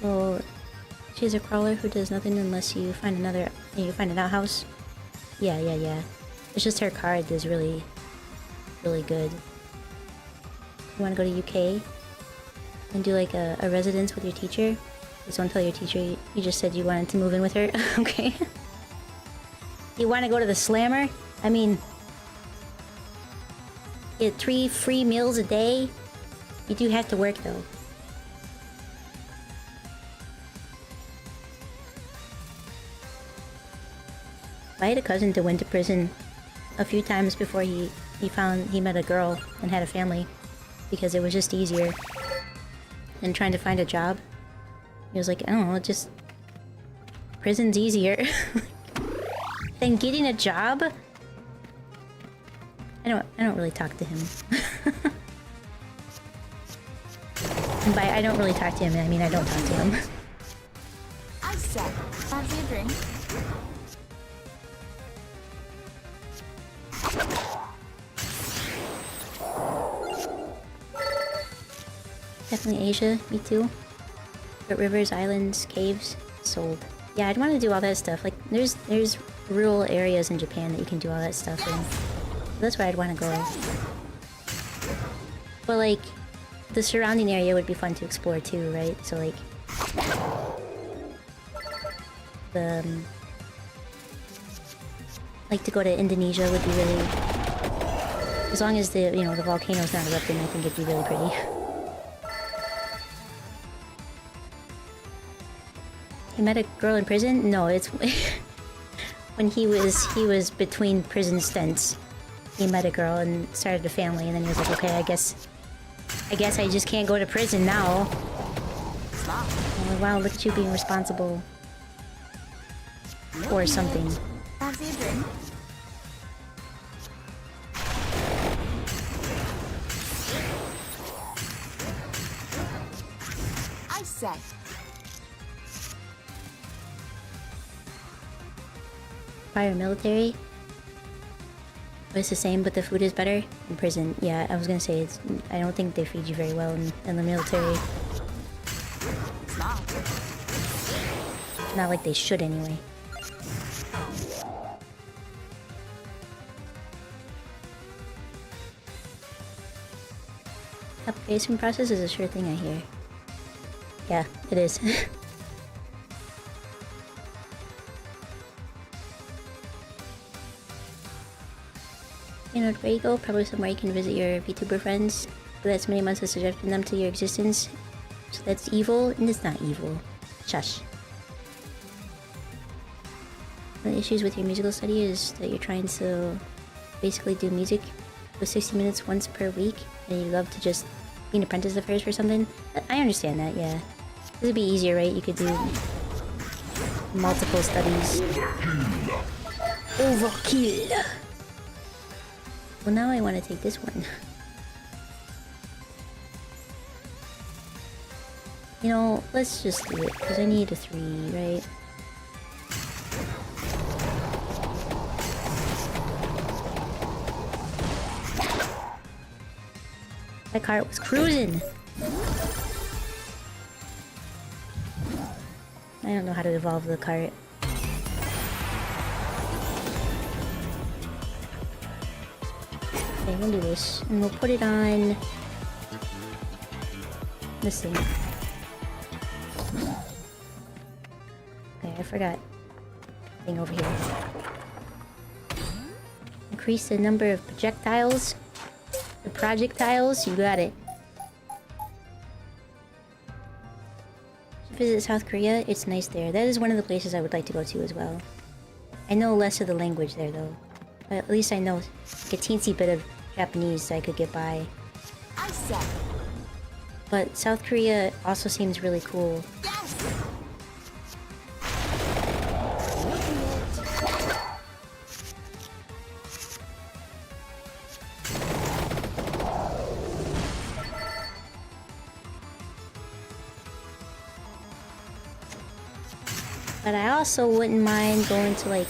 So, she's a crawler who does nothing unless you find an outhouse. Yeah. It's just her card is really good. You want to go to UK and do like a residence with your teacher? Just don't tell your teacher you just said you wanted to move in with her. Okay. You want to go to the Slammer? I mean, get 3 free meals a day. You do have to work though. I had a cousin that went to prison a few times before he met a girl and had a family, because it was just easier than trying to find a job. He was like, I don't know, just prison's easier than getting a job. I don't really talk to him. And by I don't really talk to him, I mean I don't talk to him. I said, fancy a drink? Definitely Asia, me too. But rivers, islands, caves, sold. Yeah, I'd want to do all that stuff. Like, there's rural areas in Japan that you can do all that stuff in. That's where I'd want to go. But like, the surrounding area would be fun to explore too, right? So like, like to go to Indonesia would be really, as long as the the volcano's not erupting, I think it'd be really pretty. He met a girl in prison? No, it's when he was between prison stints. He met a girl and started a family, and then he was like, okay, I guess I just can't go to prison now. I'm like, wow, look at you being responsible for something. Fancy a drink? I said. Prior military? It's the same, but the food is better in prison. Yeah, I was gonna say I don't think they feed you very well in the military. Not like they should anyway. Application process is a sure thing, I hear. Yeah, it is. Where you go? Probably somewhere you can visit your VTuber friends who had so many months of subjecting them to your existence. So that's evil, and it's not evil. Shush. The issues with your musical study is that you're trying to basically do music for 60 minutes once per week, and you love to just be an apprentice of hers for something. I understand that, yeah. This would be easier, right? You could do multiple studies. Overkill! Well, now I want to take this one. Let's just do it, because I need a 3, right? That cart was cruising! I don't know how to evolve the cart. Okay, we'll do this. And we'll put it on Let's see. Okay, I forgot. Thing over here. Increase the number of projectiles. The projectiles, you got it. Visit South Korea, it's nice there. That is one of the places I would like to go to as well. I know less of the language there though. But at least I know like a teensy bit of Japanese so I could get by. I said. But South Korea also seems really cool. Yes. But I also wouldn't mind going to like...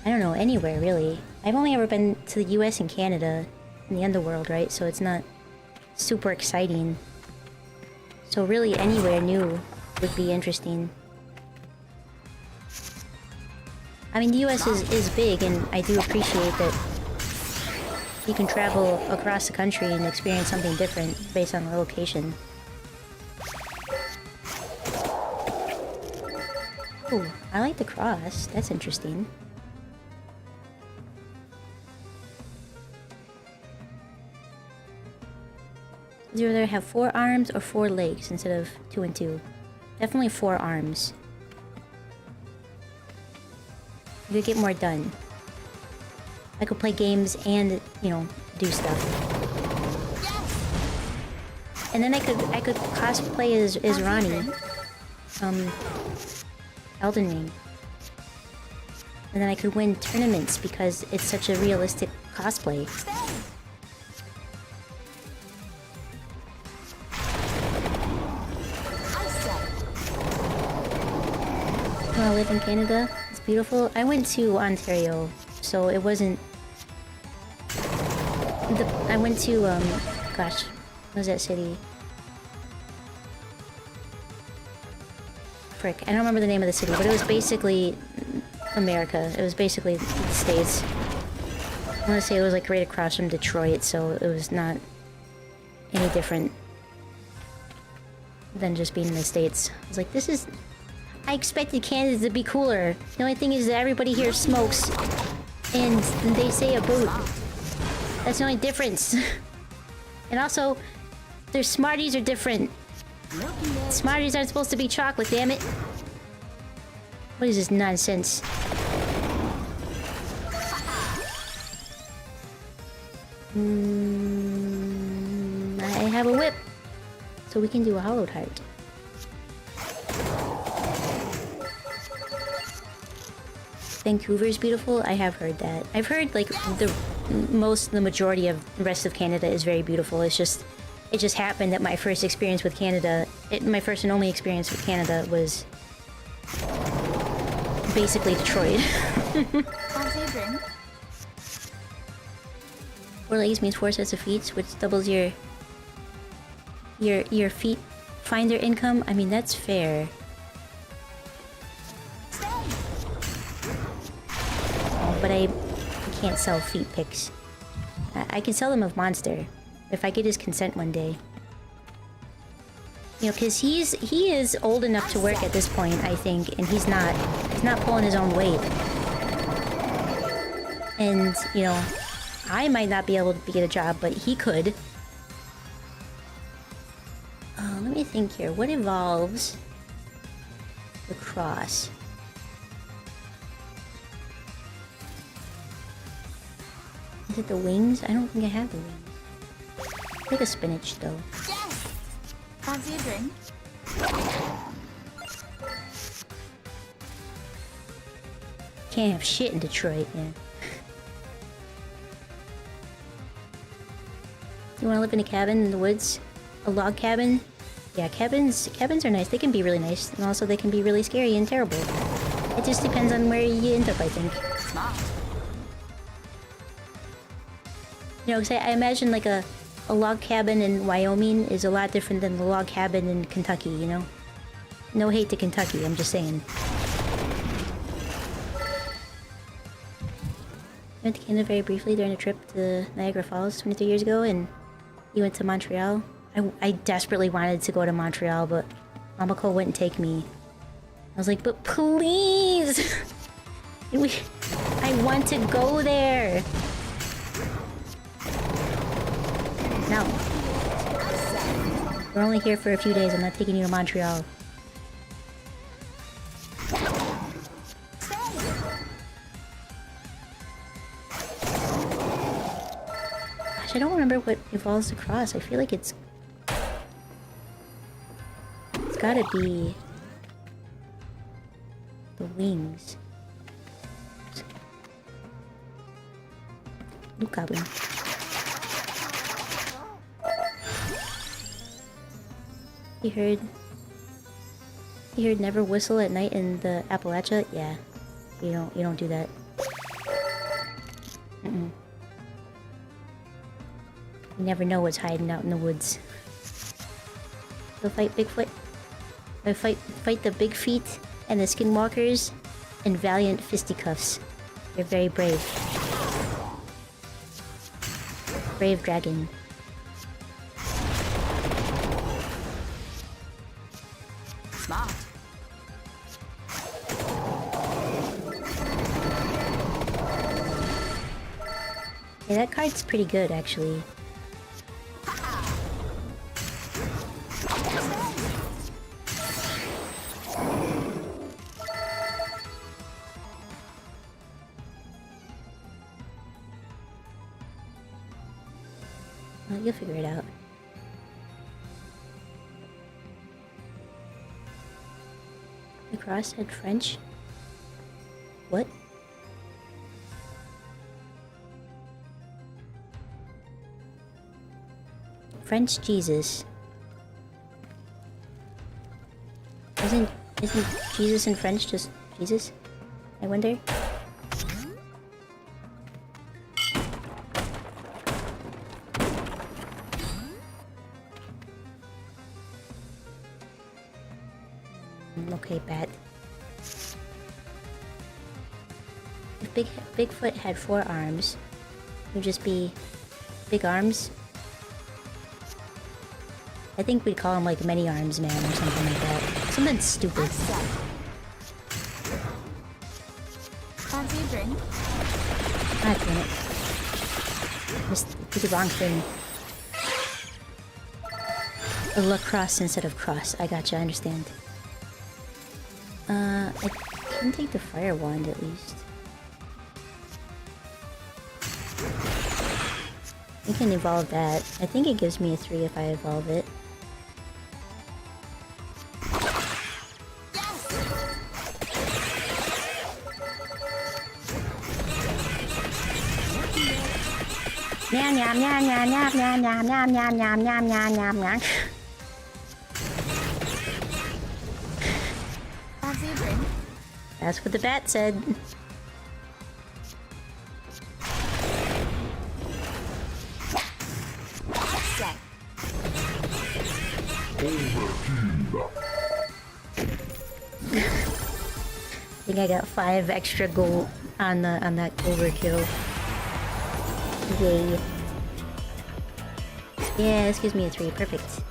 I don't know, anywhere really. I've only ever been to the US and Canada in the underworld, right? So it's not super exciting. So really anywhere new would be interesting. I mean, the US is big, and I do appreciate that you can travel across the country and experience something different based on the location. Ooh, I like the cross. That's interesting. Would you rather have 4 arms or 4 legs instead of 2 and 2? Definitely 4 arms. You could get more done. I could play games and, you know, do stuff. And then I could cosplay as Ronnie. Elden Ring. And then I could win tournaments because it's such a realistic cosplay. I live in Canada. It's beautiful. I went to Ontario, so it wasn't... I went to, gosh, what was that city? Frick, I don't remember the name of the city, but it was basically America. It was basically the States. I want to say it was like right across from Detroit, so it was not any different than just being in the States. I was like, this is... I expected Canada to be cooler. The only thing is that everybody here smokes and they say a boot. That's the only difference. And also, their Smarties are different. Smarties aren't supposed to be chocolate, damn it. What is this nonsense? I have a whip. So we can do a hollowed heart. Vancouver's beautiful. I have heard that. I've heard like the majority of the rest of Canada is very beautiful. It just happened that my first experience with Canada, my first and only experience with Canada was basically Detroit. 4 legs means 4 sets of feet, which doubles your feet finder income. I mean, that's fair. But I can't sell feet pics. I can sell them of Monster if I get his consent one day. You know, because he is old enough to work at this point, I think, and he's not pulling his own weight. And you know, I might not be able to get a job, but he could. Let me think here. What evolves the cross? Is it the wings? I don't think I have the wings. Take a spinach, though. Yes! Fancy a drink? Can't have shit in Detroit, man. You want to live in a cabin in the woods? A log cabin? Yeah, cabins are nice. They can be really nice, and also they can be really scary and terrible. It just depends on where you end up, I think. Smart. You know, because I imagine like a log cabin in Wyoming is a lot different than the log cabin in Kentucky, you know? No hate to Kentucky, I'm just saying. I went to Canada very briefly during a trip to Niagara Falls 23 years ago, and You went to Montreal? I desperately wanted to go to Montreal, but Mamako wouldn't take me. I was like, but please! I want to go there! No. We're only here for a few days. I'm not taking you to Montreal. Gosh, I don't remember what evolves across. I feel like it's gotta be the wings. Blue Goblin. You heard never whistle at night in the Appalachia? Yeah. You don't do that. You never know what's hiding out in the woods. Go fight Bigfoot. Go fight the big feet and the skinwalkers and valiant fisticuffs. You're very brave. Brave dragon. Smart. Yeah, that card's pretty good, actually. Well, you'll figure it out. The cross had French? What? French Jesus. Isn't Jesus in French just Jesus? I wonder. Okay, bat. If Bigfoot had 4 arms, it would just be big arms. I think we'd call him like Many Arms Man or something like that. Something stupid. Fancy a drink? God damn it. Did the wrong thing. Lacrosse instead of cross. I gotcha, I understand. I can take the fire wand at least. We can evolve that. I think it gives me a 3 if I evolve it. Meow meow meow meow meow meow meow meow meow meow meow meow meow meow. Fancy a drink? That's what the bat said. I think I got 5 extra gold on that overkill. Yay. Yeah, this gives me a 3. Perfect.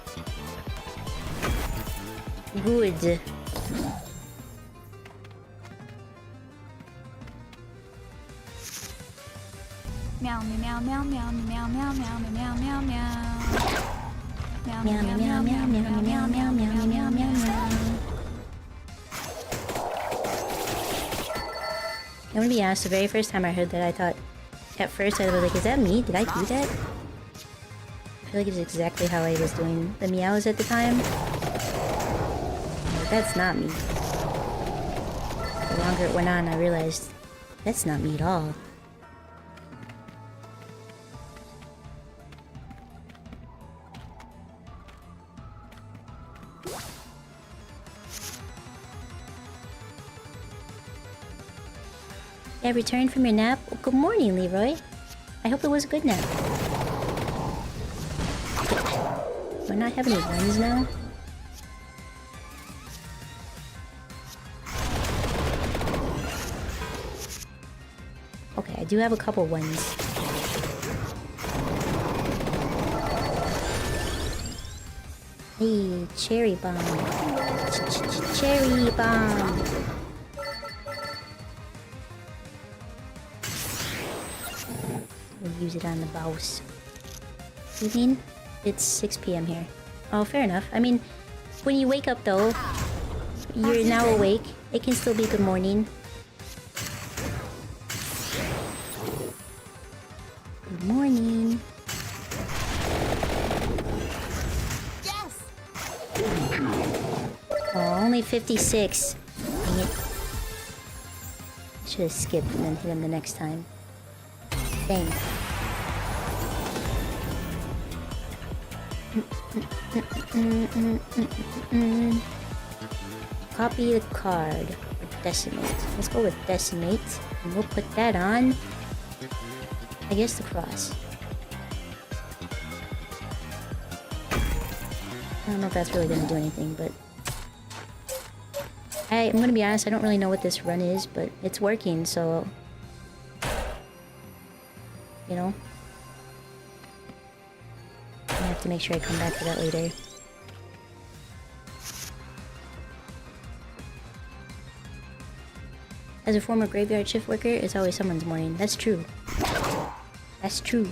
Good. Meow meow meow meow meow meow meow meow meow meow. Meow meow meow meow meow meow meow meow meow meow meow. I'm gonna be honest, the very first time I heard that, I thought, at first I was like, is that me? Did I do that? I feel like it's exactly how I was doing the meows at the time. But that's not me. The longer it went on, I realized, that's not me at all. Yeah, returned from your nap? Well, good morning, Leroy. I hope it was a good nap. Do I not have any ones now? Okay, I do have a couple ones. Hey, cherry bomb. Cherry bomb. We'll use it on the boss. You mean? It's 6 p.m. here. Oh, fair enough. I mean, when you wake up though, you're now awake. It can still be good morning. Good morning. Yes. Oh, only 56. Dang it. Should have skipped and then hit him the next time. Dang. Copy the card. Or decimate. Let's go with decimate. And we'll put that on, I guess, the cross. I don't know if that's really gonna do anything, but I'm gonna be honest, I don't really know what this run is, but it's working, so you know. I have to make sure I come back to that later. As a former graveyard shift worker, it's always someone's morning. That's true. That's true.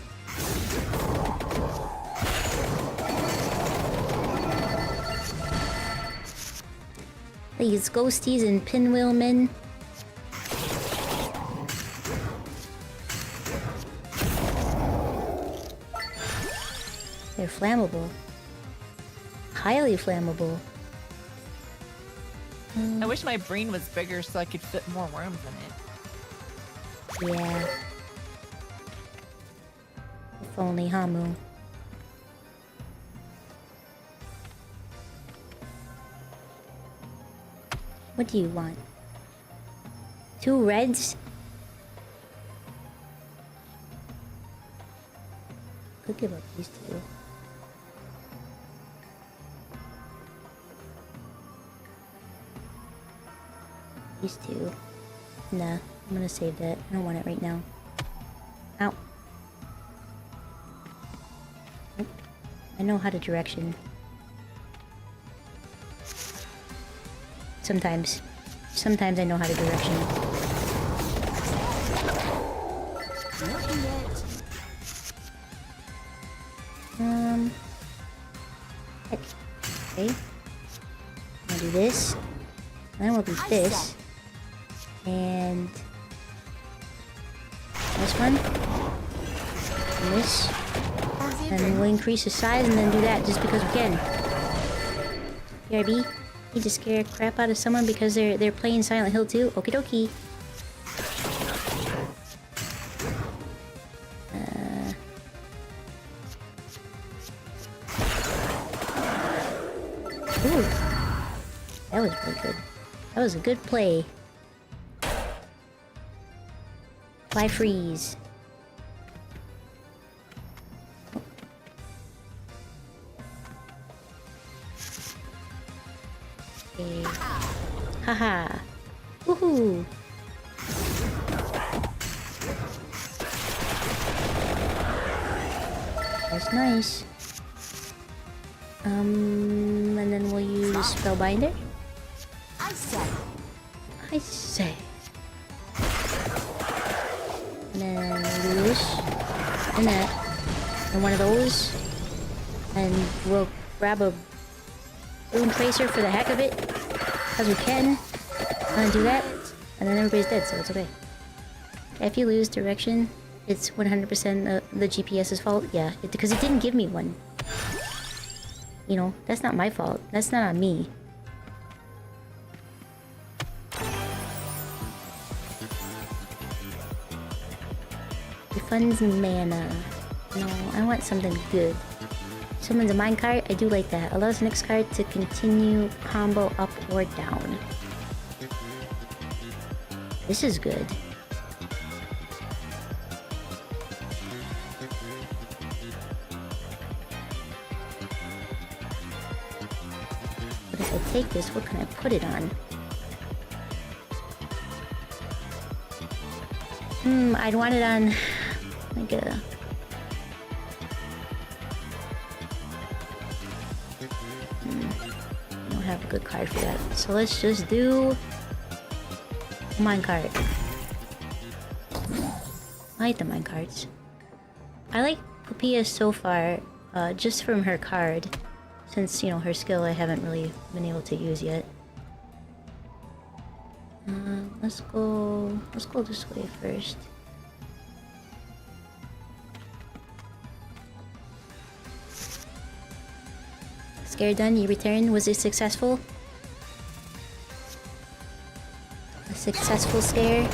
These ghosties and pinwheel men. They're flammable. Highly flammable. I wish my brain was bigger so I could fit more worms in it. Yeah. If only, Hamu. What do you want? 2 reds? Could give up these 2. These 2. Nah, I'm gonna save that. I don't want it right now. Ow. Nope. I know how to direction. Sometimes. Sometimes I know how to direction. Okay. I'll do this. Then we'll do this. And this one. And this. And we'll increase the size and then do that just because we can. PRB. Need to scare crap out of someone because they're playing Silent Hill 2. Okie dokie. Ooh. That was really good. That was a good play. Why freeze? Okay. Haha. Woohoo! That's nice. And then we'll use Spellbinder. I say. I say. And then we'll do this. And that. And one of those. And we'll grab a Rune Tracer for the heck of it. Because we can. And do that. And then everybody's dead, so it's okay. If you lose direction, it's 100% the GPS's fault. Yeah, because it didn't give me one. You know, that's not my fault. That's not on me. Funds mana. No, I want something good. Summons a minecart. I do like that. Allows the next card to continue combo up or down. This is good. But if I take this, what can I put it on? I'd want it on... Let me get a... a good card for that. So let's just do minecart. I like the minecarts. I like Popia so far, just from her card, since, you know, her skill I haven't really been able to use yet. Let's go this way first. Scare done, you return. Was it successful? A successful scare?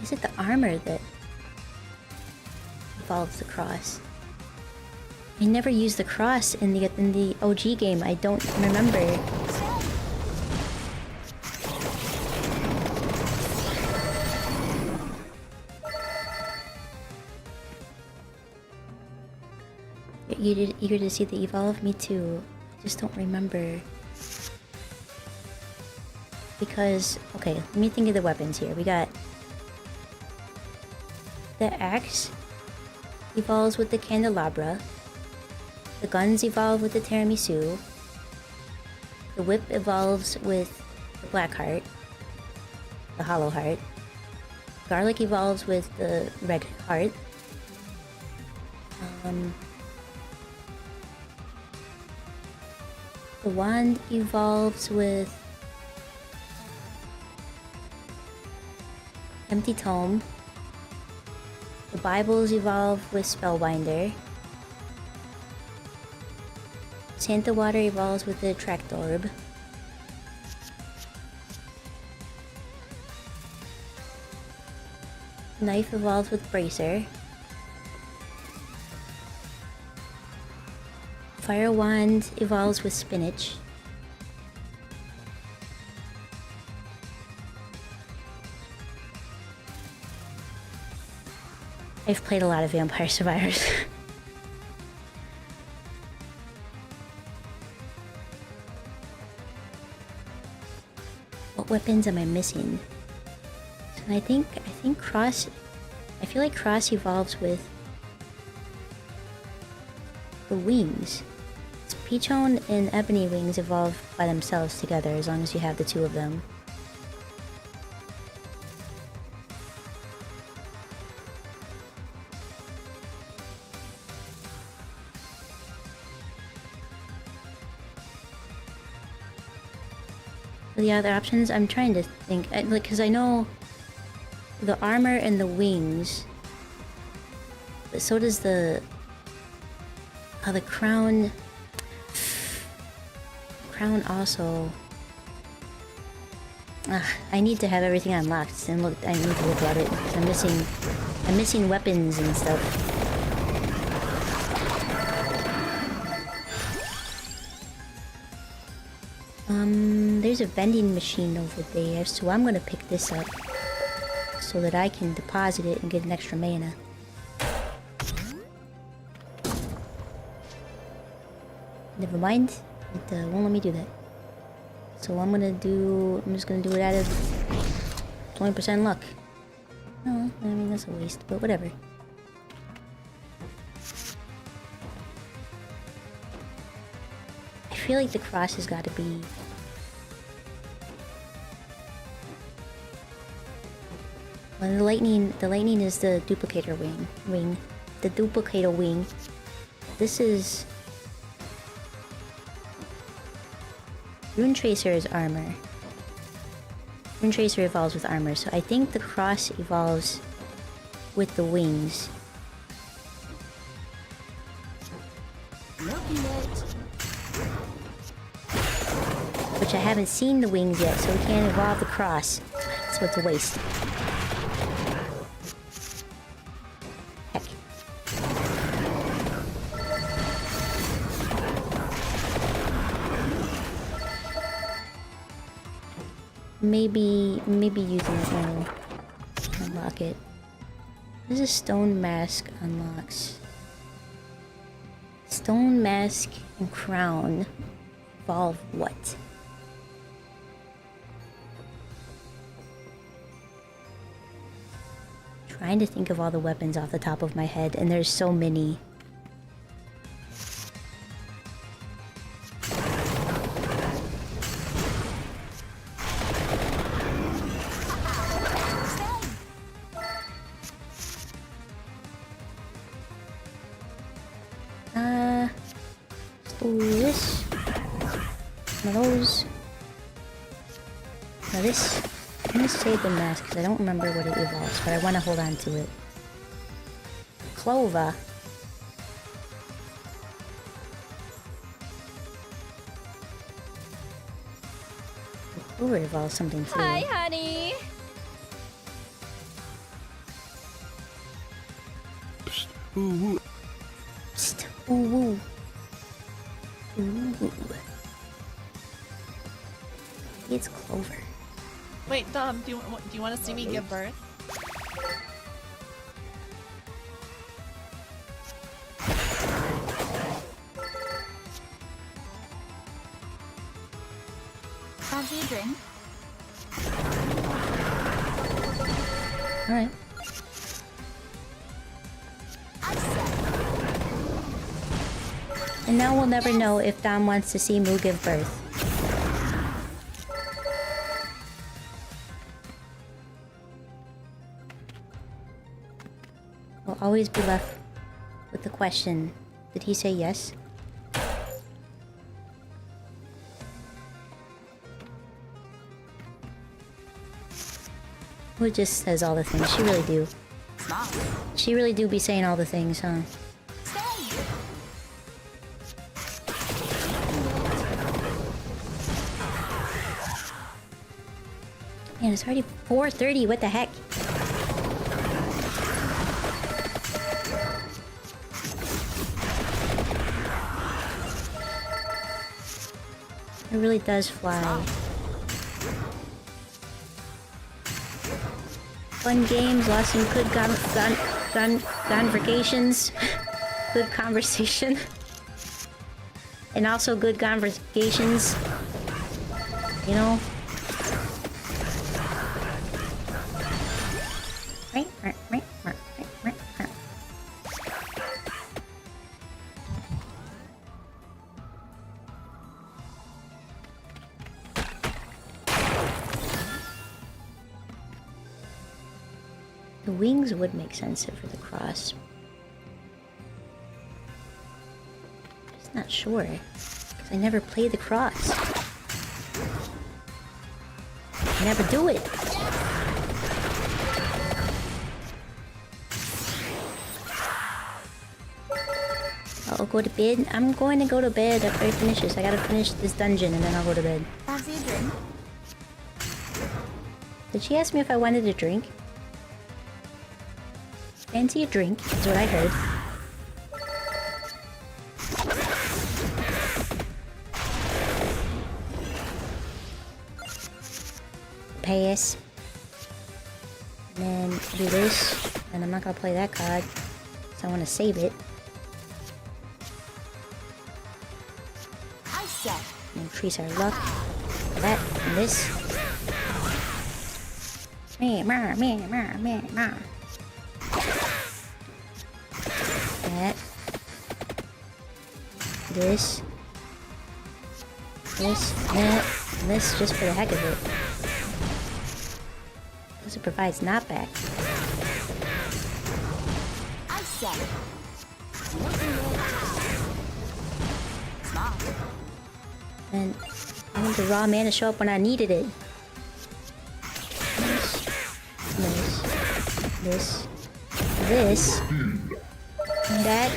Is it the armor that evolves the cross? I never used the cross in the OG game. I don't remember. You're eager to see the evolve? Me too. I just don't remember. Because, okay, let me think of the weapons here. We got the axe evolves with the candelabra. The guns evolve with the tiramisu. The whip evolves with the black heart, the hollow heart. Garlic evolves with the red heart. The wand evolves with empty tome. The Bibles evolve with Spellbinder. Santa Water evolves with the Tractorb. Knife evolves with Bracer. Fire Wand evolves with Spinach. I've played a lot of Vampire Survivors. What weapons am I missing? So I think Cross... I feel like Cross evolves with the wings. So Peachone and Ebony wings evolve by themselves together as long as you have the two of them. The other options, I'm trying to think, because I know the armor and the wings, but so does the crown. Crown also. I need to have everything unlocked and look. I need to look at it. I'm missing weapons and stuff. There's a vending machine over there, so I'm gonna pick this up so that I can deposit it and get an extra mana. Never mind, it won't let me do that. So I'm just gonna do it out of 20% luck. No, I mean that's a waste, but whatever. I feel like the cross has got to be... Well, the lightning is the duplicator wing. The duplicator wing. This is... Rune Tracer is armor. Rune Tracer evolves with armor, so I think the cross evolves with the wings. Which I haven't seen the wings yet, so we can't evolve the cross. So it's a waste. Heck. Maybe using it will unlock it. What does a stone mask unlocks? Stone mask and crown evolve what? trying to think of all the weapons off the top of my head, and there's so many. This. One of those. Now this. I'm gonna save the mask because I don't remember what it evolves, but I want to hold on to it. Clover. Clover evolves something too. Hi, honey. Psst. Ooh, woo. Psst. Ooh, woo. Ooh. It's Clover. Wait, Dom, do you want to see me give birth? Fancy a drink? Alright. And now we'll never know if Dom wants to see Moo give birth. We'll always be left with the question, did he say yes? Who just says all the things? She really do. She really do be saying all the things, huh? Man, it's already 4:30. What the heck? It really does fly. Fun games, lost in good conversations. Good conversation. And also good conversations. You know? The wings would make sense for the cross. Just not sure, because I never play the cross. I never do it. I'll go to bed. I'm going to go to bed after I finish this. I gotta finish this dungeon and then I'll go to bed. Fancy a drink? Did she ask me if I wanted a drink? Fancy a drink, is what I heard. Pass. And then do this. And I'm not gonna play that card. So I wanna save it. I said. Increase our luck. That and this. That. This. This. That. And this just for the heck of it. This provides knockback. I said. And I want the raw mana to show up when I needed it. This. That.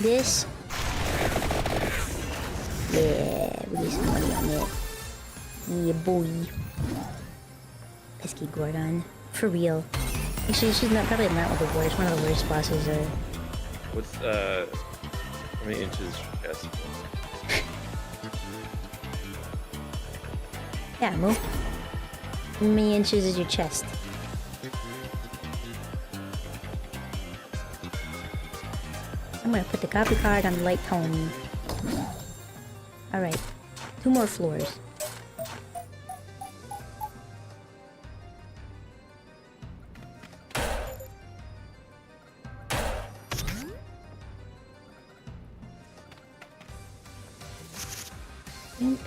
This. Yeah, we get some money on it. Yeah, boy. Pesky Gordon. For real. Actually, she's not probably not one of the worst. One of the worst bosses are. What's how many inches chest? Yeah, Moo. How many inches is your chest? I'm gonna put the copy card on light tone. Alright. 2 more floors. Fence,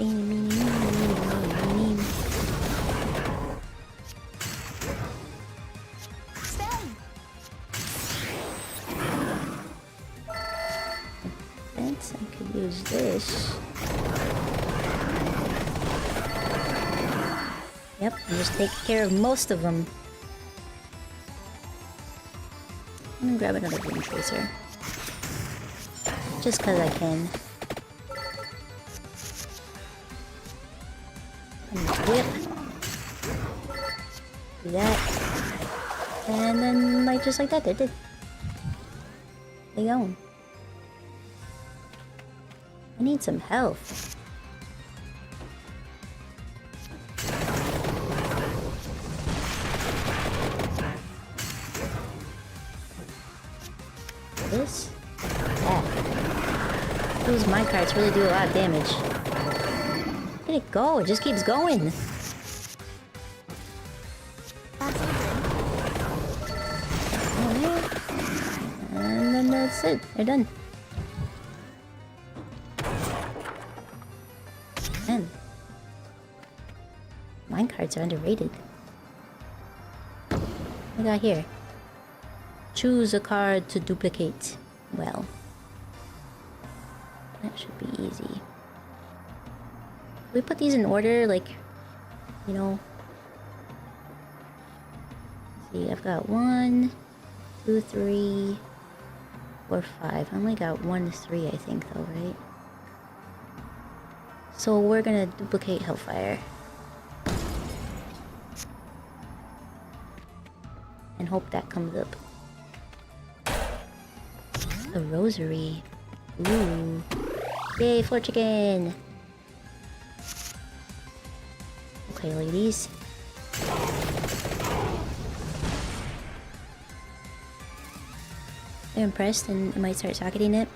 I could use this. Yep, and just take care of most of them. I'm gonna grab another Rune Tracer. Just cause I can. And whip. Do that. And then, like, just like that, they did. They go. I need some health. This? That. Those minecarts really do a lot of damage. Let it go, it just keeps going. And then that's it, they're done. Man. Minecarts are underrated. What we got here? Choose a card to duplicate. Well, that should be easy. Can we put these in order, like, you know? Let's see, I've got 1, 2, 3, 4, 5. I only got 1 to 3, I think, though, right? So we're gonna duplicate Hellfire. And hope that comes up. A rosary. Ooh. Yay, floor chicken! Okay, ladies. They're impressed and I might start socketing it.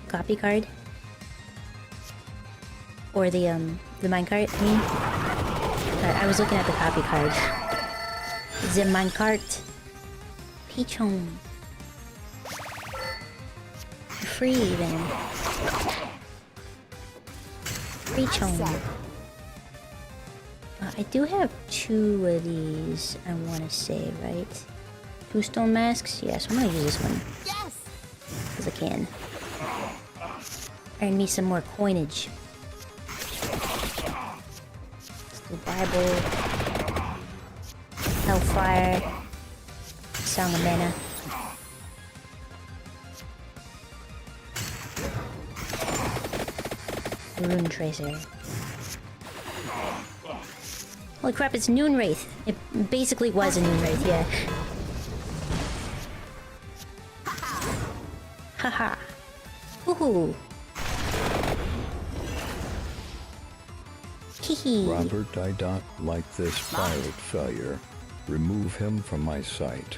Copy card. Or the minecart, I mean. I was looking at the copy card. The minecart. Peachon. Free even. Peachon. I do have 2 of these, I want to say, right? 2 stone masks? Yeah, so I'm gonna use this one. Yes! Because I can. Earn me some more coinage. Let's do Bible. Hellfire. Song of Mana. Rune Tracer. Holy crap, it's Noon Wraith. It basically was a Noon Wraith, yeah. Haha. Woohoo. Hehe. Robert, I don't like this pirate failure. Remove him from my sight.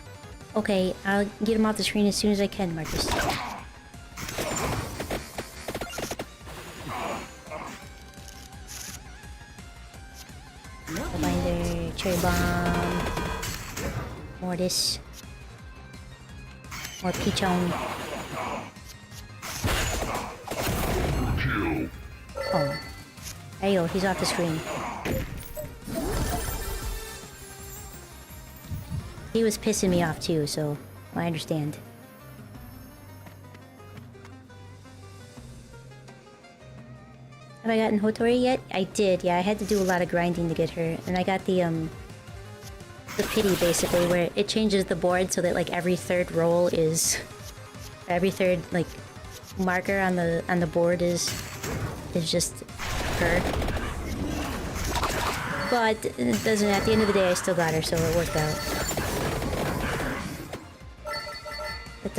Okay, I'll get him off the screen as soon as I can, Marcus. Binder, cherry bomb. More this. More peachon. Oh. There you go, he's off the screen. He was pissing me off too, so I understand. Have I gotten Hotori yet? I did, yeah, I had to do a lot of grinding to get her. And I got the pity, basically, where it changes the board so that, like, every third roll is... Every third, like, marker on the board is just her. But it doesn't, at the end of the day, I still got her, so it worked out. But,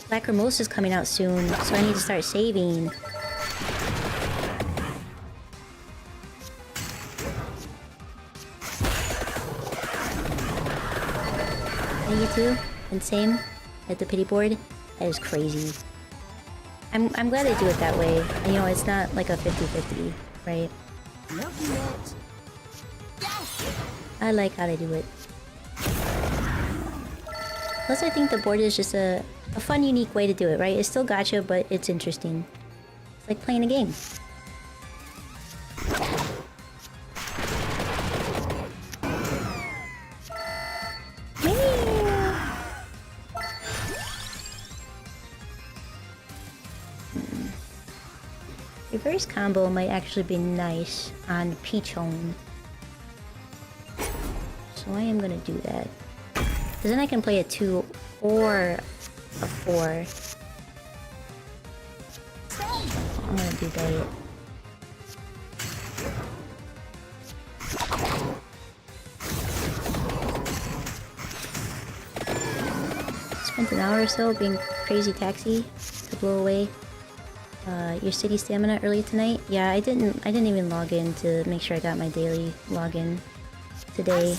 Lacrimosa's coming out soon, so I need to start saving. You too? And same? At the pity board? That is crazy. I'm glad they do it that way. You know, it's not like a 50-50, right? I like how they do it. Plus, I think the board is just a fun, unique way to do it, right? It's still gacha, but it's interesting. It's like playing a game. Reverse combo might actually be nice on Peachone. So I am gonna do that. Because then I can play a 2 or a 4. I'm gonna do that. Spent an hour or so being crazy taxi to blow away your city stamina early tonight. Yeah, I didn't even log in to make sure I got my daily login today.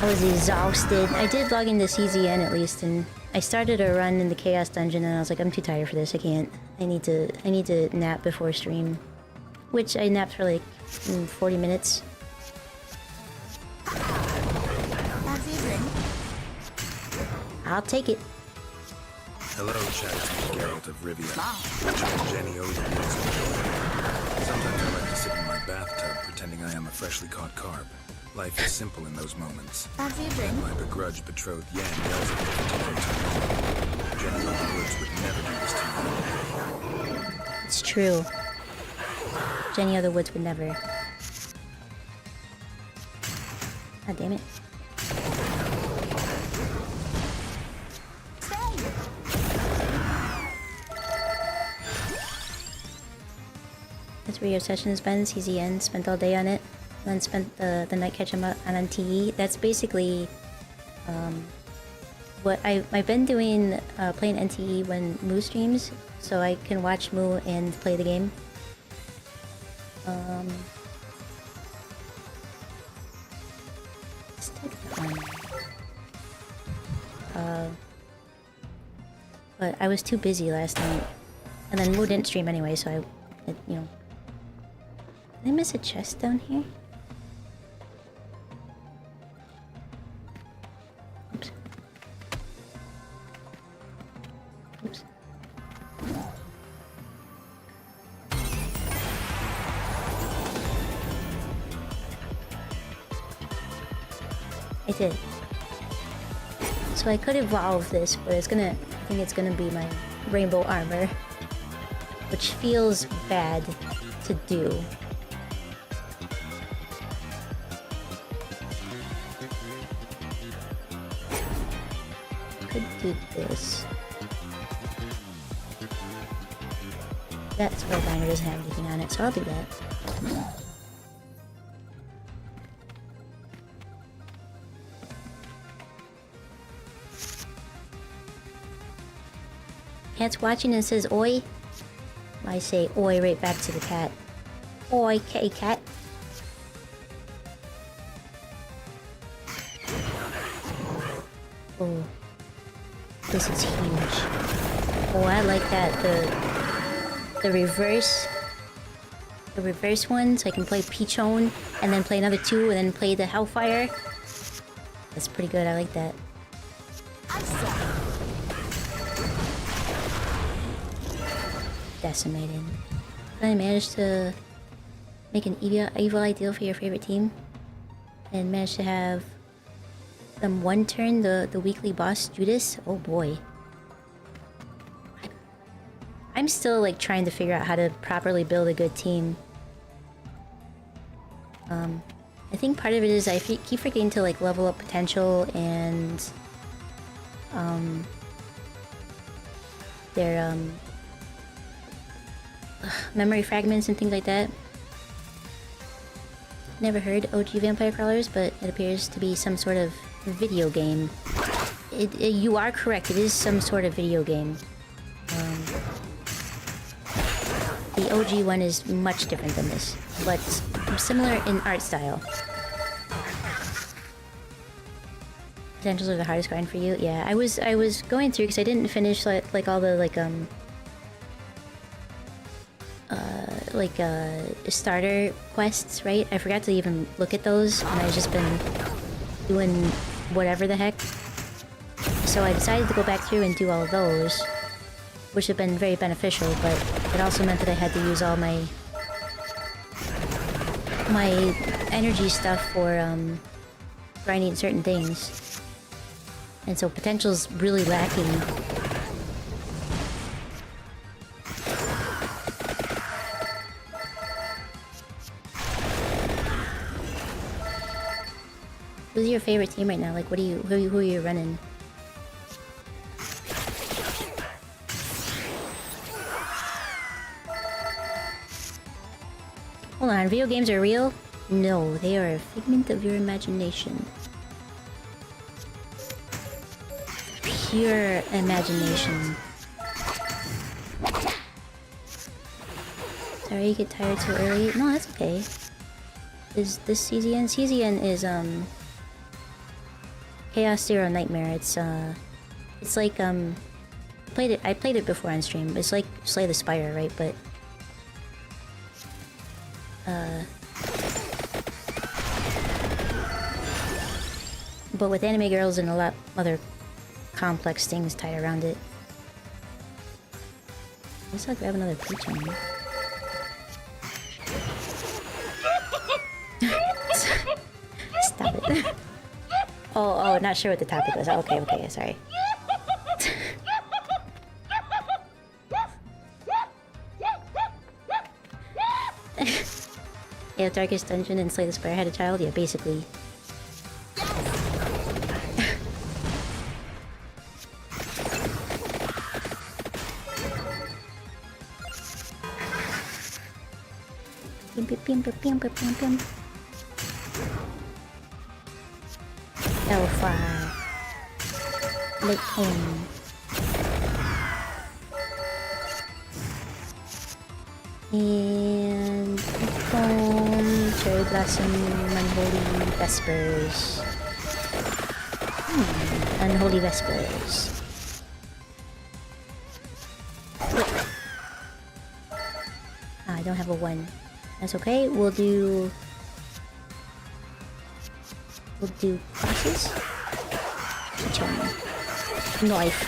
I was exhausted. I did log into CZN at least, and I started a run in the Chaos Dungeon, and I was like, I'm too tired for this. I can't. I need to nap before stream, which I napped for like 40 minutes. I'll take it. Hello, Chatty Geralt of Rivia. Jenny over here. Sometimes I like to sit in my bathtub pretending I am a freshly caught carp. Life is simple in those moments. And my begrudged betrothed Yan yells at me for taking too long. Jenny of the Woods would never do this to me. It's true. Jenny of the Woods would never. God damn it. That's where your session has been. CZN spent all day on it, and then spent the night catching up on NTE. That's basically what I've been doing, playing NTE when Moo streams, so I can watch Moo and play the game. Let's take that one. But I was too busy last night, and then Moo didn't stream anyway, so you know. Did I miss a chest down here? Oops. Oops. I did. So I could evolve this, but I think it's gonna be my rainbow armor, which feels bad to do. Could do this. That Spellbinder doesn't have anything on it, so I'll do that. Cat's watching and says oi. I say oi right back to the cat. Oi, kitty cat. Oh. This is huge. Oh, I like that. The reverse one, so I can play Peachone and then play another 2 and then play the Hellfire. That's pretty good. I like that. Decimated. I managed to make an evil ideal for your favorite team, and managed to have them one turn the weekly boss Judas. Oh boy. I'm still like trying to figure out how to properly build a good team. I think part of it is I keep forgetting to like level up potential and their memory fragments and things like that. Never heard OG Vampire Crawlers, but it appears to be some sort of video game. You are correct, it is some sort of video game. The OG one is much different than this, but similar in art style. Potentials are the hardest grind for you? Yeah, I was going through because I didn't finish like all the starter quests, right? I forgot to even look at those, and I've just been doing whatever the heck. So I decided to go back through and do all those, which have been very beneficial, but it also meant that I had to use all my energy stuff for grinding certain things. And so potential's really lacking. Who's your favorite team right now? Like, what do you who are you running? Hold on, video games are real? No, they are a figment of your imagination. Pure imagination. Sorry you get tired too early. No, that's okay. Is this CZN? CZN is Chaos Zero Nightmare. It's like I played it before on stream. It's like Slay the Spire, right? But with anime girls and a lot other complex things tied around it. I guess I'll grab another peach on you. Stop it. Oh, not sure what the topic was. Okay, sorry. Yeah, Darkest Dungeon and Slay the Spire had a child? Yeah, basically. Alpha. Lake Home. And Home, Cherry Blossom, Unholy Vespers. Unholy Vespers. I don't have a 1. That's okay. We'll do classes. Knife.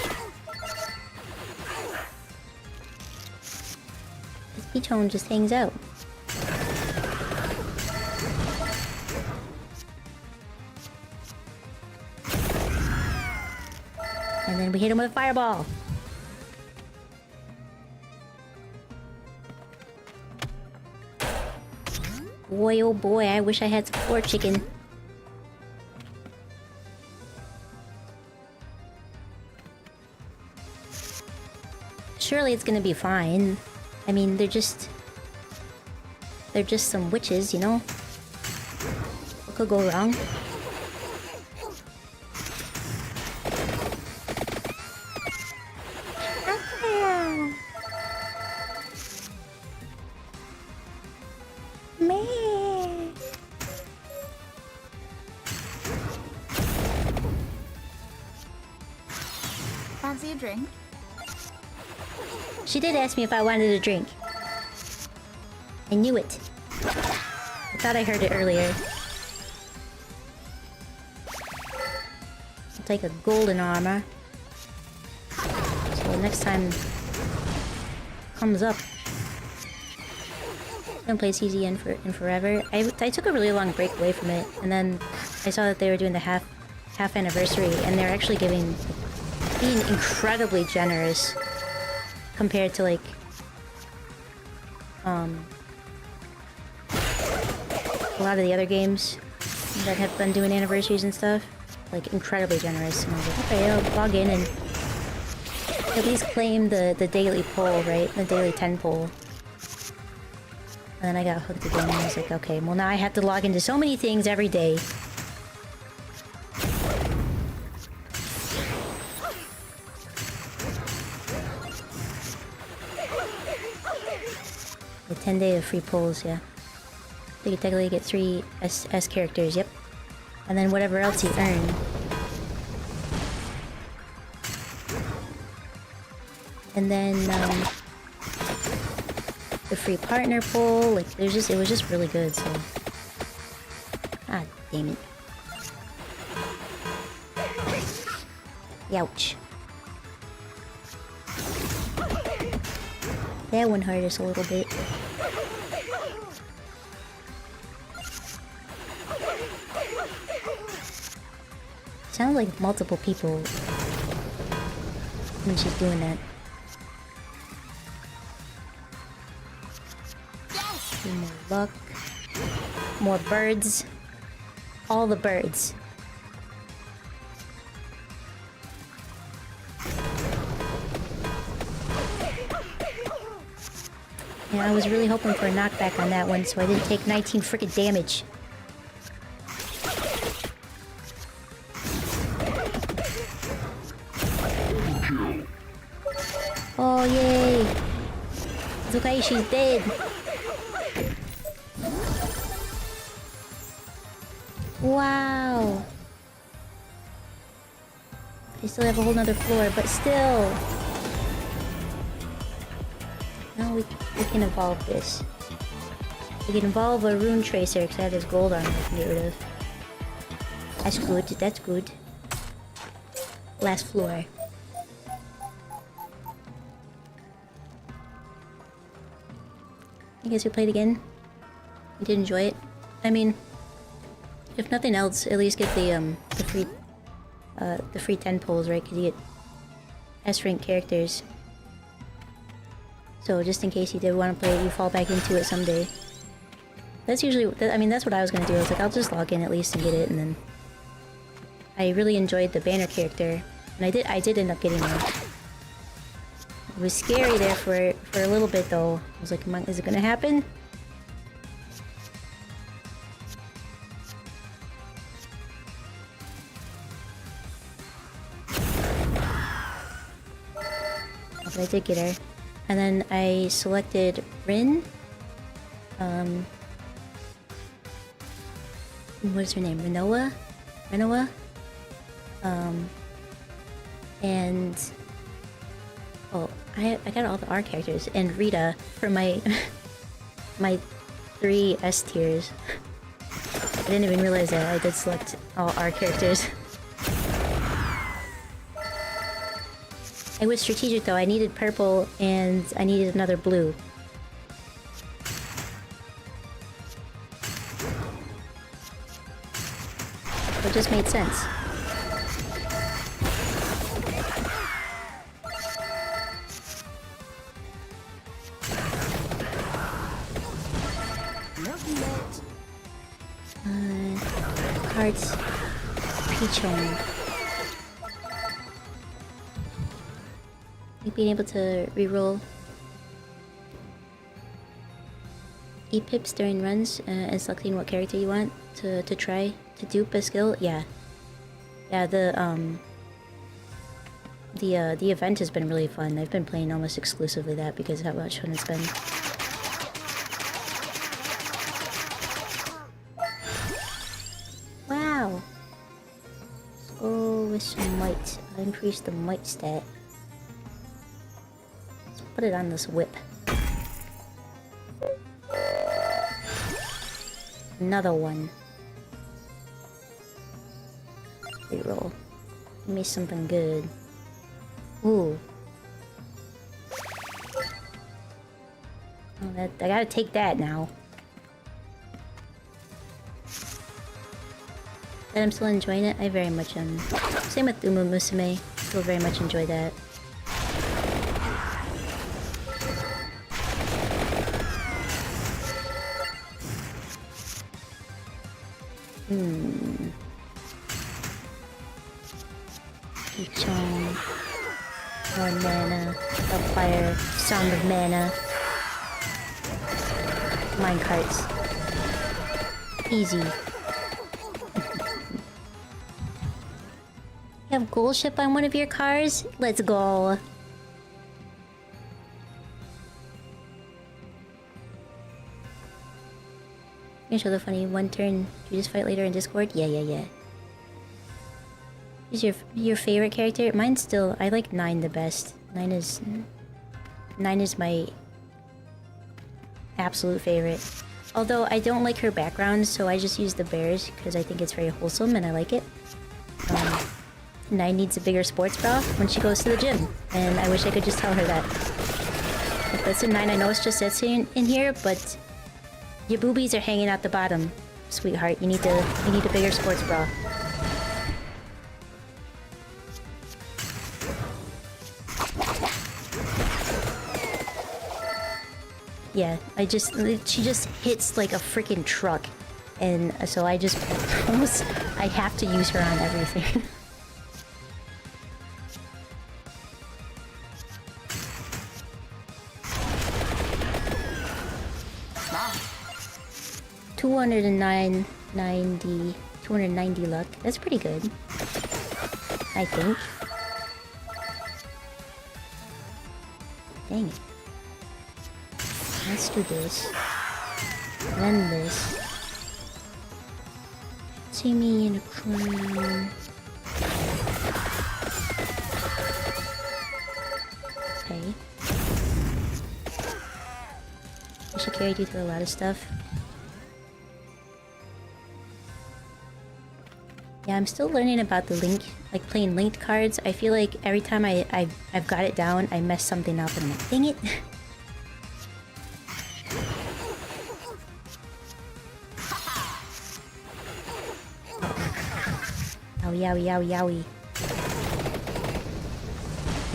This Peachone just hangs out. And then we hit him with a fireball. Boy, oh boy, I wish I had some floor chicken. Surely it's gonna be fine. I mean, they're just some witches, you know? What could go wrong? Fancy a drink? She did ask me if I wanted a drink. I knew it. I thought I heard it earlier. I'll take a golden armor. So next time comes up. I haven't played CZ in forever. I took a really long break away from it, and then I saw that they were doing the half anniversary, and they're actually being incredibly generous compared to like a lot of the other games that have been doing anniversaries and stuff. Like incredibly generous. And I was like, okay, I'll log in and at least claim the daily poll, right? The daily 10 poll. And then I got hooked again and I was like, okay, well now I have to log into so many things every day. The 10 day of free polls, yeah. So you technically get 3 S characters, yep. And then whatever else you earn. And then the free partner poll, like it was just really good, so. Ah, damn it. Ouch. That one hurt us a little bit. Sounds like multiple people when she's doing that. More luck. More birds. All the birds. Yeah, I was really hoping for a knockback on that one so I didn't take 19 frickin' damage. Oh, yay! It's okay, she's dead. Wow! I still have a whole nother floor, but still! Now we can evolve this. We can evolve a rune tracer, because I have this gold armor I can get rid of. That's good, that's good. Last floor. I guess we played again. We did enjoy it. I mean, if nothing else, at least get the free 10 pulls, right? Because you get S-rank characters. So just in case you did want to play it, you fall back into it someday. That's usually, I mean, that's what I was gonna do. I was like, I'll just log in at least and get it, and then I really enjoyed the banner character, and I did end up getting one. It was scary there for a little bit though. I was like, is it gonna happen? But I did get her. And then I selected Rin. What is her name? Renoa? And oh, I got all the R characters and Rita for my my 3 S tiers. I didn't even realize that I did select all R characters. I was strategic though. I needed purple and I needed another blue. It just made sense. Cards. Pichon. I think being able to reroll E-pips during runs and selecting what character you want to try to dupe a skill, yeah. Yeah, the event has been really fun. I've been playing almost exclusively that because of how much fun it's been. Wow! Let's go with some might. I'll increase the might stat. Let's put it on this whip. Another one. Reroll. Give me something good. Ooh. Oh, I gotta take that now. But I'm still enjoying it. I very much am. Same with Umu Musume. Still very much enjoy that. Pichon. More mana. Hellfire. Song of Mana. Minecarts. Easy. You have Ghoul Ship on one of your cars? Let's go. I'm gonna show the funny one turn. Do you just fight later in Discord? Yeah. Who's your favorite character? Mine's still, I like 9 the best. 9 is my absolute favorite. Although I don't like her background, so I just use the bears because I think it's very wholesome and I like it. Nai needs a bigger sports bra when she goes to the gym, and I wish I could just tell her that. Like, listen, Nine, I know it's just sitting in here, but your boobies are hanging out the bottom, sweetheart. You need a bigger sports bra. Yeah, she just hits like a freaking truck, and so I just I have to use her on everything. $290 luck. That's pretty good, I think. Dang it. Let's do this. Then this. See me in a crown. Okay. I should carry you through a lot of stuff. Yeah, I'm still learning about the link, like playing linked cards. I feel like every time I've got it down, I mess something up and I'm like, dang it. Owie, owie, owie, owie.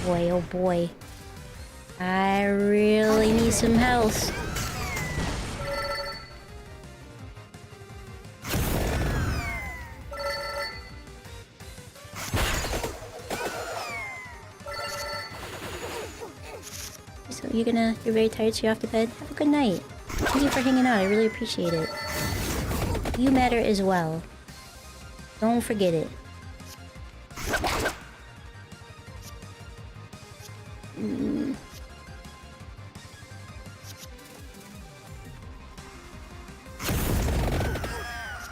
Boy, oh boy. I really need some health. So you're very tired, so you're off to bed? Have a good night. Thank you for hanging out, I really appreciate it. You matter as well. Don't forget it.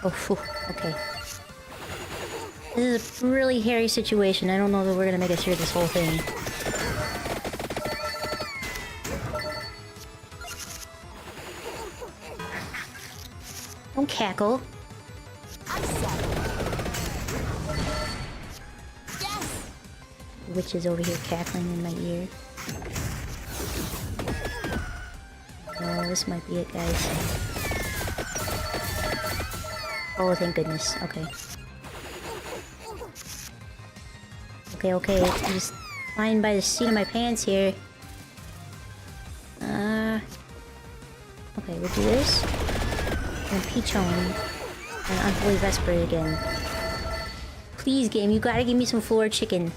Oh, phew. Okay. This is a really hairy situation. I don't know that we're gonna make it through this whole thing. Don't cackle. Witch is over here cackling in my ear. Oh, this might be it, guys. Oh, thank goodness. Okay. Okay. I'm just flying by the seat of my pants here. Okay, we'll do this. And Peach Home. And Unholy Vesper again. Please, game, you gotta give me some floor chicken.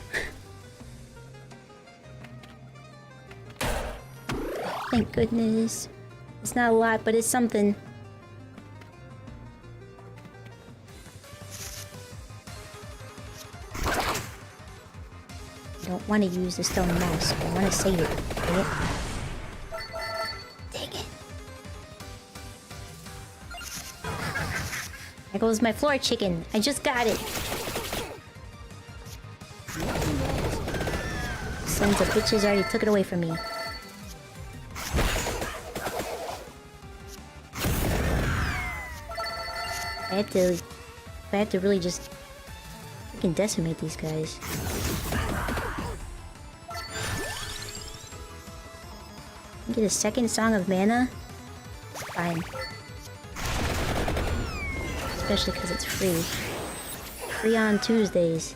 Thank goodness. It's not a lot, but it's something. I don't want to use the stone mask. I want to save it. Dang it. There goes my floor chicken. I just got it. Sons of bitches already took it away from me. I have to really just freaking decimate these guys. Get a second Song of Mana? Fine. Especially because it's free. Free on Tuesdays.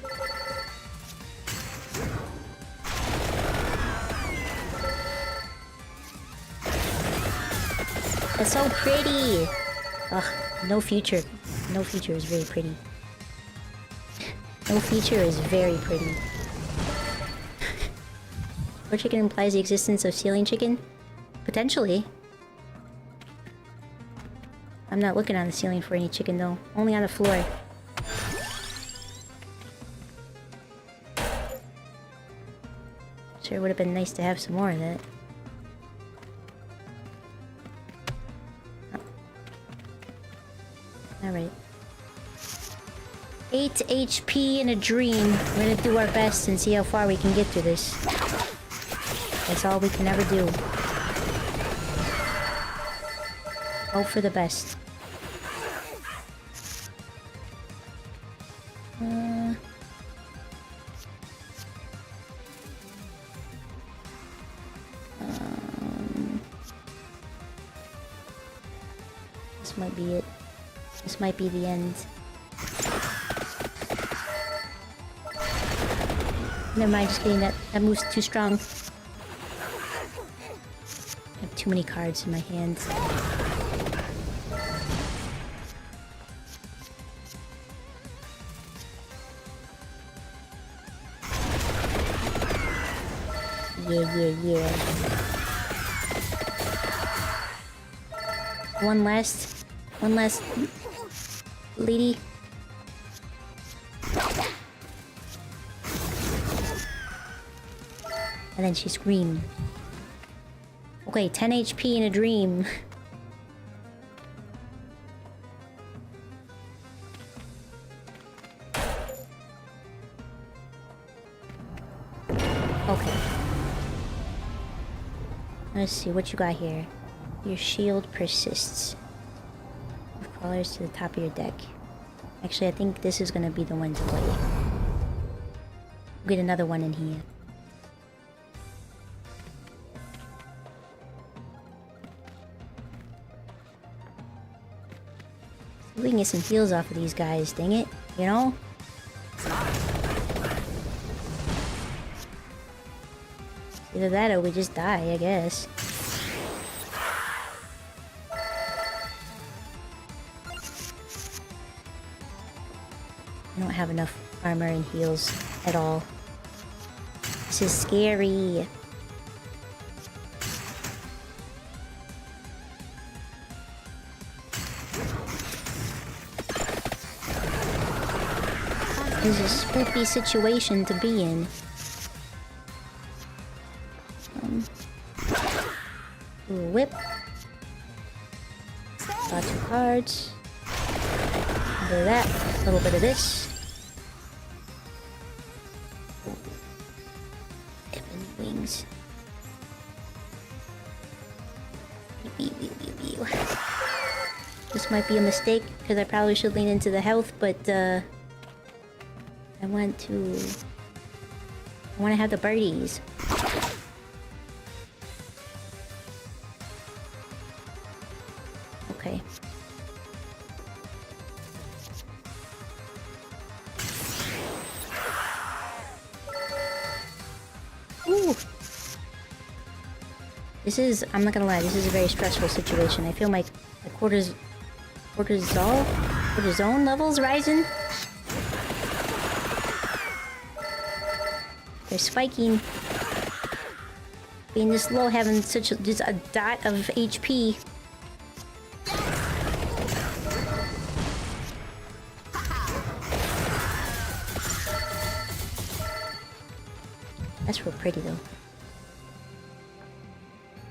That's so pretty! Ugh, no future. No future is very pretty. No future is very pretty. Floor chicken implies the existence of ceiling chicken? Potentially. I'm not looking on the ceiling for any chicken though. Only on the floor. Sure would have been nice to have some more of that. Alright. 8 HP in a dream. We're gonna do our best and see how far we can get through this. That's all we can ever do. Hope for the best. This might be it. This might be the end. Never mind, just kidding. That move's too strong. I have too many cards in my hands. Yeah. One last lady. And then she screamed. Okay, 10 HP in a dream. Okay. Let's see what you got here. Your shield persists. Move crawlers to the top of your deck. Actually, I think this is gonna be the one to play. We'll get another one in here. We can get some heals off of these guys, dang it. You know? Either that or we just die, I guess. I don't have enough armor and heals at all. This is scary. This is a spooky situation to be in. Whip. Got 2 cards. A bit of that. A little bit of this. Ebony wings. This might be a mistake because I probably should lean into the health, but I want to have the birdies. Okay. Ooh. This is, I'm not gonna lie, this is a very stressful situation. I feel my cortisol levels rising. They're spiking. Being this low, having just a dot of HP. That's real pretty though.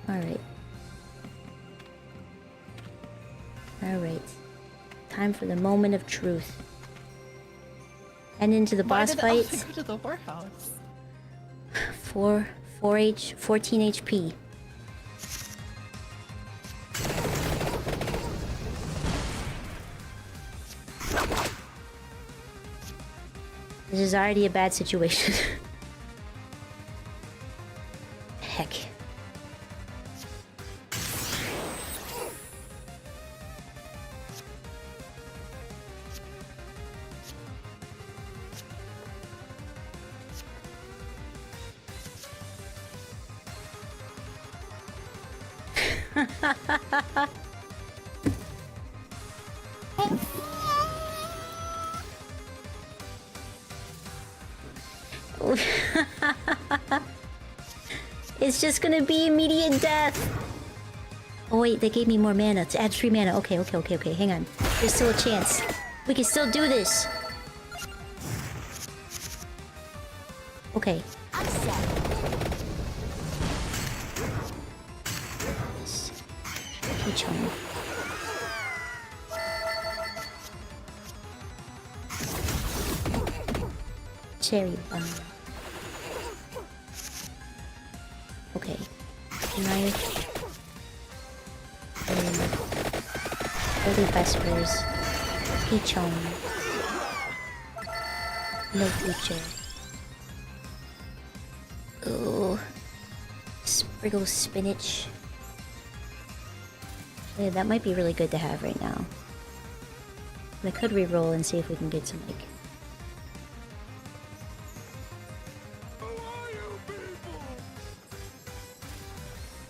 Alright. Alright. Time for the moment of truth. And into the boss fight. Go to the warehouse. 14 HP. This is already a bad situation. Heck. It's just gonna be immediate death. Oh wait, they gave me more mana. It's add 3 mana. Okay. Hang on. There's still a chance. We can still do this. Okay. Peach home. Cherry bomb. Okay. Knife. And Holy Vespers. Peach home. No future. Ooh. Sprinkle spinach. Yeah, that might be really good to have right now. I could re-roll and see if we can get some, like...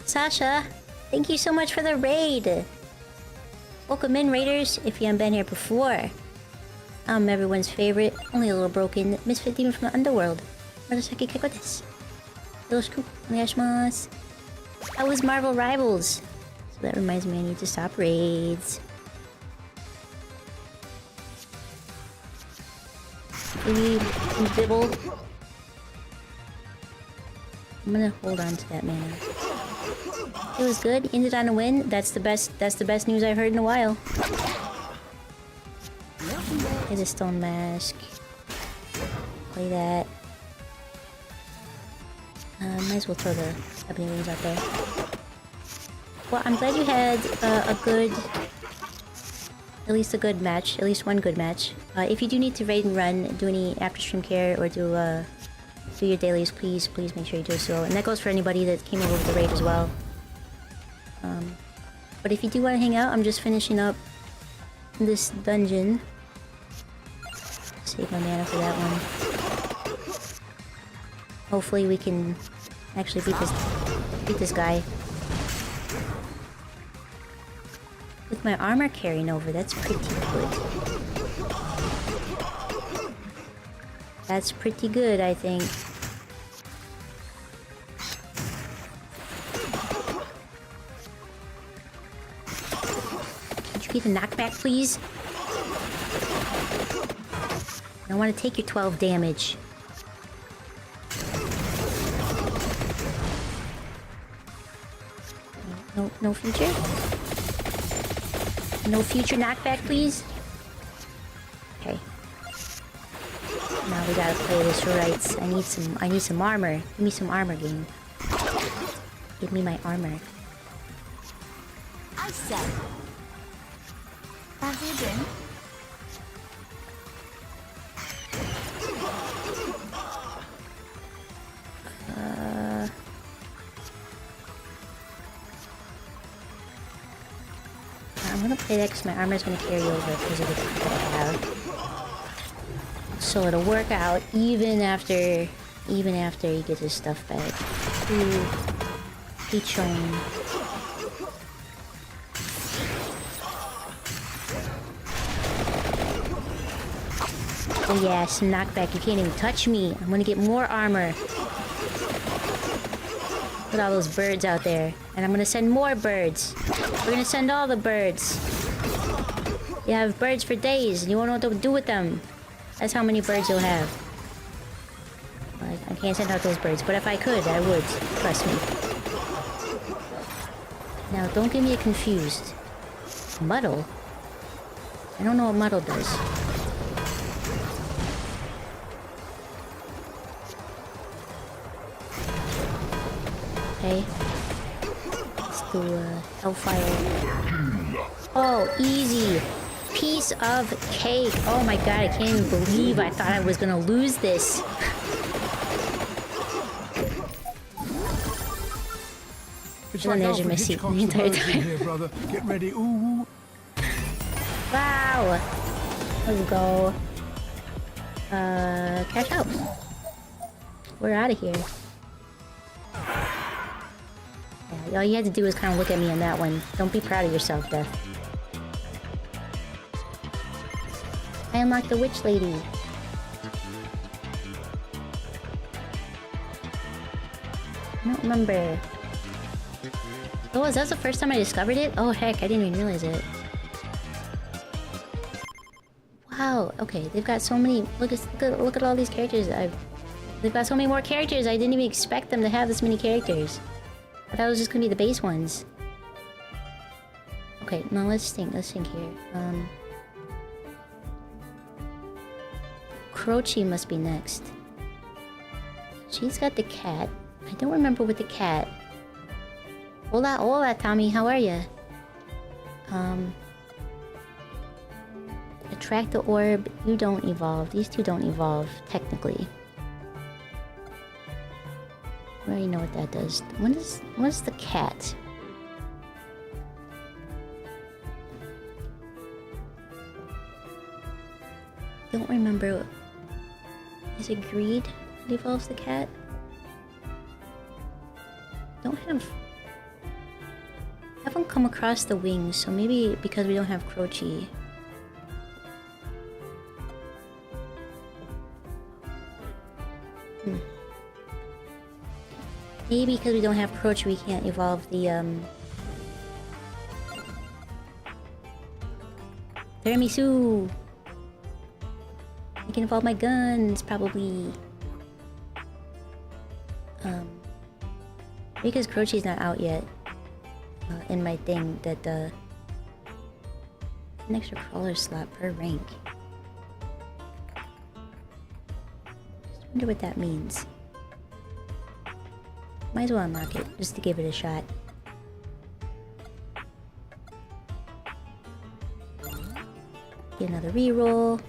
Sasha, thank you so much for the raid! Welcome in, raiders, if you haven't been here before. I'm everyone's favorite, only a little broken, misfit demon from the underworld. Murasaki Kaiko desu. Yoroshiku onegaishimasu. How was Marvel Rivals? So that reminds me I need to stop raids. Maybe bibble. I'm gonna hold on to that mana. It was good. Ended on a win. That's the best news I've heard in a while. Play the stone mask. Play that. Might as well throw the ebony wings out there. Well, I'm glad you had a good... At least a good match. At least one good match. If you do need to raid and run, do any after-stream care, or do your dailies, please make sure you do so. And that goes for anybody that came over with the raid as well. But if you do want to hang out, I'm just finishing up this dungeon. Save my mana for that one. Hopefully we can actually beat this guy. With my armor carrying over, that's pretty good. That's pretty good, I think. Could you get a knockback, please? I don't want to take your 12 damage. No future? No future knockback, please? Okay. Now we gotta play this right. I need some armor. Give me some armor, game. Give me my armor. I said. How's you been? I'm gonna play that because my armor's gonna carry over because of the kit that I have. So it'll work out even after he gets his stuff back. Ooh, Pichon. Oh yeah, some knockback. You can't even touch me. I'm gonna get more armor. Put all those birds out there. And I'm gonna send more birds. We're gonna send all the birds. You have birds for days and you won't know what to do with them. That's how many birds you'll have. I can't send out those birds, but if I could, I would. Trust me. Now, don't get me confused. Muddle? I don't know what muddle does. Okay. Let's do Hellfire. Oh, easy. Piece of cake. Oh my god, I can't even believe I thought I was gonna lose this. It's like Alfred Hitchcock's The Virgin here, brother. Get ready. Ooh. Wow. Let's go. Cash out. We're out of here. Yeah, all you had to do was kind of look at me on that one. Don't be proud of yourself, Death. I unlocked the witch lady. I don't remember. Oh, was that the first time I discovered it? Oh heck, I didn't even realize it. Wow, okay, they've got so many. Look at all these characters. They've got so many more characters. I didn't even expect them to have this many characters. I thought it was just gonna be the base ones. Okay, now let's think here. Croce must be next. She's got the cat. I don't remember with the cat. Hola, Tommy. How are ya? Attract the orb. You don't evolve. These two don't evolve, technically. I already know what that does. What is the cat? don't remember. Is it greed that evolves the cat? Don't have... haven't come across the wings, so maybe because we don't have Croci. Maybe because we don't have Croci, we can't evolve the Tiramisu! I can evolve my guns, probably. Because Croci's not out yet. In my thing, that an extra crawler slot per rank. Just wonder what that means. Might as well unlock it, just to give it a shot. Get another reroll.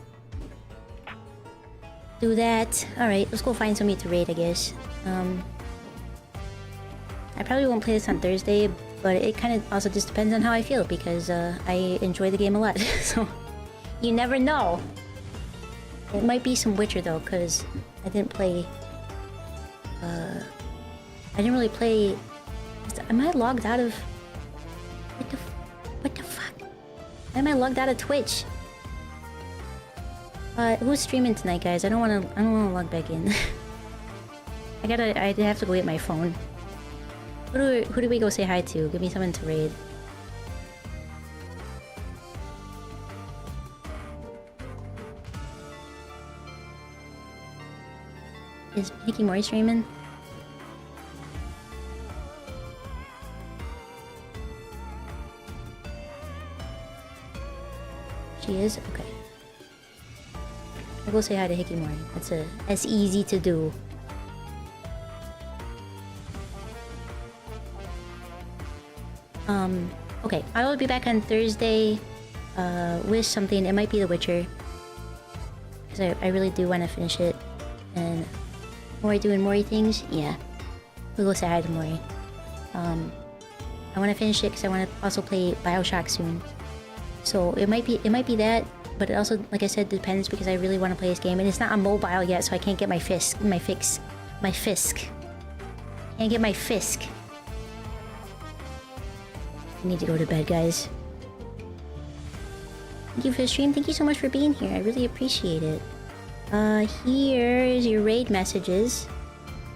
Do that. Alright, let's go find somebody to raid, I guess. I probably won't play this on Thursday, but it kind of also just depends on how I feel, because I enjoy the game a lot, so you never know. It might be some Witcher though, because I didn't play... I didn't really play... Am I logged out of... What the fuck? Why am I logged out of Twitch? Who's streaming tonight, guys? I don't wanna log back in. I have to go get my phone. Who do we go say hi to? Give me someone to raid. Is Hikimori streaming? She is? Okay. I'll go say hi to Hikimori. That's easy to do. Okay, I will be back on Thursday with something. It might be The Witcher, because I really do want to finish it. And Mori doing Mori things? Yeah. We'll go say hi to Mori. I want to finish it because I want to also play Bioshock soon. So it might be that, but it also, like I said, depends, because I really want to play this game, and it's not on mobile yet, so I can't get my Fisk. Can't get my Fisk. I need to go to bed, guys. Thank you for the stream. Thank you so much for being here. I really appreciate it. Here's your raid messages.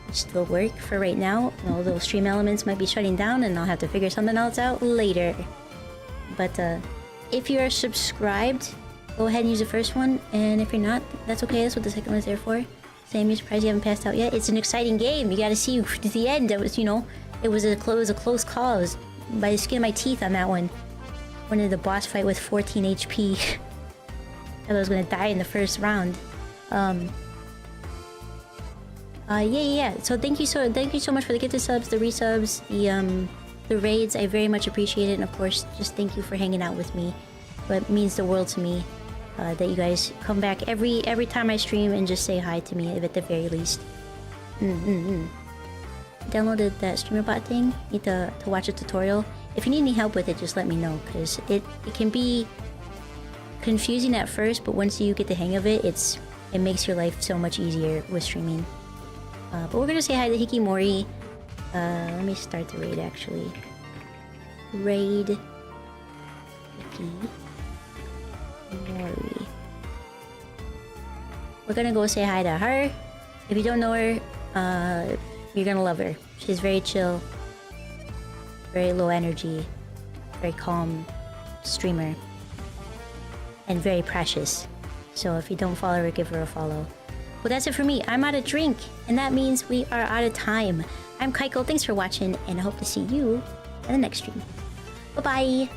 Which still work for right now. All those stream elements might be shutting down, and I'll have to figure something else out later. But if you are subscribed, go ahead and use the first one. And if you're not, that's okay. That's what the second one is there for. Sam, you're surprised you haven't passed out yet? It's an exciting game. You gotta see to the end. It was, you know, it was a close call. It was by the skin of my teeth on that one. One of the boss fight with 14 HP. I thought I was gonna die in the first round. Yeah. So thank you so much for the gifted subs, the resubs, the raids. I very much appreciate it, and of course, just thank you for hanging out with me. It means the world to me that you guys come back every time I stream and just say hi to me, at the very least. Downloaded that StreamerBot thing. Need to watch a tutorial. If you need any help with it, just let me know, because it can be confusing at first, but once you get the hang of it, it makes your life so much easier with streaming. But we're gonna say hi to Hikimori. Let me start the raid, actually. Raid Hikimori. We're gonna go say hi to her. If you don't know her, you're gonna love her. She's very chill, very low energy, very calm streamer, and very precious. So if you don't follow her, give her a follow. Well, that's it for me. I'm out of drink, and that means we are out of time. I'm Kaiko. Thanks for watching, and I hope to see you in the next stream. Bye-bye!